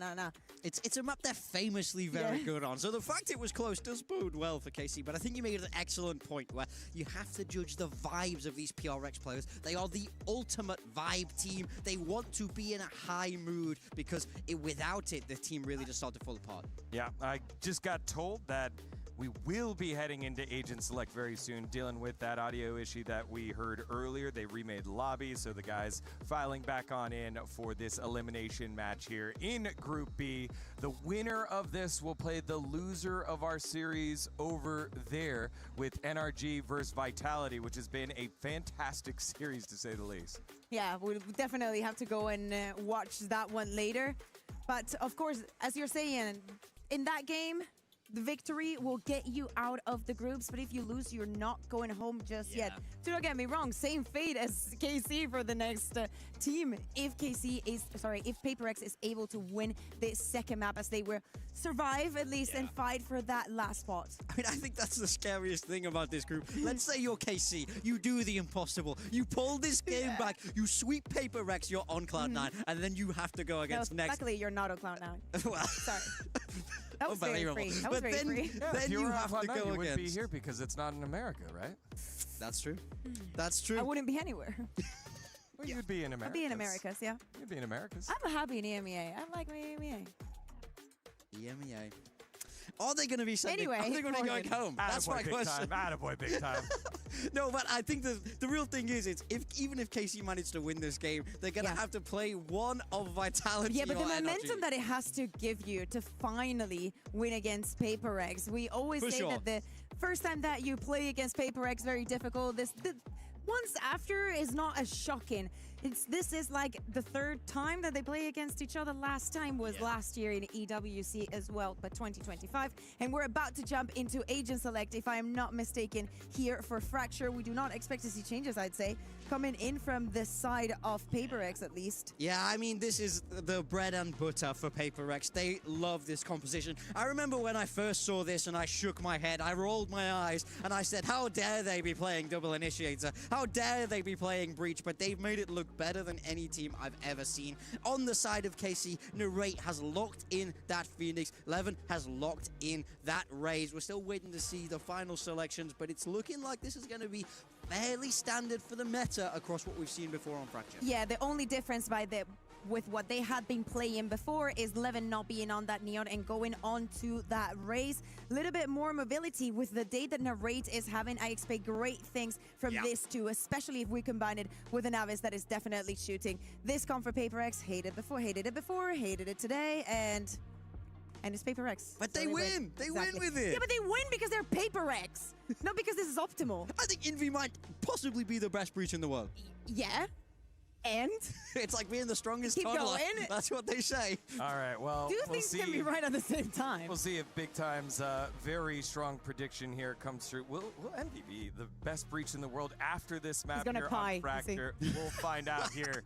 It's a map they're famously very good on. So the fact it was close does bode well for KC, but I think you made an excellent point where you have to judge the vibes of these PRX players. They are the ultimate vibe team. They want to be in a high mood because without it, the team really just started to fall apart. Yeah, I just got told that we will be heading into Agent Select very soon, dealing with that audio issue that we heard earlier. They remade lobby, so the guys filing back on in for this elimination match here in Group B. The winner of this will play the loser of our series over there with NRG versus Vitality, which has been a fantastic series to say the least. Yeah, we'll definitely have to go and watch that one later. But of course, as you're saying, in that game, the victory will get you out of the groups, but if you lose, you're not going home just yet. So don't get me wrong, same fate as KC for the next team. If PhFerz is able to win this second map, as they will survive at least and fight for that last spot. I mean, I think that's the scariest thing about this group. Let's say you're KC, you do the impossible, you pull this game back, you sweep PhFerz, you're on Cloud9, and then you have to go against next. Luckily, you're not on Cloud9. Well, sorry. That was very free. That was very free. Then you have to go you against. wouldn't be here because it's not in America, right? That's true. That's true. I wouldn't be anywhere. Well, you'd be in America. I'd be in Americas, yeah. You'd be in Americas. I'm happy in EMEA. I like my EMEA. EMEA. Are they going to be sending? Anyway, are they going to be going home? That's my question. Attaboy, big time. No, but I think the real thing is, even if KC managed to win this game, they're going to have to play one of Vitality. Yeah, but the momentum energy. that it has to give you to finally win against PhFerz. We always say that the first time that you play against PhFerz, very difficult. Once after is not as shocking. This is like the third time that they play against each other. Last time was last year in EWC as well, but 2025. And we're about to jump into Agent Select, if I am not mistaken, here for Fracture. We do not expect to see changes, I'd say, coming in from the side of PhFerz at least. Yeah, I mean, this is the bread and butter for PhFerz. They love this composition. I remember when I first saw this and I shook my head, I rolled my eyes, and I said, how dare they be playing Double Initiator? How dare they be playing Breach? But they've made it look better than any team I've ever seen. On the side of KC, Narrate has locked in that Phoenix. Levin has locked in that Raze. We're still waiting to see the final selections, but it's looking like this is going to be fairly standard for the meta across what we've seen before on Fracture. Yeah, the only difference with what they had been playing before is Levin not being on that Neon and going on to that Raze. A little bit more mobility with the day that Narrate is having. I expect great things from this too, especially if we combine it with an Avis that is definitely shooting. This comp for PhFerz, hated it today, and it's PhFerz. But they win! They win with it! Yeah, but they win because they're PhFerz, not because this is optimal. I think Envy might possibly be the best breach in the world. Yeah. And? It's like being the strongest Keep toddler. going. That's what they say. All right, well, Two things can be right at the same time. We'll see if Big Time's very strong prediction here comes true. Will Envy be the best breach in the world after this map here on Fracture? We'll find out here.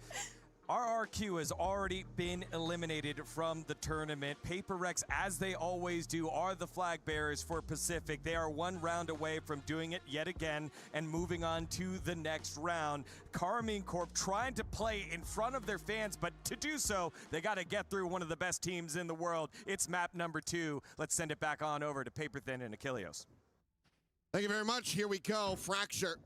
RRQ has already been eliminated from the tournament. PhFerz, as they always do, are the flag bearers for Pacific. They are one round away from doing it yet again and moving on to the next round. Carmine Corp trying to play in front of their fans, but to do so, they got to get through one of the best teams in the world. It's map number 2. Let's send it back on over to Paperthin and Achilleos. Thank you very much. Here we go. Fracture.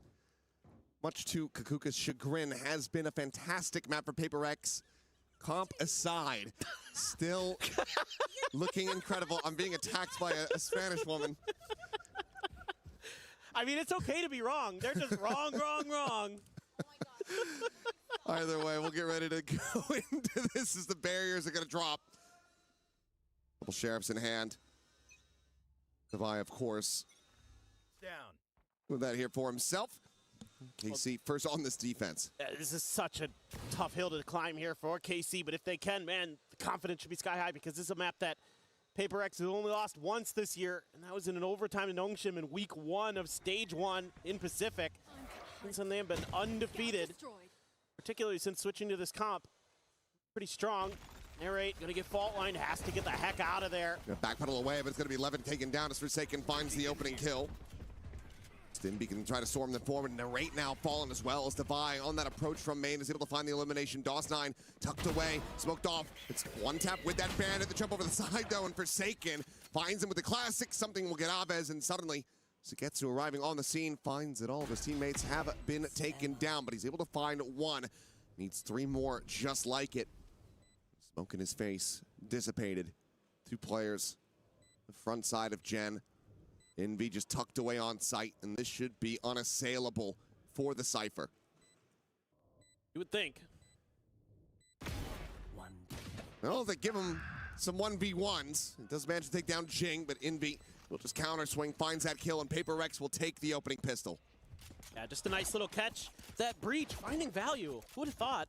Much to Kakuka's chagrin, has been a fantastic map for PhFerz. Comp aside, still looking incredible. I'm being attacked by a Spanish woman. I mean, it's okay to be wrong. They're just wrong, wrong, wrong. Either way, we'll get ready to go into this as the barriers are going to drop. Couple sheriffs in hand. Devi, of course, down with that here for himself. KC first on this defense. This is such a tough hill to climb here for KC, but if they can, man, the confidence should be sky high because this is a map that PhFerz has only lost once this year, and that was in an overtime to Nongshim in week 1 of stage 1 in Pacific. And so they have been undefeated, particularly since switching to this comp. Pretty strong. Narrate, gonna get fault line, has to get the heck out of there. Backpedal away, but it's gonna be Levin taken down as Forsaken finds the opening kill. Stinby can try to storm them forward. Narrate now fallen as well as Devi on that approach from main is able to find the elimination. DOS9 tucked away, smoked off. It's one tap with that bandit. The jump over the side though, and Forsaken finds him with the classic. Something will get Aves, and suddenly Sugetsu arriving on the scene finds that all of his teammates have been taken down, but he's able to find one. Needs 3 more just like it. Smoke in his face, dissipated. 2 players, the front side of Gen. Envy just tucked away on site, and this should be unassailable for the Cypher. You would think. Well, they give him some 1v1s. It does manage to take down Jing, but Envy will just counter swing, finds that kill, and PhFerz will take the opening pistol. Yeah, just a nice little catch. That breach, finding value. Who would have thought?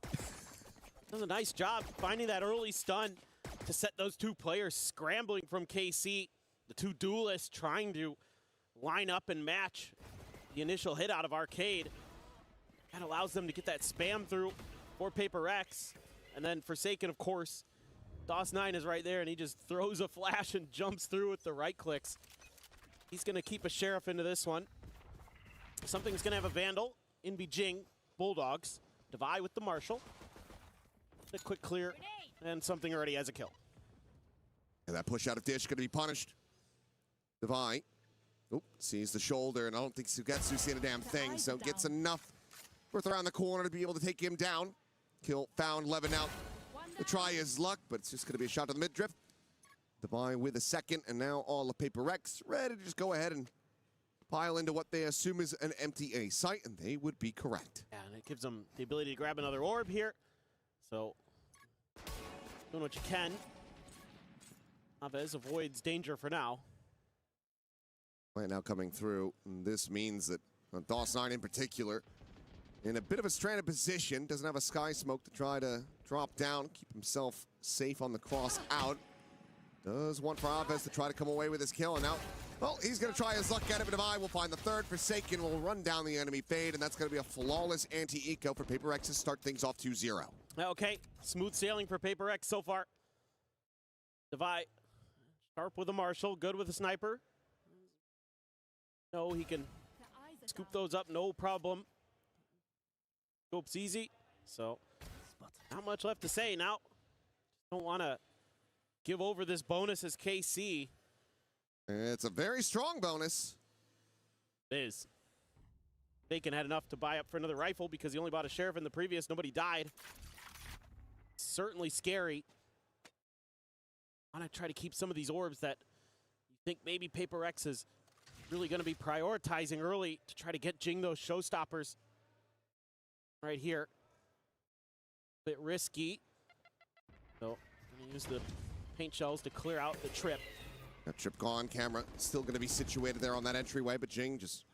Does a nice job finding that early stun to set those 2 players scrambling from KC. The 2 duelists trying to line up and match the initial hit out of Arcade. That allows them to get that spam through for PhFerz. And then Forsaken, of course, DOS9 is right there, and he just throws a flash and jumps through with the right clicks. He's going to keep a Sheriff into this one. Something's going to have a Vandal. Inby Jing, Bulldogs. Devi with the Marshal. A quick clear, and Something already has a kill. And that push out of Dish going to be punished. Devi, sees the shoulder, and I don't think Sugetsu's seen a damn thing, so gets enough worth around the corner to be able to take him down. Kill found, Levin out. The try is luck, but it's just going to be a shot to the mid-drift. Devi with a second, and now all of PhFerz ready to just go ahead and pile into what they assume is an empty A site, and they would be correct. Yeah, and it gives them the ability to grab another orb here. So, doing what you can. Aves avoids danger for now. Right now coming through, and this means that DOS9 in particular, in a bit of a stranded position, doesn't have a sky smoke to try to drop down, keep himself safe on the cross out. Does want for Aves to try to come away with his kill, and now, well, he's going to try his luck at it, but Devi will find the third. Forsaken will run down the enemy fade, and that's going to be a flawless anti-eco for PhFerz to start things off 2-0. Okay, smooth sailing for PhFerz so far. Devi, sharp with a Marshal, good with a Sniper. No, he can scoop those up, no problem. Scope's easy, so not much left to say now. Don't want to give over this bonus as KC. It's a very strong bonus. It is. Bacon had enough to buy up for another rifle because he only bought a Sheriff in the previous. Nobody died. Certainly scary. Want to try to keep some of these orbs that you think maybe PhFerz is really going to be prioritizing early to try to get Jing those showstoppers right here. Bit risky. So, gonna use the paint shells to clear out the trip. That trip gone, camera still going to be situated there on that entryway, but Jing just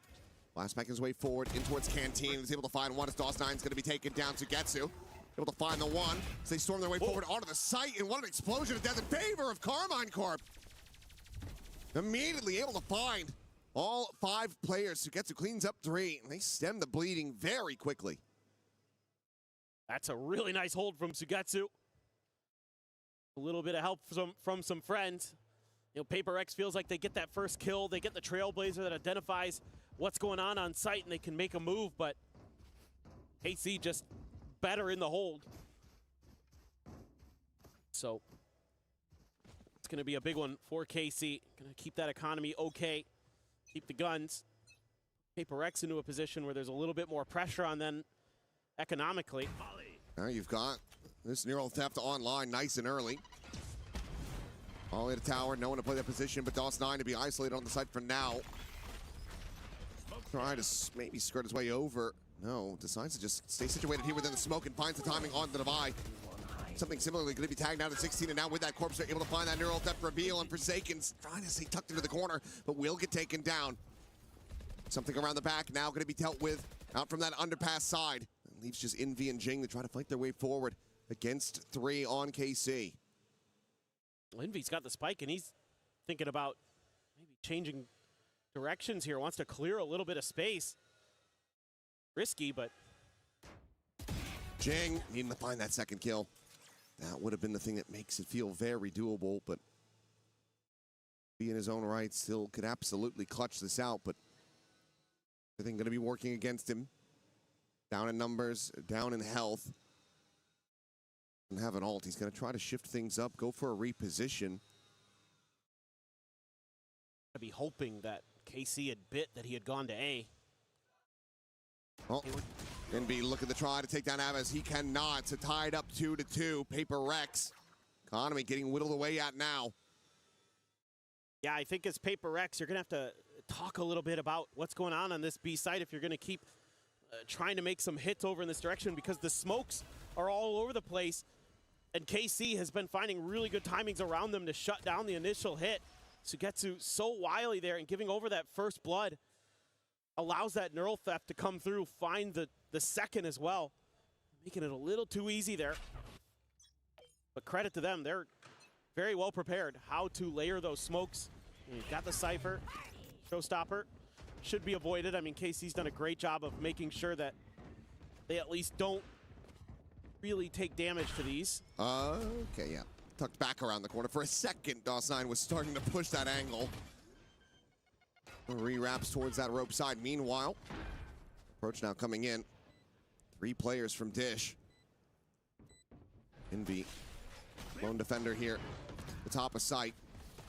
blasts back his way forward in towards Canteen. He's able to find one as DOS9's going to be taken down. Sugetsu able to find the one as they storm their way forward onto the site, and what an explosion of death in favor of Carmine Corp. Immediately able to find all 5 players. Sugetsu cleans up 3, and they stem the bleeding very quickly. That's a really nice hold from Sugetsu. A little bit of help from some friends. You know, PhFerz feels like they get that first kill. They get the Trailblazer that identifies what's going on site, and they can make a move, but KC just better in the hold. So it's going to be a big one for KC. Going to keep that economy okay. Keep the guns. PhFerz into a position where there's a little bit more pressure on them economically. Now you've got this neural theft online nice and early. All the way to tower, no one to play that position, but DOS9 to be isolated on the site for now. Try to maybe skirt his way over. No, decides to just stay situated here within the smoke and finds the timing on the divide. Something similarly going to be tagged out at 16, and now with that corpse, they're able to find that neural theft reveal, and Forsaken's trying to stay tucked into the corner, but will get taken down. Something around the back now going to be dealt with out from that underpass side. It leaves just Envy and Jing to try to fight their way forward against 3 on KC. Well, Envy's got the spike, and he's thinking about maybe changing directions here. Wants to clear a little bit of space. Risky, but Jing needing to find that second kill. That would have been the thing that makes it feel very doable, but he in his own right still could absolutely clutch this out, but everything going to be working against him. Down in numbers, down in health. Doesn't have an ult. He's going to try to shift things up, go for a reposition. I'd be hoping that KC had bit that he had gone to A. Oh, NB looking to try to take down Aves. He cannot. So tied up 2-2. PhFerz. Economy getting whittled away at now. Yeah, I think as PhFerz, you're going to have to talk a little bit about what's going on this B site if you're going to keep trying to make some hits over in this direction, because the smokes are all over the place, and KC has been finding really good timings around them to shut down the initial hit. Sugetsu so wily there, and giving over that first blood allows that neural theft to come through, find the second as well, making it a little too easy there. But credit to them, they're very well prepared how to layer those smokes. You've got the Cypher, Showstopper, should be avoided. I mean, KC's done a great job of making sure that they at least don't really take damage to these. Okay, yeah. Tucked back around the corner. For a second, DOS9 was starting to push that angle. Re-wraps towards that rope side. Meanwhile, approach now coming in. 3 players from Dish. Envy, lone defender here. The top of sight.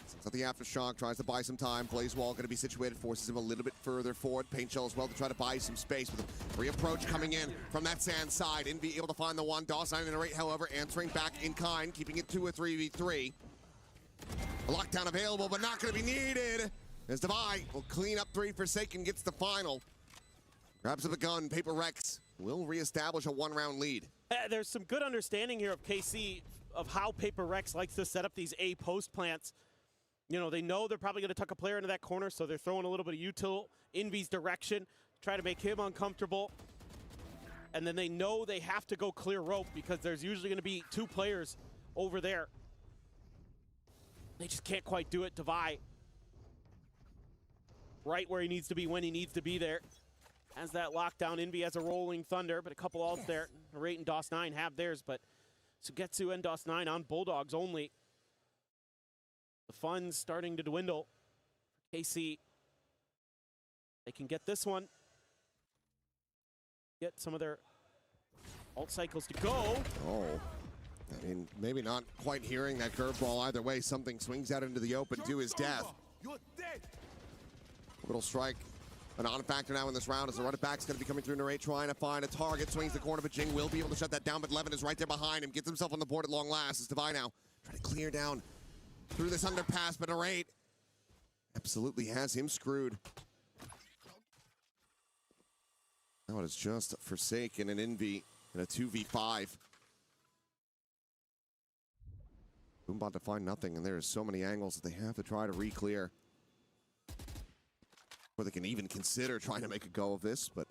Sets up the aftershock, tries to buy some time. Plays wall, going to be situated, forces him a little bit further forward. Paint shell as well to try to buy some space with a re-approach coming in from that sand side. Envy able to find the one. DOS9 in the rate, however, answering back in kind, keeping it to a 3v3. A lockdown available, but not going to be needed. As Divide will clean up 3. Forsaken gets the final. Grabs up a gun. PhFerz will reestablish a 1-round lead. There's some good understanding here of KC of how PhFerz likes to set up these A post plants. You know, they know they're probably going to tuck a player into that corner, so they're throwing a little bit of util Envy's direction, try to make him uncomfortable. And then they know they have to go clear rope because there's usually going to be 2 players over there. They just can't quite do it. Divide right where he needs to be when he needs to be there. Has that lockdown. Envy has a rolling thunder, but a couple ults there. Rate and DOS9 have theirs, but Sugetsu and DOS9 on Bulldogs only. The fun's starting to dwindle. KC, they can get this one. Get some of their ult cycles to go. Oh, I mean, maybe not quite hearing that curveball either way. Something swings out into the open to his death. Little strike, a non-factor now in this round as the running back's going to be coming through Narrate, trying to find a target. Swings the corner, but Jing will be able to shut that down, but Levin is right there behind him. Gets himself on the board at long last. It's Divide now trying to clear down through this underpass, but Narrate absolutely has him screwed. Now it is just Forsaken and Envy in a 2v5. Boombot to find nothing, and there are so many angles that they have to try to re-clear. Or they can even consider trying to make a go of this, but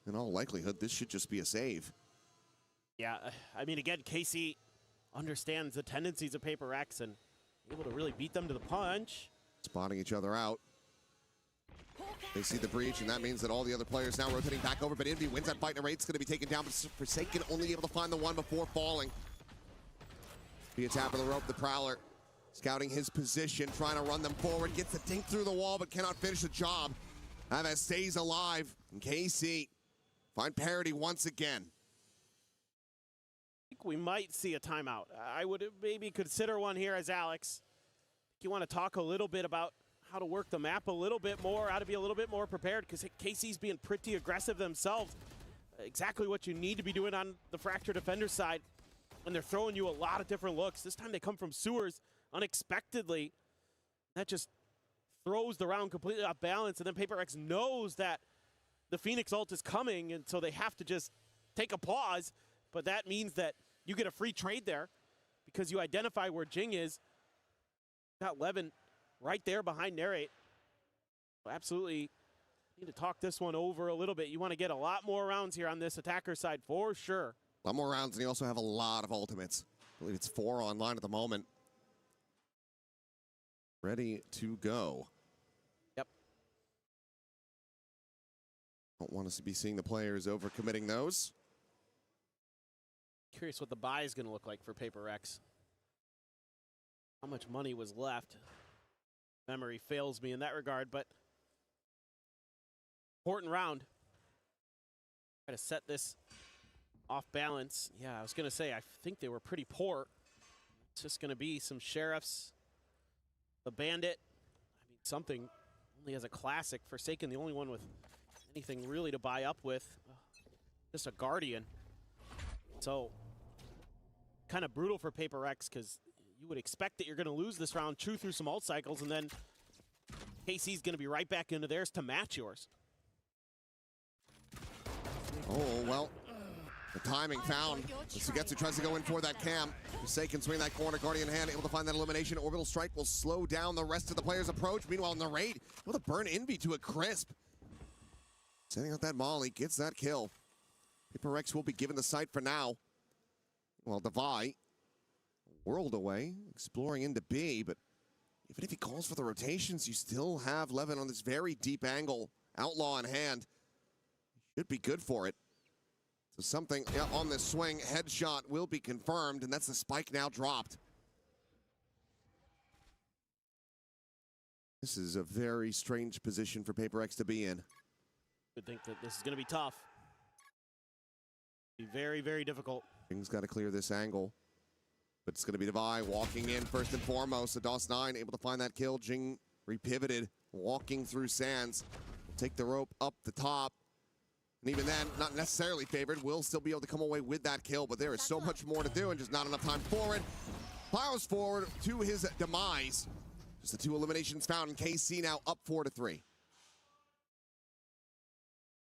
in all likelihood, this should just be a save. Yeah, I mean, again, KC understands the tendencies of PhFerz and able to really beat them to the punch. Spotting each other out. They see the breach, and that means that all the other players now rotating back over, but Envy wins that fight, and Raid's going to be taken down, but Forsaken only able to find the one before falling. Via tap of the rope, the Prowler scouting his position, trying to run them forward, gets the dink through the wall, but cannot finish the job. Aves stays alive, and KC find parity once again. I think we might see a timeout. I would maybe consider one here as Alex. You want to talk a little bit about how to work the map a little bit more, how to be a little bit more prepared, because KC's being pretty aggressive themselves. Exactly what you need to be doing on the Fracture Defender side. And they're throwing you a lot of different looks. This time they come from sewers unexpectedly. That just throws the round completely off balance, and then PaperX knows that the Phoenix ult is coming, and so they have to just take a pause, but that means that you get a free trade there because you identify where Jing is. Got Levin right there behind Narrate. Absolutely need to talk this one over a little bit. You want to get a lot more rounds here on this attacker side for sure. A lot more rounds, and you also have a lot of ultimates. I believe it's 4 online at the moment. Ready to go. Yep. Don't want to be seeing the players overcommitting those. Curious what the buy is going to look like for PaperX. How much money was left? Memory fails me in that regard, but important round. Try to set this off balance. Yeah, I was going to say, I think they were pretty poor. It's just going to be some Sheriffs, the Bandit. I mean, something only as a classic. Forsaken, the only one with anything really to buy up with. Just a Guardian. So, kind of brutal for PaperX because you would expect that you're going to lose this round, chew through some ult cycles, and then KC's going to be right back into theirs to match yours. Oh, well, the timing found. Sugetsu tries to go in for that cam. Forsaken swing that corner, Guardian hand, able to find that elimination. Orbital strike will slow down the rest of the players' approach. Meanwhile, Narrate able to burn Envy to a crisp. Sending out that Molly, gets that kill. PaperX will be given the site for now. Well, Devi, world away, exploring into B, but even if he calls for the rotations, you still have Levin on this very deep angle. Outlaw in hand. Should be good for it. So something on this swing. Headshot will be confirmed, and that's the spike now dropped. This is a very strange position for PaperX to be in. Would think that this is going to be tough. Be very, very difficult. Jing's got to clear this angle. But it's going to be Devi walking in first and foremost. The DOS9 able to find that kill. Jing repivoted, walking through Sands. Will take the rope up the top. And even then, not necessarily favored, will still be able to come away with that kill, but there is so much more to do and just not enough time forward. Plows forward to his demise. Just the 2 eliminations found, and KC now up 4-3.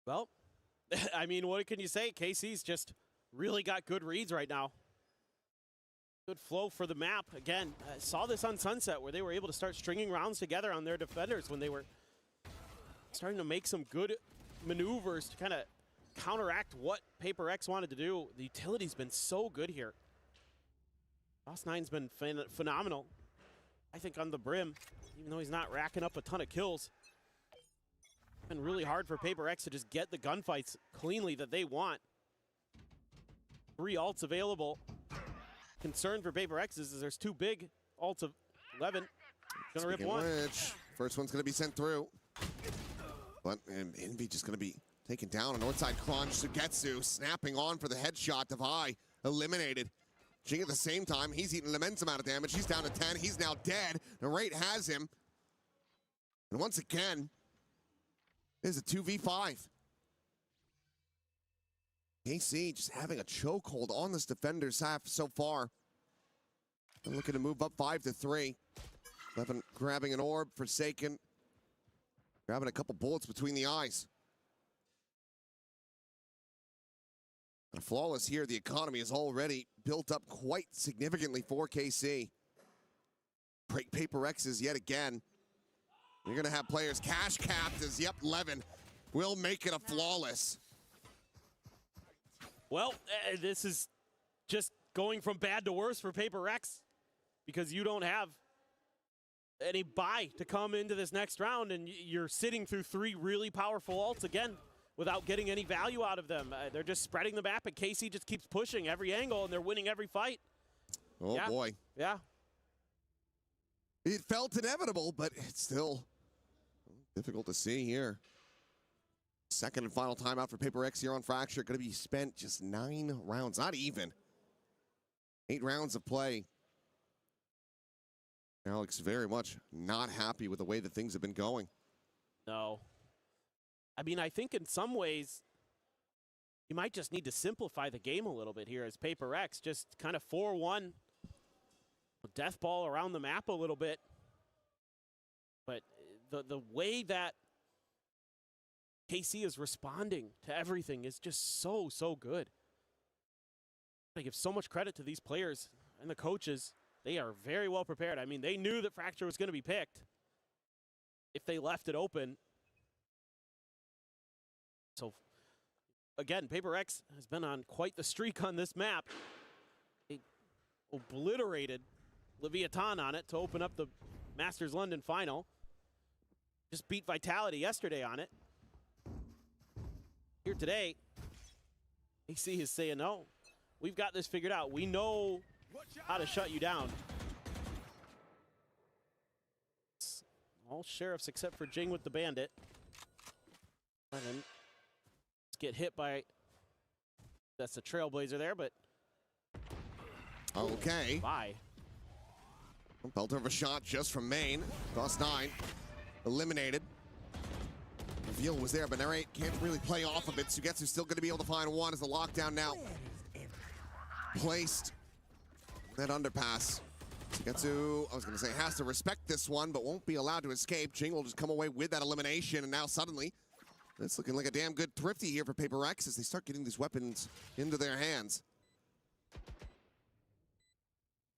Well, I mean, what can you say? KC's just really got good reads right now. Good flow for the map. Again, saw this on Sunset where they were able to start stringing rounds together on their defenders when they were starting to make some good maneuvers to kind of counteract what PaperX wanted to do. The utility's been so good here. DOS9's been phenomenal. I think on the brim, even though he's not racking up a ton of kills. It's been really hard for PaperX to just get the gunfights cleanly that they want. 3 ults available. Concern for PaperX is there's 2 big ults of 11. Gonna rip one. Which, first one's gonna be sent through. But Envy just going to be taken down. A north side crunch. Sugetsu snapping on for the headshot. Devi eliminated. Jing at the same time. He's eating an immense amount of damage. He's down to 10. He's now dead. Narrate has him. And once again, there's a 2v5. KC just having a chokehold on this defender's half so far. They're looking to move up 5-3. Levin grabbing an orb. Forsaken grabbing a couple bullets between the eyes. And flawless here, the economy is already built up quite significantly for KC. Break PaperX's yet again. You're gonna have players cash capped as, yep, Levin will make it a flawless. Well, this is just going from bad to worse for PaperX because you don't have any buy to come into this next round, and you're sitting through 3 really powerful ults again without getting any value out of them. They're just spreading the map, and KC just keeps pushing every angle, and they're winning every fight. Oh, yeah. boy. Yeah. It felt inevitable, but it's still difficult to see here. Second and final timeout for PhFerz here on Fracture. Going to be spent just 9 rounds, not even. 8 rounds of play. Alex very much not happy with the way that things have been going. No. I mean, I think in some ways, you might just need to simplify the game a little bit here as PhFerz just kind of 4-1. Death ball around the map a little bit. But the way that KC is responding to everything is just so good. I give so much credit to these players and the coaches. They are very well prepared. I mean, they knew that Fracture was going to be picked if they left it open. So, again, PhFerz has been on quite the streak on this map. They obliterated Leviathan on it to open up the Masters London final. Just beat Vitality yesterday on it. Here today, AC is saying, no, we've got this figured out. We know how to shut you down. All sheriffs except for Jing with the bandit. And then get hit by, that's the Trailblazer there, but. Okay. Bye. Belter of a shot just from main. Cost 9. Eliminated. Reveal was there, but Narrate can't really play off of it. Sugetsu's still going to be able to find one as the lockdown now placed. That underpass. Sugetsu, I was going to say, has to respect this one, but won't be allowed to escape. Jing will just come away with that elimination, and now suddenly, it's looking like a damn good thrifty here for PhFerz as they start getting these weapons into their hands.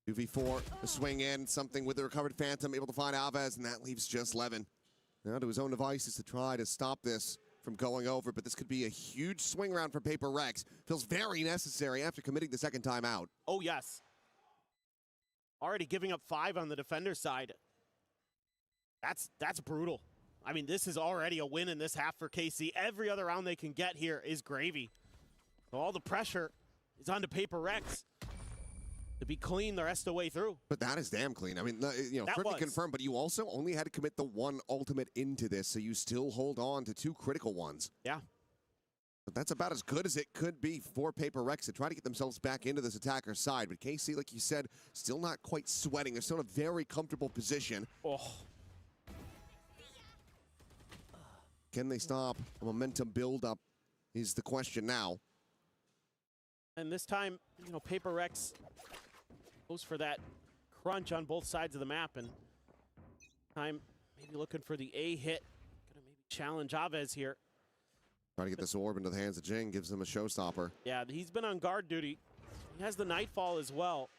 2v4, a swing in, something with the recovered Phantom, able to find Alves, and that leaves just Levin. Now to his own devices to try to stop this from going over, but this could be a huge swing round for PhFerz. Feels very necessary after committing the second time out. Oh, yes. Already giving up 5 on the defender side. That's brutal. I mean, this is already a win in this half for KC. Every other round they can get here is gravy. So all the pressure is on to PhFerz to be clean the rest of the way through. But that is damn clean. I mean, you know, thrifty confirmed, but you also only had to commit the 1 ultimate into this, so you still hold on to 2 critical ones. Yeah. But that's about as good as it could be for PhFerz to try to get themselves back into this attacker's side. But KC, like you said, still not quite sweating. They're still in a very comfortable position. Oh. Can they stop a momentum build-up is the question now. And this time, you know, PhFerz goes for that crunch on both sides of the map, and time maybe looking for the A hit. Gonna maybe challenge Alves here. Trying to get this orb into the hands of Jing, gives him a showstopper. Yeah, he's been on guard duty. He has the Nightfall as well.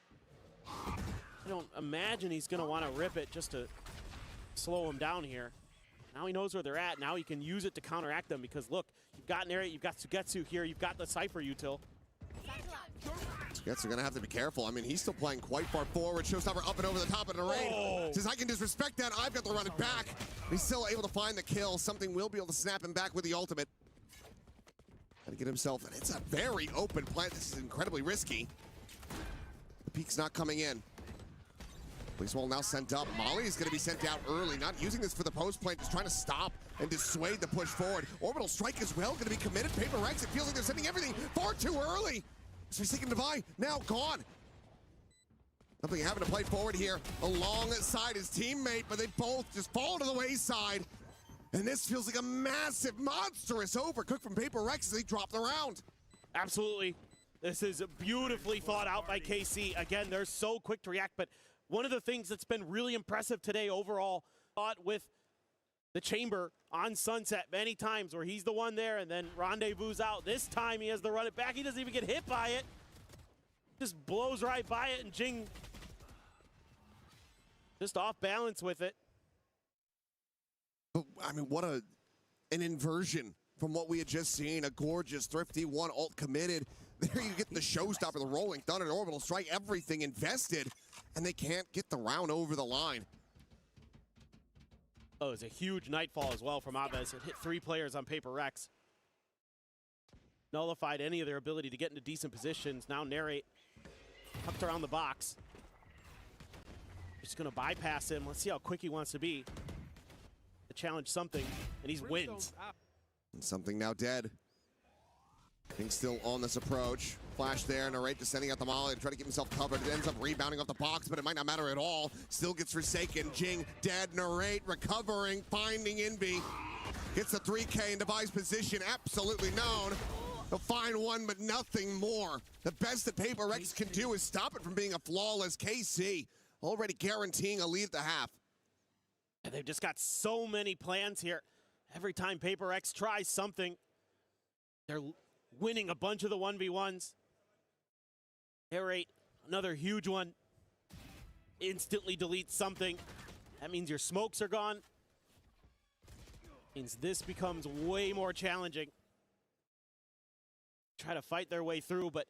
I don't imagine he's gonna want to rip it just to slow him down here. Now he knows where they're at. Now he can use it to counteract them because look, you've got Narrate, you've got Sugetsu here, you've got the Cypher util. Sugetsu gonna have to be careful. I mean, he's still playing quite far forward. Showstopper up and over the top of the raid. Says, I can disrespect that. I've got to run it back. He's still able to find the kill. Something will be able to snap him back with the ultimate. Gotta get himself, and it's a very open plant. This is incredibly risky. The peek's not coming in. Police wall now sent up. Molly is gonna be sent out early, not using this for the post plant, just trying to stop and dissuade the push forward. Orbital strike as well, gonna be committed. PhFerz, it feels like they're sending everything far too early. Forsaken Divine, now gone. Something having to play forward here alongside his teammate, but they both just fall to the wayside. And this feels like a massive, monstrous overcook from PhFerz as they drop the round. Absolutely. This is beautifully thought out by KC. Again, they're so quick to react, but one of the things that's been really impressive today overall, thought with the Chamber on Sunset many times where he's the one there and then Rendezvous out. This time he has to run it back. He doesn't even get hit by it. Just blows right by it, and Jing just off balance with it. I mean, what an inversion from what we had just seen. A gorgeous, thrifty, 1 ult committed. There you get the showstopper, the rolling thunder, orbital strike, everything invested, and they can't get the round over the line. Oh, it was a huge nightfall as well from Aves. It hit 3 players on PhFerz. Nullified any of their ability to get into decent positions. Now Narrate tucked around the box. Just gonna bypass him. Let's see how quick he wants to be. To challenge something, and he wins. And something now dead. King still on this approach. Flash there, Narrate just sending out the molly to try to keep himself covered. It ends up rebounding off the box, but it might not matter at all. Still gets Forsaken. Jing dead. Narrate recovering, finding Envy. Gets the 3K in device position, absolutely known. They'll find one, but nothing more. The best that PhFerz can do is stop it from being a flawless KC. Already guaranteeing a lead at the half. And they've just got so many plans here. Every time PhFerz tries something, they're winning a bunch of the 1v1s. Narrate, another huge one. Instantly deletes something. That means your smokes are gone. Means this becomes way more challenging. Try to fight their way through, but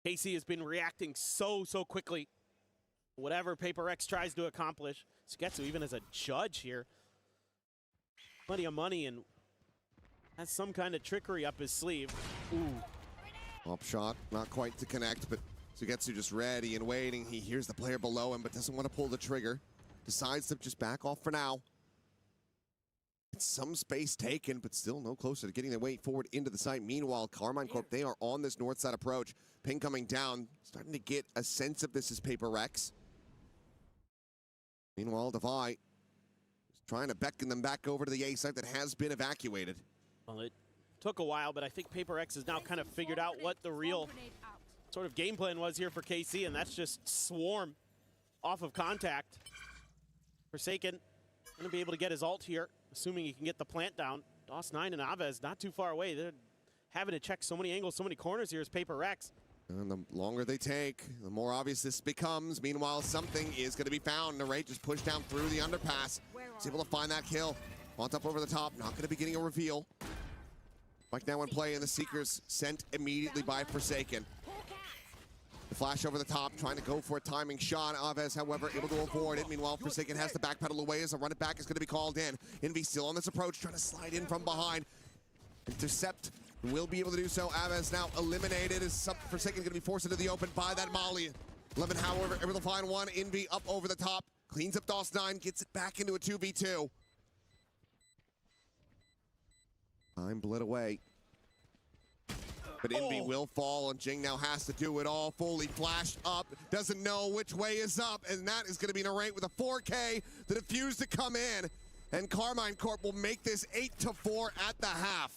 KC has been reacting so quickly. Whatever PhFerz tries to accomplish. Sugetsu even as a judge here. Plenty of money and has some kind of trickery up his sleeve. Ooh. Up shot, not quite to connect, but Sugetsu just ready and waiting. He hears the player below him, but doesn't want to pull the trigger. Decides to just back off for now. It's some space taken, but still no closer to getting their way forward into the site. Meanwhile, Carmine Corp, they are on this north side approach. Ping coming down, starting to get a sense of this as PhFerz. Meanwhile, Devi is trying to beckon them back over to the A site that has been evacuated. Well, it took a while, but I think PhFerz has now kind of figured out what the real sort of game plan was here for KC, and that's just swarm off of contact. Forsaken gonna be able to get his ult here, assuming he can get the plant down. DOS9 and Aves not too far away. They're having to check so many angles, so many corners here as PhFerz. And the longer they take, the more obvious this becomes. Meanwhile, something is going to be found. Narrate just pushed down through the underpass. He's able to find that kill. Wants up over the top, not going to be getting a reveal. Right now in play, and the Seekers sent immediately by Forsaken. The flash over the top, trying to go for a timing shot. Aves, however, able to avoid it. Meanwhile, Forsaken has the backpedal away as a run it back is going to be called in. Envy still on this approach, trying to slide in from behind. Intercept. Will be able to do so. Aves now eliminated. Is Forsaken going to be forced into the open by that molly. Lemon, however, able to find one. Envy up over the top. Cleans up DOS9. Gets it back into a 2v2. Time bled away. But Envy will fall, and Jing now has to do it all. Fully flashed up. Doesn't know which way is up, and that is going to be Narrate with a 4K. The defuse to come in, and Carmine Corp will make this 8-4 at the half.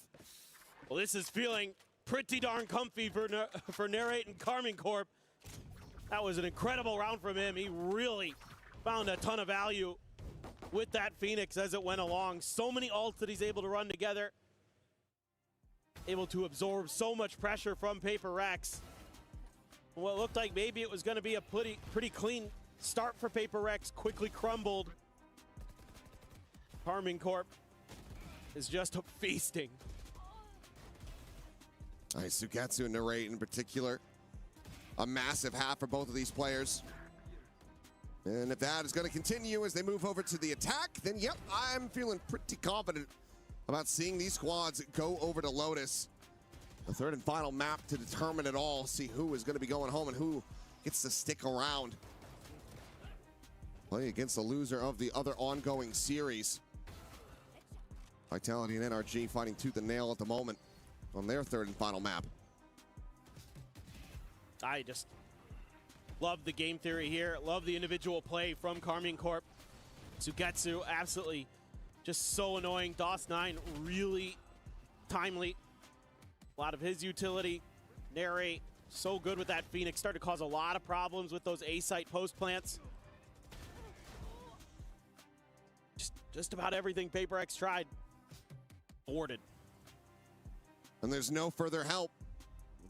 Well, this is feeling pretty darn comfy for Narrate and Carmine Corp. That was an incredible round from him. He really found a ton of value with that Phoenix as it went along. So many ults that he's able to run together. Able to absorb so much pressure from PhFerz. What looked like maybe it was going to be a pretty clean start for PhFerz quickly crumbled. Carmine Corp is just feasting. Nice, Sugetsu and Narrate in particular. A massive half for both of these players. And if that is going to continue as they move over to the attack, then yep, I'm feeling pretty confident about seeing these squads go over to Lotus. The third and final map to determine it all, see who is going to be going home and who gets to stick around. Play against the loser of the other ongoing series. Vitality and NRG fighting tooth and nail at the moment on their third and final map. I just love the game theory here. Love the individual play from Carmine Corp. Sugetsu, absolutely just so annoying. DOS9, really timely. A lot of his utility. Narrate, so good with that Phoenix. Started to cause a lot of problems with those A-site post plants. Just about everything PhFerz tried. Boarded. And there's no further help.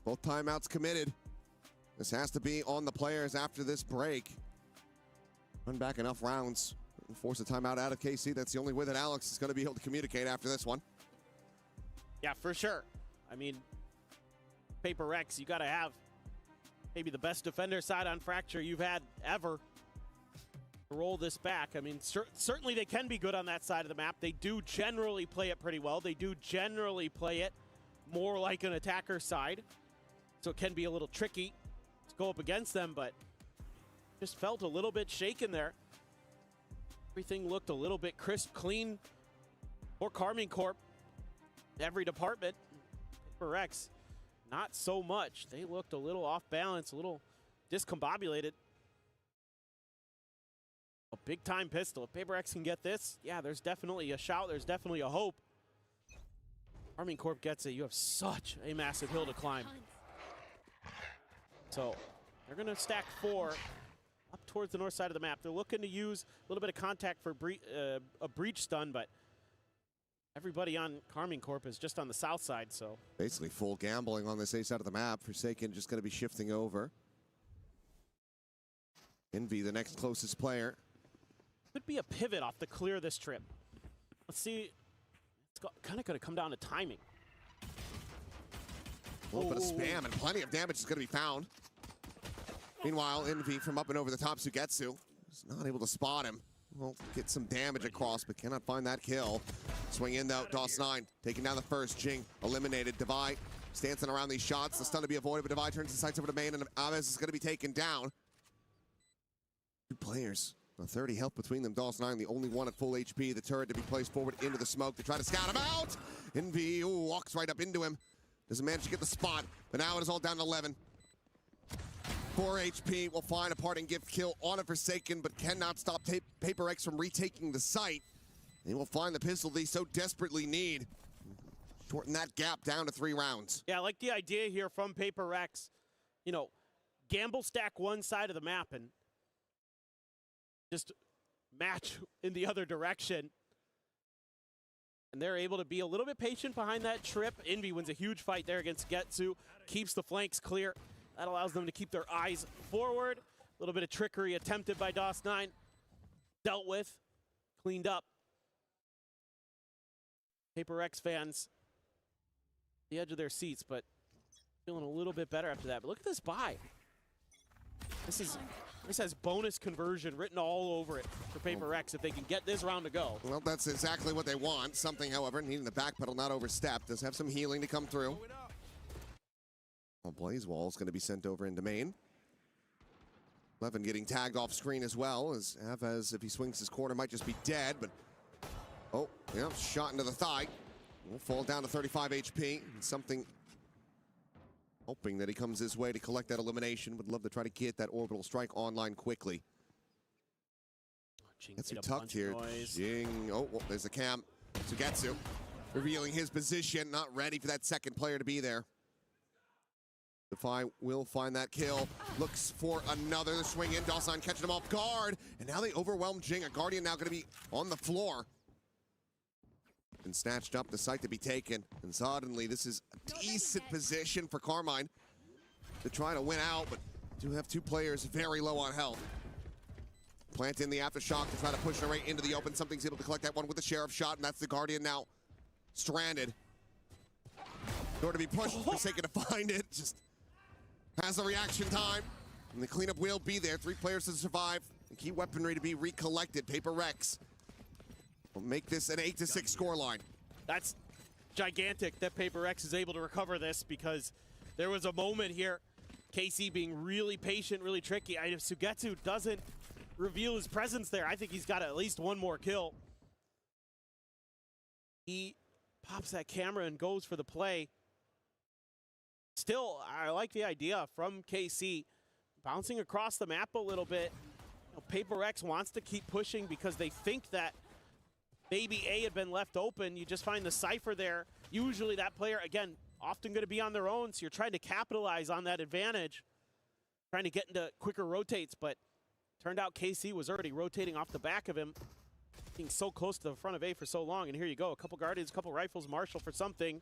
Both timeouts committed. This has to be on the players after this break. Run back enough rounds and force a timeout out of KC. That's the only way that Alex is going to be able to communicate after this one. Yeah, for sure. I mean, PhFerz, you got to have maybe the best defender side on Fracture you've had ever. roll this back. I mean, certainly they can be good on that side of the map. They do generally play it pretty well. They do generally play it more like an attacker side. So it can be a little tricky to go up against them, but just felt a little bit shaken there. Everything looked a little bit crisp, clean for Karmine Corp. Every department. PhFerz, not so much. They looked a little off balance, a little discombobulated. A big time pistol. If PhFerz can get this, yeah, there's definitely a shout. There's definitely a hope. Karmine Corp gets it. You have such a massive hill to climb. So they're going to stack 4 up towards the north side of the map. They're looking to use a little bit of contact for a breach stun, but everybody on Karmine Corp is just on the south side, so. Basically full gambling on this A side of the map. Forsaken just going to be shifting over. Envy, the next closest player. Could be a pivot off the clear this trip. Let's see. It's kind of going to come down to timing. A little bit of spam and plenty of damage is going to be found. Meanwhile, Envy from up and over the top, Sugetsu is not able to spot him. Well, get some damage across, but cannot find that kill. Swing in though, DOS9 taking down the first. Jing eliminated. Devi dancing around these shots. The stun to be avoided, but Devi turns the sights over to main, and Aves is going to be taken down. 2 players, 30 health between them. DOS9, the only one at full HP. The turret to be placed forward into the smoke to try to scout him out. Envy walks right up into him. Doesn't manage to get the spot, but now it is all down to 11. 4 HP will find a parting gift kill on a Forsaken, but cannot stop PhFerz from retaking the site. They will find the pistol they so desperately need. Shorten that gap down to 3 rounds. Yeah, I like the idea here from PhFerz. You know, gamble stack one side of the map and just match in the other direction. And they're able to be a little bit patient behind that trip. Envy wins a huge fight there against Getsu, keeps the flanks clear. That allows them to keep their eyes forward. A little bit of trickery attempted by DOS9. Dealt with, cleaned up. PhFerz fans, the edge of their seats, but feeling a little bit better after that. But look at this buy. This has bonus conversion written all over it for PhFerz if they can get this round to go. Well, that's exactly what they want. Something, however, needing the backpedal, not overstep. Does have some healing to come through. Well, Blaze Wall is going to be sent over into main. Levin getting tagged off screen as well, as Aves, if he swings his corner, might just be dead, but oh, yeah, shot into the thigh. Will fall down to 35 HP. And something hoping that he comes his way to collect that elimination. Would love to try to get that orbital strike online quickly. That's tucked here. Jing. Oh, well, there's the cam. Sugetsu revealing his position. Not ready for that second player to be there. Defy will find that kill. Looks for another swing in. DOS9 catching him off guard. And now they overwhelm Jing. A Guardian now going to be on the floor. And snatched up, the site to be taken. And suddenly this is a decent position for Karmine to try to win out, but do have 2 players very low on health. Plant in the aftershock to try to push it right into the open. Something's able to collect that one with the Sheriff shot, and that's the Guardian now stranded. In order to be pushed, Forsaken to find it. Just has the reaction time. And the cleanup will be there. 3 players to survive. And key weaponry to be recollected. PhFerz will make this an 8-6 scoreline. That's gigantic that PhFerz is able to recover this, because there was a moment here, KC being really patient, really tricky. If Sugetsu doesn't reveal his presence there, I think he's got at least 1 more kill. He pops that camera and goes for the play. Still, I like the idea from KC, bouncing across the map a little bit. You know, PhFerz wants to keep pushing because they think that maybe A had been left open. You just find the Cypher there. Usually that player, again, often going to be on their own, so you're trying to capitalize on that advantage, trying to get into quicker rotates, but turned out KC was already rotating off the back of him, being so close to the front of A for so long, and here you go, a couple Guardians, a couple Rifles, Marshall for something.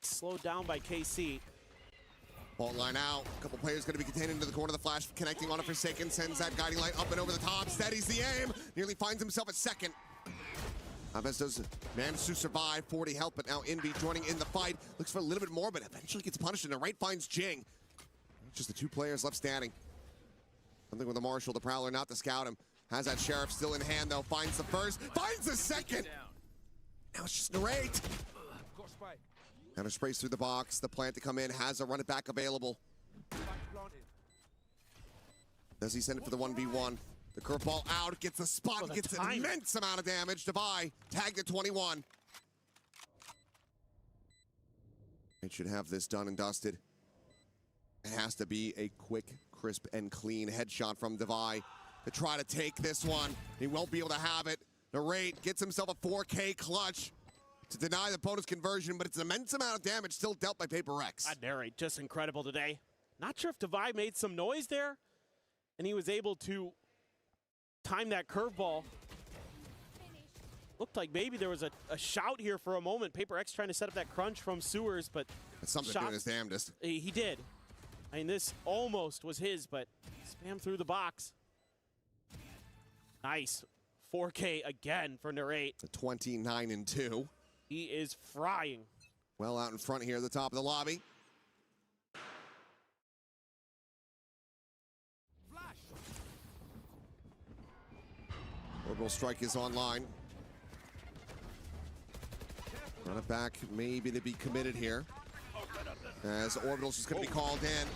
Slowed down by KC. Fault line out. A couple players going to be contained into the corner. The flash connecting on a Forsaken. Sends that guiding light up and over the top. Steadies the aim. Nearly finds himself at second. Aves does manage to survive. 40 health, but now Envy joining in the fight. Looks for a little bit more, but eventually gets punished. And the right finds Jing. Just the 2 players left standing. Something with the Marshal, the Prowler, not to scout him. Has that Sheriff still in hand, though. Finds the first, finds the second. Now it's just Narrate. Counter sprays through the box. The plant to come in, has a run it back available. Does he send it for the 1v1? The curveball out, gets the spot, gets an immense amount of damage. Devi tagged at 21. It should have this done and dusted. It has to be a quick, crisp, and clean headshot from Devi to try to take this one. He won't be able to have it. Narrate gets himself a 4K clutch to deny the bonus conversion, but it's an immense amount of damage still dealt by PhFerz. Narrate, just incredible today. Not sure if Devi made some noise there, and he was able to time that curveball. Looked like maybe there was a shout here for a moment. PhFerz trying to set up that crunch from Sewers, but something doing his damnedest. He did. I mean, this almost was his, but spam through the box. Nice. 4K again for Narrate. The 29-2. He is frying. Well out in front here at the top of the lobby. Orbital Strike is online. Run it back, maybe to be committed here. As Orbital's just going to be called in.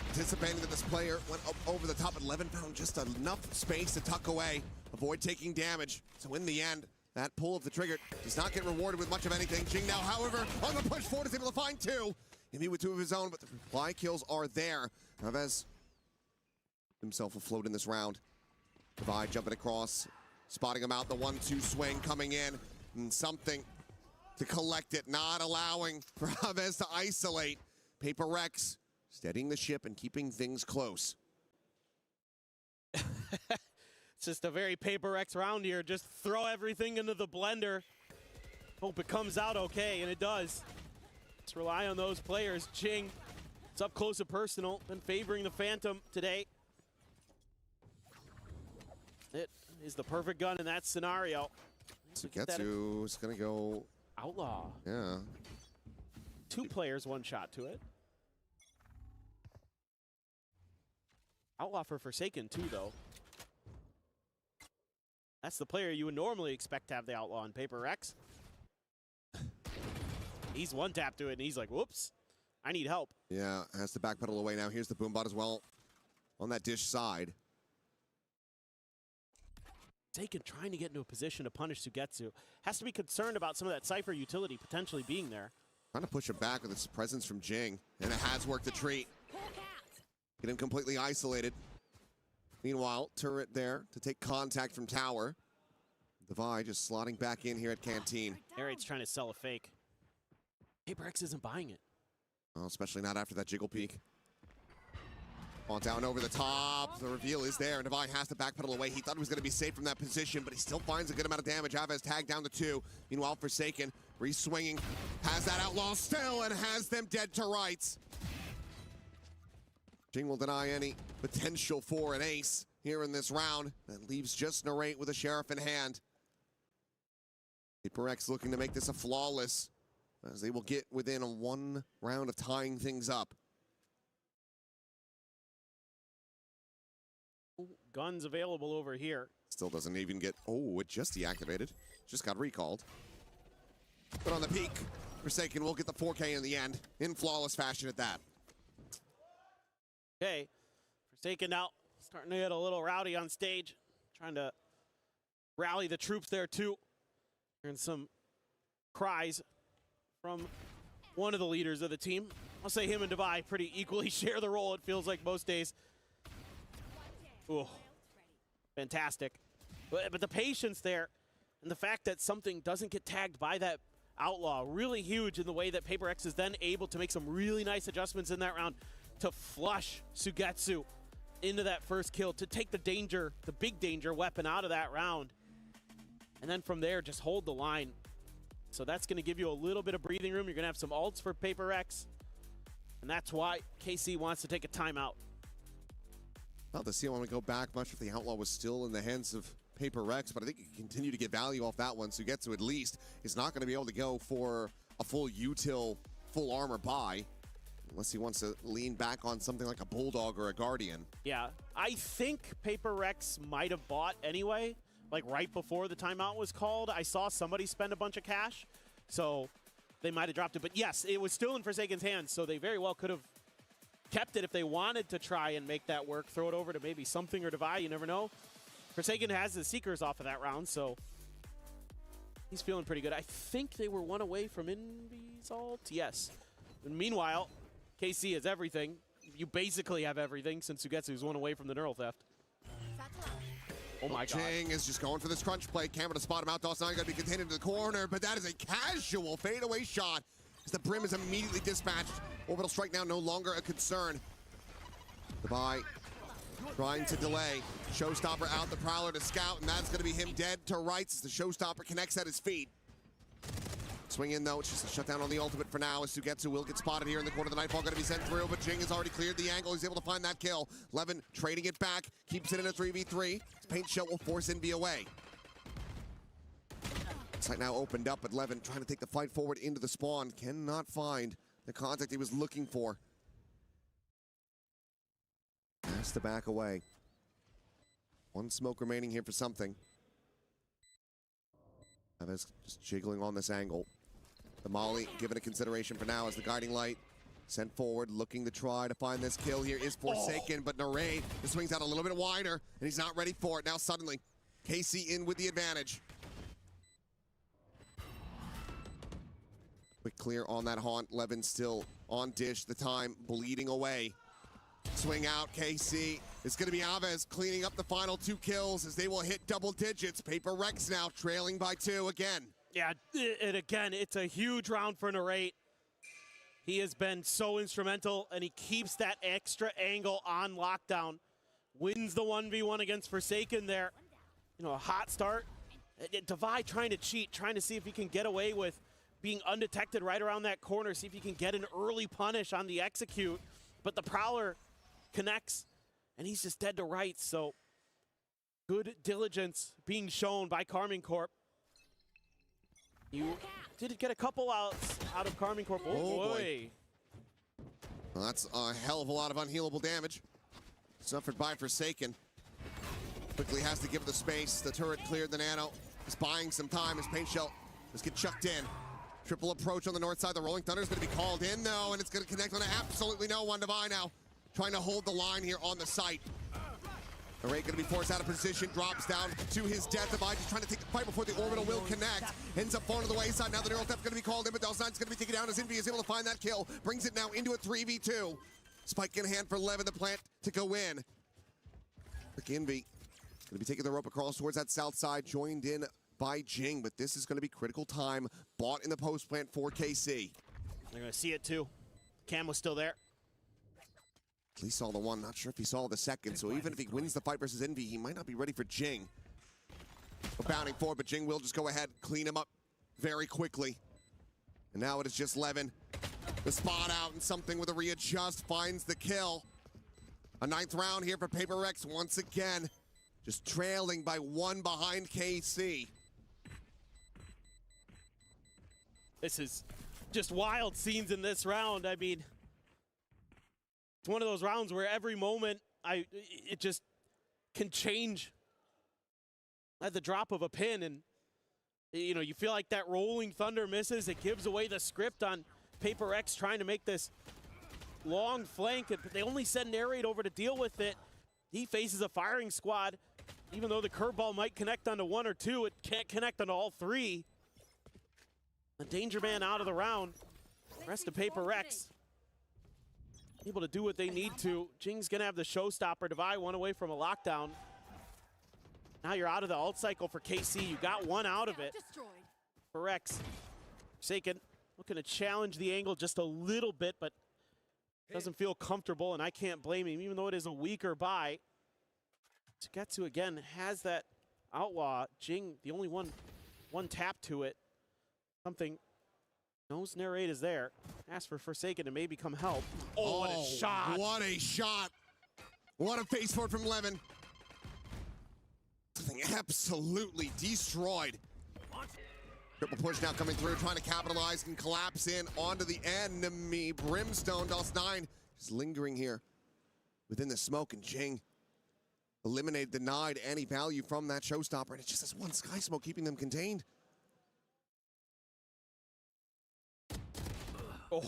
Anticipating that this player went up over the top at 11 pound, just enough space to tuck away, avoid taking damage. So in the end, that pull of the trigger does not get rewarded with much of anything. Jing now, however, on the push forward is able to find two. Maybe with two of his own, but the reply kills are there. Chavez himself afloat in this round. Devi jumping across, spotting him out, the 1-2 swing coming in, and something to collect it, not allowing for Chavez to isolate. PhFerz steadying the ship and keeping things close. It's just a very PhFerz round here. Just throw everything into the blender. Hope it comes out okay, and it does. Just rely on those players. Jing, it's up close and personal. Been favoring the Phantom today. It is the perfect gun in that scenario. Sugetsu is going to go... Outlaw. Yeah. 2 players, 1 shot to it. Outlaw for Forsaken too, though. That's the player you would normally expect to have the Outlaw on PhFerz. He's one tap to it, and he's like, whoops, I need help. Yeah, has to backpedal away now. Here's the Boombot as well on that dish side. Forsaken trying to get into a position to punish Sugetsu. Has to be concerned about some of that Cypher utility potentially being there. Trying to push him back with its presence from Jing, and it has worked a treat. Get him completely isolated. Meanwhile, turret there to take contact from tower. Devi just slotting back in here at Canteen. Narrate's trying to sell a fake. PhFerz isn't buying it. Well, especially not after that jiggle peek. On down over the top. The reveal is there, and Devi has to backpedal away. He thought he was going to be safe from that position, but he still finds a good amount of damage. Chavez tagged down to 2. Meanwhile, Forsaken re-swinging. Has that Outlaw still and has them dead to rights. Jing will deny any potential for an ace here in this round. That leaves just Narrate with a Sheriff in hand. PhFerz looking to make this a flawless, as they will get within a 1 round of tying things up. Guns available over here. Still doesn't even get, oh, it just deactivated. Just got recalled. But on the peak, Forsaken will get the 4K in the end, in flawless fashion at that. Okay, Forsaken now starting to get a little rowdy on stage. Trying to rally the troops there too. Hearing some cries from one of the leaders of the team. I'll say him and Devi pretty equally share the role, it feels like most days. Ooh, fantastic. But the patience there and the fact that something doesn't get tagged by that Outlaw, really huge in the way that PhFerz is then able to make some really nice adjustments in that round to flush Sugetsu into that first kill, to take the danger, the big danger weapon out of that round. And then from there, just hold the line. So that's going to give you a little bit of breathing room. You're going to have some ults for PhFerz. And that's why KC wants to take a timeout. Not to see him want to go back much if the Outlaw was still in the hands of PhFerz, but I think you can continue to get value off that one. Sugetsu at least is not going to be able to go for a full util, full armor buy. unless he wants to lean back on something like a Bulldog or a Guardian. Yeah, I think PhFerz might have bought anyway, like right before the timeout was called. I saw somebody spend a bunch of cash, so they might have dropped it. But yes, it was still in Forsaken's hands, so they very well could have kept it if they wanted to try and make that work. Throw it over to maybe something or Devi, you never know. Forsaken has the Seekers off of that round, so he's feeling pretty good. I think they were one away from Envy's ult. Yes. And meanwhile, KC has everything. You basically have everything since Sugetsu's one away from the neural theft. Oh my god. Jing is just going for this crunch play. Camera to spot him out. Dawson going to be contained into the corner, but that is a casual fadeaway shot as the Brim is immediately dispatched. Orbital strike now no longer a concern. Devi trying to delay. Showstopper out, the Prowler to scout, and that's going to be him dead to rights as the Showstopper connects at his feet. Swing in though, it's just a shutdown on the ultimate for now as Sugetsu will get spotted here in the corner. The Nightfall going to be sent through, but Jing has already cleared the angle. He's able to find that kill. Levin trading it back, keeps it in a 3v3. His paint shell will force Envy away. Site now opened up, but Levin trying to take the fight forward into the spawn. Cannot find the contact he was looking for. Has to back away. One smoke remaining here for something. Chavez just jiggling on this angle. The Molly given a consideration for now as the guiding light sent forward, looking to try to find this kill here is Forsaken, but Narade the swings out a little bit wider, and he's not ready for it. Now suddenly, KC in with the advantage. Quick clear on that haunt. Levin still on dish. The time bleeding away. Swing out, KC. It's going to be Aves cleaning up the final 2 kills as they will hit double digits. PhFerz now trailing by 2 again. Yeah, and again, it's a huge round for Narate. He has been so instrumental, and he keeps that extra angle on lockdown. Wins the 1v1 against Forsaken there. You know, a hot start. Devi trying to cheat, trying to see if he can get away with being undetected right around that corner, see if he can get an early punish on the execute. But the Prowler connects, and he's just dead to rights. So good diligence being shown by Karmine Corp. You did get a couple outs out of Karmine Corp. Oh boy. Well, that's a hell of a lot of unhealable damage suffered by Forsaken. Quickly has to give it the space. The turret cleared the nano. He's buying some time. His paint shell just get chucked in. Triple approach on the north side. The Rolling Thunder is going to be called in though, and it's going to connect on absolutely no one. Devi now trying to hold the line here on the site. Array going to be forced out of position, drops down to his death. Devi just trying to take the fight before the orbital will connect. Ends up falling to the wayside. Now the neural theft going to be called in, but Dawson's going to be taken down as Envy is able to find that kill. Brings it now into a 3v2. Spike in hand for Levin, the plant to go in. Quick Envy going to be taking the rope across towards that south side, joined in by Jing, but this is going to be critical time. Bought in the post plant for KC. They're going to see it too. Cam was still there. At least saw the one, not sure if he saw the second, so even if he wins the fight versus Envy, he might not be ready for Jing. We're bounding forward, but Jing will just go ahead, clean him up very quickly. And now it is just Levin. The spot out and something with a readjust finds the kill. A 9th round here for PhFerz once again. Just trailing by 1 behind KC. This is just wild scenes in this round. I mean, it's one of those rounds where every moment it just can change at the drop of a pin, and you know, you feel like that Rolling Thunder misses. It gives away the script on PhFerz trying to make this long flank, but they only send Narrate over to deal with it. He faces a firing squad. Even though the curveball might connect onto 1 or 2, it can't connect onto all 3. The Danger Man out of the round. Rest of PhFerz able to do what they need to. Jing's gonna have the showstopper. Devi 1 away from a lockdown. Now you're out of the ult cycle for KC. You got 1 out of it. PhFerz. Forsaken looking to challenge the angle just a little bit, but doesn't feel comfortable, and I can't blame him, even though it is a weaker buy. Sugetsu again has that outlaw. Jing, the only one tap to it. Something knows Narrate is there. Ask for Forsaken to maybe come help. Oh, what a shot. What a shot. What a face forward from Levin. Something absolutely destroyed. Triple push now coming through, trying to capitalize and collapse in onto the enemy. Brimstone, DOS9 just lingering here within the smoke, and Jing eliminated, denied any value from that showstopper, and it's just this one Sky Smoke keeping them contained.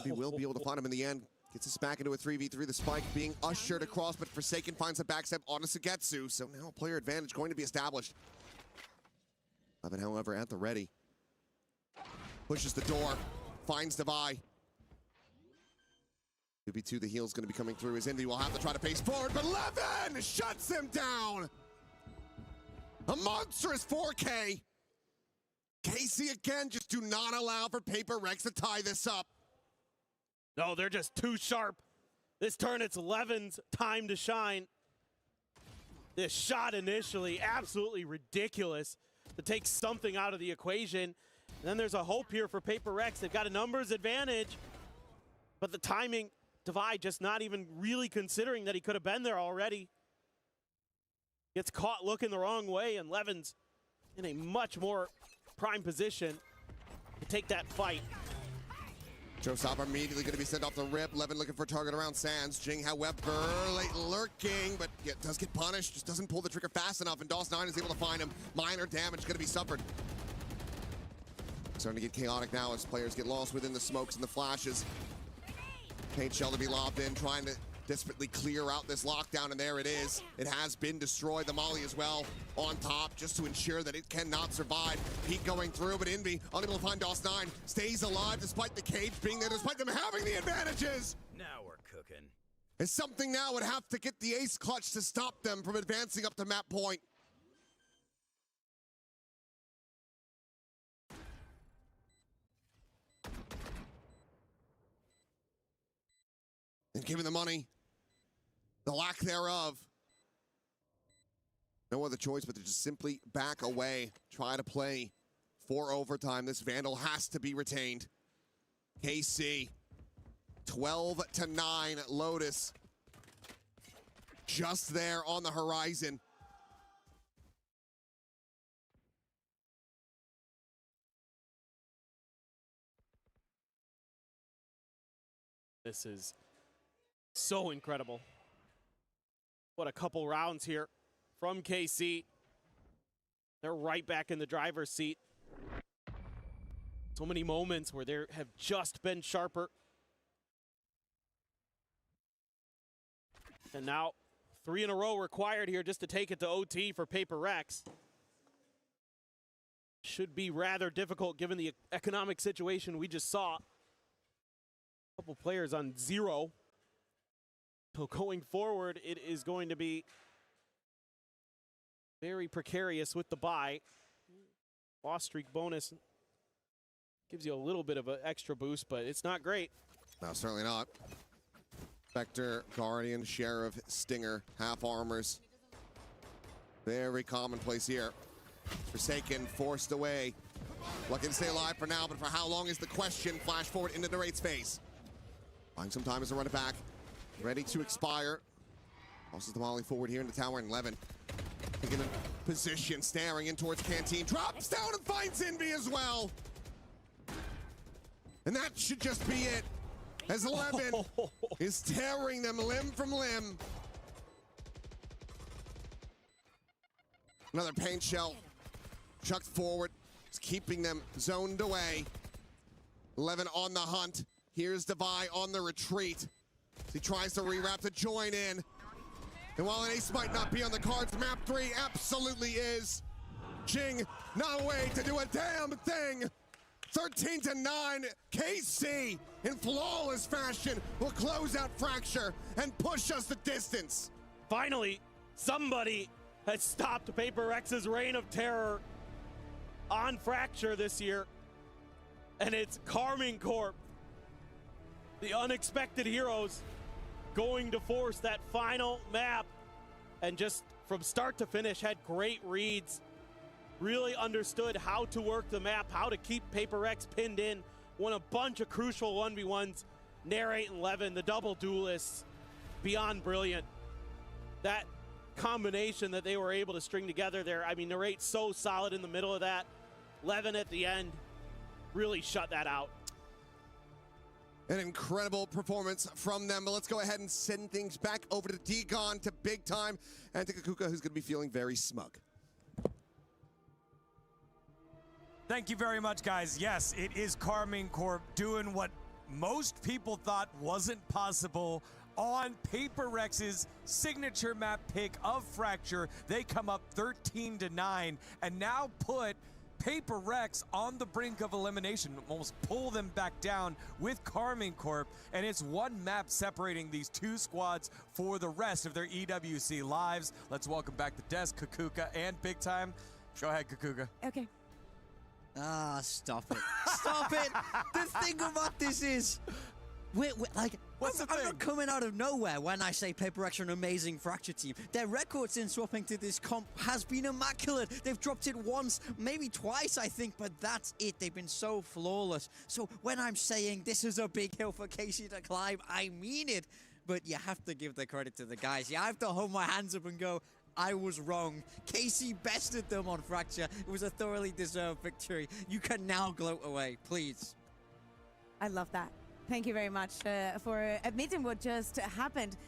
He will be able to find him in the end. Gets us back into a 3v3. The spike being ushered across, but Forsaken finds a backstep onto Sugetsu, so now player advantage going to be established. Levin, however, at the ready. Pushes the door, finds Devi. 2v2, the heal's going to be coming through. His Envy will have to try to pace forward, but Levin shuts him down. A monstrous 4K. KC again, just do not allow for PhFerz to tie this up. No, they're just too sharp. This turn, it's Levin's time to shine. This shot initially, absolutely ridiculous to take something out of the equation. And then there's a hope here for PhFerz. They've got a numbers advantage, but the timing, Devi just not even really considering that he could have been there already. Gets caught looking the wrong way, and Levin's in a much more prime position to take that fight. Showstopper immediately going to be sent off the rip. Levin looking for a target around Sands. Jing, however, late lurking, but does get punished. Just doesn't pull the trigger fast enough, and DOS9 is able to find him. Minor damage going to be suffered. Starting to get chaotic now as players get lost within the smokes and the flashes. Paint shell to be lobbed in, trying to desperately clear out this lockdown, and there it is. It has been destroyed. The molly as well on top, just to ensure that it cannot survive. Heat going through, but Envy unable to find DOS9. Stays alive despite the cage being there, despite them having the advantages. Now we're cooking. And something now would have to get the ace clutch to stop them from advancing up to map point. And given the money, the lack thereof, no other choice but to just simply back away, try to play for overtime. This Vandal has to be retained. KC, 12-9, Lotus, just there on the horizon. This is so incredible. What a couple rounds here from KC. They're right back in the driver's seat. So many moments where they have just been sharper. And now 3 in a row required here just to take it to OT for PhFerz. Should be rather difficult given the economic situation we just saw. A couple players on 0. So going forward, it is going to be very precarious with the bye. Loss streak bonus gives you a little bit of an extra boost, but it's not great. No, certainly not. Spectre, Guardian, Sheriff, Stinger, half armors. Very commonplace here. Forsaken, forced away. Looking to stay alive for now, but for how long is the question? Flash forward into Narrate's face. Buying some time as a run it back. Ready to expire. Also the volley forward here in the tower, and Levin taking a position, staring in towards Canteen. Drops down and finds Envy as well. And that should just be it. As Levin is tearing them limb from limb. Another paint shell chucked forward. It's keeping them zoned away. Levin on the hunt. Here's Devi on the retreat. He tries to rewrap to join in. And while an ace might not be on the cards, map 3 absolutely is. Jing, not a way to do a damn thing. 13-9, KC in flawless fashion will close out Fracture and push us the distance. Finally, somebody has stopped PhFerz's reign of terror on Fracture this year. And it's Carmine Corp, the unexpected heroes, going to force that final map, and just from start to finish had great reads, really understood how to work the map, how to keep PhFerz pinned in, won a bunch of crucial 1v1s. Narrate and Levin, the double duelists, beyond brilliant. That combination that they were able to string together there, I mean, Narrate's so solid in the middle of that. Levin at the end, really shut that out. An incredible performance from them, but let's go ahead and send things back over to Degon, to Big Time, and to Kakuka, who's going to be feeling very smug. Thank you very much, guys. Yes, it is Karmine Corp doing what most people thought wasn't possible on PhFerz's signature map pick of Fracture. They come up 13-9 and now put PhFerz on the brink of elimination, almost pull them back down with Karmine Corp, and it's one map separating these two squads for the rest of their EWC lives. Let's welcome back the desk, Kakuka and Big Time. Go ahead, Kakuka. Okay. Ah, stop it. Stop it. The thing about this is, we're like, I'm not coming out of nowhere when I say PhFerz are an amazing Fracture team. Their record since swapping to this comp has been immaculate. They've dropped it once, maybe twice, I think, but that's it. They've been so flawless. So when I'm saying this is a big hill for KC to climb, I mean it. But you have to give the credit to the guys. You have to hold my hands up and go, I was wrong. KC bested them on Fracture. It was a thoroughly deserved victory. You can now gloat away, please. I love that. Thank you very much for admitting what just happened.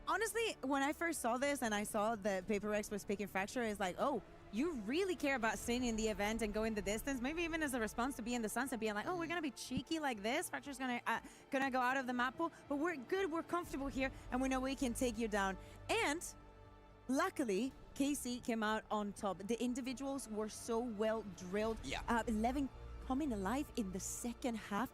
Honestly, when I first saw this and I saw that PhFerz was picking Fracture, it's like, oh, you really care about staying in the event and going the distance, maybe even as a response to being the Sunset, being like, oh, we're gonna be cheeky like this. Fracture's gonna go out of the map pool, but we're good, we're comfortable here, and we know we can take you down. And luckily, KC came out on top. The individuals were so well drilled. Yeah. 11 coming alive in the second half.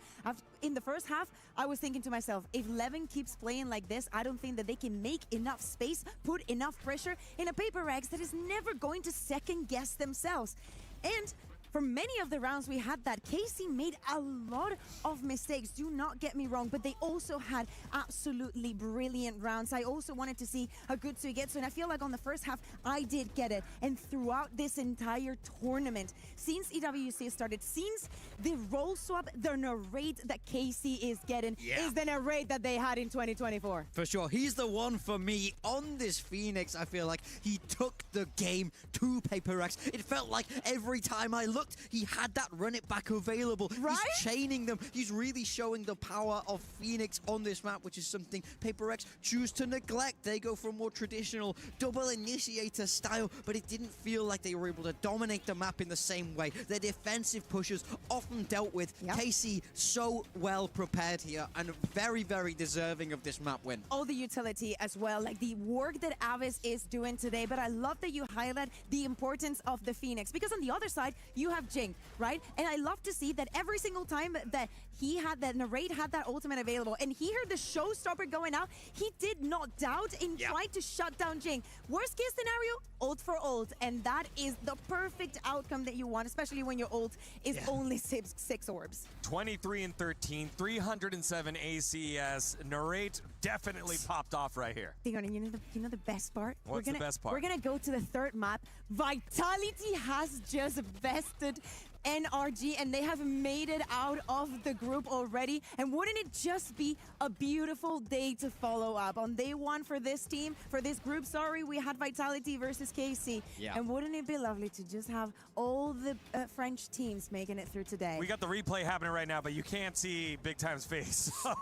In the first half, I was thinking to myself, if Levin keeps playing like this, I don't think that they can make enough space, put enough pressure in a PhFerz that is never going to second guess themselves. And for many of the rounds we had that, KC made a lot of mistakes, do not get me wrong, but they also had absolutely brilliant rounds. I also wanted to see a good Suigetsu, and I feel like on the first half, I did get it. And throughout this entire tournament, since EWC started, since the role swap, the narrate that KC is getting is the narrate that they had in 2024. For sure. He's the one for me on this Phoenix. I feel like he took the game to PhFerz. It felt like every time I looked, he had that run it back available. Right? He's chaining them. He's really showing the power of Phoenix on this map, which is something PhFerz choose to neglect. They go for a more traditional double initiator style, but it didn't feel like they were able to dominate the map in the same way. Their defensive pushes often dealt with. KC so well prepared here and very, very deserving of this map win. All the utility as well, like the work that Avis is doing today, but I love that you highlight the importance of the Phoenix, because on the other side, you have Jing, right? And I love to see that every single time that he had that narrate had that ultimate available and he heard the showstopper going out, he did not doubt in trying to shut down Jing. Worst case scenario, ult for ult, and that is the perfect outcome that you want, especially when your ult is only six orbs. 23 and 13, 307 ACS. Narrate definitely popped off right here. You know the best part? What's the best part? We're gonna go to the third map. Vitality has just vested NRG and they have made it out of the group already. And wouldn't it just be a beautiful day to follow up? On day one for this team, for this group, sorry, we had Vitality versus KC. Yeah. And wouldn't it be lovely to just have all the French teams making it through today? We got the replay happening right now, but you can't see Big Time's face. So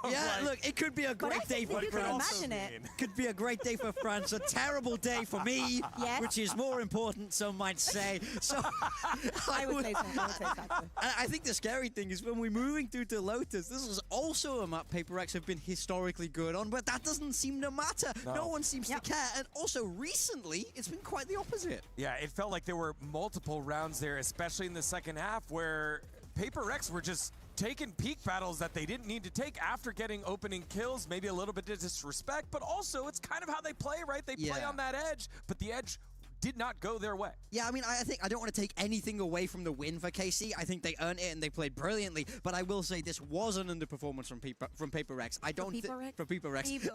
look, it could be a great day for France. Could be a great day for France, a terrible day for me, which is more important, some might say. So I would say so. I think the scary thing is when we're moving through to Lotus, this is also a map PhFerz have been historically good on, but that doesn't seem to matter. No one seems to care. And also recently, it's been quite the opposite. Yeah, it felt like there were multiple rounds there, especially in the second half, where PhFerz were just taking peak battles that they didn't need to take after getting opening kills, maybe a little bit of disrespect, but also it's kind of how they play, right? They play on that edge, but the edge did not go their way. Yeah, I mean, I think I don't want to take anything away from the win for KC. I think they earned it and they played brilliantly. But I will say this was an underperformance from PhFerz. I don't think from PhFerz.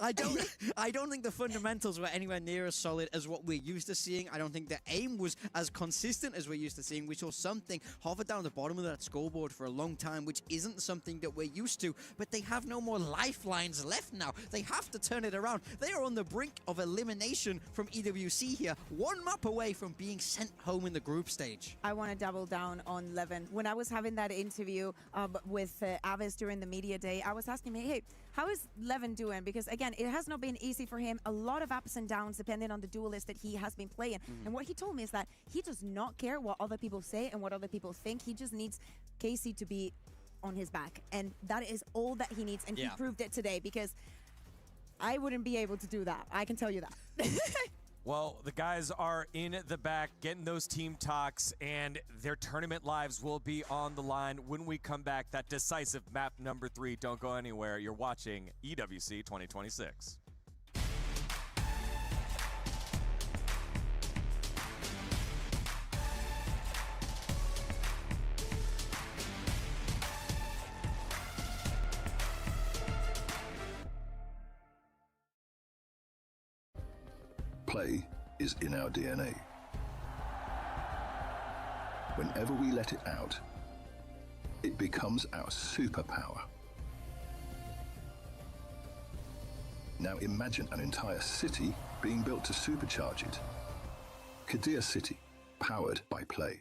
I don't think the fundamentals were anywhere near as solid as what we're used to seeing. I don't think the aim was as consistent as we're used to seeing. We saw something hover down the bottom of that scoreboard for a long time, which isn't something that we're used to. But they have no more lifelines left now. They have to turn it around. They are on the brink of elimination from EWC here. One map drop away from being sent home in the group stage. I want to double down on Levin. When I was having that interview with Avis during the media day, I was asking me, hey, how is Levin doing? Because again, it has not been easy for him. A lot of ups and downs depending on the duelist that he has been playing. And what he told me is that he does not care what other people say and what other people think. He just needs KC to be on his back. And that is all that he needs. And he proved it today, because I wouldn't be able to do that. I can tell you that. Well, the guys are in the back getting those team talks, and their tournament lives will be on the line when we come back. That decisive map number 3. Don't go anywhere. You're watching EWC 2026. Play is in our DNA. Whenever we let it out, it becomes our superpower. Now imagine an entire city being built to supercharge it. Kadir City, powered by play.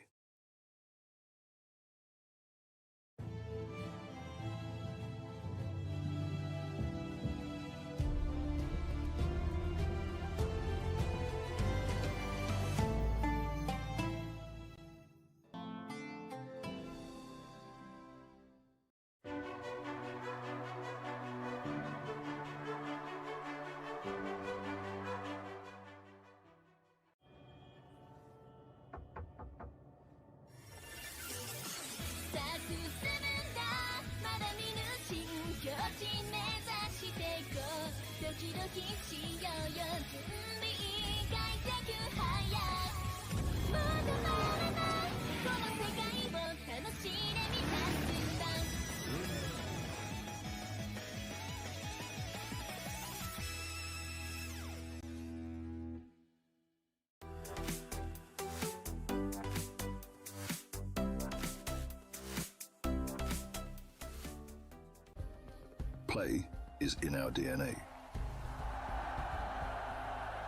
Play is in our DNA.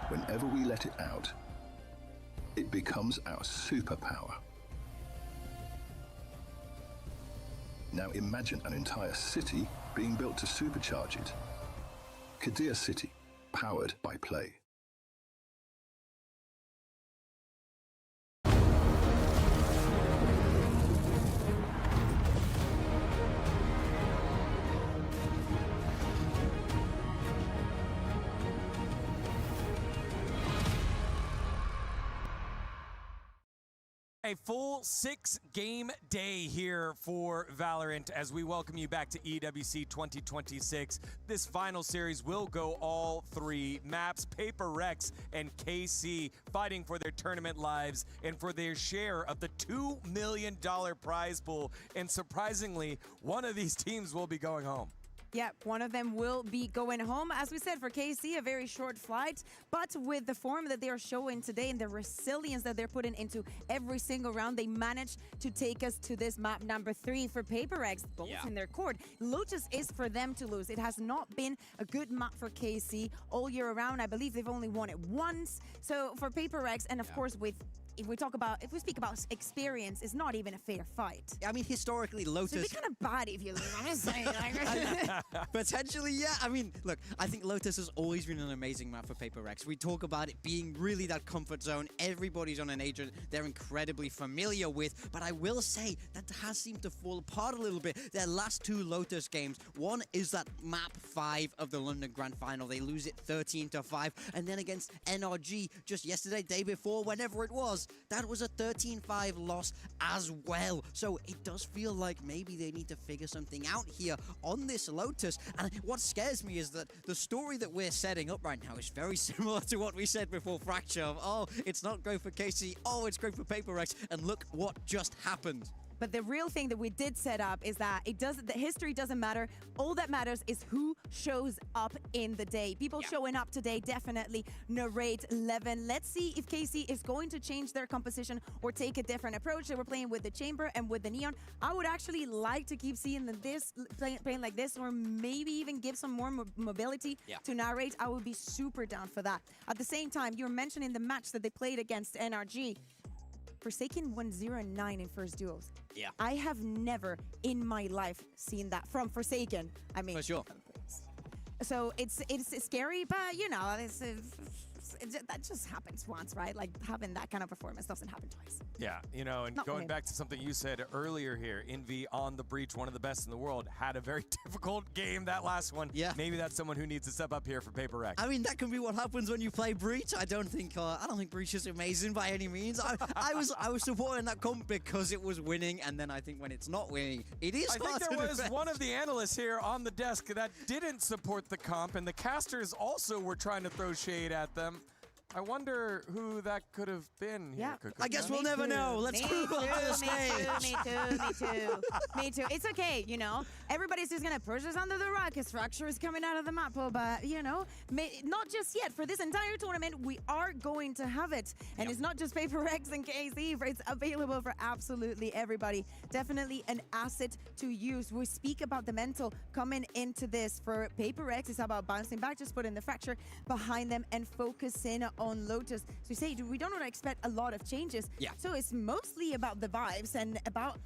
Whenever we let it out, it becomes our superpower. Now imagine an entire city being built to supercharge it. Kadir City, powered by play. A full 6-game day here for Valorant as we welcome you back to EWC 2026. This final series will go all 3 maps. PhFerz and KC fighting for their tournament lives and for their share of the $2 million prize pool. And surprisingly, one of these teams will be going home. Yeah, one of them will be going home. As we said, for KC, a very short flight, but with the form that they are showing today and the resilience that they're putting into every single round, they managed to take us to this map number 3 for PhFerz, both in their court. Lotus is for them to lose. It has not been a good map for KC all year around. I believe they've only won it once. So for PhFerz, and of course with if we speak about experience, it's not even a fair fight. I mean, historically, Lotus... So it'd be kind of bad if you lose, I'm just saying. Potentially, yeah. I mean, look, I think Lotus has always been an amazing map for PhFerz. We talk about it being really that comfort zone. Everybody's on an agent they're incredibly familiar with, but I will say that has seemed to fall apart a little bit. Their last 2 Lotus games, one is that map 5 of the London Grand Final. They lose it 13-5, and then against NRG just yesterday, day before, whenever it was, that was a 13-5 loss as well. So it does feel like maybe they need to figure something out here on this Lotus. And what scares me is that the story that we're setting up right now is very similar to what we said before Fracture of, oh, it's not great for KC, oh, it's great for PhFerz, and look what just happened. But the real thing that we did set up is that the history doesn't matter. All that matters is who shows up in the day. People showing up today definitely narrate 11. Let's see if KC is going to change their composition or take a different approach. They were playing with the Chamber and with the Neon. I would actually like to keep seeing this playing like this, or maybe even give some more mobility to narrate. I would be super down for that. At the same time, you're mentioning the match that they played against NRG. Forsaken 1-0-9 in first duels. Yeah. I have never in my life seen that from Forsaken. I mean, for sure. So it's scary, but you know, that just happens once, right? Like having that kind of performance doesn't happen twice. Yeah, you know, and going back to something you said earlier here, Envy on the Breach, one of the best in the world, had a very difficult game, that last one. Yeah. Maybe that's someone who needs to step up here for PhFerz. I mean, that can be what happens when you play Breach. I don't think Breach is amazing by any means. I was supporting that comp because it was winning, and then I think when it's not winning, it is I think there was one of the analysts here on the desk that didn't support the comp, and the casters also were trying to throw shade at them. I wonder who that could have been. Yeah, I guess we'll never know. Let's move on to the stage. Me too. It's okay, you know. Everybody's just gonna push us under the rug. His fracture is coming out of the map, but you know, not just yet. For this entire tournament, we are going to have it, and it's not just PhFerz and KC. It's available for absolutely everybody. Definitely an asset to use. We speak about the mental coming into this for PhFerz. It's about bouncing back, just putting the fracture behind them and focusing on Lotus. So we say we don't expect a lot of changes. Yeah. So it's mostly about the vibes and about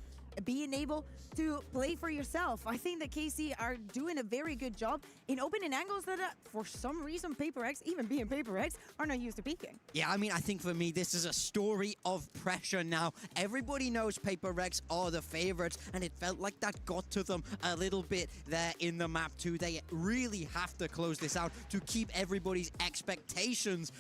being able to play for yourself. I think that KC are doing a very good job in opening angles that for some reason PhFerz, even being PhFerz, are not used to peeking. Yeah, I mean, I think for me, this is a story of pressure now. Everybody knows PhFerz are the favorites, and it felt like that got to them a little bit there in the map too. They really have to close this out to keep everybody's expectations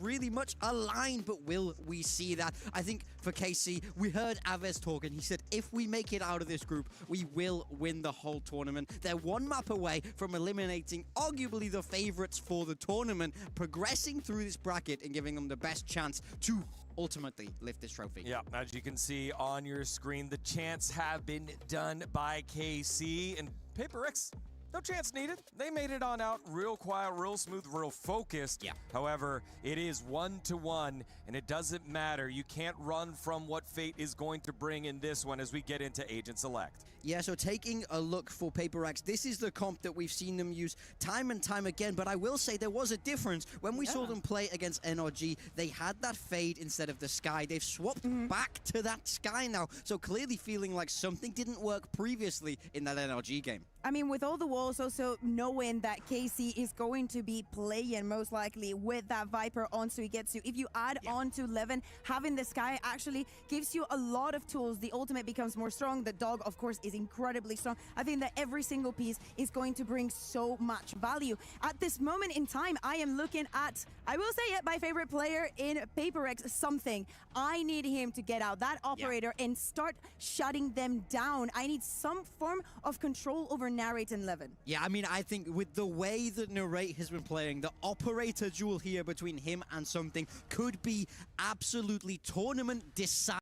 really much aligned, but will we see that? I think for KC, we heard Aves talk, and he said, if we make it out of this group, we will win the whole tournament. They're one map away from eliminating arguably the favorites for the tournament, progressing through this bracket and giving them the best chance to ultimately lift this trophy. Yeah, as you can see on your screen, the chants have been done by KC, and PhFerz, no chance needed. They made it on out real quiet, real smooth, real focused. Yeah. However, it is 1-1, and it doesn't matter. You can't run from what fate is going to bring in this one as we get into Agent Select. Yeah, so taking a look for PhFerz, this is the comp that we've seen them use time and time again, but I will say there was a difference. When we saw them play against NRG, they had that fade instead of the sky. They've swapped back to that sky now, so clearly feeling like something didn't work previously in that NRG game. I mean, with all the walls, also knowing that KC is going to be playing most likely with that Viper on Suigetsu. If you add on to Levin, having the Sky actually gives you a lot of tools. The ultimate becomes more strong. The dog, of course, is incredibly strong. I think that every single piece is going to bring so much value. At this moment in time, I am looking at, I will say it, my favorite player in PhFerz, Something. I need him to get out that operator and start shutting them down. I need some form of control over Narrate and Levin. Yeah, I mean, I think with the way that Narrate has been playing, the operator duel here between him and Something could be absolutely tournament deciding.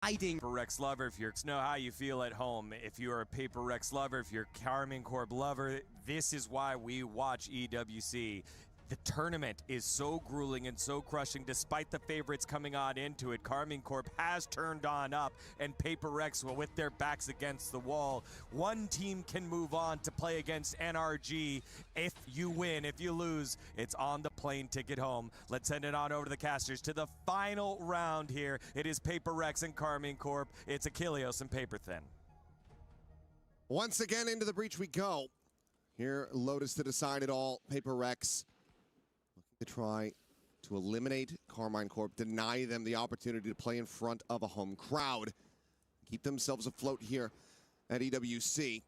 PhFerz lover, if you know how you feel at home, if you're a PhFerz lover, if you're a Karmine Corp lover, this is why we watch EWC. The tournament is so grueling and so crushing. Despite the favorites coming on into it, Karmine Corp has turned on up, and PhFerz, with their backs against the wall, one team can move on to play against NRG. If you win, if you lose, it's on the plane ticket home. Let's send it on over to the casters to the final round here. It is PhFerz and Karmine Corp. It's Achilleos and Paperthin. Once again, into the breach we go. Here, Lotus to decide it all. PhFerz to try to eliminate Karmine Corp, deny them the opportunity to play in front of a home crowd, keep themselves afloat here at EWC.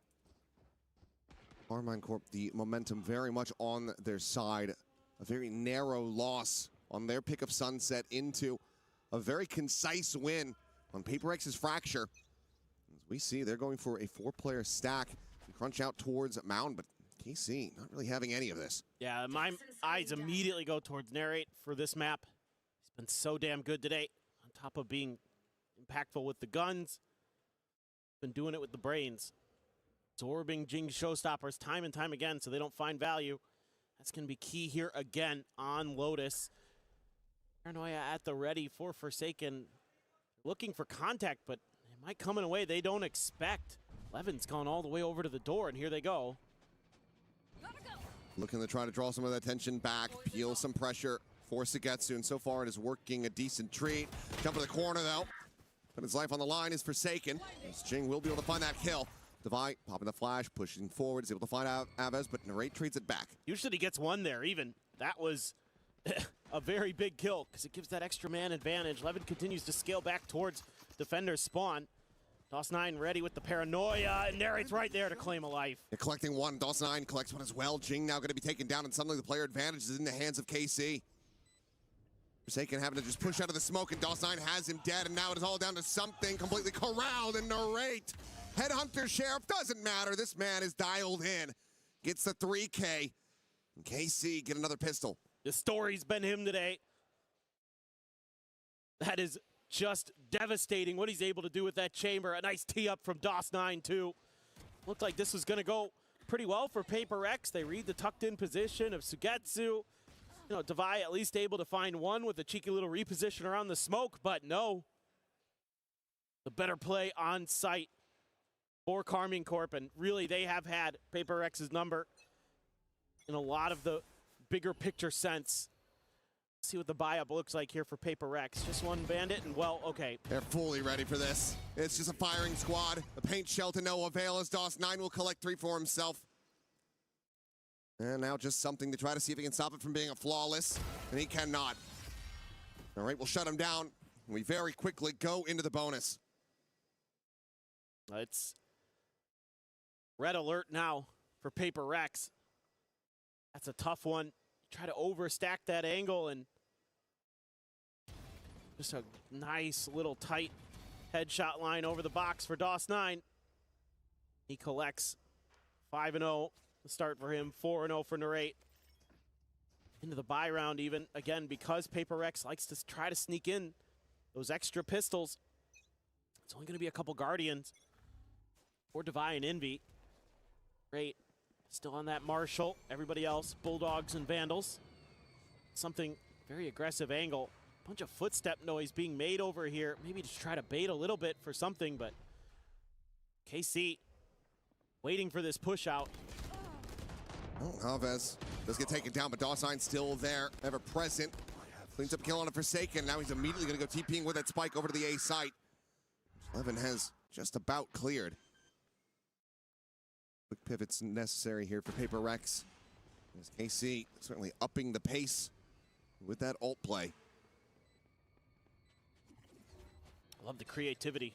Karmine Corp, the momentum very much on their side. A very narrow loss on their pick of Sunset into a very concise win on PhFerx's Fracture. As we see, they're going for a 4-player stack to crunch out towards Mound, but KC not really having any of this. Yeah, my eyes immediately go towards Narrate for this map. He's been so damn good today. top of being impactful with the guns, been doing it with the brains. Absorbing Jing's showstoppers time and time again so they don't find value. That's going to be key here again on Lotus. Paranoia at the ready for Forsaken. Looking for contact, but it might come in a way they don't expect. Levin's gone all the way over to the door, and here they go. Looking to try to draw some of that tension back, peel some pressure for Sugetsu, and so far it is working a decent treat. Jump to the corner, though. But his life on the line is Forsaken. As Jing will be able to find that kill. Devi popping the flash, pushing forward, is able to find out Aves, but Narrate trades it back. Usually he gets one there, even. That was a very big kill, because it gives that extra man advantage. Levin continues to scale back towards Defender's spawn. DOS9 ready with the Paranoia, and Narrate's right there to claim a life. They're collecting one. DOS9 collects one as well. Jing now going to be taken down, and suddenly the player advantage is in the hands of KC. Forsaken having to just push out of the smoke, and DOS9 has him dead, and now it is all down to something completely corralled, and Narrate. Headhunter Sheriff, doesn't matter. This man is dialed in. Gets the 3K. And KC get another pistol. The story's been him today. That is just devastating what he's able to do with that chamber. A nice tee up from DOS9 too. Looked like this was going to go pretty well for PhFerz. They read the tucked in position of Sugetsu. You know, Devi at least able to find one with a cheeky little reposition around the smoke, but no. The better play on site for Karmine Corp, and really they have had PhFerz's number in a lot of the bigger picture sense. Let's see what the buy-up looks like here for PhFerz. Just one bandit, and well, okay. They're fully ready for this. It's just a firing squad. The paint shell to no avail as DOS9 will collect 3 for himself. And now just something to try to see if he can stop it from being a flawless, and he cannot. All right, we'll shut him down. We very quickly go into the bonus. It's red alert now for PhFerz. That's a tough one. Try to overstack that angle, and just a nice little tight headshot line over the box for DOS9. He collects 5-0. The start for him, 4-0 for Narrate. Into the buy round even, again, because PhFerz likes to try to sneak in those extra pistols. It's only going to be a couple Guardians for Devi and Envy. Great. Still on that Marshall. Everybody else, Bulldogs and Vandals. Something very aggressive angle. Bunch of footstep noise being made over here. Maybe just try to bait a little bit for something, but KC waiting for this push out. Oh, Aves does get taken down, but DOS9 still there, ever present. Cleans up kill on a Forsaken. Now he's immediately going to go TPing with that spike over to the A site. Levin has just about cleared. Quick pivots necessary here for PhFerz. As KC certainly upping the pace with that ult play. I love the creativity.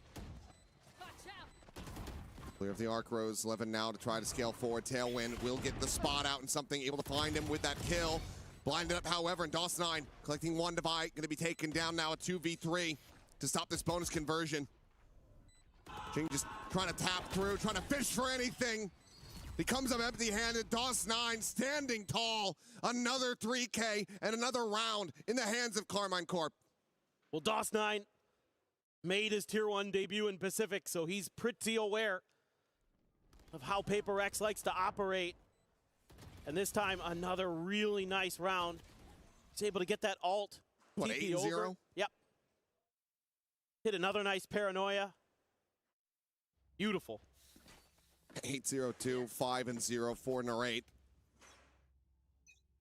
Clear of the arc rose. Levin now to try to scale forward. Tailwind will get the spot out and something, able to find him with that kill. Blinded up, however, and DOS9 collecting one Devi. Going to be taken down now, a 2v3 to stop this bonus conversion. Jing just trying to tap through, trying to fish for anything. He comes up empty-handed. DOS9 standing tall. Another 3K and another round in the hands of Karmine Corp. Well, DOS9 made his Tier 1 debut in Pacific, so he's pretty aware of how PhFerz likes to operate. And this time, another really nice round. He's able to get that ult. What, TP 8-0? over. Yep. Hit another nice Paranoia. Beautiful. 8-0-2, 5-0 for Narrate.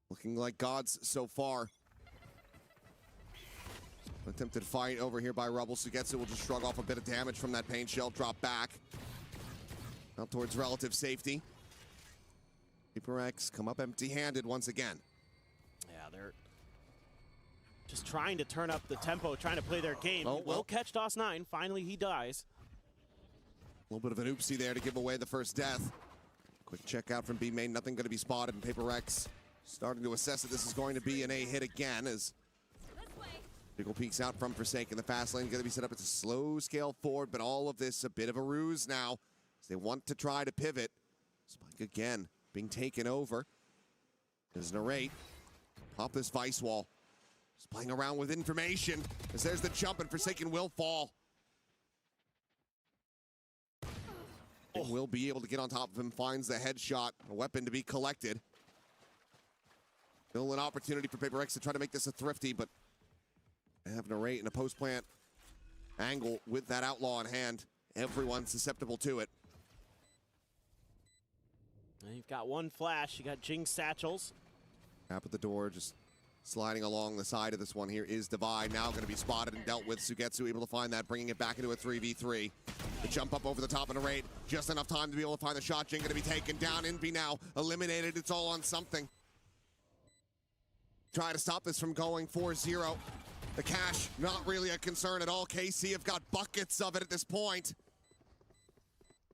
Looking like gods so far. Attempted fight over here by Rubble. Sugetsu will just shrug off a bit of damage from that paint shell, drop back. Out towards relative safety. PhFerz come up empty-handed once again. Yeah, they're just trying to turn up the tempo, trying to play their game. Oh, Will catch DOS9. Finally, he dies. A little bit of an oopsie there to give away the first death. Quick check out from B main. Nothing going to be spotted, and PhFerz starting to assess that this is going to be an A hit again as Pickle peeks out from Forsaken. The fast lane going to be set up. It's a slow scale forward, but all of this a bit of a ruse now as they want to try to pivot. Spike again being taken over. As Narrate pop this vice wall. Just playing around with information as there's the jump and Forsaken will fall. And will be able to get on top of him, finds the headshot, a weapon to be collected. Still an opportunity for PhFerz to try to make this a thrifty, but they have an array and a post-plant angle with that outlaw in hand. Everyone's susceptible to it. And you've got one flash, you got Jing satchels. Tap at the door, just sliding along the side of this one here is Divide. Now going to be spotted and dealt with. Sugetsu able to find that, bringing it back into a 3v3. The jump up over the top of the raid, just enough time to be able to find the shot. Jing going to be taken down. Envy now eliminated. It's all on something. Try to stop this from going 4-0. The cash, not really a concern at all. KC have got buckets of it at this point.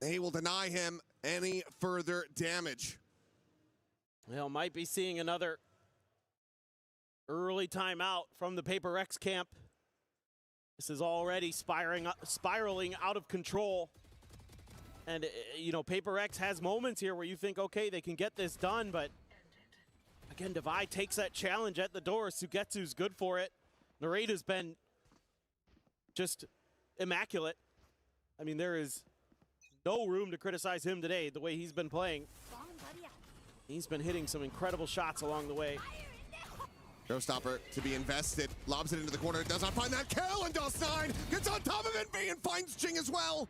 They will deny him any further damage. Well, might be seeing another early timeout from the PhFerz camp. This is already spiraling out of control. And, you know, PhFerz has moments here where you think, okay, they can get this done, but again, Divide takes that challenge at the door. Sugetsu's good for it. Narade has been just immaculate. I mean, there is no room to criticize him today, the way he's been playing. He's been hitting some incredible shots along the way. Showstopper to be invested, lobs it into the corner, does not find that kill, and DOS9 gets on top of Envy and finds Jing as well.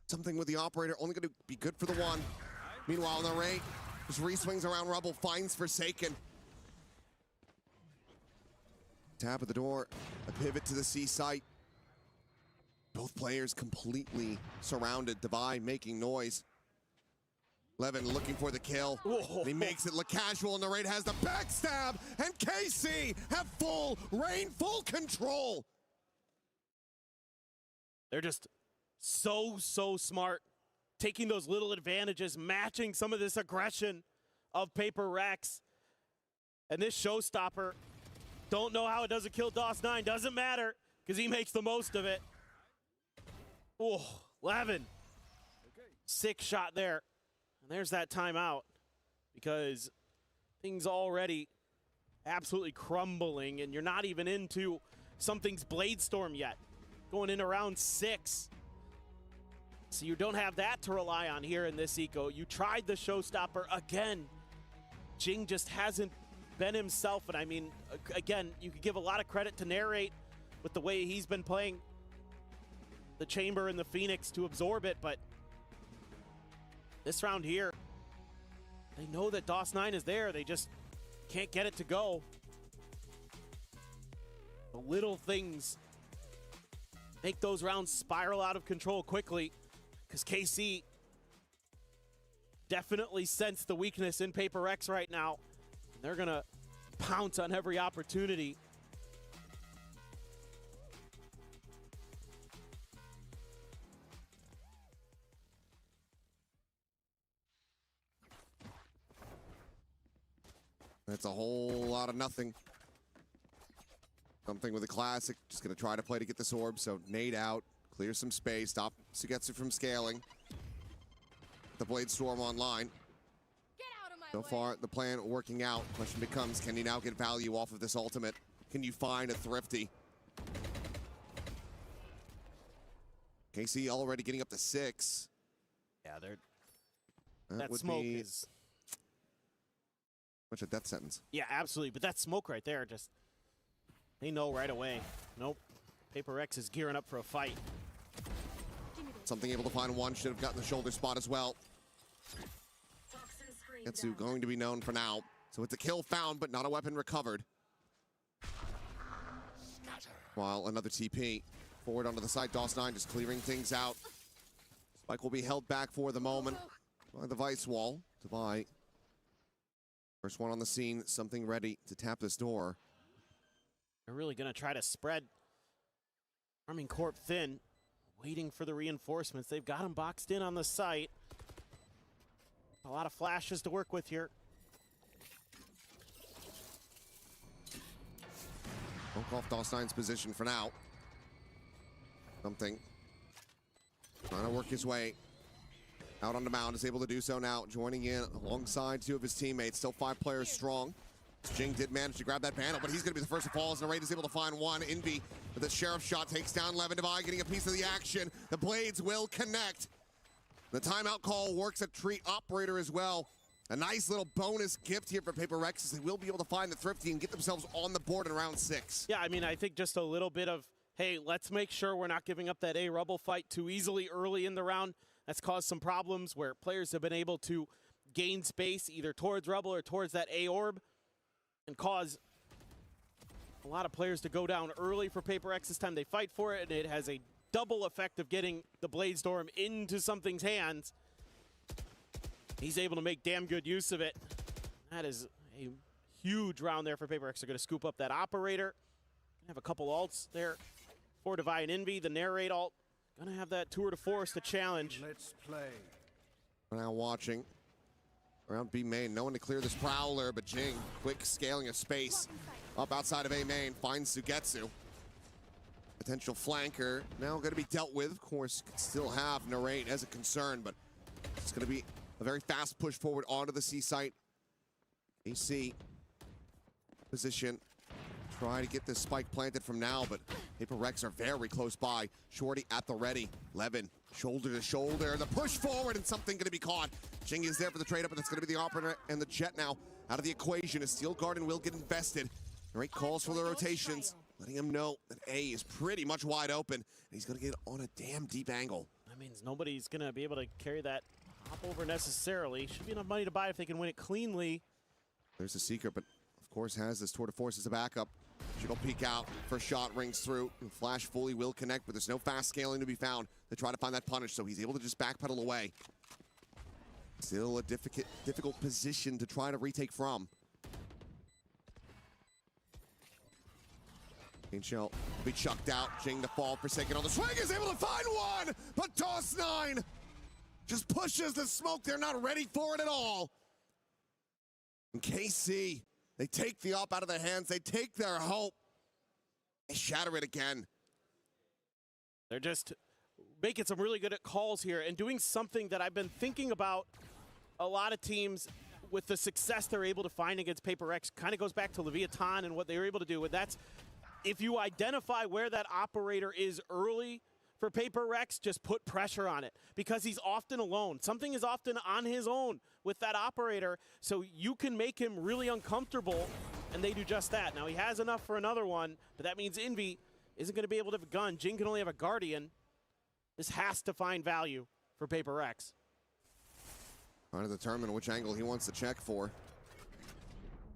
Something with the operator, only going to be good for the one. Meanwhile, Narade just re-swings around Rubble, finds Forsaken. Tap at the door, a pivot to the C site. Both players completely surrounded. Divide making noise. Levin looking for the kill. And he makes it look casual, and Narade has the backstab, and KC have full reign, full control. They're just so smart, taking those little advantages, matching some of this aggression of PhFerz. And this Showstopper, don't know how it doesn't kill DOS9, doesn't matter, because he makes the most of it. Oh, Levin. Sick shot there. And there's that timeout, because things already absolutely crumbling, and you're not even into something's Bladestorm yet. Going into round 6. So you don't have that to rely on here in this eco. You tried the Showstopper again. Jing just hasn't been himself, and I mean, again, you could give a lot of credit to Narrate with the way he's been playing the Chamber and the Phoenix to absorb it, but this round here, they know that DOS9 is there. They just can't get it to go. The little things make those rounds spiral out of control quickly, because KC definitely sense the weakness in PhFerz right now. They're going to pounce on every opportunity. That's a whole lot of nothing. Something with a classic, just gonna try to play to get this orb, so nade out, clear some space, stop Sugetsu from scaling. The Bladestorm online. So far, the plan working out. Question becomes, can you now get value off of this ultimate? Can you find a thrifty? KC already getting up to 6. Yeah, they're... That would smoke be is... much a death sentence. Yeah, absolutely. But that smoke right there, just... They know right away. Nope. PhFerz is gearing up for a fight. Something able to find one. Should have gotten the shoulder spot as well. Getsu going to be known for now. So it's a kill found, but not a weapon recovered. While another TP forward onto the side. DOS9 just clearing things out. Spike will be held back for the moment by the Vice Wall. Divide. First one on the scene. Something ready to tap this door. They're really going to try to spread Arming Corp thin, waiting for the reinforcements. They've got them boxed in on the site. A lot of flashes to work with here. Poke off DOS9's position for now. Something trying to work his way out on the mound, is able to do so now, joining in alongside 2 of his teammates. Still 5 players strong. Jing did manage to grab that panel, but he's going to be the first to fall as Narrate is able to find one. Envy with the Sheriff shot takes down Levin Divide, getting a piece of the action. The blades will connect. The timeout call works at Tree Operator as well. A nice little bonus gift here for PhFerz as they will be able to find the Thrifty and get themselves on the board in round 6. Yeah, I mean, I think just a little bit of, hey, let's make sure we're not giving up that A Rubble fight too easily early in the round. That's caused some problems where players have been able to gain space either towards Rubble or towards that A Orb and cause a lot of players to go down early for PhFerz this time. They fight for it, and it has a double effect of getting the Blade Storm into something's hands. He's able to make damn good use of it. That is a huge round there for PhFerz. They're going to scoop up that Operator. Have a couple ults there for Divine Envy. The Narrate ult. Going to have that tour de force to challenge. Let's play. We're now watching around B main. No one to clear this Prowler, but Jing, quick scaling of space. Up outside of A main, finds Sugetsu. Potential flanker now going to be dealt with. Of course, could still have Narrate as a concern, but it's going to be a very fast push forward onto the C site. AC position. Try to get this spike planted from now, but PhFerz are very close by. Shorty at the ready. Levin, shoulder to shoulder. The push forward and something going to be caught. Jing is there for the trade up, and it's going to be the Operator and the Jet now out of the equation as Steel Garden will get invested. Narrate calls for the rotations, letting him know that A is pretty much wide open, and he's going to get on a damn deep angle. That means nobody's going to be able to carry that hop over necessarily. Should be enough money to buy if they can win it cleanly. There's a secret, but of course has this tour de force as a backup. Should go peek out. First shot rings through. And Flash fully will connect, but there's no fast scaling to be found to try to find that punish, so he's able to just backpedal away. Still a difficult position to try to retake from. Shell will be chucked out. Jing to fall Forsaken on the swing is able to find one, but Toss9 just pushes the smoke. They're not ready for it at all. And KC, they take the op out of their hands. They take their hope. They shatter it again. They're just making some really good calls here and doing something that I've been thinking about. A lot of teams with the success they're able to find against PhFerz kind of goes back to Leviathan and what they were able to do. And that's if you identify where that Operator is early for PhFerz, just put pressure on it because he's often alone. Something is often on his own with that Operator, so you can make him really uncomfortable, and they do just that. Now, he has enough for another one, but that means Envy isn't going to be able to have a gun. Jing can only have a Guardian. This has to find value for PhFerz. Trying to determine which angle he wants to check for.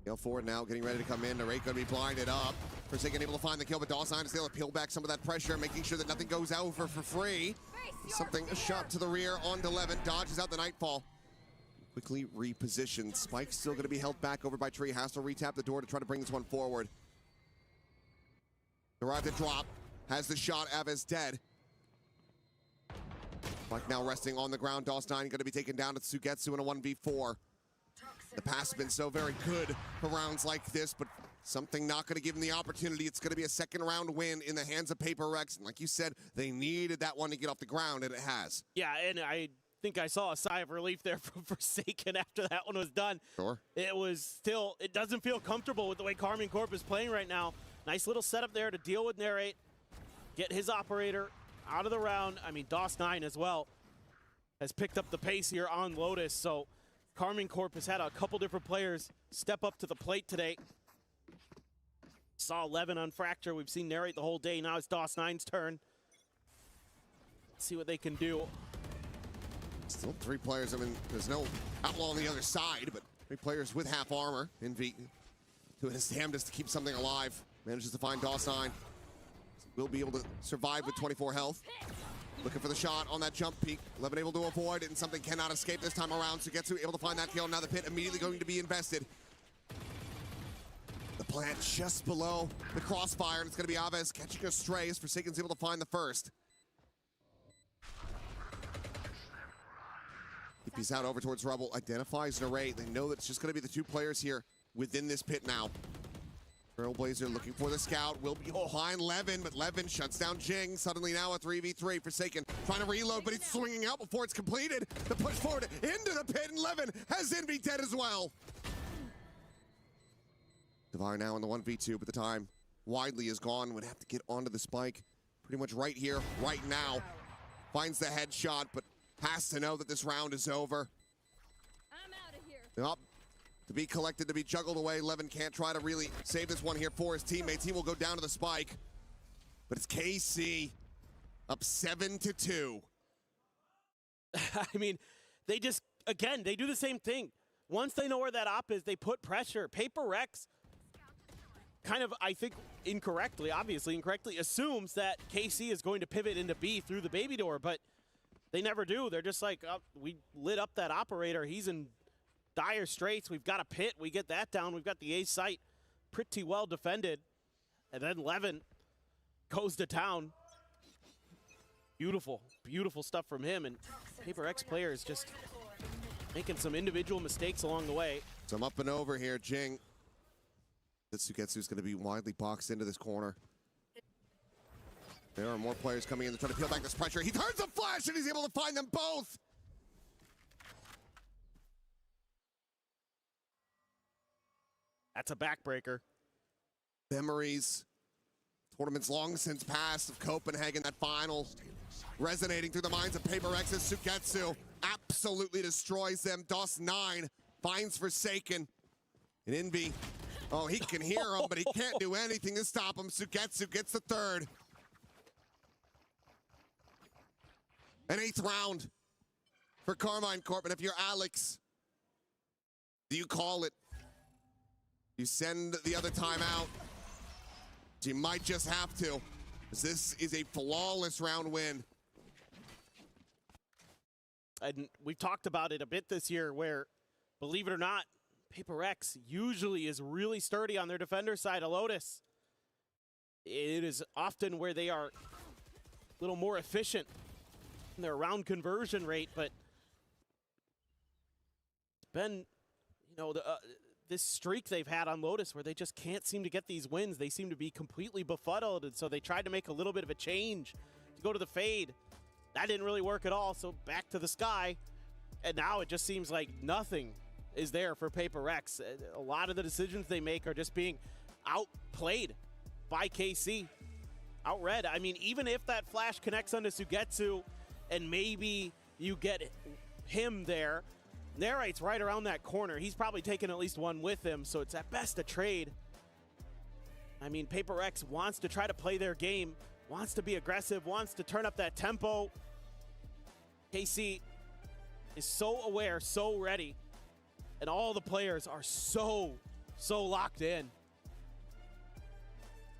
Go forward now, getting ready to come in. Narrate going to be blinded up. Forsaken able to find the kill, but Toss9 is able to peel back some of that pressure, making sure that nothing goes over for free. Something, a shot to the rear onto Levin, dodges out the Nightfall. Quickly repositioned. Spike's still going to be held back over by Tree. Has to retap the door to try to bring this one forward. Arrived at drop. Has the shot. Av is dead. Spike now resting on the ground. Toss9 going to be taken down to Sugetsu in a 1v4. The pass has been so very good for rounds like this, but something not going to give them the opportunity. It's going to be a second round win in the hands of PhFerz. And like you said, they needed that one to get off the ground, and it has. Yeah, and I think I saw a sigh of relief there from Forsaken after that one was done. Sure. It was still, it doesn't feel comfortable with the way Karmine Corp is playing right now. Nice little setup there to deal with Narrate. Get his Operator out of the round. I mean, Toss9 as well has picked up the pace here on Lotus, so Karmine Corp has had a couple different players step up to the plate today. Saw 11 on Fracture. We've seen Narrate the whole day. Now it's Toss9's turn. Let's see what they can do. Still 3 players. I mean, there's no Outlaw on the other side, but 3 players with half armor. Envy doing his damnedest to keep something alive. Manages to find Toss9. Will be able to survive with 24 health. Looking for the shot on that jump peak. Levin able to avoid it, and something cannot escape this time around. Sugetsu able to find that kill. Now the pit immediately going to be invested. The plant just below the crossfire, and it's going to be Aves catching a stray as Forsaken's able to find the first. He pees out over towards Rubble, identifies Narrate. They know that it's just going to be the 2 players here within this pit now. Trailblazer looking for the scout, will be behind Levin, but Levin shuts down Jing. Suddenly now a 3v3. Forsaken trying to reload, but he's swinging out before it's completed. The push forward into the pit, and Levin has Envy dead as well. Devar now in the 1v2, but the time widely is gone. Would have to get onto the spike pretty much right here, right now. Finds the headshot, but has to know that this round is over. I'm out of here. Up. To be collected, to be juggled away. Levin can't try to really save this one here for his teammates. He will go down to the spike. But it's KC up 7-2. I mean, they just, again, they do the same thing. Once they know where that op is, they put pressure. PhFerz kind of, I think, incorrectly, obviously incorrectly, assumes that KC is going to pivot into B through the baby door, but they never do. They're just like, oh, we lit up that operator. He's in dire straits. We've got a pit. We get that down. We've got the A site pretty well defended. And then Levin goes to town. Beautiful, beautiful stuff from him. And PhFerz players just making some individual mistakes along the way. Some up and over here, Jing. This Sugetsu's going to be widely boxed into this corner. There are more players coming in to try to peel back this pressure. He turns a flash and he's able to find them both. That's a backbreaker. Memories. Tournaments long since passed of Copenhagen. That final resonating through the minds of PhFerz. Sugetsu absolutely destroys them. DOS9 finds Forsaken. And Envy, oh, he can hear him, but he can't do anything to stop him. Sugetsu gets the third. An 8th round for Carmine Corp. And if you're Alex, do you call it? You send the other time out. You might just have to, because this is a flawless round win. And we've talked about it a bit this year where, believe it or not, PhFerz usually is really sturdy on their defender side of Lotus. It is often where they are a little more efficient in their round conversion rate, but it's been, you know, this streak they've had on Lotus where they just can't seem to get these wins. They seem to be completely befuddled, and so they tried to make a little bit of a change to go to the fade. That didn't really work at all, so back to the sky. And now it just seems like nothing is there for PhFerz. A lot of the decisions they make are just being outplayed by KC. Outread. I mean, even if that flash connects onto Sugetsu and maybe you get him there, Narrate's right around that corner. He's probably taken at least one with him, so it's at best a trade. I mean, PhFerz wants to try to play their game, wants to be aggressive, wants to turn up that tempo. KC is so aware, so ready, and all the players are so locked in.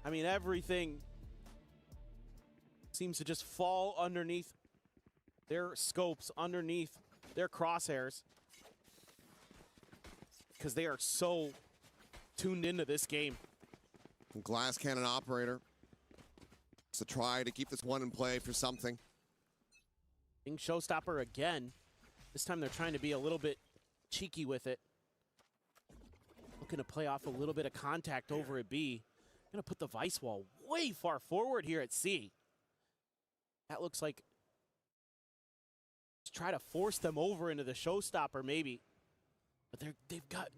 I mean, everything seems to just fall underneath their scopes, underneath their crosshairs, because they are so tuned into this game. Glass Cannon Operator. It's a try to keep this one in play for something. Being Showstopper again. This time they're trying to be a little bit cheeky with it. Looking to play off a little bit of contact over at B. Gonna put the Vice Wall way far forward here at C. That looks like try to force them over into the Showstopper maybe. But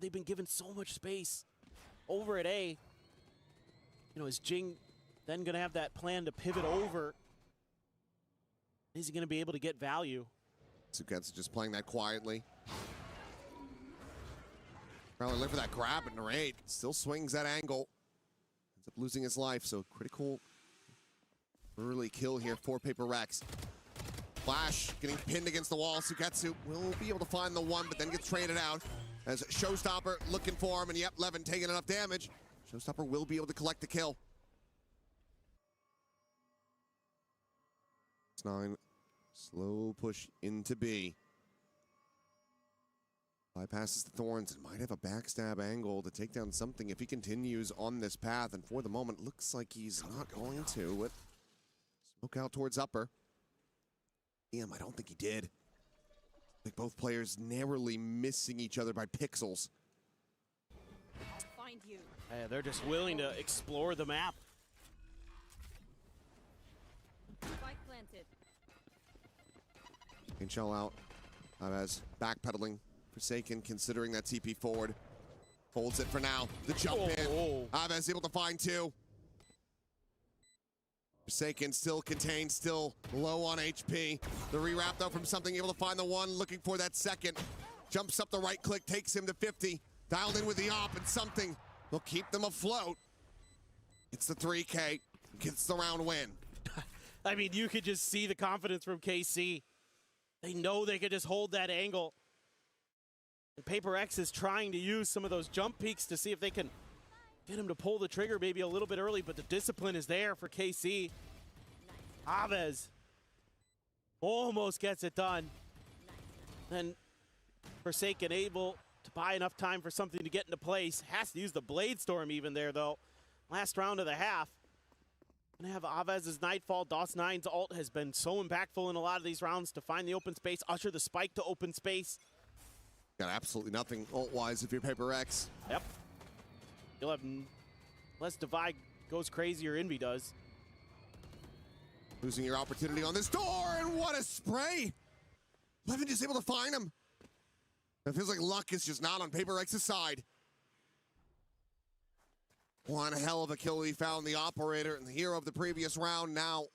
they've been given so much space over at A. You know, is Jing then gonna have that plan to pivot over? Is he gonna be able to get value? Sugetsu just playing that quietly. Probably live for that grab, but Narrate still swings that angle. Ends up losing his life, so critical early kill here for PhFerz. Flash getting pinned against the wall. Sugetsu will be able to find the one, but then gets traded out. As Showstopper looking for him, and yep, Levin taking enough damage. Showstopper will be able to collect the kill. 9, slow push into B. Bypasses the Thorns and might have a backstab angle to take down something if he continues on this path. And for the moment, looks like he's not going to. With smoke out towards upper. Damn, I don't think he did. Like both players narrowly missing each other by pixels. Find you. They're just willing to explore the map. Spike planted. And shell out. As backpedaling. Forsaken considering that TP forward. Holds it for now. The jump in. Aves able to find 2. Forsaken still contained, still low on HP. The rewrap though from something, able to find the 1, looking for that second. Jumps up the right click, takes him to 50. Dialed in with the op, and something will keep them afloat. It's the 3K, gets the round win. I mean, you could just see the confidence from KC. They know they could just hold that angle. And PhFerz is trying to use some of those jump peaks to see if they can get him to pull the trigger maybe a little bit early, but the discipline is there for KC. Aves almost gets it done. Then Forsaken able to buy enough time for something to get into place. Has to use the Blade Storm even there, though. Last round of the half. Gonna have Avez's Nightfall. DOS9's ult has been so impactful in a lot of these rounds to find the open space, usher the spike to open space. Got absolutely nothing ult-wise if you're PhFerz. Yep. You'll have less Divide goes crazy or Envy does. Losing your opportunity on this door, and what a spray! Levin just able to find him. It feels like luck is just not on PhFerz's side. One hell of a kill we found. The operator and the hero of the previous round now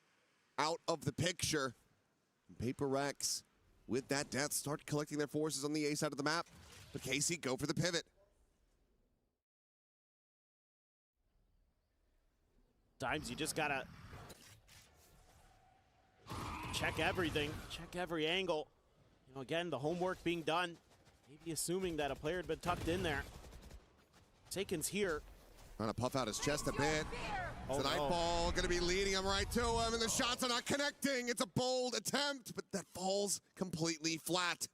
out of the picture. PhFerz, with that death, start collecting their forces on the A side of the map. But KC go for the pivot. Times you just gotta check everything, check every angle. You know, again, the homework being done. Maybe assuming that a player had been tucked in there. Forsaken's here. Trying to puff out his chest a bit. Oh, the Nightfall going to be leading him right to him, and the shots are not connecting. It's a bold attempt, but that falls completely flat.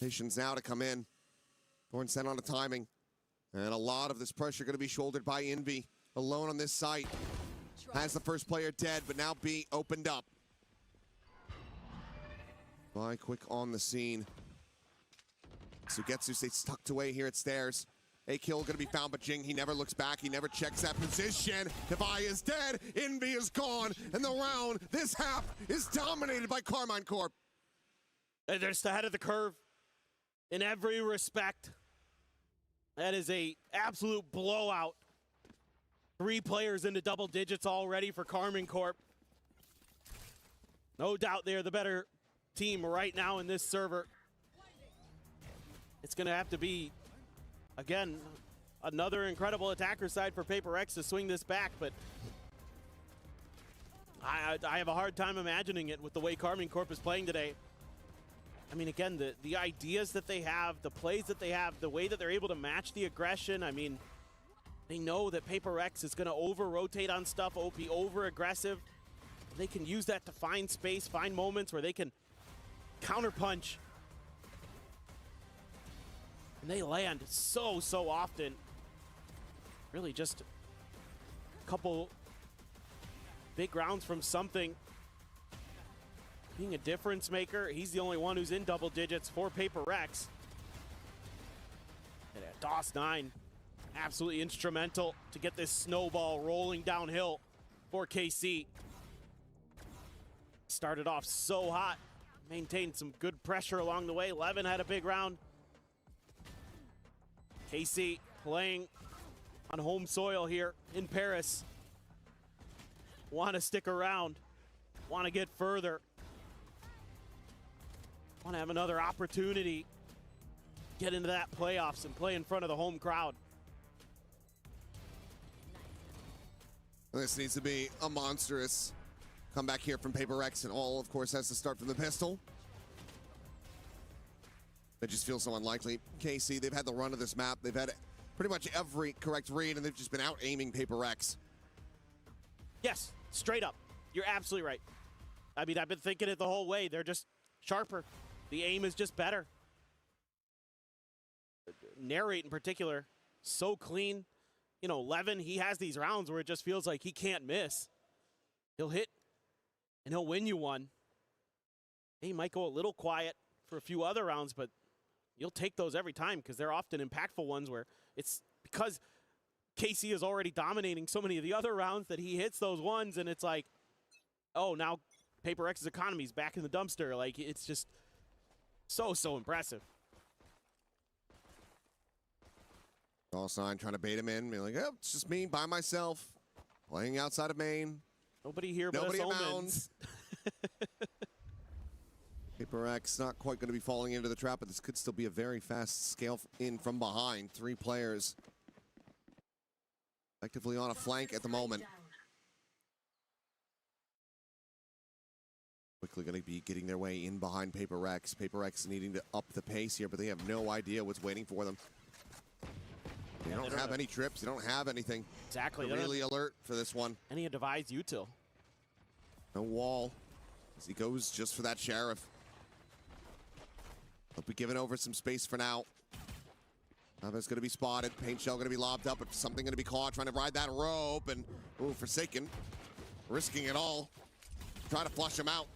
Patience now to come in. Thorn sent on the timing. And a lot of this pressure going to be shouldered by Envy. Alone on this site. Has the first player dead, but now B opened up. Fly quick on the scene. Sugetsu stays tucked away here at stairs. A kill gonna be found, but Jing, he never looks back. He never checks that position. Devi is dead. Envy is gone. And the round, this half, is dominated by Carmine Corp. And they're just ahead of the curve in every respect. That is a absolute blowout. 3 players into double digits already for Carmine Corp. No doubt they're the better team right now in this server. It's going to have to be, again, another incredible attacker side for PhFerz to swing this back, but I have a hard time imagining it with the way Carmine Corp is playing today. I mean, again, the ideas that they have, the plays that they have, the way that they're able to match the aggression, I mean, they know that PhFerz is going to over-rotate on stuff, be over-aggressive. They can use that to find space, find moments where they can counterpunch. And they land so often. Really just a couple big rounds from something. Being a difference maker, he's the only one who's in double digits for PhFerz. And DOS9, absolutely instrumental to get this snowball rolling downhill for KC. Started off so hot, maintained some good pressure along the way. Levin had a big round. KC playing on home soil here in Paris. Want to stick around, want to get further. Want to have another opportunity, get into that playoffs and play in front of the home crowd. This needs to be a monstrous comeback here from PhFerz, and all, of course, has to start from the pistol. It just feels so unlikely. KC, they've had the run of this map. They've had pretty much every correct read, and they've just been out-aiming PhFerz. Yes, straight up. You're absolutely right. I mean, I've been thinking it the whole way. They're just sharper. The aim is just better. Narrate in particular, so clean. You know, Levin, he has these rounds where it just feels like he can't miss. He'll hit, and he'll win you one. He might go a little quiet for a few other rounds, but you'll take those every time because they're often impactful ones where it's because KC is already dominating so many of the other rounds that he hits those ones, and it's like, oh, now PhFerz's economy's back in the dumpster. Like, it's just so impressive. DOS9 trying to bait him in, being like, oh, it's just me by myself, playing outside of main. Nobody here but Nobody us at Omens. PhFerz not quite going to be falling into the trap, but this could still be a very fast scale in from behind. 3 players effectively on a flank at the moment. Quickly going to be getting their way in behind PhFerz. PhFerz needing to up the pace here, but they have no idea what's waiting for them. They don't have any trips. They don't have anything. Exactly. They're really alert for this one. Any devised util. No wall as he goes just for that Sheriff. They'll be giving over some space for now. Ava's going to be spotted. Paint shell going to be lobbed up, but something going to be caught, trying to ride that rope. And, ooh, Forsaken, risking it all. Try to flush him out.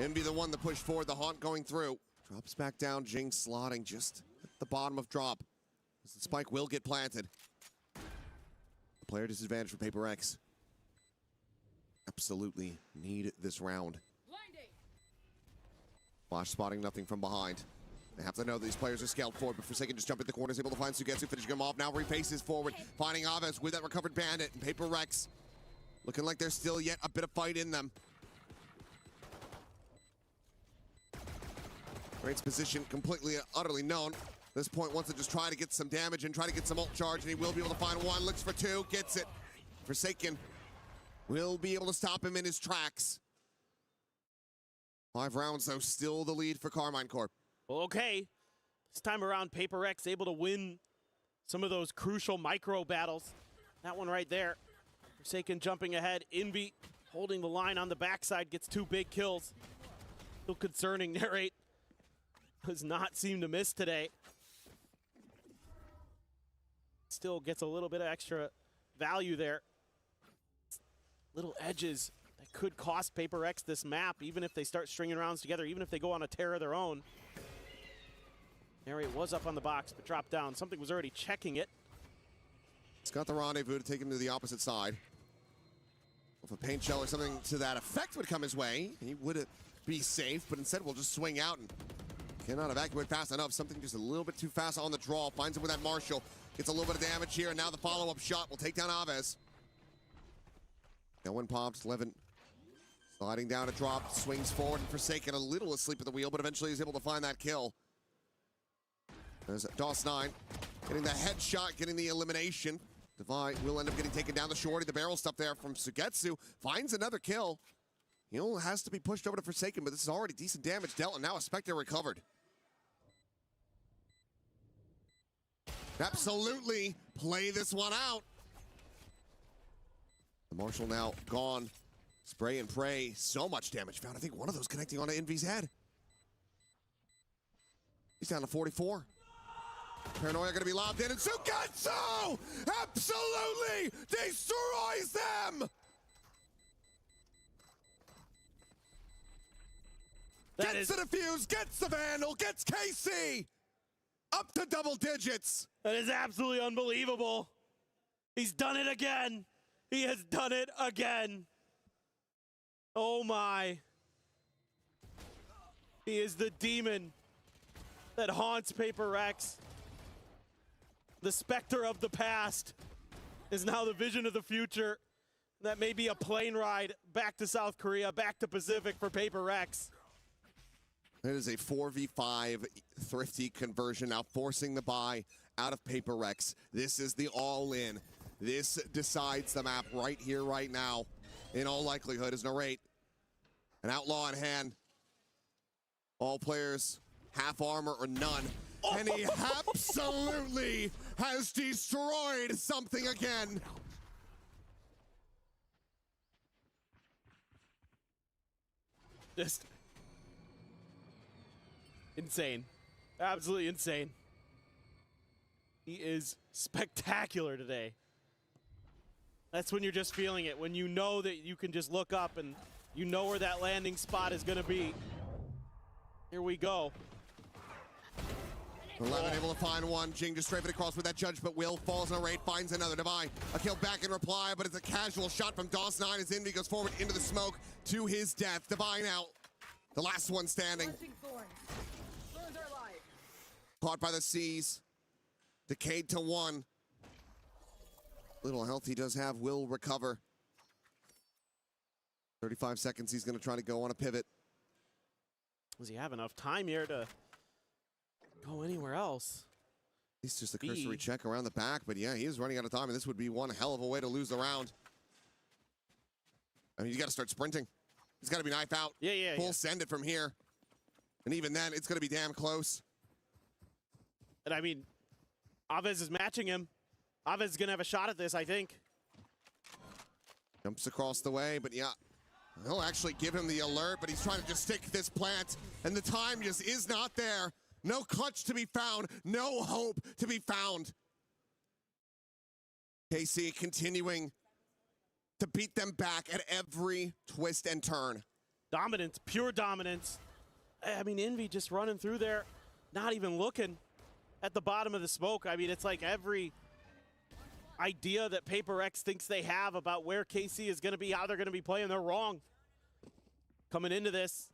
Envy the one that pushed forward, the Haunt going through. Drops back down, Jing slotting just at the bottom of drop. As the spike will get planted. The player disadvantage for PhFerz. Absolutely need this round. Flash spotting nothing from behind. They have to know that these players are scaled forward, but Forsaken just jump in the corners, able to find Sugetsu, finishing him off. Now refaces forward, finding Aves with that recovered bandit. And PhFerz looking like there's still yet a bit of fight in them. Raid's position completely and utterly known. At this point wants to just try to get some damage and try to get some ult charge, and he will be able to find one. Looks for 2, gets it. Forsaken will be able to stop him in his tracks. 5 rounds, though, still the lead for Carmine Corp. Well, okay. This time around, PhFerz able to win some of those crucial micro battles. That one right there. Forsaken jumping ahead. Envy holding the line on the backside, gets 2 big kills. Still concerning. Narrate does not seem to miss today. Still gets a little bit of extra value there. Little edges that could cost PhFerz this map, even if they start stringing rounds together, even if they go on a tear of their own. Narrate was up on the box, but dropped down. Something was already checking it. He's got the rendezvous to take him to the opposite side. If a paint shell or something to that effect would come his way, he would be safe, but instead we'll just swing out and cannot evacuate fast enough. Something just a little bit too fast on the draw. Finds him with that Marshall. Gets a little bit of damage here, and now the follow-up shot will take down Aves. Now one pops, Levin sliding down a drop, swings forward, and Forsaken a little asleep at the wheel, but eventually is able to find that kill. There's DOS9 getting the headshot, getting the elimination. Divide will end up getting taken down the shorty. The barrel stuff there from Sugetsu. Finds another kill. He'll has to be pushed over to Forsaken, but this is already decent damage dealt, and now a Spectre recovered. Absolutely play this one out. The Marshal now gone. Spray and pray. So much damage found. I think one of those connecting onto Envy's head. He's down to 44. Paranoia going to be lobbed in, and Sugetsu absolutely destroys them! Gets the defuse, gets the Vandal, gets KC! Up to double digits! That is absolutely unbelievable. He's done it again. He has done it again. Oh my. He is the demon that haunts PhFerz. The specter of the past is now the vision of the future. That may be a plane ride back to South Korea, back to Pacific for PhFerz. It is a 4v5 thrifty conversion, now forcing the buy out of PhFerz. This is the all-in. This decides the map right here, right now. In all likelihood, is Narrate. An outlaw in hand. All players, half armor or none. And he absolutely has destroyed something again. Just insane. Absolutely insane. He is spectacular today. That's when you're just feeling it, when you know that you can just look up and you know where that landing spot is going to be. Here we go. 11 able to find one. Jing just strafing across with that judge, but Will falls on a raid, finds another. Divine, a kill back in reply, but it's a casual shot from DOS9 as Envy goes forward into the smoke to his death. Divine out, the last one standing. Caught by the seas, decayed to 1. Little health he does have will recover. 35 seconds, he's going to try to go on a pivot. Does he have enough time here to go anywhere else? It's just a cursory check around the back, but yeah, he is running out of time, and this would be one hell of a way to lose the round. I mean, you got to start sprinting. He's got to be knife out. Yeah. Full send it from here. And even then, it's going to be damn close. And I mean, Aves is matching him. Aves is going to have a shot at this, I think. Jumps across the way, but yeah. He'll actually give him the alert, but he's trying to just stick this plant, and the time just is not there. No clutch to be found. No hope to be found. KC continuing to beat them back at every twist and turn. Dominance, pure dominance. I mean, Envy just running through there, not even looking at the bottom of the smoke. I mean, it's like every idea that PhFerz thinks they have about where KC is going to be, how they're going to be playing, they're wrong. Coming into this,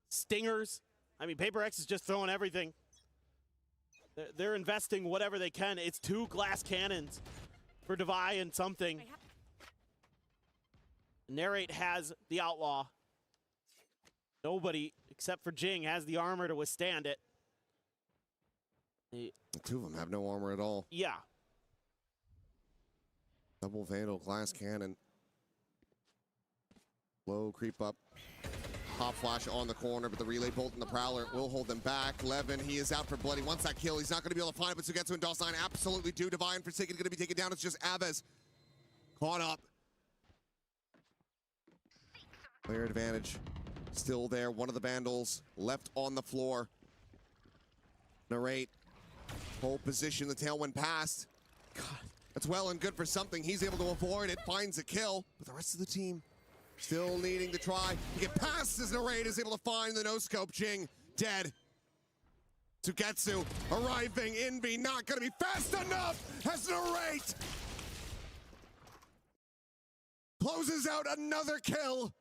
stingers. I mean, PhFerz is just throwing everything. They're investing whatever they can. It's 2 glass cannons for Devi and something. Narrate has the Outlaw. Nobody, except for Jing, has the armor to withstand it. The two of them have no armor at all. Yeah. Double Vandal glass cannon. Low creep up. Pop flash on the corner, but the relay bolt and the Prowler will hold them back. Levin, he is out for blood. He wants that kill. He's not going to be able to find it, but Sugetsu and DOS9 absolutely do. Divine Forsaken going to be taken down. It's just Aves caught up. Player advantage still there. One of the Vandals left on the floor. Narrate, hold position. The tailwind passed. God, that's well and good for something. He's able to avoid it, finds a kill, but the rest of the team still needing to try to get past as Narrate is able to find the no-scope. Jing dead. Sugetsu arriving. Envy not going to be fast enough as Narrate closes out another kill.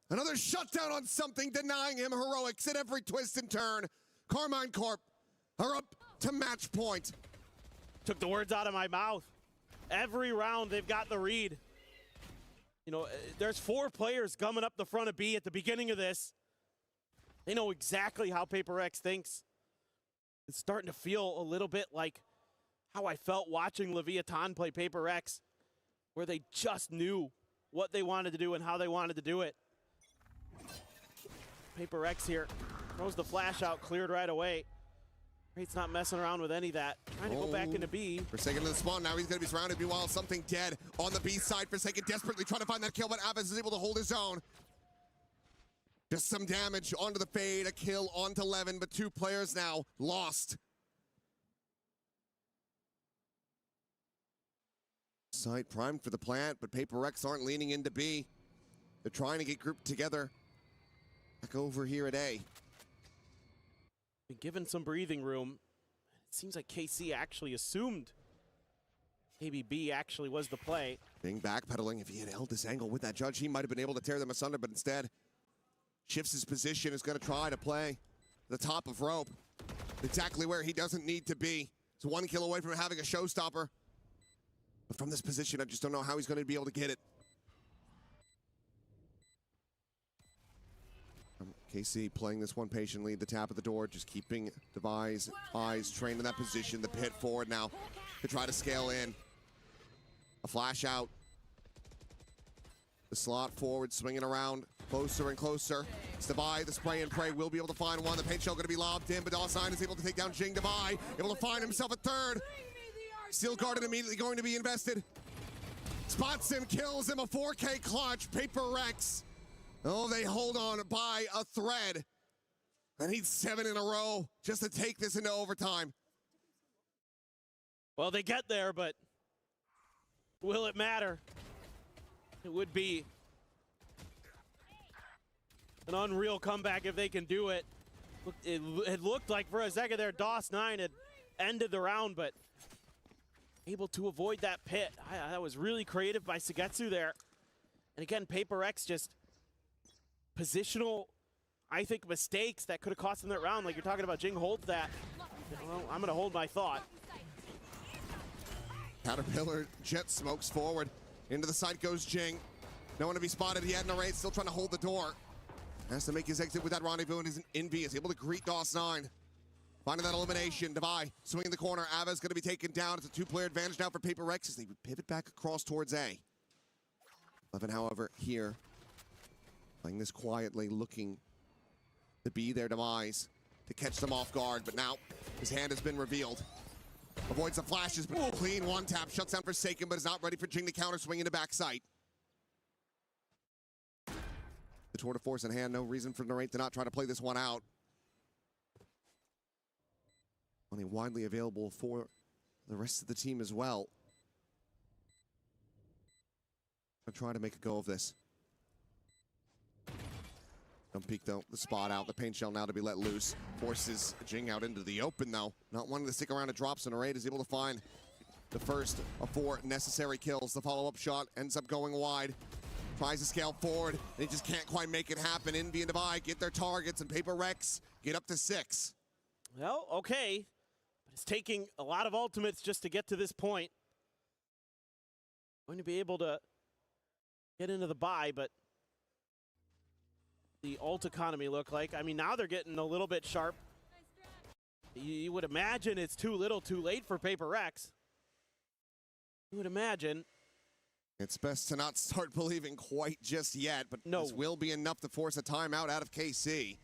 Another shutdown on something, denying him heroics at every twist and turn. Carmine Corp are up to match point. Took the words out of my mouth. Every round they've got the read. You know, there's 4 players coming up the front of B at the beginning of this. They know exactly how PhFerz thinks. It's starting to feel a little bit like how I felt watching Leviathan play PhFerz, where they just knew what they wanted to do and how they wanted to do it. PhFerz here throws the flash out, cleared right away. Rate's not messing around with any of that. Trying to go back into B. Forsaken to the spawn. Now he's going to be surrounded. Meanwhile, something dead on the B side. Forsaken desperately trying to find that kill, but Aves is able to hold his own. Just some damage onto the fade. A kill onto Levin, but 2 players now lost. Site primed for the plant, but PhFerz aren't leaning into B. They're trying to get grouped together. Back over here at A. Been given some breathing room. It seems like KC actually assumed maybe B actually was the play. Being backpedaling, if he had held this angle with that judge, he might have been able to tear them asunder, but instead shifts his position, is going to try to play the top of rope. Exactly where he doesn't need to be. It's 1 kill away from having a showstopper. But from this position, I just don't know how he's going to be able to get it. KC playing this one patiently, the tap of the door, just keeping Devi's eyes trained in that position. The pit forward now to try to scale in. A flash out. The slot forward, swinging around, closer and closer. It's Devi, the spray and pray, will be able to find one. The paint shell going to be lobbed in, but DOS9 is able to take down Jing. Devi, able to find himself a third. Steel guarded, immediately going to be invested. Spots him, kills him, a 4K clutch. PhFerz. Oh, they hold on by a thread. I need 7 in a row just to take this into overtime. Well, they get there, but will it matter? It would be an unreal comeback if they can do it. It looked like for a second there, DOS9 had ended the round, but able to avoid that pit. That was really creative by Sugetsu there. And again, PhFerz just positional, I think, mistakes that could have cost them that round. Like you're talking about, Jing holds that. Well, I'm going to hold my thought. Caterpillar jet smokes forward. Into the side goes Jing. No one to be spotted. He had no raid, still trying to hold the door. Has to make his exit with that rendezvous, and his Envy is able to greet DOS9. Finding that elimination. Devi swinging the corner. Ava's going to be taken down. It's a two-player advantage now for PhFerz as they pivot back across towards A. 11, however, here. Playing this quietly, looking to be their demise, to catch them off guard, but now his hand has been revealed. Avoids the flashes, but clean one tap. Shuts down Forsaken, but is not ready for Jing to counter, swinging to backside. The tour de force in hand, no reason for Narrate to not try to play this one out. Money widely available for the rest of the team as well. I'll try to make a go of this. Don't peek though, the spot out, the paint shell now to be let loose. Forces Jing out into the open though. Not wanting to stick around and drops, and Arraid is able to find the first of 4 necessary kills. The follow-up shot ends up going wide. Tries to scale forward, they just can't quite make it happen. Envy and Devi get their targets, and PhFerz get up to 6. Well, okay. But it's taking a lot of ultimates just to get to this point. Going to be able to get into the buy, but the ult economy look like. I mean, now they're getting a little bit sharp. You would imagine it's too little too late for PhFerz. You would imagine. It's best to not start believing quite just yet, but this will be enough to force a timeout out of KC.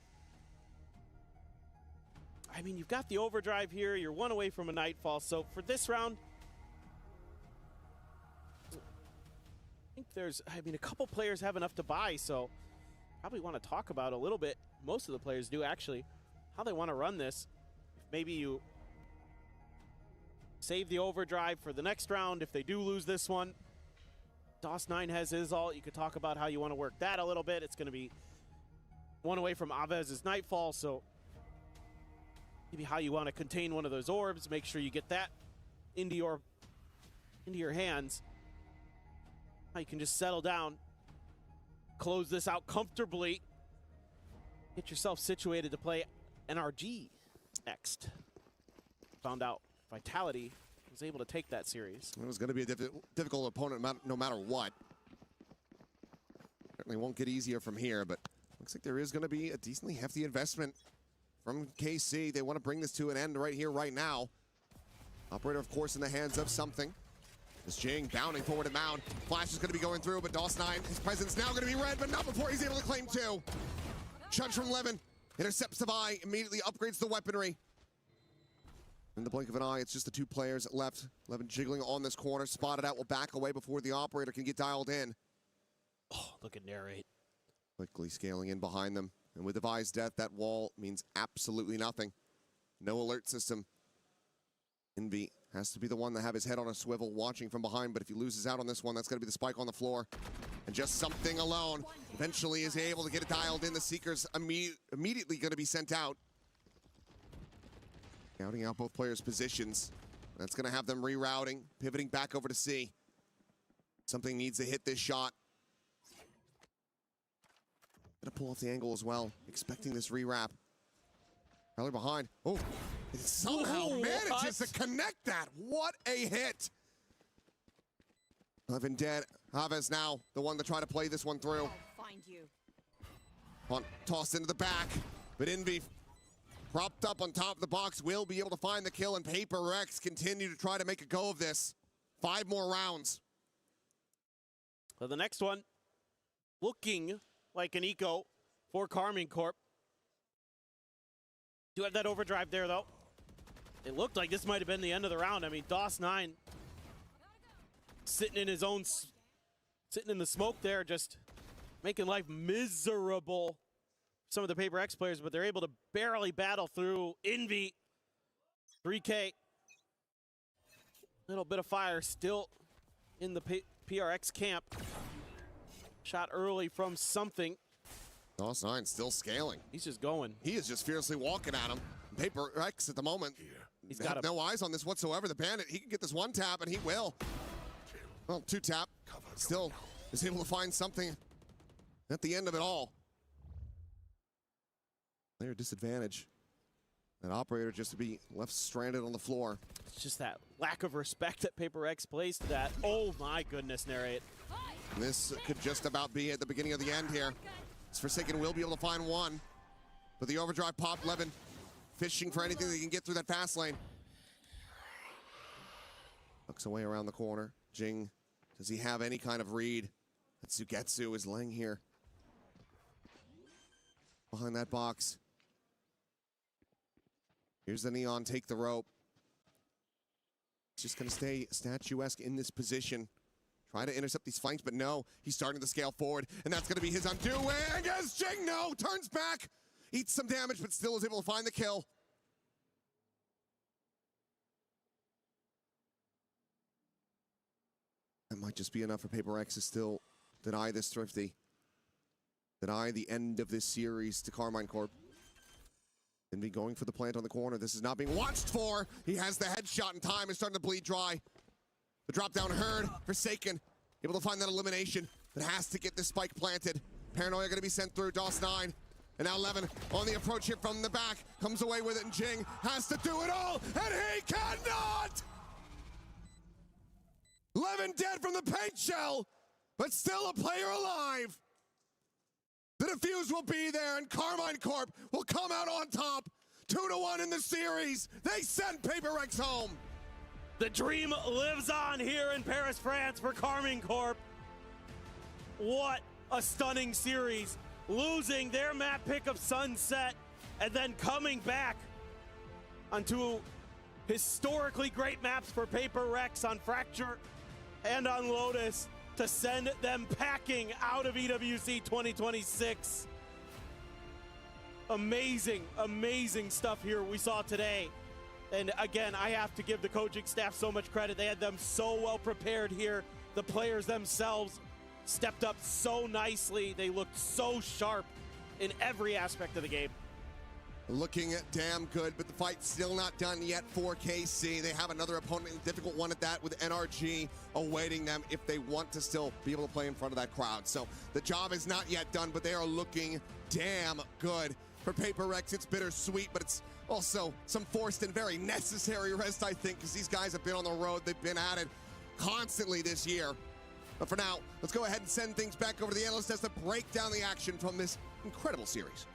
I mean, you've got the overdrive here. You're 1 away from a nightfall. So for this round, I think there's, a couple players have enough to buy, so probably want to talk about a little bit. Most of the players do actually, how they want to run this. Maybe you save the overdrive for the next round if they do lose this one. DOS9 has his ult. You could talk about how you want to work that a little bit. It's going to be 1 away from Avez's Nightfall, so maybe how you want to contain one of those orbs. Make sure you get that into your hands. How you can just settle down, close this out comfortably, get yourself situated to play NRG next. Found out Vitality was able to take that series. It was going to be a difficult opponent no matter what. Certainly won't get easier from here, but looks like there is going to be a decently hefty investment from KC. They want to bring this to an end right here, right now. Operator, of course, in the hands of something. This Jing bounding forward to mound. Flash is going to be going through, but DOS9, his presence now going to be read, but not before he's able to claim 2. Judge from Levin intercepts Devi, immediately upgrades the weaponry. In the blink of an eye, it's just the 2 players left. Levin jiggling on this corner, spotted out, will back away before the operator can get dialed in. Oh, look at Narrate. Quickly scaling in behind them. And with Devi's death, that wall means absolutely nothing. No alert system. Envy has to be the one to have his head on a swivel, watching from behind, but if he loses out on this one, that's going to be the spike on the floor. And just something alone eventually is able to get it dialed in. The Seeker's immediately going to be sent out. Scouting out both players' positions. That's going to have them rerouting, pivoting back over to C. Something needs to hit this shot. Gonna pull off the angle as well, expecting this rewrap. Probably behind. Oh, it somehow manages to connect that. What a hit. Levin dead. Havez now the one to try to play this one through. I'll find you. Tossed into the back, but Envy propped up on top of the box will be able to find the kill, and PhFerz continue to try to make a go of this. 5 more rounds. So the next one, looking like an eco for Carmine Corp. Do have that overdrive there, though. It looked like this might have been the end of the round. I mean, DOS9 sitting in his own, sitting in the smoke there, just making life miserable for some of the PhFerz players, but they're able to barely battle through. Envy, 3K. Little bit of fire still in the PRX camp. Shot early from something. DOS9 still scaling. He's just going. He is just fiercely walking at him. PhFerz at the moment. He's got no eyes on this whatsoever. The Bandit, he can get this 1 tap, and he will. Well, 2 tap. Still is able to find something at the end of it all. Player disadvantage. That operator just to be left stranded on the floor. It's just that lack of respect that PhFerz plays to that. Oh my goodness, Narrate. This could just about be at the beginning of the end here. Forsaken will be able to find one. But the overdrive popped. Levin fishing for anything that he can get through that fast lane. Looks away around the corner. Jing, does he have any kind of read? That Sugetsu is laying here behind that box. Here's the Neon, take the rope. Just gonna stay statuesque in this position. Try to intercept these flanks, but no, he's starting to scale forward, and that's gonna be his undoing as Jing, no, turns back, eats some damage, but still is able to find the kill. That might just be enough for PhFerz to still deny this Thrifty. Deny the end of this series to Carmine Corp. And be going for the plant on the corner. This is not being watched for. He has the headshot in time and starting to bleed dry. The drop down heard. Forsaken able to find that elimination, but has to get this spike planted. Paranoia going to be sent through. DOS 9. And now Levin on the approach here from the back. Comes away with it, and Jing has to do it all, and he cannot! Levin dead from the paint shell, but still a player alive. The defuse will be there, and Carmine Corp will come out on top. 2-1 in the series. They send PhFerz home. The dream lives on here in Paris, France for Carmine Corp. What a stunning series. Losing their map pick of Sunset and then coming back onto historically great maps for PhFerz on Fracture and on Lotus to send them packing out of EWC 2026. Amazing, amazing stuff here we saw today. And again, I have to give the coaching staff so much credit. They had them so well prepared here. The players themselves stepped up so nicely. They looked so sharp in every aspect of the game. Looking damn good, but the fight's still not done yet for KC. They have another opponent, a difficult one at that, with NRG awaiting them if they want to still be able to play in front of that crowd. So the job is not yet done, but they are looking damn good. For PhFerz, it's bittersweet, but it's also some forced and very necessary rest, I think, because these guys have been on the road. They've been at it constantly this year. But for now, let's go ahead and send things back over to the analyst desk to break down the action from this incredible series.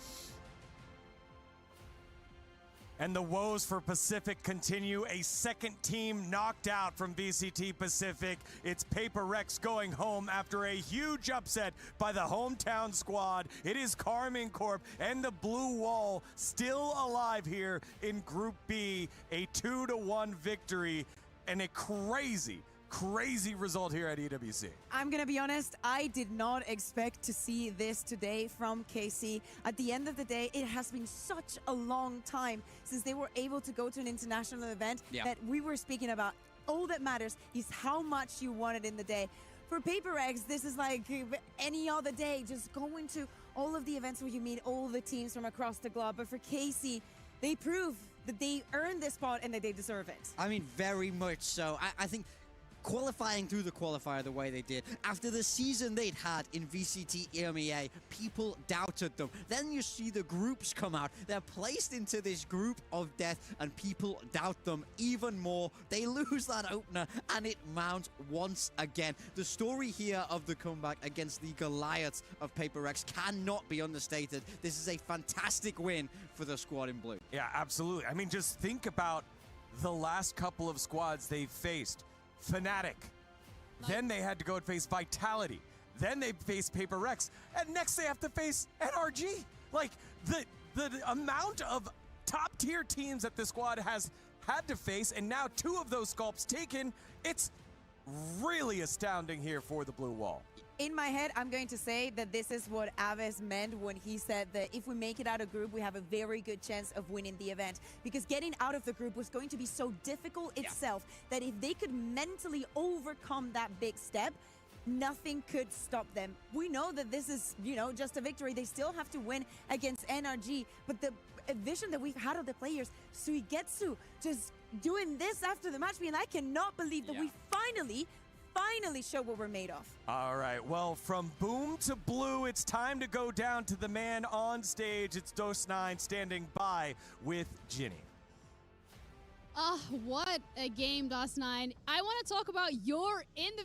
And the woes for Pacific continue. A second team knocked out from VCT Pacific. It's PhFerz going home after a huge upset by the hometown squad. It is Carmine Corp and the Blue Wall still alive here in Group B. A 2-1 victory and a crazy result here at EWC. I'm gonna be honest, I did not expect to see this today from KC. At the end of the day, it has been such a long time since they were able to go to an international event that we were speaking about. All that matters is how much you want it in the day. For PhFerz, this is like any other day, just going to all of the events where you meet all the teams from across the globe. But for KC, they prove that they earned this spot and that they deserve it. I mean, very much so. I think qualifying through the qualifier the way they did, after the season they'd had in VCT EMEA, people doubted them. Then you see the groups come out. They're placed into this group of death, and people doubt them even more. They lose that opener, and it mounts once again. The story here of the comeback against the Goliaths of PhFerz cannot be understated. This is a fantastic win for the squad in blue. Yeah, absolutely. I mean, just think about the last couple of squads they've faced. Fnatic. Then they had to go and face Vitality. Then they faced PhFerz. And next they have to face NRG. Like, the amount of top-tier teams that this squad has had to face, and now 2 of those sculpts taken, it's really astounding here for the Blue Wall. In my head, I'm going to say that this is what Aves meant when he said that if we make it out of group, we have a very good chance of winning the event. Because getting out of the group was going to be so difficult itself that if they could mentally overcome that big step, nothing could stop them. We know that this is, just a victory. They still have to win against NRG. But the vision that we've had of the players, Suigetsu just doing this after the match, I cannot believe that we finally show what we're made of. All right, well, from boom to blue, it's time to go down to the man on stage. It's Dose9 standing by with Ginny. What a game, DOS9. I want to talk about your individual